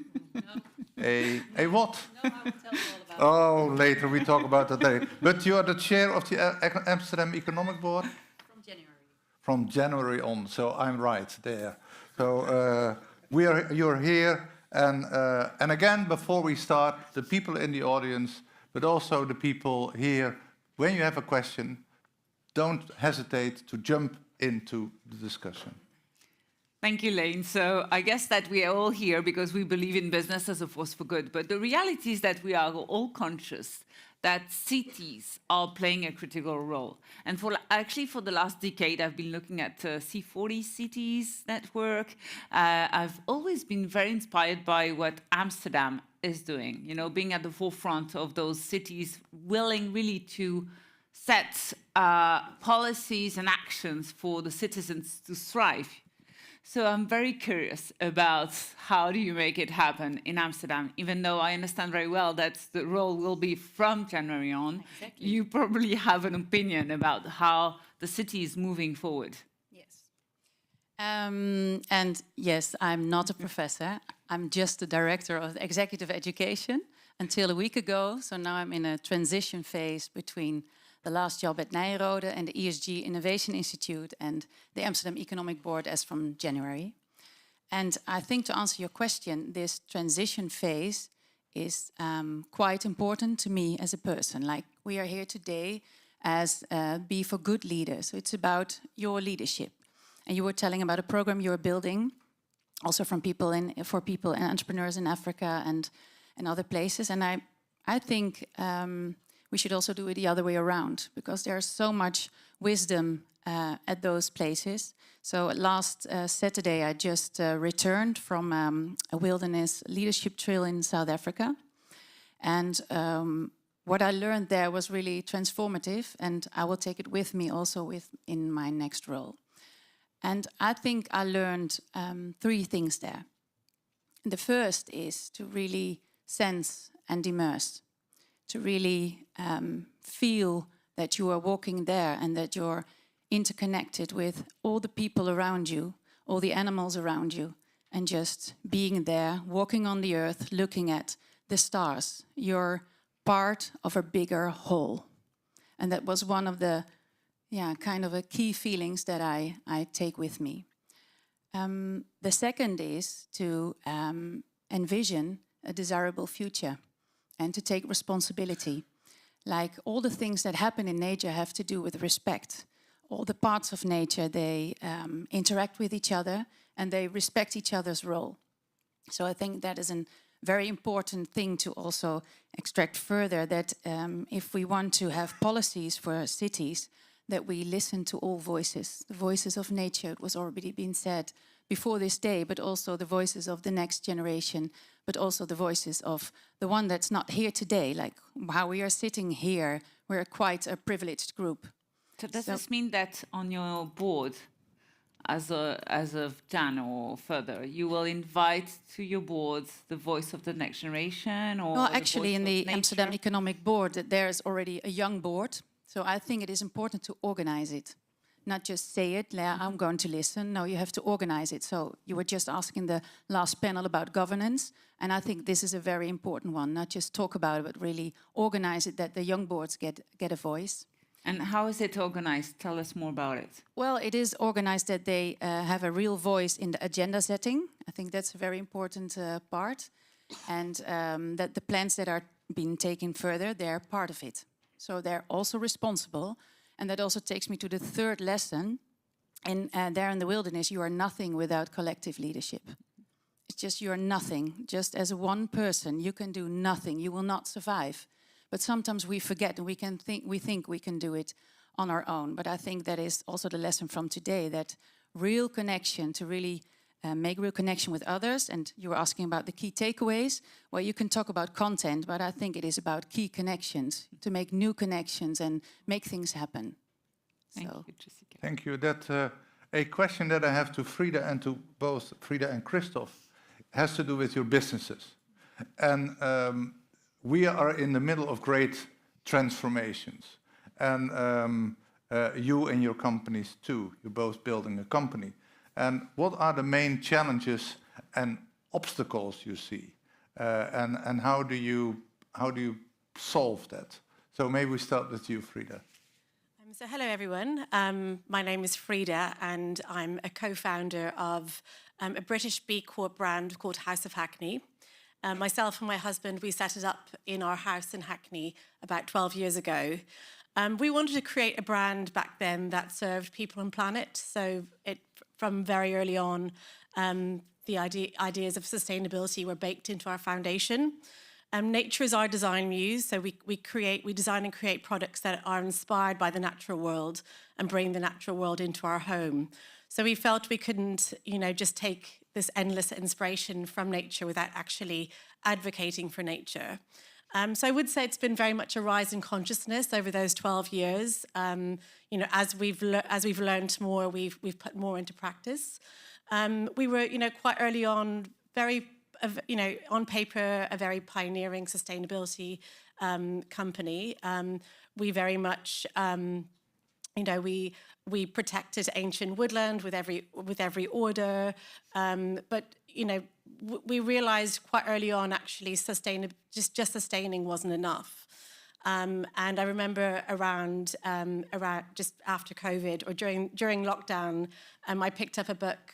a what? No, I will tell you all about Oh, later we talk about that later. But you are the chair of the Amsterdam Economic Board? From January. From January on, so I'm right there. So you're here, and again, before we start, the people in the audience, but also the people here, when you have a question, don't hesitate to jump into the discussion. Thank you, Lane. So I guess that we are all here because we believe in business as a force for good. But the reality is that we are all conscious that cities are playing a critical role. And actually for the last decade, I've been looking at C40 Cities Network. I've always been very inspired by what Amsterdam is doing, you know, being at the forefront of those cities, willing really to set policies and actions for the citizens to thrive. So I'm very curious about how do you make it happen in Amsterdam, even though I understand very well that the role will be from January on. Exactly. You probably have an opinion about how the city is moving forward. Yes. And yes, I'm not a professor. I'm just the director of executive education until a week ago. So now I'm in a transition phase between the last job at Nijrode and the ESG Innovation Institute and the Amsterdam Economic Board as from January. And I think to answer your question, this transition phase is quite important to me as a person. Like, we are here today as Be for Good leaders. So it's about your leadership. And you were telling about a program you're building, also for people and entrepreneurs in Africa and other places. And I think we should also do it the other way around, because there's so much wisdom at those places. So last Saturday, I just returned from a wilderness leadership trail in South Africa. And what I learned there was really transformative, and I will take it with me also in my next role. And I think I learned 3 things there. The first is to really sense and immerse, to really feel that you are walking there and that you're interconnected with all the people around you, all the animals around you, and just being there, walking on the earth, looking at the stars. You're part of a bigger whole. And that was one of the, kind of a key feelings that I take with me. The second is to envision a desirable future and to take responsibility. Like, all the things that happen in nature have to do with respect. All the parts of nature, they interact with each other and they respect each other's role. So I think that is a very important thing to also extract further, that if we want to have policies for cities, that we listen to all voices, the voices of nature. It was already been said before this day, but also the voices of the next generation, but also the voices of the one that's not here today, like how we are sitting here. We're quite a privileged group. So does this mean that on your board, as of Jan or further, you will invite to your board the voice of the next generation? Or well, actually, in the Amsterdam Economic Board, there is already a young board. So I think it is important to organize it. Not just say it, I'm going to listen. No, you have to organize it. So you were just asking the last panel about governance. And I think this is a very important one. Not just talk about it, but really organize it, that the young boards get a voice. And how is it organized? Tell us more about it. Well, it is organized that they have a real voice in the agenda setting. I think that's a very important part. And that the plans that are being taken further, they're part of it. So they're also responsible. And that also takes me to the third lesson. And there in the wilderness, you are nothing without collective leadership. It's just you're nothing. Just as one person, you can do nothing. You will not survive. But sometimes we forget, and we think we can do it on our own. But I think that is also the lesson from today, that real connection, to really make real connection with others. And you were asking about the key takeaways. Well, you can talk about content, but I think it is about key connections, to make new connections and make things happen. Thank you, Jessica. Thank you. That a question that I have to Frida and to both Frida and Christoph has to do with your businesses. And we are in the middle of great transformations. And you and your companies too. You're both building a company. And what are the main challenges and obstacles you see? And how do you solve that? So maybe we start with you, Frida. So hello, everyone. My name is Frida, and I'm a co-founder of a British B Corp brand called House of Hackney. Myself and my husband, we set it up in our house in Hackney about 12 years ago. We wanted to create a brand back then that served people and planet. So from very early on, the ideas of sustainability were baked into our foundation. Nature is our design muse, so we design and create products that are inspired by the natural world and bring the natural world into our home. So we felt we couldn't, just take this endless inspiration from nature without actually advocating for nature. So I would say it's been very much a rise in consciousness over those 12 years. As we've learned more, we've put more into practice. We were, quite early on, on paper, a very pioneering sustainability company. We very much, we protected ancient woodland with every order, but we realized quite early on actually just sustaining wasn't enough. And I remember around just after COVID or during lockdown, I picked up a book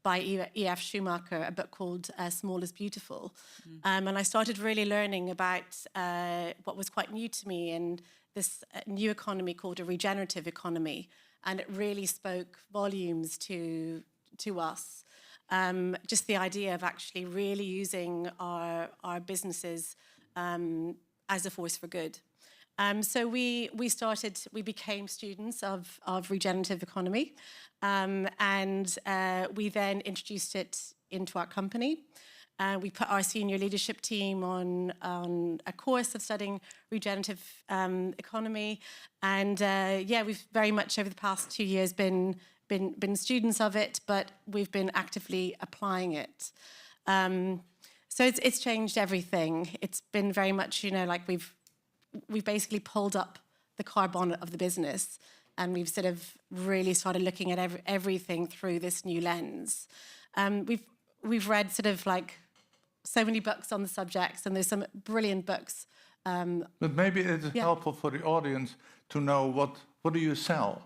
by E.F. Schumacher, a book called Small is Beautiful. And I started really learning about what was quite new to me, and this new economy called a regenerative economy. And it really spoke volumes to us. Just the idea of actually really using our businesses as a force for good. So we became students of regenerative economy, and we then introduced it into our company. We put our senior leadership team on a course of studying regenerative economy, and we've very much over the past 2 years been students of it, but we've been actively applying it. So it's changed everything. It's been very much, like we've basically pulled up the car bonnet of the business, and we've sort of really started looking at everything through this new lens. We've read sort of like so many books on the subjects, and there's some brilliant books. But maybe it is helpful for the audience to know what do you sell?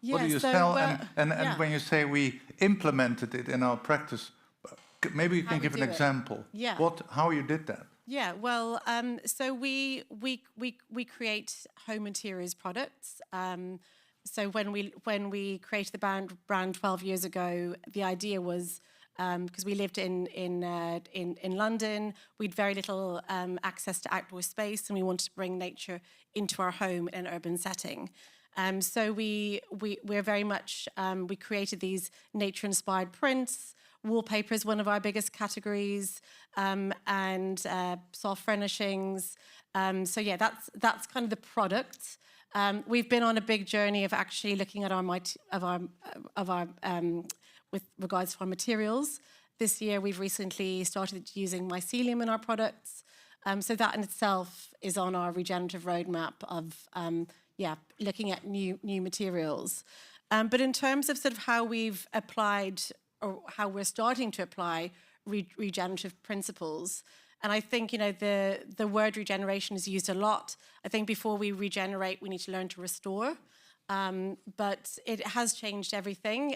What do you sell? And when you say we implemented it in our practice, maybe you can give an example. Yeah. How you did that? Yeah. Well, so we create home interiors products. So when we created the brand 12 years ago, the idea was because we lived in London, we had very little access to outdoor space, and we wanted to bring nature into our home in an urban setting. So we're very much we created these nature-inspired prints. Wallpaper is one of our biggest categories, and soft furnishings. So yeah, that's kind of the product. We've been on a big journey of actually looking at our with regards to our materials. This year, we've recently started using mycelium in our products. So that in itself is on our regenerative roadmap of looking at new materials. But in terms of sort of how we've applied, or how we're starting to apply regenerative principles, and I think the word regeneration is used a lot. I think before we regenerate, we need to learn to restore. But it has changed everything.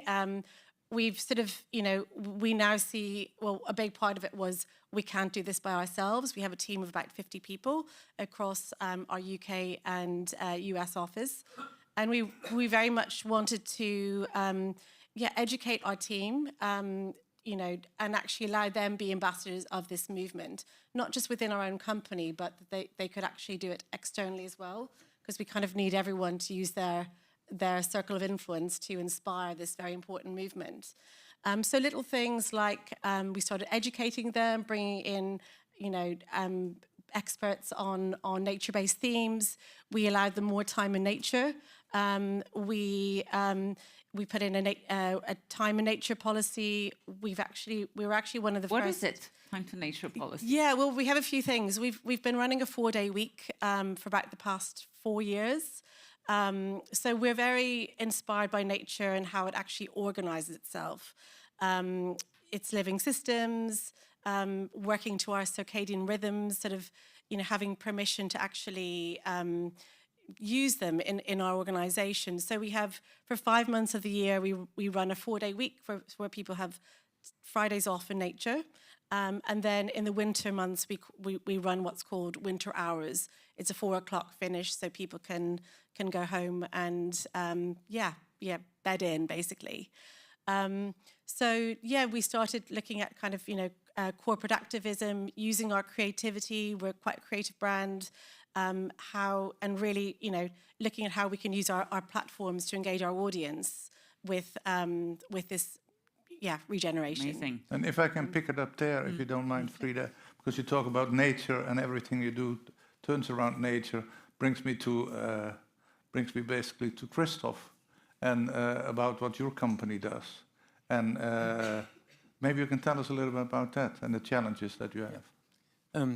We've sort of, we now see, well, a big part of it was we can't do this by ourselves. We have a team of about 50 people across our UK and US office. And we very much wanted to, educate our team, and actually allow them be ambassadors of this movement, not just within our own company, but they could actually do it externally as well, because we kind of need everyone to use their circle of influence to inspire this very important movement. So little things like we started educating them, bringing in, experts on nature-based themes. We allowed them more time in nature. We put in a time in nature policy. We were actually one of the first. What is it? Time to nature policy. Yeah, well, we have a few things. We've been running a 4-day week for about the past 4 years. So we're very inspired by nature and how it actually organizes itself. Its living systems, working to our circadian rhythms, sort of, having permission to actually use them in our organization. So we have, for 5 months of the year, we run a 4-day week where people have Fridays off in nature. And then in the winter months, we run what's called winter hours. It's a 4 o'clock finish, so people can go home and bed in basically. So yeah, we started looking at kind of, corporate activism, using our creativity. We're quite a creative brand. And really, looking at how we can use our platforms to engage our audience with this, regeneration. Amazing. And if I can pick it up there, if you don't mind, Frida, because you talk about nature and everything you do turns around nature, brings me basically to Christoph and about what your company does. And maybe you can tell us a little bit about that and the challenges that you have.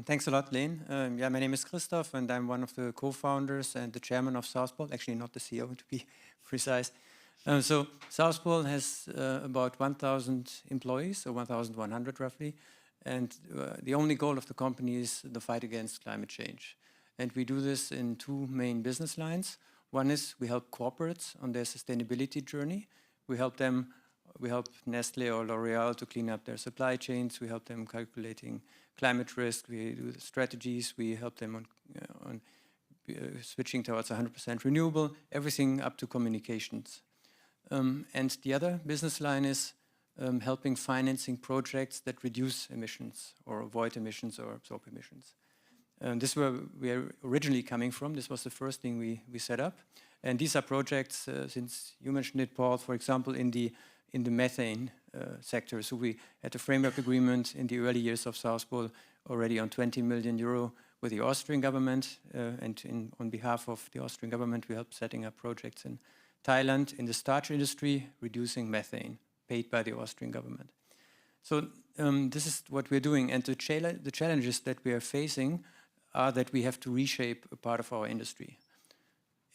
Thanks a lot, Leen. My name is Christoph, and I'm one of the co-founders and the chairman of Southpol. Actually, not the CEO, to be precise. So Southpol has about 1,000 employees, or 1,100 roughly, and the only goal of the company is the fight against climate change. And we do this in two main business lines. One is we help corporates on their sustainability journey. We help Nestle or L'Oreal to clean up their supply chains. We help them calculating climate risk. We do the strategies. We help them on switching towards 100% renewable, everything up to communications. And the other business line is helping financing projects that reduce emissions or avoid emissions or absorb emissions. This is where we are originally coming from. This was the first thing we set up. And these are projects, since you mentioned it, Paul, for example, in the methane sector. So we had a framework agreement in the early years of Southpol already on 20 million euro with the Austrian government. On behalf of the Austrian government, we helped setting up projects in Thailand in the starch industry, reducing methane, paid by the Austrian government. So this is what we're doing. And the challenges that we are facing are that we have to reshape a part of our industry.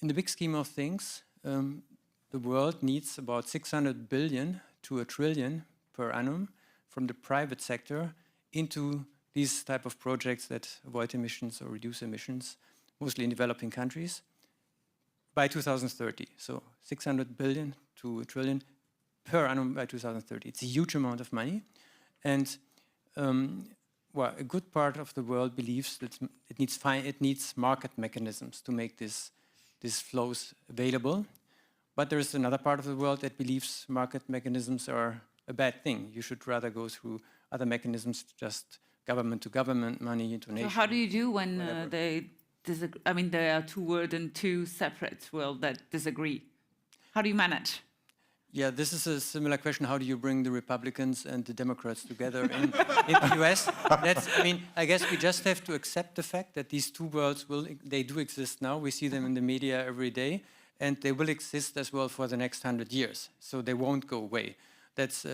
In the big scheme of things, the world needs about 600 billion to $1 trillion per annum from the private sector into these type of projects that avoid emissions or reduce emissions, mostly in developing countries, by 2030. So 600 billion to $1 trillion per annum by 2030. It's a huge amount of money. And a good part of the world believes that it needs market mechanisms to make these flows available. But there is another part of the world that believes market mechanisms are a bad thing. You should rather go through other mechanisms, just government-to-government money, donation. So how do you do when they disagree? I mean, there are two worlds and two separate worlds that disagree. How do you manage? Yeah, this is a similar question. How do you bring the Republicans and the Democrats together in the US? I guess we just have to accept the fact that these two worlds they do exist now. We see them in the media every day, and they will exist as well for the next 100 years. So they won't go away. That's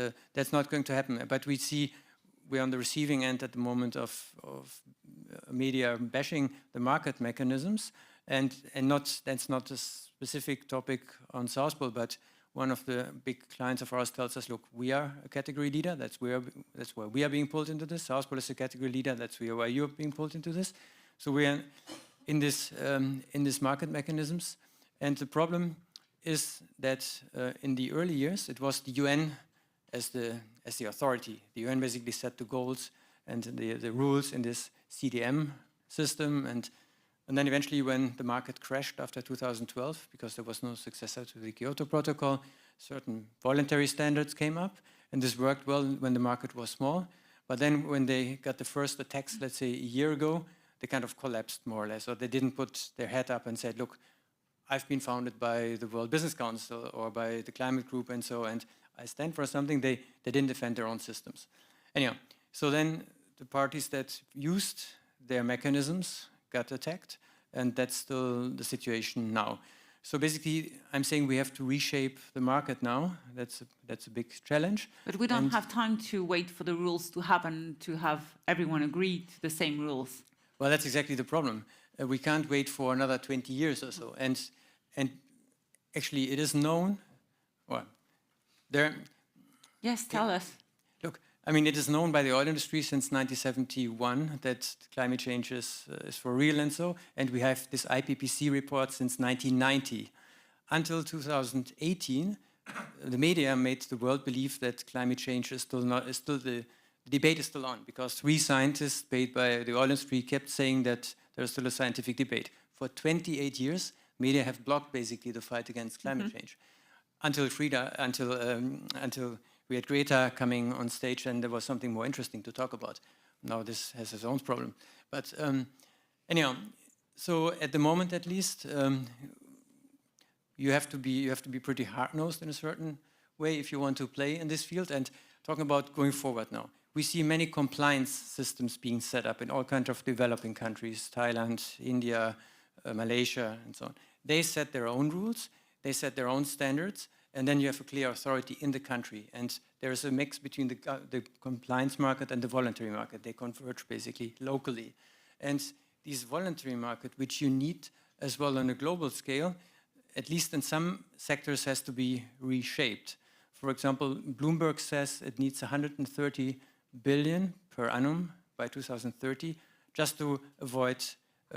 not going to happen. But we're on the receiving end at the moment of media bashing the market mechanisms, and that's not a specific topic on Southpol, but one of the big clients of ours tells us, look, we are a category leader. That's where we are being pulled into this. Southpol is a category leader. That's where you're being pulled into this. So we are in this market mechanisms. And the problem is that in the early years, it was the UN as the authority. The UN basically set the goals and the rules in this CDM system. And then eventually when the market crashed after 2012, because there was no successor to the Kyoto Protocol, certain voluntary standards came up. And this worked well when the market was small. But then when they got the first attacks, let's say a year ago, they kind of collapsed more or less. Or they didn't put their head up and said, look, I've been founded by the World Business Council or by the Climate Group and I stand for something. They didn't defend their own systems. Anyhow, so then the parties that used their mechanisms got attacked, and that's still the situation now. So basically, I'm saying we have to reshape the market now. That's a big challenge. But we don't have time to wait for the rules to happen, to have everyone agree to the same rules. Well, that's exactly the problem. We can't wait for another 20 years or so. And actually, it is known. Well, Yes, tell us. Look, I mean, it is known by the oil industry since 1971 that climate change is for real and so. And we have this IPCC report since 1990. Until 2018, the media made the world believe that climate change is the debate is still on, because 3 scientists paid by the oil industry kept saying that there's still a scientific debate. For 28 years, media have blocked basically the fight against climate change. until we had Greta coming on stage, and there was something more interesting to talk about. Now this has its own problem. But anyhow, so at the moment at least, you have to be pretty hard-nosed in a certain way if you want to play in this field. And talking about going forward now, we see many compliance systems being set up in all kinds of developing countries, Thailand, India, Malaysia, and so on. They set their own rules, they set their own standards, and then you have a clear authority in the country. And there is a mix between the compliance market and the voluntary market. They converge basically locally. And this voluntary market, which you need as well on a global scale, at least in some sectors, has to be reshaped. For example, Bloomberg says it needs 130 billion per annum by 2030 just to avoid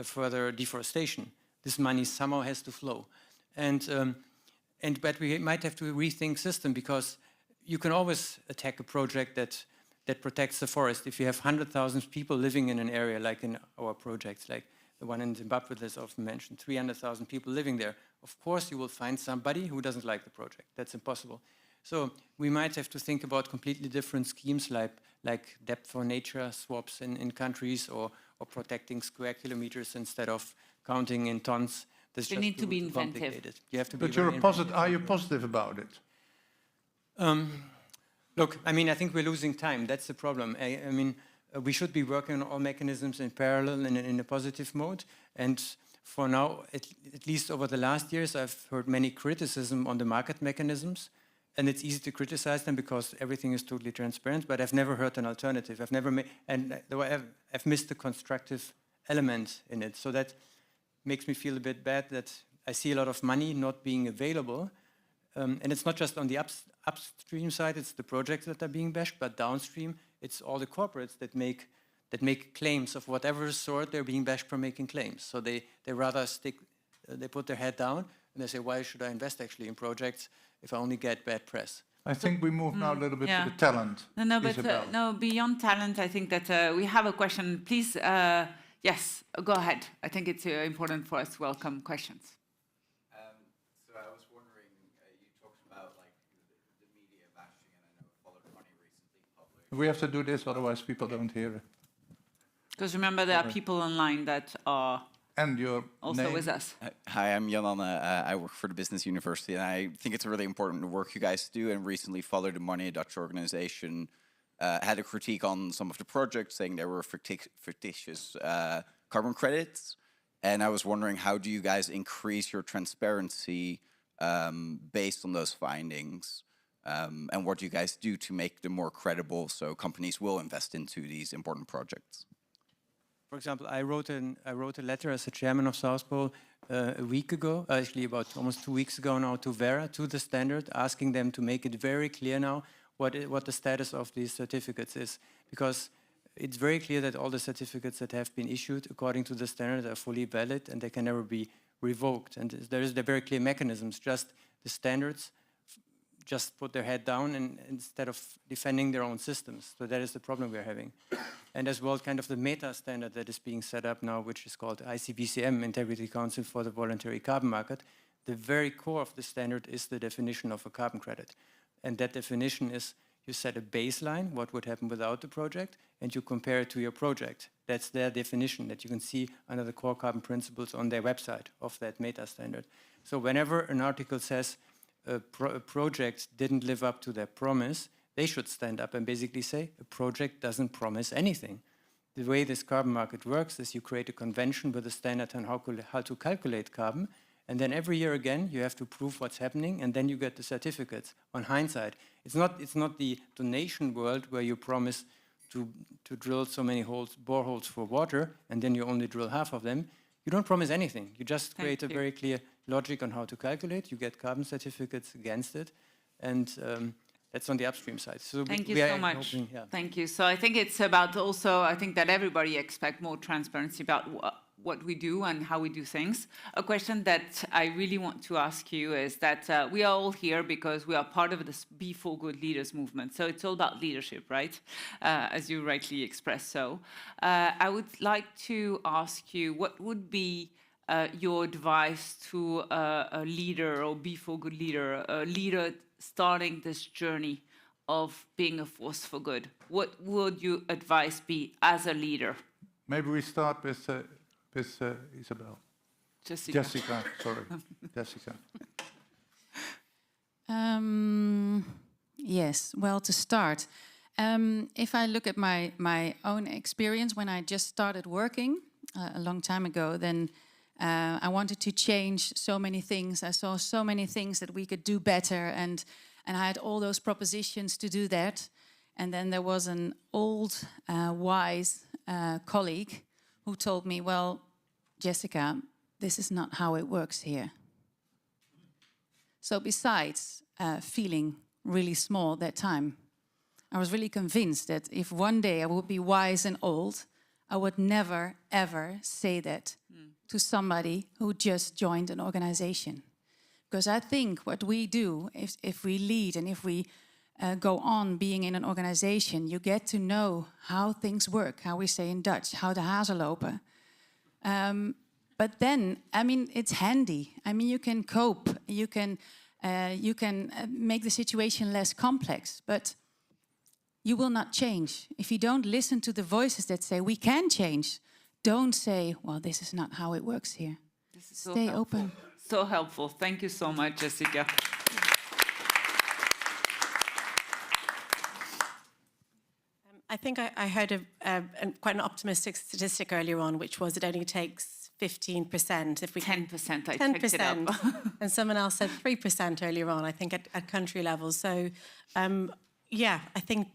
further deforestation. This money somehow has to flow. But we might have to rethink system, because you can always attack a project that protects the forest. If you have 100,000 people living in an area, like in our projects, like the one in Zimbabwe that's often mentioned, 300,000 people living there, of course you will find somebody who doesn't like the project. That's impossible. So we might have to think about completely different schemes, like debt for nature swaps in countries, or protecting square kilometers instead of counting in tons. You need to be inventive. You have to be. But are you positive about it? Look, I mean, I think we're losing time. That's the problem. I mean, we should be working on all mechanisms in parallel and in a positive mode. And for now, at least over the last years, I've heard many criticism on the market mechanisms. And it's easy to criticize them because everything is totally transparent. But I've never heard an alternative. I've missed the constructive element in it. So that makes me feel a bit bad that I see a lot of money not being available. And it's not just on the upstream side, it's the projects that are being bashed, but downstream, it's all the corporates that make claims of whatever sort they're being bashed for making claims. So they rather they put their head down and they say, why should I invest actually in projects if I only get bad press? I think we move now a little bit to the talent. No, beyond talent, I think that we have a question. Please, yes, go ahead. I think it's important for us to welcome questions. So I was wondering, you talked about like the media bashing, and I know Followed Money recently published. We have to do this, otherwise people don't hear it. Because remember, there are people online that are also name? with us. Hi, I'm Jan Anne. I work for the Business University, and I think it's really important work you guys do. And recently, Follow the Money, a Dutch organization, had a critique on some of the projects, saying there were fictitious carbon credits. And I was wondering, how do you guys increase your transparency based on those findings? And what do you guys do to make them more credible so companies will invest into these important projects? For example, I wrote a letter as the chairman of South Pole a week ago, actually about almost 2 weeks ago now, to Vera, to the Standard, asking them to make it very clear now what the status of these certificates is. Because it's very clear that all the certificates that have been issued according to the Standard are fully valid and they can never be revoked. And there is the very clear mechanisms, just the standards just put their head down and instead of defending their own systems. So that is the problem we're having. And as well, kind of the meta standard that is being set up now, which is called ICBCM, Integrity Council for the Voluntary Carbon Market. The very core of the standard is the definition of a carbon credit. And that definition is you set a baseline, what would happen without the project, and you compare it to your project. That's their definition that you can see under the core carbon principles on their website of that meta standard. So whenever an article says a project didn't live up to their promise, they should stand up and basically say a project doesn't promise anything. The way this carbon market works is you create a convention with a standard on how to calculate carbon, and then every year again you have to prove what's happening, and then you get the certificates. On hindsight, it's not the donation world where you promise to drill so many boreholes for water, and then you only drill half of them. You don't promise anything. You just create a very clear logic on how to calculate. You get carbon certificates against it, and that's on the upstream side. So Thank you so much. Thank you. So I think it's about also, I think that everybody expects more transparency about what we do and how we do things. A question that I really want to ask you is that we are all here because we are part of this Be For Good Leaders movement. So it's all about leadership, right? As you rightly expressed so. I would like to ask you, what would be your advice to a leader or be for good leader, a leader starting this journey of being a force for good? What would your advice be as a leader? Maybe we start with Isabel. Jessica, sorry. Jessica. Yes, well, to start, if I look at my own experience when I just started working a long time ago, then I wanted to change so many things. I saw so many things that we could do better, and I had all those propositions to do that. And then there was an old, wise colleague who told me, well, Jessica, this is not how it works here. So besides feeling really small at that time, I was really convinced that if one day I would be wise and old, I would never, ever say that to somebody who just joined an organization. Because I think what we do, if we lead and if we go on being in an organization, you get to know how things work, how we say in Dutch, how de hazen lopen. But then, I mean, it's handy. I mean, you can cope, you can make the situation less complex, but you will not change. If you don't listen to the voices that say, we can change, don't say, well, this is not how it works here. Stay open. So helpful. Thank you so much, Jessica. I think I heard quite an optimistic statistic earlier on, which was it only takes 15%. If we 10%, I 10%, checked it up. and someone else said 3% earlier on, I think at country level. So, yeah, I think,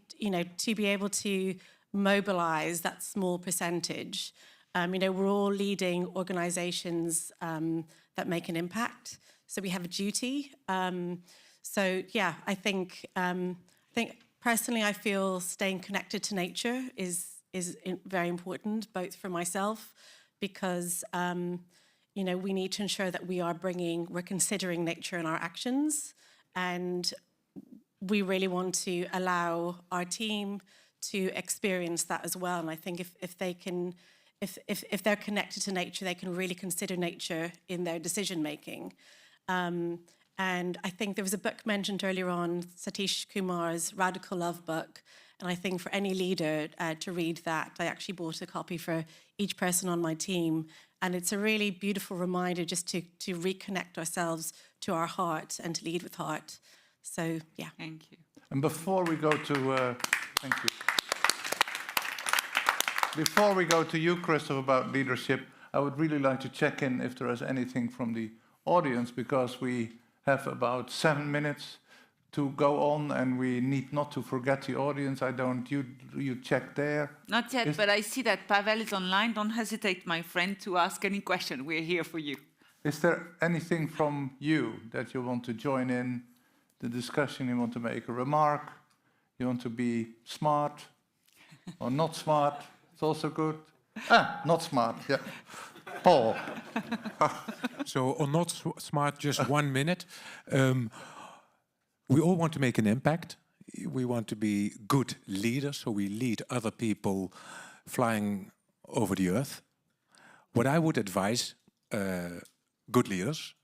to be able to mobilize that small percentage, we're all leading organizations that make an impact. So we have a duty. So, yeah, I think personally, I feel staying connected to nature is very important, both for myself, because we need to ensure that we're considering nature in our actions, and we really want to allow our team to experience that as well. And I think if they're connected to nature, they can really consider nature in their decision making. And I think there was a book mentioned earlier on, Satish Kumar's Radical Love book. And I think for any leader to read that, I actually bought a copy for each person on my team. And it's a really beautiful reminder just to reconnect ourselves to our heart and to lead with heart. So, yeah. Thank you. And before we go to, thank you. Before we go to you, Christopher, about leadership, I would really like to check in if there is anything from the audience, because we have about 7 minutes to go on, and we need not to forget the audience. You check there? Not yet, but I see that Pavel is online. Don't hesitate, my friend, to ask any question. We're here for you. Is there anything from you that you want to join in the discussion? You want to make a remark? You want to be smart or not smart? It's also good. Not smart, yeah. Paul. So on not smart, just 1 minute. We all want to make an impact. We want to be good leaders, so we lead other people flying over the earth. What I would advise good leaders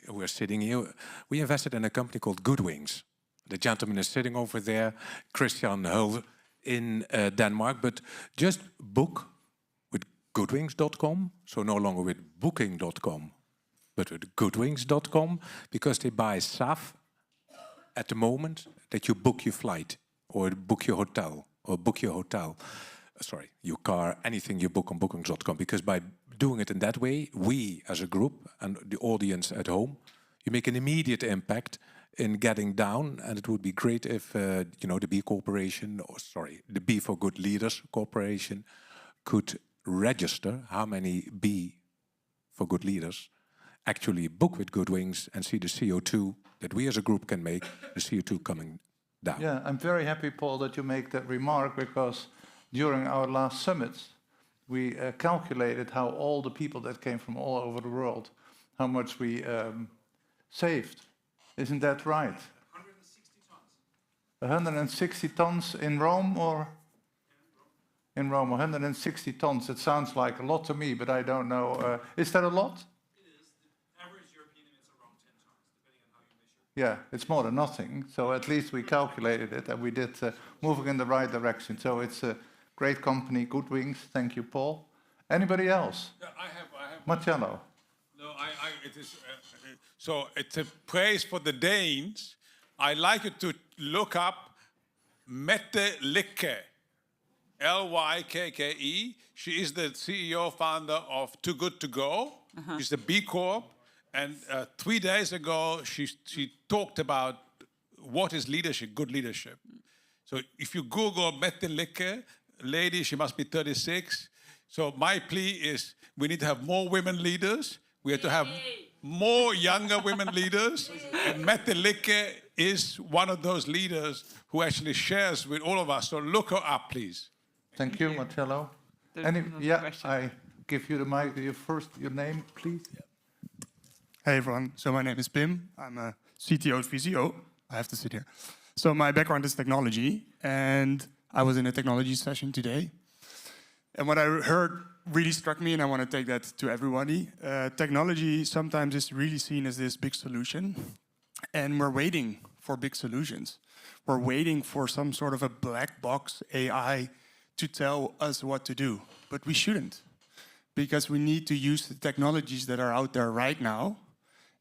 who are sitting here, we invested in a company called Goodwings. The gentleman is sitting over there, Christian Hull in Denmark, but just book with goodwings.com, so no longer with booking.com, but with goodwings.com, because they buy SAF at the moment that you book your flight or book your hotel or book your hotel, your car, anything you book on bookings.com, because by doing it in that way, we as a group and the audience at home, you make an immediate impact in getting down. And it would be great if the B Corporation, the B for Good Leaders Corporation could register how many B for Good Leaders actually book with Goodwings and see the CO2 that we as a group can make, the CO2 coming down. Yeah, I'm very happy, Paul, that you make that remark, because during our last summits, we calculated how all the people that came from all over the world, how much we saved. Isn't that right? 160 tons. 160 tons in Rome, or? in Rome, 160 tons. It sounds like a lot to me, but I don't know. Is that a lot? It is. The average European emits around 10 tons, depending on how you measure. Yeah, it's more than nothing. So at least we calculated it and we did moving in the right direction. So it's a great company, good wings. Thank you, Paul. Anybody else? Yeah, I have. Marcello. No, it is. So it's a praise for the Danes. I like you to look up Mette Lykke, Lykke. She is the CEO founder of Too Good To Go. She's a B Corp. And 3 days ago, she talked about what is leadership, good leadership. So if you Google Mette Lykke, lady, she must be 36. So my plea is we need to have more women leaders. We have to have more younger women leaders. And Mette Lykke is one of those leaders who actually shares with all of us. So look her up, please. Thank you, Marcello. I give you the mic. Your name, please. Yeah. Hey everyone, so my name is Pim. I'm a CTO at VCO. I have to sit here. So my background is technology, and I was in a technology session today. And what I heard really struck me, and I want to take that to everybody. Technology sometimes is really seen as this big solution, and we're waiting for big solutions. We're waiting for some sort of a black box AI to tell us what to do, but we shouldn't, because we need to use the technologies that are out there right now,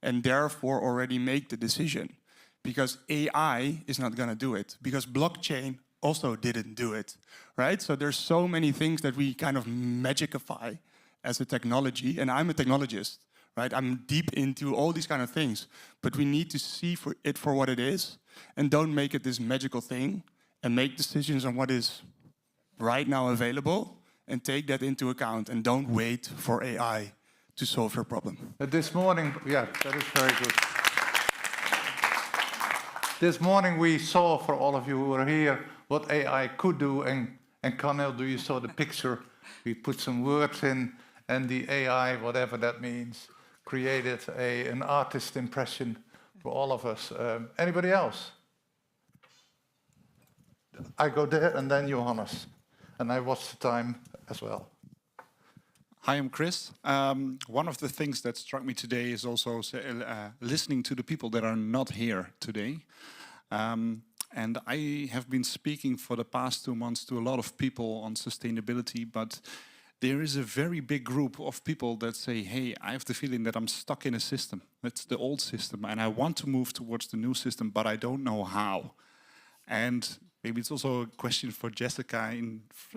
and therefore already make the decision. Because AI is not going to do it, because blockchain also didn't do it, right? So there's so many things that we kind of magicify as a technology, and I'm a technologist, right? I'm deep into all these kind of things, but we need to see it for what it is, and don't make it this magical thing, and make decisions on what is right now available, and take that into account, and don't wait for AI to solve your problem. This morning, yeah, that is very good. This morning we saw, for all of you who are here, what AI could do, and Cornel, you saw the picture. We put some words in, and the AI, whatever that means, created an artist impression for all of us. Anybody else? I go there, and then Johannes. And I watch the time as well. Hi, I'm Chris. One of the things that struck me today is also listening to the people that are not here today. And I have been speaking for the past 2 months to a lot of people on sustainability, but there is a very big group of people that say, hey, I have the feeling that I'm stuck in a system. It's the old system, and I want to move towards the new system, but I don't know how. And maybe it's also a question for Jessica,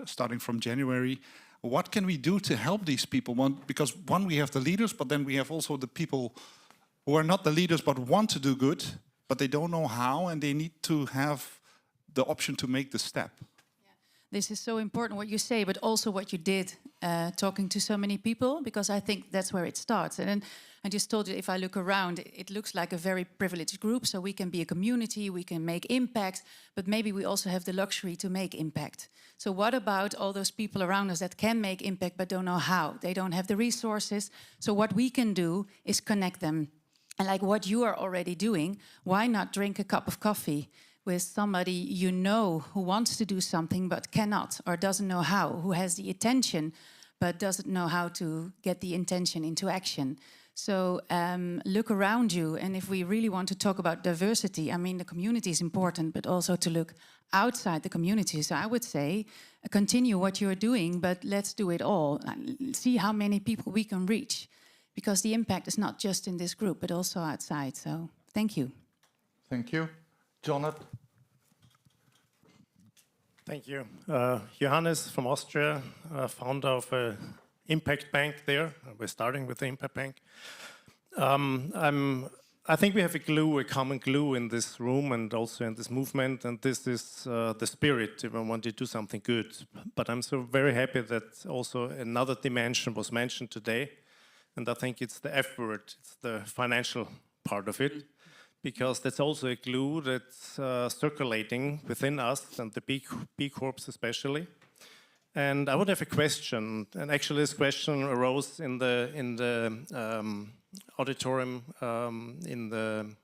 starting from January. What can we do to help these people? Because one, we have the leaders, but then we have also the people who are not the leaders but want to do good, but they don't know how, and they need to have the option to make the step. This is so important what you say, but also what you did, talking to so many people, because I think that's where it starts. And I just told you, if I look around, it looks like a very privileged group, so we can be a community, we can make impact, but maybe we also have the luxury to make impact. So what about all those people around us that can make impact but don't know how? They don't have the resources. So what we can do is connect them. And like what you are already doing, why not drink a cup of coffee with somebody you know who wants to do something but cannot or doesn't know how, who has the attention but doesn't know how to get the intention into action. So look around you, and if we really want to talk about diversity, I mean, the community is important, but also to look outside the community. So I would say, continue what you're doing, but let's do it all. See how many people we can reach, because the impact is not just in this group, but also outside. So thank you. Thank you. Jonathan. Thank you. Johannes from Austria, founder of an impact bank there. We're starting with the impact bank. I think we have a common glue in this room and also in this movement, and this is the spirit. Everyone want to do something good. But I'm so very happy that also another dimension was mentioned today, and I think it's the effort, it's the financial part of it. Because that's also a glue that's circulating within us and the B Corps especially. And I would have a question, and actually this question arose in the auditorium in the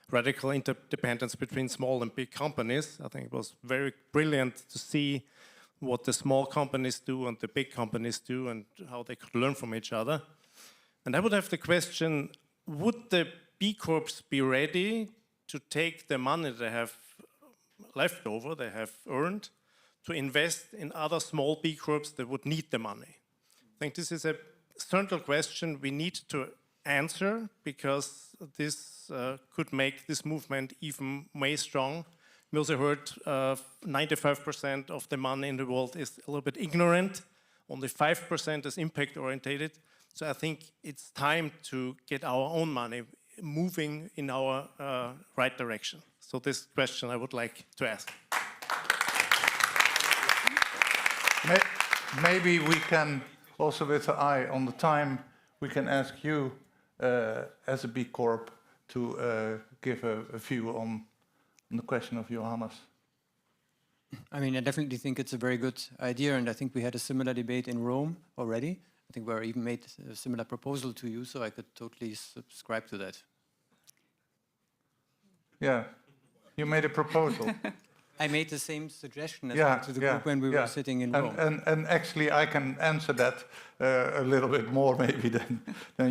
radical interdependence between small and big companies. I think it was very brilliant to see what the small companies do and the big companies do and how they could learn from each other. And I would have the question, would the B Corps be ready to take the money they have left over, they have earned, to invest in other small B Corps that would need the money? I think this is a central question we need to answer, because this could make this movement even more strong. We also heard 95% of the money in the world is a little bit ignorant, only 5% is impact-orientated. So I think it's time to get our own money moving in our right direction. So this question I would like to ask. Maybe we can, also with the eye on the time, we can ask you as a B Corp to give a view on the question of Johannes. I mean, I definitely think it's a very good idea, and I think we had a similar debate in Rome already. I think we even made a similar proposal to you, so I could totally subscribe to that. Yeah, you made a proposal. I made the same suggestion as to the group when we were sitting in Rome. And actually, I can answer that a little bit more maybe than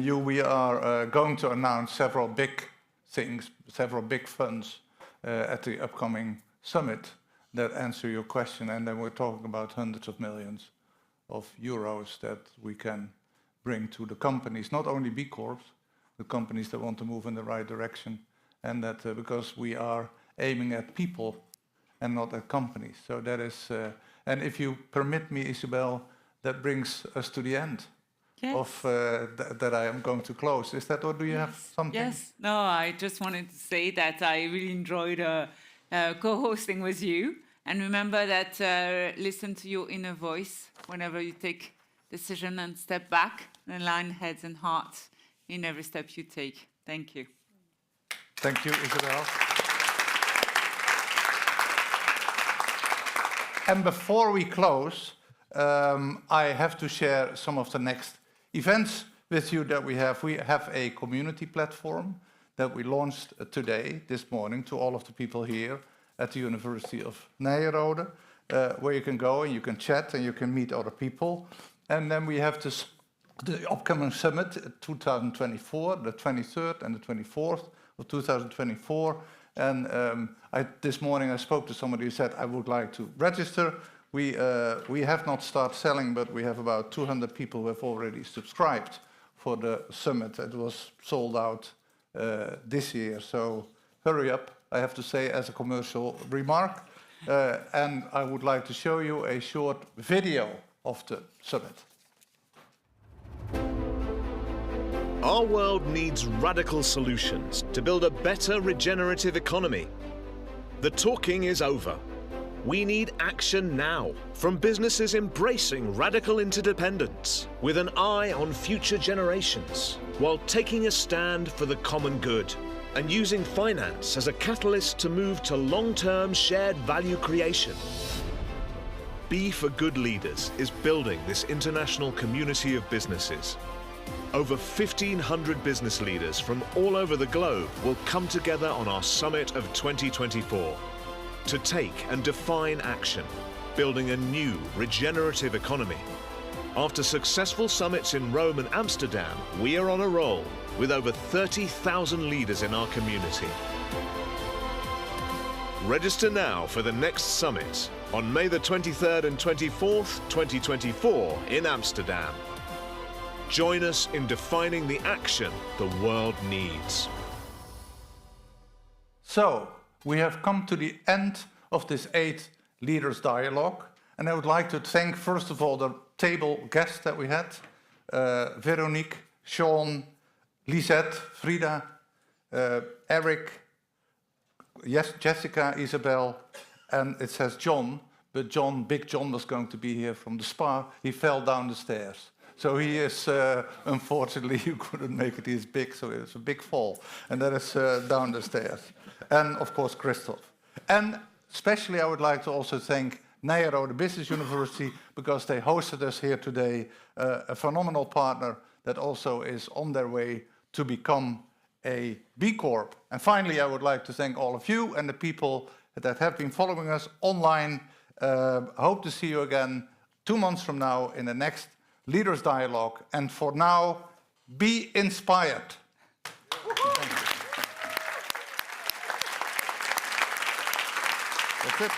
you. We are going to announce several big things, several big funds at the upcoming summit that answer your question. And then we're talking about hundreds of millions of euros that we can bring to the companies, not only B Corps, the companies that want to move in the right direction. And that because we are aiming at people and not at companies. So that is, and if you permit me, Isabel, that brings us to the end of that I am going to close. Is that, or do you have something? Yes, no, I just wanted to say that I really enjoyed co-hosting with you. And remember that listen to your inner voice whenever you take decision and step back and align heads and hearts in every step you take. Thank you. Thank you, Isabel. And before we close, I have to share some of the next events with you that we have. We have a community platform that we launched today, this morning, to all of the people here at the University of Nyenrode, where you can go and you can chat and you can meet other people. And then we have the upcoming summit 2024, the 23rd and the 24th of 2024. And this morning I spoke to somebody who said, I would like to register. We have not started selling, but we have about 200 people who have already subscribed for the summit. It was sold out this year, so hurry up, I have to say, as a commercial remark. And I would like to show you a short video of the summit. Our world needs radical solutions to build a better regenerative economy. The talking is over. We need action now, from businesses embracing radical interdependence with an eye on future generations, while taking a stand for the common good and using finance as a catalyst to move to long-term shared value creation. B for Good Leaders is building this international community of businesses. Over 1,500 business leaders from all over the globe will come together on our Summit of 2024 to take and define action, building a new regenerative economy. After successful summits in Rome and Amsterdam, we are on a roll with over 30,000 leaders in our community. Register now for the next summit on May the 23rd and 24th, 2024 in Amsterdam. Join us in defining the action the world needs. So, we have come to the end of this 8 Leaders Dialogue. And I would like to thank, first of all, the table guests that we had. Veronique, Sean, Lisette, Frida, Eric, yes, Jessica, Isabel, and it says John. But John, Big John, was going to be here from the spa. He fell down the stairs. So he is, unfortunately, you couldn't make it. He's big, so it's a big fall. And that is down the stairs. And, of course, Christoph. And especially I would like to also thank Nyenrode Business University, because they hosted us here today, a phenomenal partner that also is on their way to become a B Corp. And finally, I would like to thank all of you and the people that have been following us online Hope to see you again 2 months from now in the next Leaders Dialogue. And for now, be inspired. That's it.